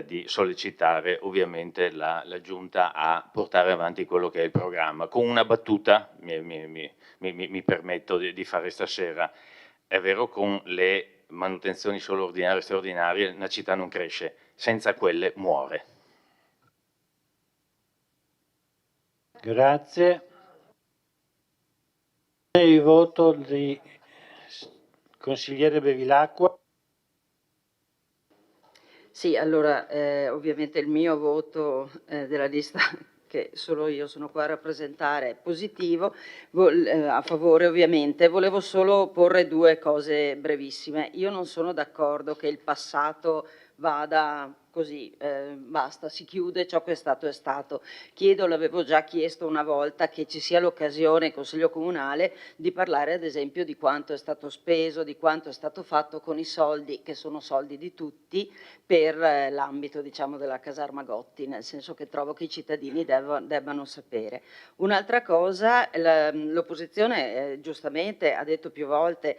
di sollecitare ovviamente la Giunta a portare avanti quello che è il programma. Con una battuta mi permetto di fare stasera. È vero, con le manutenzioni solo ordinarie e straordinarie una città non cresce, senza quelle muore. Grazie. Il voto di consigliere Bevilacqua. Sì, allora ovviamente il mio voto della lista che solo io sono qua a rappresentare è positivo, a favore ovviamente. Volevo solo porre 2 cose brevissime. Io non sono d'accordo che il passato vada così, basta, si chiude, ciò che è stato. Chiedo, l'avevo già chiesto una volta, che ci sia l'occasione, Consiglio Comunale, di parlare ad esempio di quanto è stato speso, di quanto è stato fatto con i soldi, che sono soldi di tutti, per l'ambito diciamo della caserma Gotti, nel senso che trovo che i cittadini debbano sapere. Un'altra cosa, l'opposizione giustamente ha detto più volte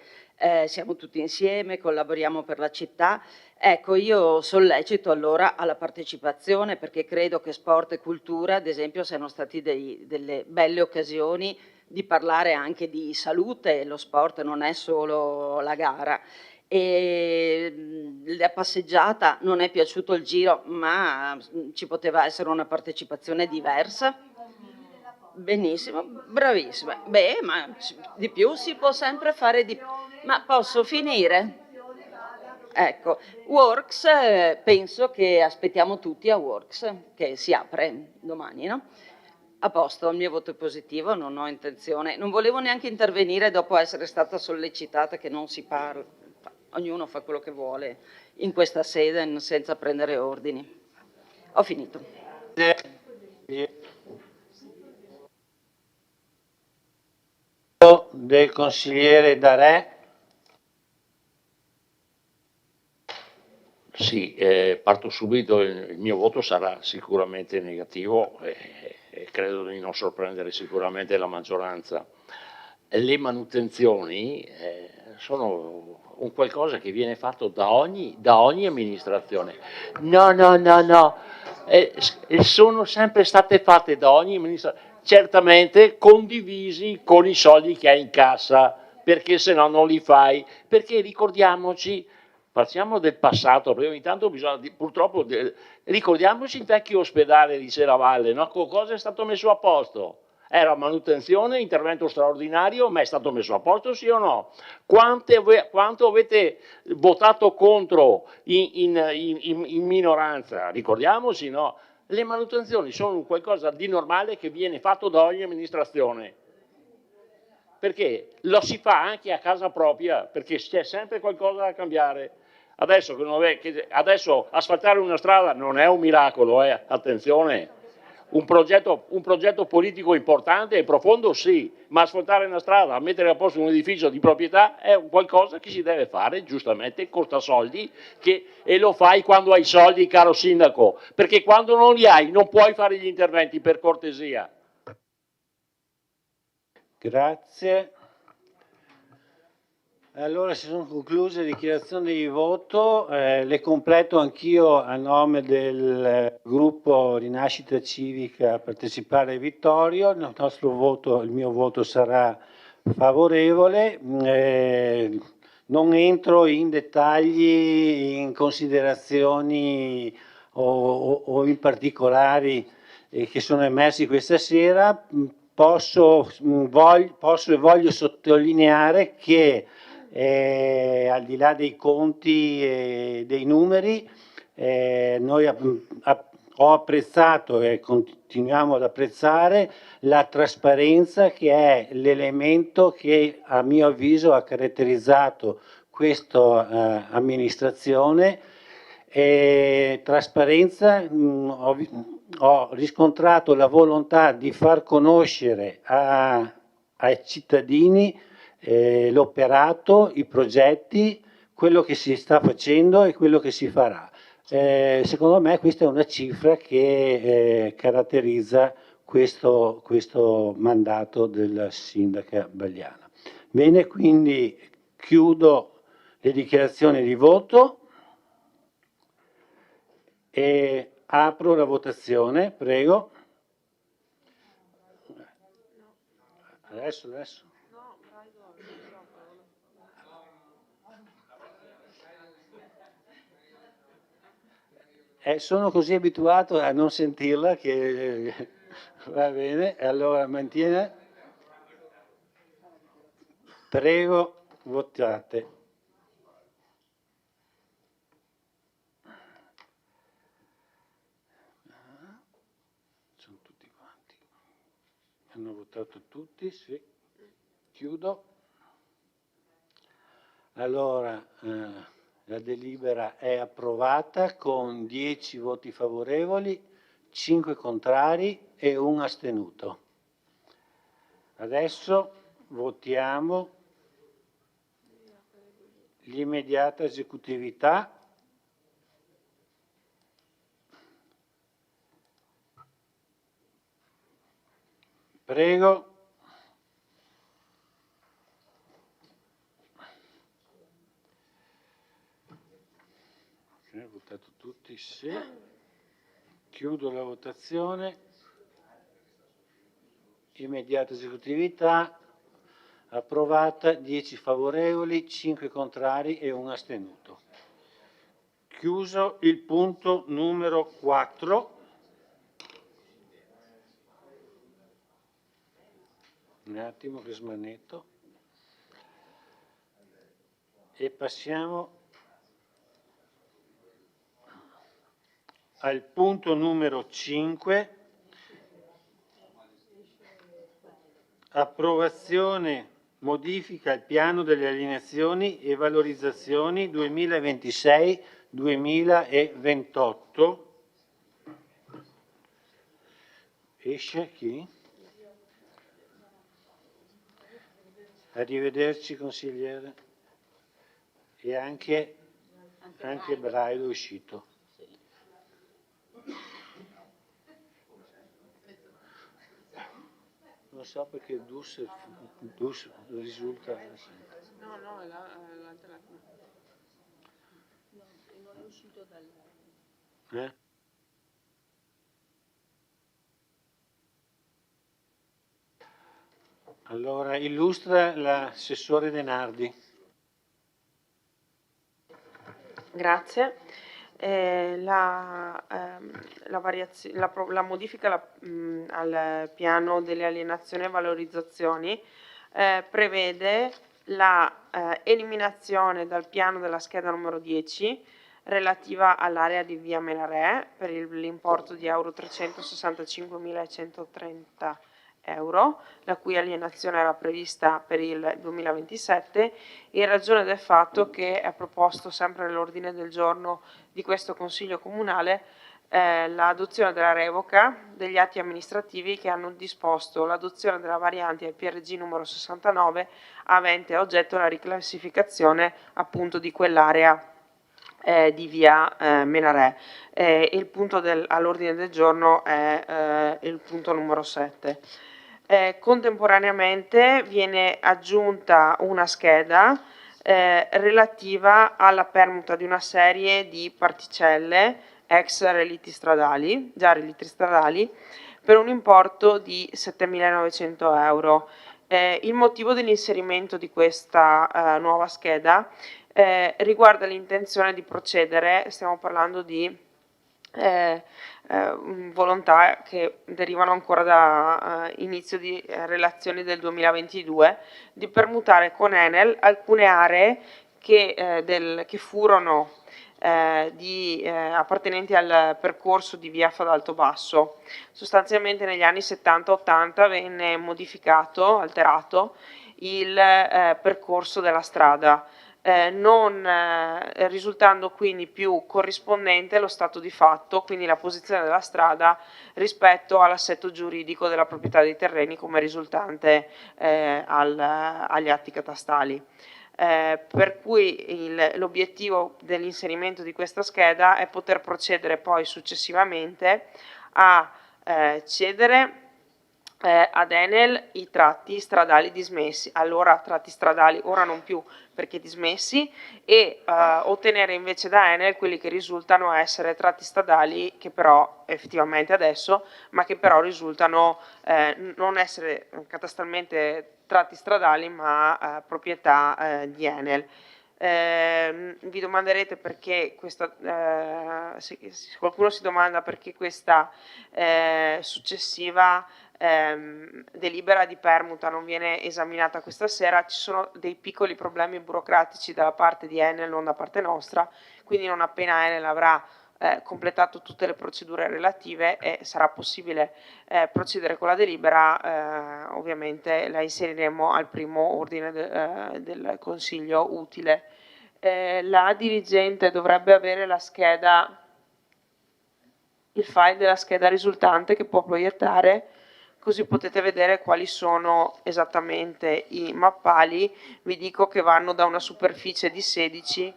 siamo tutti insieme, collaboriamo per la città. Ecco, io sollecito allora alla partecipazione, perché credo che sport e cultura, ad esempio, siano stati delle belle occasioni di parlare anche di salute. Lo sport non è solo la gara. E la passeggiata, non è piaciuto il giro, ma ci poteva essere una partecipazione diversa. Benissimo, bravissima. Beh, ma di più si può sempre fare di più. Ma posso finire? Ecco, Works, penso che aspettiamo tutti a Works, che si apre domani, no? A posto, il mio voto è positivo, non ho intenzione, non volevo neanche intervenire dopo essere stata sollecitata che non si parla, ognuno fa quello che vuole in questa sede senza prendere ordini. Ho finito. Del consigliere Darè. Sì, parto subito, il mio voto sarà sicuramente negativo e credo di non sorprendere sicuramente la maggioranza. le manutenzioni sono un qualcosa che viene fatto da ogni amministrazione. No, sono sempre state fatte da ogni amministrazione, certamente condivisi con i soldi che hai in cassa, perché se no non li fai, perché ricordiamoci, partiamo del passato, perché ogni tanto bisogna, purtroppo, ricordiamoci il vecchio ospedale di Serravalle, no? Cosa è stato messo a posto? Era manutenzione, intervento straordinario, ma è stato messo a posto sì o no? Quanto avete votato contro in minoranza? Ricordiamoci, no? Le manutenzioni sono qualcosa di normale che viene fatto da ogni amministrazione, perché lo si fa anche a casa propria, perché c'è sempre qualcosa da cambiare. Adesso asfaltare una strada non è un miracolo, attenzione. Un progetto politico importante e profondo sì, ma asfaltare una strada, mettere a posto un edificio di proprietà è qualcosa che si deve fare, giustamente, costa soldi, e lo fai quando hai soldi, caro sindaco, perché quando non li hai non puoi fare gli interventi, per cortesia. Grazie. Allora si sono concluse le dichiarazioni di voto, le completo anch'io a nome del gruppo Rinascita Civica Partecipare Vittorio. Il mio voto sarà favorevole. Non entro in dettagli, in considerazioni o in particolari che sono emersi questa sera. Posso e voglio sottolineare che al di là dei conti e dei numeri, ho apprezzato e continuiamo ad apprezzare la trasparenza, che è l'elemento che a mio avviso ha caratterizzato questa amministrazione. Trasparenza, ho riscontrato la volontà di far conoscere ai cittadini l'operato, i progetti, quello che si sta facendo e quello che si farà. Secondo me questa è una cifra che caratterizza questo mandato della sindaca Bagliana. Bene, quindi chiudo le dichiarazioni di voto e apro la votazione, prego. Adesso. Sono così abituato a non sentirla che va bene, allora mantiene. Prego, votate. Sono tutti quanti. Hanno votato tutti, sì. Chiudo. Allora, la delibera è approvata con 10 voti favorevoli, 5 contrari e 1 astenuto. Adesso votiamo l'immediata esecutività. Prego. Votato tutti, sì. Chiudo la votazione. Immediata esecutività approvata, 10 favorevoli, 5 contrari e 1 astenuto. Chiuso il punto numero 4. Un attimo che smanetto. E passiamo al punto numero 5, approvazione, modifica al piano delle alienazioni e valorizzazioni 2026-2028. Esce chi? Arrivederci consigliere. E anche Brailo è uscito. Non so perché Dus risulta... No, no, è l'altra. No, non è uscito dal... Allora, illustra l'assessore De Nardi. Grazie. La modifica al piano delle alienazioni e valorizzazioni prevede la eliminazione dal piano della scheda numero 10 relativa all'area di via Menarè per l'importo di euro 365.130 euro, la cui alienazione era prevista per il 2027, in ragione del fatto che è proposto sempre nell'ordine del giorno di questo Consiglio Comunale l'adozione della revoca degli atti amministrativi che hanno disposto l'adozione della variante al PRG numero 69 avente a oggetto la riclassificazione appunto di quell'area di via Menarè. Il punto all'ordine del giorno è il punto numero 7. Contemporaneamente viene aggiunta una scheda relativa alla permuta di una serie di particelle ex reliti stradali, per un importo di 7.900 euro. Il motivo dell'inserimento di questa nuova scheda riguarda l'intenzione di procedere, stiamo parlando di volontà che derivano ancora da inizio di relazioni del 2022, di permutare con Enel alcune aree che furono appartenenti al percorso di via Fadalto Basso. Sostanzialmente negli anni 70-80 venne modificato, alterato il percorso della strada, non risultando quindi più corrispondente lo stato di fatto, quindi la posizione della strada rispetto all'assetto giuridico della proprietà dei terreni come risultante agli atti catastali. Per cui l'obiettivo dell'inserimento di questa scheda è poter procedere poi successivamente a cedere ad Enel i tratti stradali dismessi, allora tratti stradali ora non più perché dismessi, e ottenere invece da Enel quelli che risultano essere tratti stradali che però effettivamente adesso, ma che però risultano non essere catastalmente tratti stradali ma proprietà di Enel. Vi domanderete perché questa, se qualcuno si domanda perché questa successiva delibera di permuta non viene esaminata questa sera, ci sono dei piccoli problemi burocratici dalla parte di Enel, non da parte nostra, quindi non appena Enel avrà completato tutte le procedure relative e sarà possibile procedere con la delibera, ovviamente la inseriremo al primo ordine del Consiglio utile. La dirigente dovrebbe avere la scheda, il file della scheda risultante che può proiettare, così potete vedere quali sono esattamente i mappali. Vi dico che vanno da una superficie di 16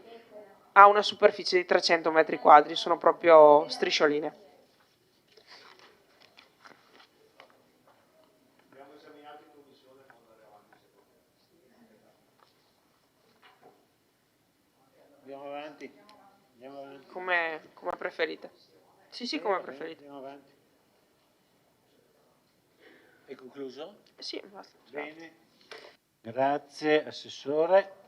a una superficie di 300 metri quadri, sono proprio striscioline. Andiamo avanti. Come preferite. Sì, come preferite. Andiamo avanti. È concluso? Sì, basta. Bene. Grazie, Assessore.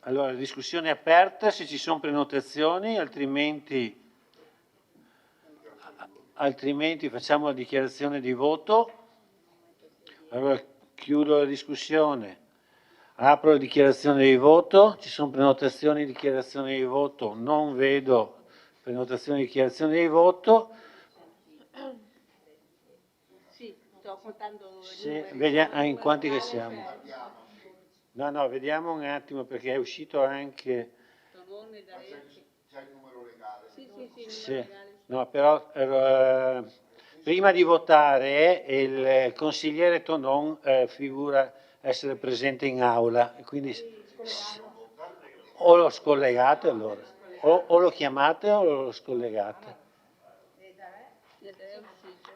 Allora, la discussione è aperta, se ci sono prenotazioni, altrimenti facciamo la dichiarazione di voto. Allora, chiudo la discussione, apro la dichiarazione di voto, ci sono prenotazioni di dichiarazione di voto, non vedo prenotazioni di dichiarazione di voto. sto contando Sì, vediamo in quanti che siamo. No, vediamo un attimo perché è uscito anche... C'è il numero legale. Sì, no, però prima di votare il consigliere Tonon figura essere presente in aula, quindi o lo scollegate allora, o lo chiamate o lo scollegate.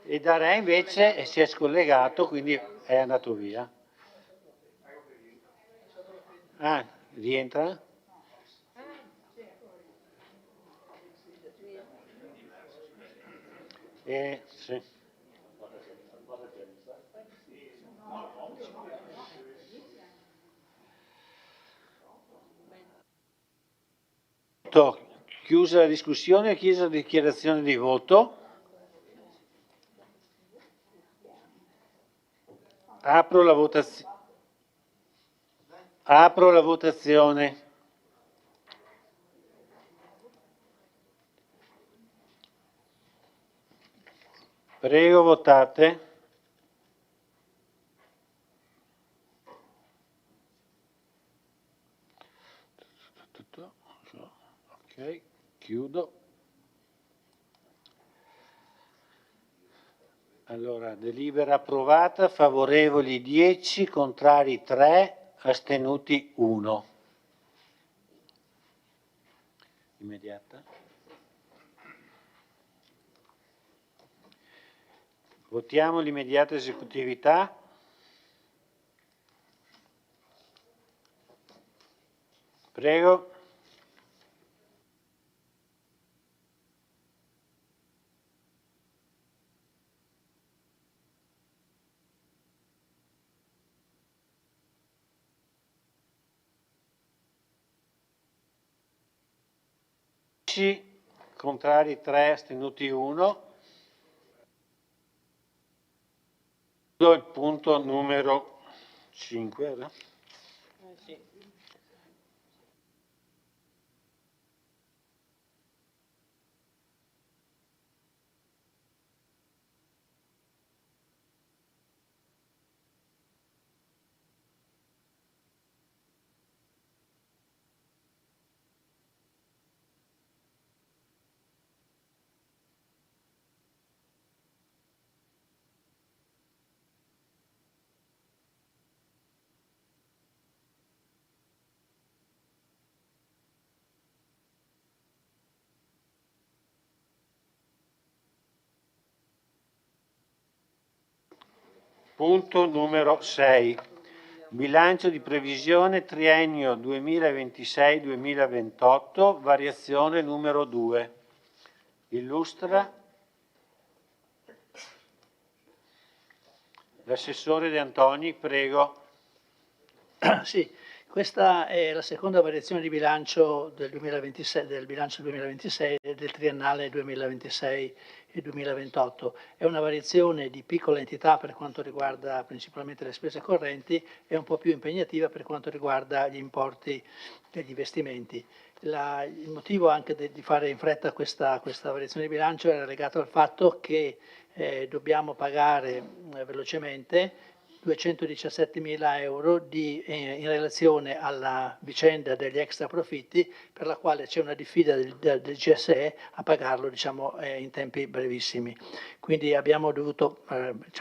E da Re invece si è scollegato, quindi è andato via. Ah, rientra? Sì. Chiusa la discussione, chiesa dichiarazione di voto. Apro la votazione. Prego, votate. Ok, chiudo. Allora, delibera approvata, favorevoli 10, contrari 3, astenuti 1. Immediata. Votiamo l'immediata esecutività. Prego. Contrari 3, astenuti 1. Il punto numero 5. Sì. Punto numero 6. Bilancio di previsione triennio 2026-2028, variazione numero 2. Illustra l'assessore De Antoni, prego. Sì, questa è la seconda variazione di bilancio del 2026, del bilancio 2026 e del triennale 2026 e 2028. È una variazione di piccola entità per quanto riguarda principalmente le spese correnti e un po' più impegnativa per quanto riguarda gli importi degli investimenti. Il motivo anche di fare in fretta questa variazione di bilancio era legato al fatto che dobbiamo pagare velocemente 217.000 euro in relazione alla vicenda degli extra profitti per la quale c'è una diffida del GSE a pagarlo in tempi brevissimi. Quindi abbiamo dovuto,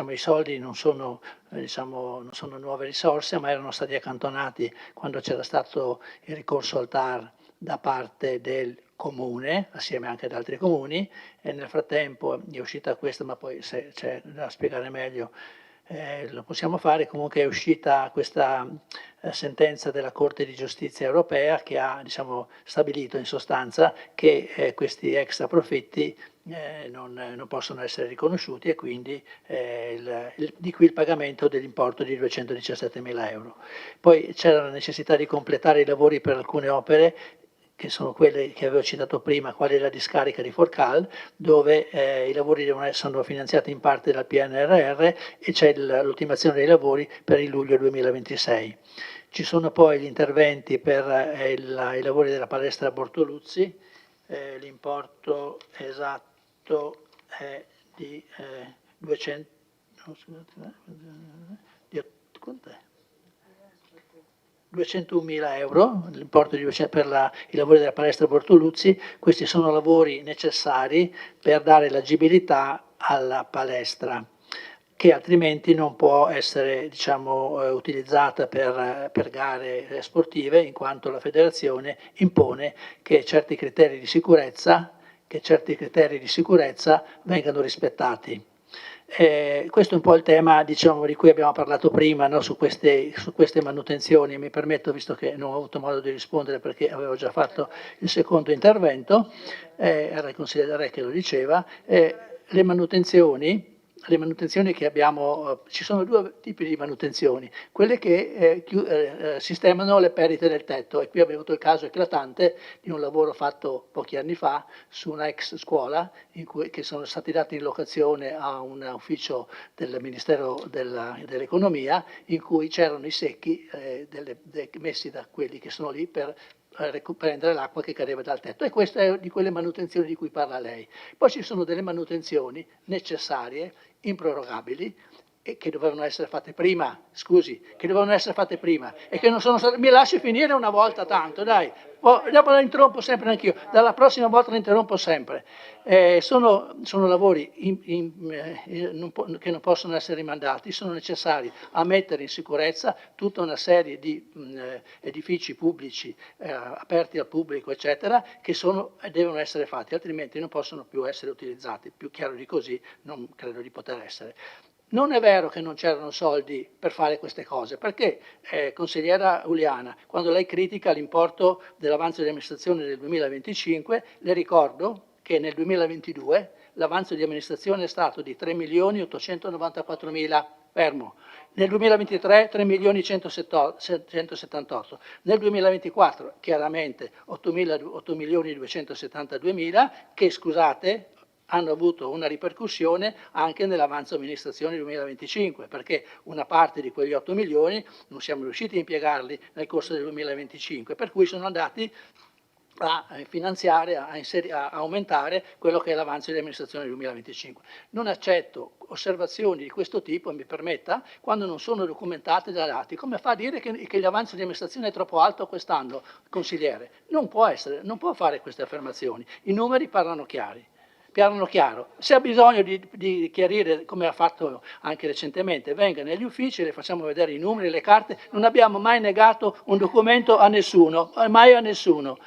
i soldi non sono nuove risorse, ma erano stati accantonati quando c'era stato il ricorso al TAR da parte del comune, assieme anche ad altri comuni, e nel frattempo è uscita questa, ma poi se c'è da spiegare meglio lo possiamo fare. Comunque è uscita questa sentenza della Corte di Giustizia europea che ha stabilito in sostanza che questi extra profitti non possono essere riconosciuti e quindi di qui il pagamento dell'importo di 217.000 euro. Poi c'era la necessità di completare i lavori per alcune opere che sono quelle che avevo citato prima, quali la discarica di Forcal, dove i lavori sono finanziati in parte dal PNRR e c'è l'ultimazione dei lavori per il luglio 2026. Ci sono poi gli interventi per i lavori della palestra Bortoluzzi, l'importo esatto è di 200, quant'è? 201.000 euro, l'importo per i lavori della palestra Bortoluzzi. Questi sono lavori necessari per dare l'agibilità alla palestra, che altrimenti non può essere, diciamo, utilizzata per gare sportive, in quanto la federazione impone che certi criteri di sicurezza vengano rispettati. Questo è un po' il tema, diciamo, di cui abbiamo parlato prima, no? su queste manutenzioni. Mi permetto, visto che non ho avuto modo di rispondere perché avevo già fatto il secondo intervento, era il consigliere Re che lo diceva, le manutenzioni che abbiamo, ci sono due tipi di manutenzioni, quelle che sistemano le perdite del tetto, e qui abbiamo avuto il caso eclatante di un lavoro fatto pochi anni fa su una ex scuola che sono stati dati in locazione a un ufficio del Ministero dell'Economia, in cui c'erano i secchi messi da quelli che sono lì per prendere l'acqua che cadeva dal tetto, e questa è di quelle manutenzioni di cui parla lei. Poi ci sono delle manutenzioni necessarie, improrogabili, e che dovevano essere fatte prima, e che non sono state. Mi lasci finire una volta tanto, dai, dopo la interrompo sempre anch'io, dalla prossima volta la interrompo sempre. Sono lavori che non possono essere rimandati, sono necessari a mettere in sicurezza tutta una serie di edifici pubblici aperti al pubblico, eccetera, che devono essere fatti, altrimenti non possono più essere utilizzati. Più chiaro di così non credo di poter essere. Non è vero che non c'erano soldi per fare queste cose, perché, consigliera Uliana, quando lei critica l'importo dell'avanzo di amministrazione del 2025, le ricordo che nel 2022 l'avanzo di amministrazione è stato di 3.894.000, fermo. Nel 2023 3.178.000, nel 2024 chiaramente 8.272.000, che, scusate, hanno avuto una ripercussione anche nell'avanzo amministrazione 2025, perché una parte di quegli 8 milioni non siamo riusciti a impiegarli nel corso del 2025, per cui sono andati a finanziare, a aumentare quello che è l'avanzo di amministrazione 2025. Non accetto osservazioni di questo tipo, mi permetta, quando non sono documentate da dati. Come fa a dire che l'avanzo di amministrazione è troppo alto quest'anno, consigliere? Non può fare queste affermazioni. I numeri parlano chiaro. Se ha bisogno di chiarire, come ha fatto anche recentemente, venga negli uffici, le facciamo vedere i numeri, le carte. Non abbiamo mai negato un documento a nessuno, mai a nessuno.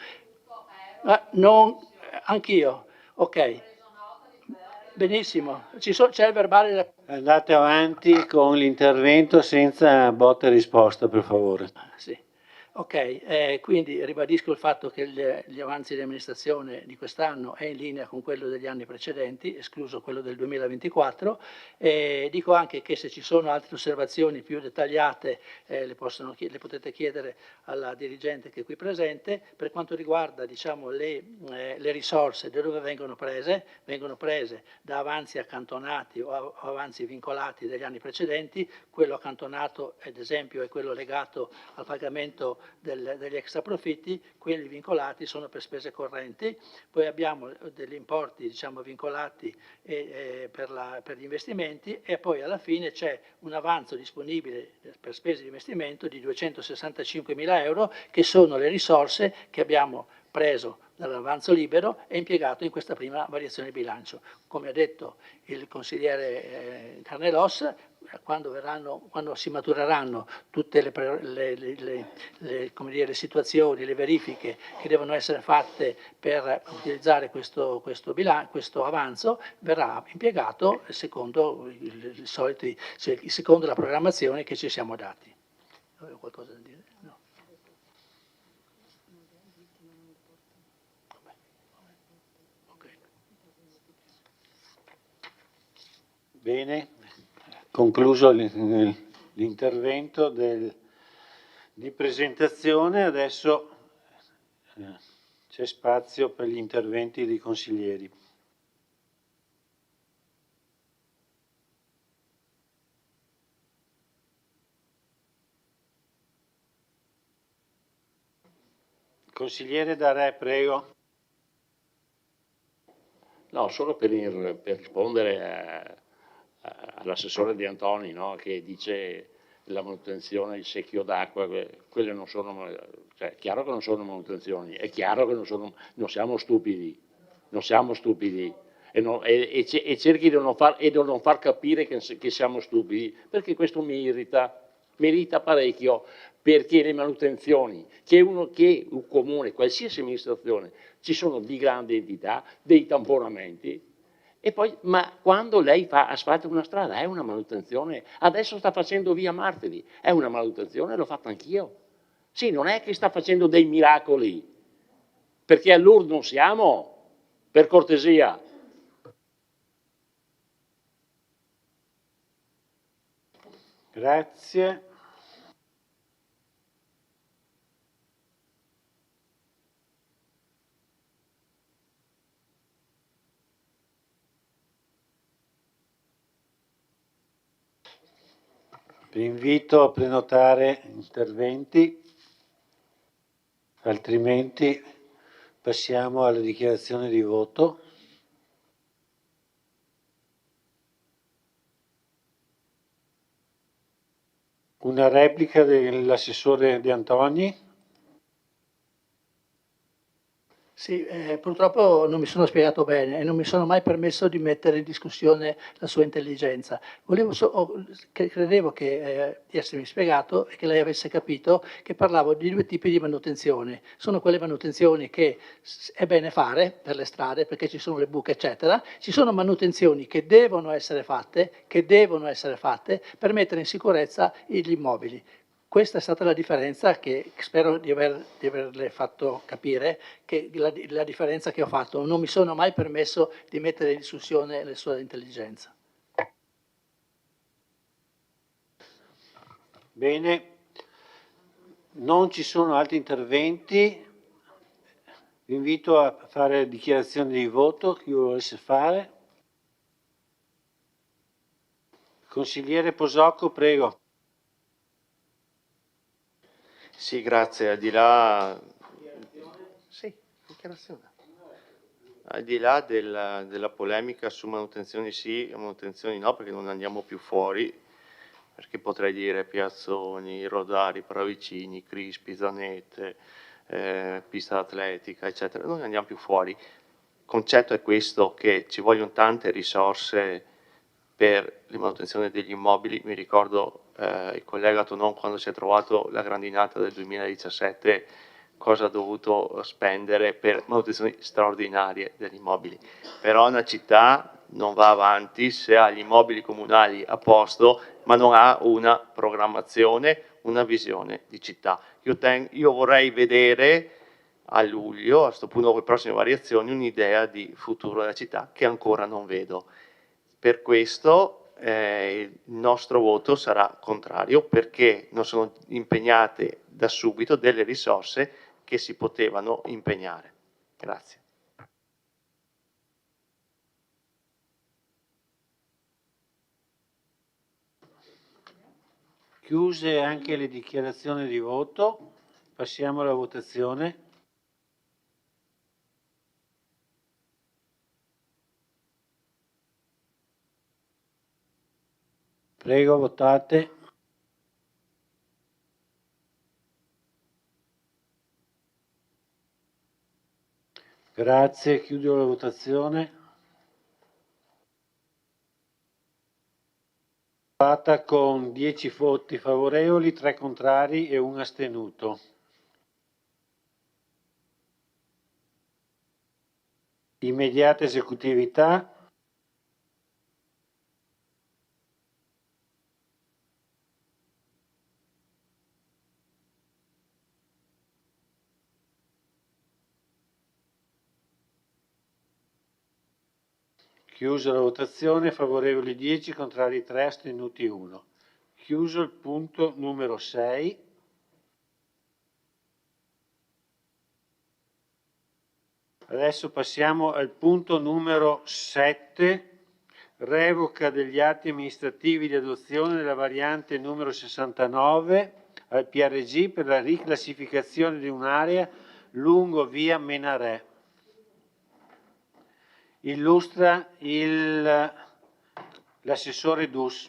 Anch'io, ok. Benissimo, c'è il verbale. Andate avanti con l'intervento senza botta e risposta, per favore. Sì. Ok, quindi ribadisco il fatto che gli avanzi di amministrazione di quest'anno è in linea con quello degli anni precedenti, escluso quello del 2024. Dico anche che se ci sono altre osservazioni più dettagliate le potete chiedere alla dirigente che è qui presente. Per quanto riguarda, diciamo, le risorse, da dove vengono prese? Vengono prese da avanzi accantonati o avanzi vincolati degli anni precedenti. Quello accantonato, ad esempio, è quello legato al pagamento degli extraprofitti, quelli vincolati sono per spese correnti. Poi abbiamo degli importi, diciamo, vincolati per gli investimenti, e poi alla fine c'è un avanzo disponibile per spese di investimento di 265.000 euro, che sono le risorse che abbiamo preso dall'avanzo libero e impiegato in questa prima variazione di bilancio. Come ha detto il consigliere Carnelos, quando si matureranno tutte le situazioni, le verifiche che devono essere fatte per utilizzare questo avanzo, verrà impiegato secondo la programmazione che ci siamo dati. Avevo qualcosa da dire? No. Bene, concluso l'intervento di presentazione, adesso c'è spazio per gli interventi dei consiglieri. Consigliere Re, prego. No, solo per rispondere all'assessore De Antoni, no? Che dice la manutenzione, il secchio d'acqua, quelle non sono, cioè, è chiaro che non sono manutenzioni, è chiaro che non siamo stupidi, e cerchi di non far capire che siamo stupidi, perché questo mi irrita parecchio, perché le manutenzioni che un comune, qualsiasi amministrazione, ci sono di grande entità, dei tamponamenti, e poi, ma quando lei asfalta una strada è una manutenzione, adesso sta facendo via Martiri, è una manutenzione, l'ho fatta anch'io. Sì, non è che sta facendo dei miracoli, perché all'URD non siamo, per cortesia. Grazie. Vi invito a prenotare interventi, altrimenti passiamo alla dichiarazione di voto. Una replica dell'assessore De Antoni. Sì, purtroppo non mi sono spiegato bene e non mi sono mai permesso di mettere in discussione la sua intelligenza. Credevo di essermi spiegato e che lei avesse capito che parlavo di due tipi di manutenzione. Sono quelle manutenzioni che è bene fare per le strade perché ci sono le buche, eccetera. Ci sono manutenzioni che devono essere fatte per mettere in sicurezza gli immobili. Questa è stata la differenza che spero di averle fatto capire, che la differenza che ho fatto. Non mi sono mai permesso di mettere in discussione la sua intelligenza. Bene, non ci sono altri interventi. Vi invito a fare dichiarazioni di voto, chi lo volesse fare. Consigliere Posocco, prego. Sì, grazie. Al di là della polemica su manutenzioni sì e manutenzioni no, perché non andiamo più fuori, perché potrei dire piazzoni, rodari, pravicini, crispi, zanette, pista atletica, eccetera. Non andiamo più fuori. Il concetto è questo, che ci vogliono tante risorse per la manutenzione degli immobili. Mi ricordo il collega Tonon, quando si è trovato la grandinata del 2017, cosa ha dovuto spendere per manutenzioni straordinarie degli immobili. Però una città non va avanti se ha gli immobili comunali a posto, ma non ha una programmazione, una visione di città. Io vorrei vedere a luglio, a questo punto con le prossime variazioni, un'idea di futuro della città che ancora non vedo. Per questo il nostro voto sarà contrario, perché non sono impegnate da subito delle risorse che si potevano impegnare. Grazie. Chiuse anche le dichiarazioni di voto, passiamo alla votazione. Prego, votate. Grazie, chiudo la votazione. Fatta con 10 voti favorevoli, 3 contrari e 1 astenuto. Immediata esecutività. Chiusa la votazione, favorevoli 10, contrari 3, astenuti 1. Chiuso il punto numero 6. Adesso passiamo al punto numero 7, revoca degli atti amministrativi di adozione della variante numero 69 al PRG per la riclassificazione di un'area lungo via Menarè. Illustra il L'assessore Dus.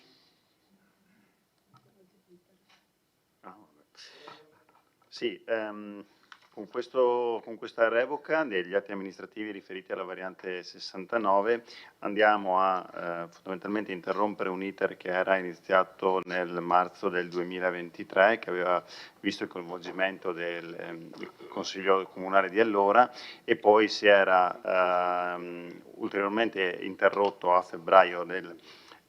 Sì, con questa revoca degli atti amministrativi riferiti alla variante 69 andiamo a fondamentalmente interrompere un iter che era iniziato nel marzo del 2023, che aveva visto il coinvolgimento del Consiglio Comunale di allora, e poi si era ulteriormente interrotto a febbraio del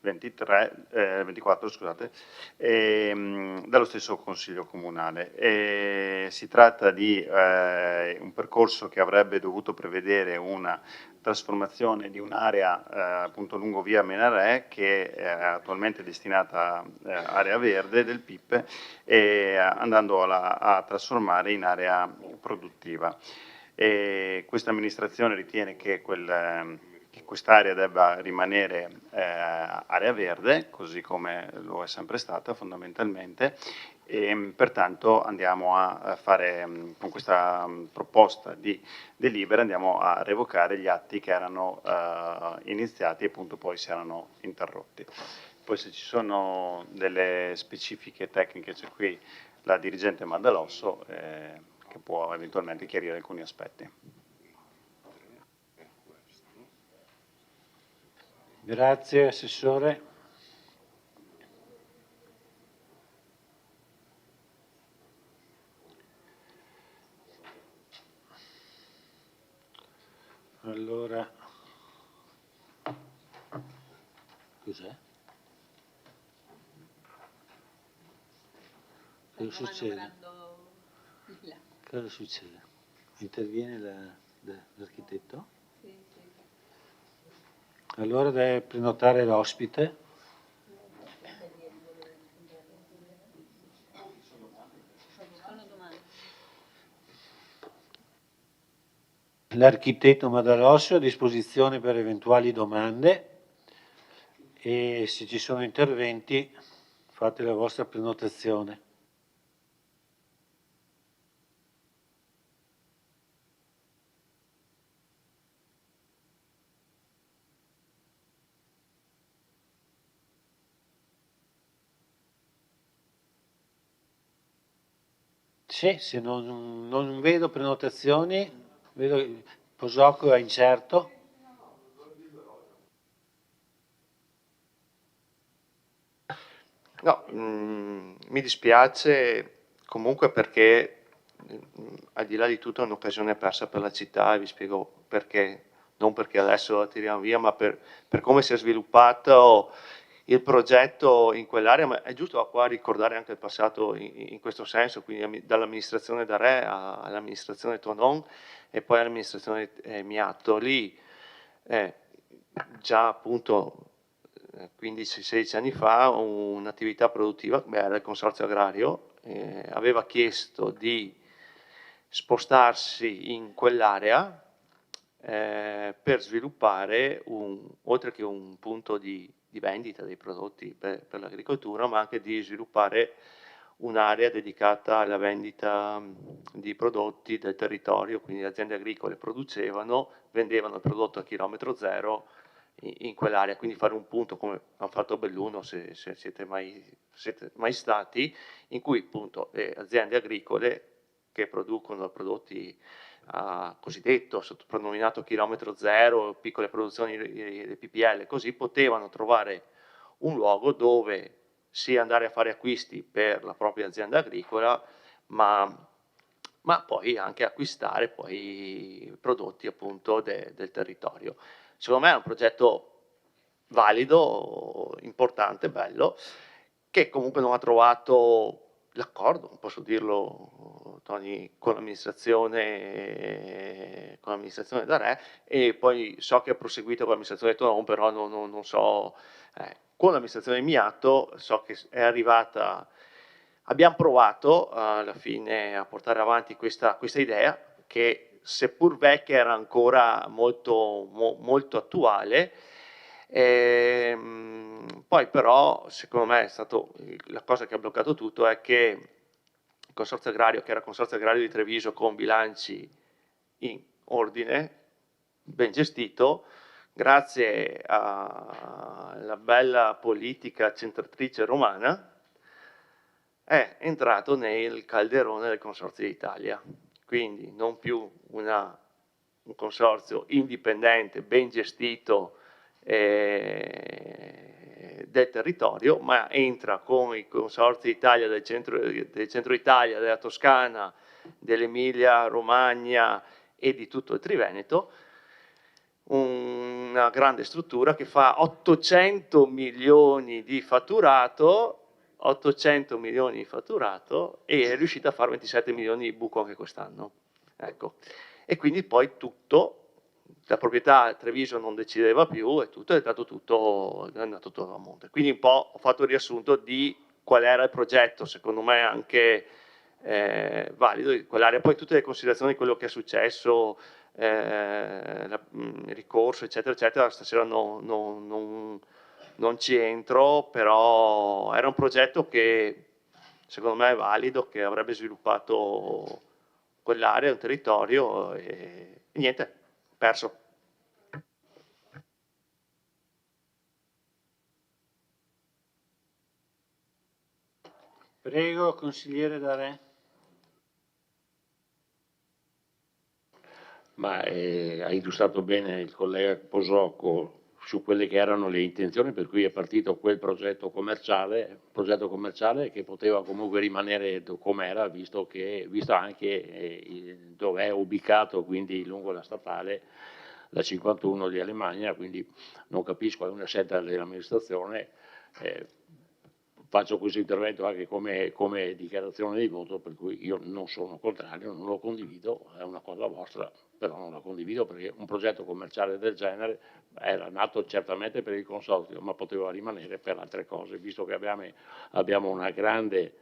24, scusate, dallo stesso Consiglio Comunale. Si tratta di un percorso che avrebbe dovuto prevedere una trasformazione di un'area appunto lungo via Menarè, che è attualmente destinata a area verde del PIP, e andando a trasformare in area produttiva. Questa amministrazione ritiene che quest'area debba rimanere area verde, così come lo è sempre stata fondamentalmente, e pertanto andiamo a fare, con questa proposta di delibera, andiamo a revocare gli atti che erano iniziati e appunto poi si erano interrotti. Poi se ci sono delle specifiche tecniche, c'è qui la dirigente Maddalosso che può eventualmente chiarire alcuni aspetti. Grazie, Assessore. Allora, cos'è? Cosa succede? Cosa succede? Interviene l'architetto? Allora deve prenotare l'ospite. L'architetto Maddalosso è a disposizione per eventuali domande e se ci sono interventi fate la vostra prenotazione. Sì, se non vedo prenotazioni, vedo che Posocco è incerto. No, mi dispiace comunque perché al di là di tutto è un'occasione persa per la città e vi spiego perché, non perché adesso la tiriamo via, ma per come si è sviluppato il progetto in quell'area, ma è giusto qua ricordare anche il passato in questo senso, quindi dall'amministrazione D'Arè all'amministrazione Tonon e poi all'amministrazione Miatto. Lì già appunto 15-16 anni fa un'attività produttiva, era il Consorzio Agrario, aveva chiesto di spostarsi in quell'area per sviluppare oltre che un punto di vendita dei prodotti per l'agricoltura, ma anche di sviluppare un'area dedicata alla vendita di prodotti del territorio, quindi le aziende agricole producevano, vendevano il prodotto a chilometro zero in quell'area, quindi fare un punto come hanno fatto a Belluno, se siete mai stati, in cui appunto le aziende agricole che producono prodotti cosiddetto sottoprenominato chilometro zero, piccole produzioni di PPL, così potevano trovare un luogo dove sì andare a fare acquisti per la propria azienda agricola, ma poi anche acquistare poi prodotti appunto del territorio. Secondo me è un progetto valido, importante, bello, che comunque non ha trovato l'accordo, non posso dirlo, Tony, con l'amministrazione D'Arè, e poi so che è proseguito con l'amministrazione Tonon, però non so, con l'amministrazione Miatto so che è arrivata, abbiamo provato alla fine a portare avanti questa idea che seppur vecchia era ancora molto attuale. Poi però secondo me è stato la cosa che ha bloccato tutto è che il Consorzio Agrario, che era il Consorzio Agrario di Treviso con bilanci in ordine, ben gestito, grazie alla bella politica centratrice romana, è entrato nel calderone del Consorzio d'Italia, quindi non più un consorzio indipendente, ben gestito del territorio, ma entra con i Consorzi d'Italia del centro Italia, della Toscana, dell'Emilia Romagna e di tutto il Triveneto, una grande struttura che fa 800 milioni di fatturato, e è riuscita a fare 27 milioni di buco anche quest'anno. Ecco. E quindi poi tutto, la proprietà a Treviso non decideva più e tutto è andato tutto a monte. Quindi un po' ho fatto il riassunto di qual era il progetto, secondo me anche valido di quell'area. Poi tutte le considerazioni di quello che è successo, il ricorso, eccetera, eccetera, stasera non ci entro, però era un progetto che secondo me è valido, che avrebbe sviluppato quell'area, un territorio e niente, perso. Prego, consigliere Darè. Ma ha illustrato bene il collega Posocco su quelle che erano le intenzioni per cui è partito quel progetto commerciale che poteva comunque rimanere come era, visto anche dove è ubicato, quindi lungo la statale, la 51 di Alemagna, quindi non capisco, è una scelta dell'amministrazione. Faccio questo intervento anche come dichiarazione di voto, per cui io non sono contrario, non lo condivido, è una cosa vostra, però non la condivido perché un progetto commerciale del genere era nato certamente per il consorzio, ma poteva rimanere per altre cose, visto che abbiamo una grande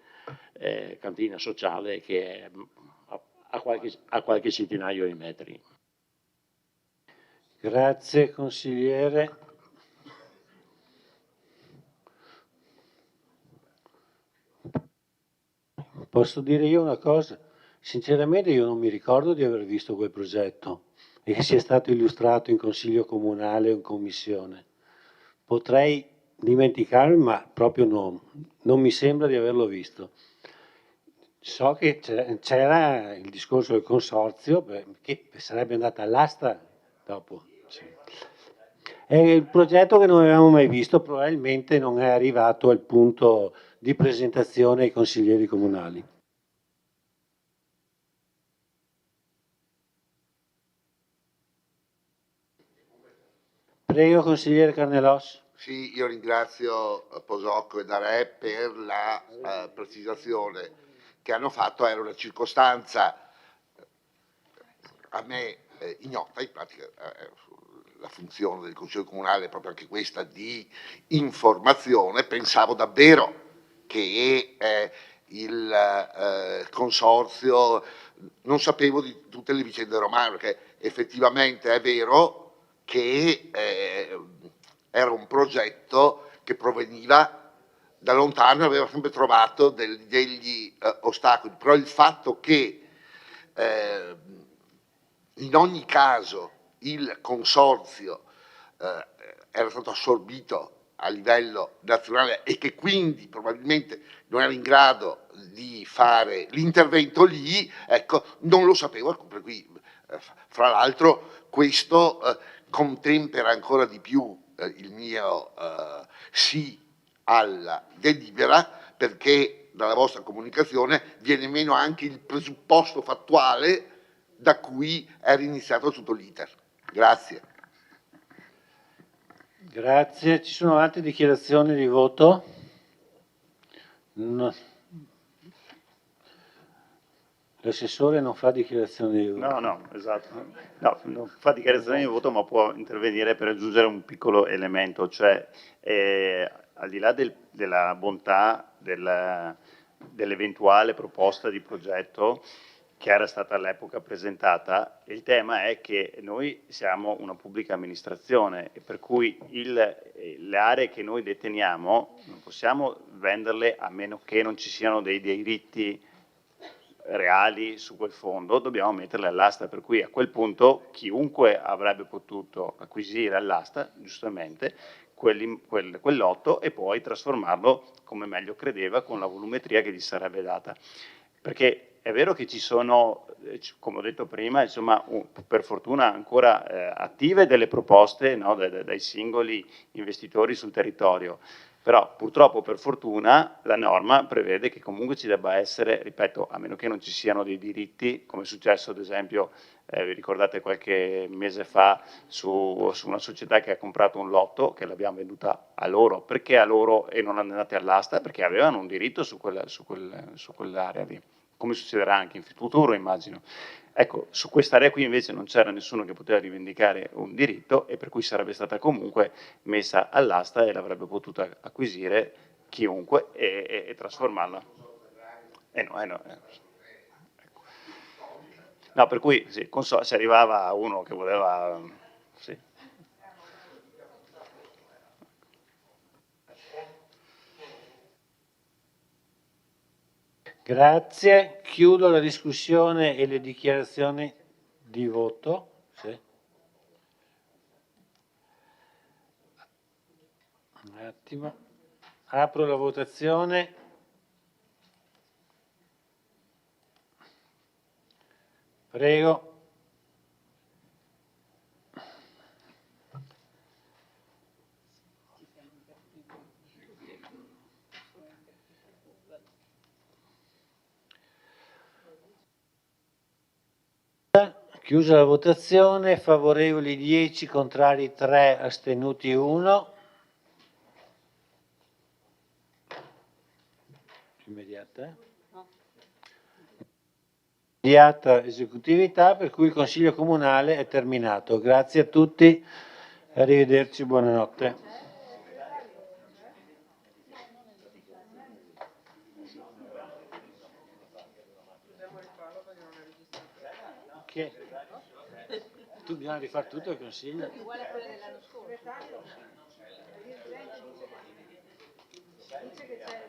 cantina sociale che è a qualche centinaio di metri. Grazie consigliere. Posso dire io una cosa? Sinceramente io non mi ricordo di aver visto quel progetto e che sia stato illustrato in consiglio comunale o in commissione. Potrei dimenticarmi, ma proprio non mi sembra di averlo visto. So che c'era il discorso del consorzio che sarebbe andata all'asta dopo. Sì. È il progetto che non avevamo mai visto, probabilmente non è arrivato al punto di presentazione ai consiglieri comunali. Prego, consigliere Carnelos. Sì, io ringrazio Posocco e Darè per la precisazione che hanno fatto. Era una circostanza a me ignota, in pratica la funzione del Consiglio Comunale è proprio anche questa di informazione. Pensavo davvero che il consorzio, non sapevo di tutte le vicende romane, perché effettivamente è vero che era un progetto che proveniva da lontano e aveva sempre trovato degli ostacoli, però il fatto che in ogni caso il consorzio era stato assorbito a livello nazionale e che quindi probabilmente non era in grado di fare l'intervento lì, ecco, non lo sapevo, per cui fra l'altro questo contempera ancora di più il mio sì alla delibera, perché dalla vostra comunicazione viene meno anche il presupposto fattuale da cui era iniziato tutto l'iter. Grazie. Grazie. Ci sono altre dichiarazioni di voto? No. L'assessore non fa dichiarazioni di voto. No, esatto. No, non fa dichiarazioni di voto, ma può intervenire per aggiungere un piccolo elemento, cioè al di là della bontà dell'eventuale proposta di progetto che era stata all'epoca presentata, il tema è che noi siamo una pubblica amministrazione e per cui le aree che noi deteniamo non possiamo venderle a meno che non ci siano dei diritti reali su quel fondo, dobbiamo metterle all'asta, per cui a quel punto chiunque avrebbe potuto acquisire all'asta, giustamente, quel lotto e poi trasformarlo come meglio credeva con la volumetria che gli sarebbe data. Perché è vero che ci sono, come ho detto prima, insomma, per fortuna ancora attive delle proposte, no, dai singoli investitori sul territorio, però purtroppo per fortuna la norma prevede che comunque ci debba essere, ripeto, a meno che non ci siano dei diritti, come è successo ad esempio, vi ricordate qualche mese fa su una società che ha comprato un lotto, che l'abbiamo venduta a loro, perché a loro e non andate all'asta? Perché avevano un diritto su quell'area lì, come succederà anche in futuro immagino. Ecco, su quest'area qui invece non c'era nessuno che poteva rivendicare un diritto e per cui sarebbe stata comunque messa all'asta e l'avrebbe potuta acquisire chiunque e trasformarla. No, per cui sì, se arrivava uno che voleva... Sì. Grazie, chiudo la discussione e le dichiarazioni di voto. Sì. Un attimo, apro la votazione. Prego. Chiusa la votazione, favorevoli 10, contrari 3, astenuti 1. Immediata esecutività, per cui il Consiglio Comunale è terminato. Grazie a tutti, arrivederci, buonanotte. Che? Tu bisogna rifare tutto il Consiglio? Uguale a quella dell'anno scorso. Dice che c'è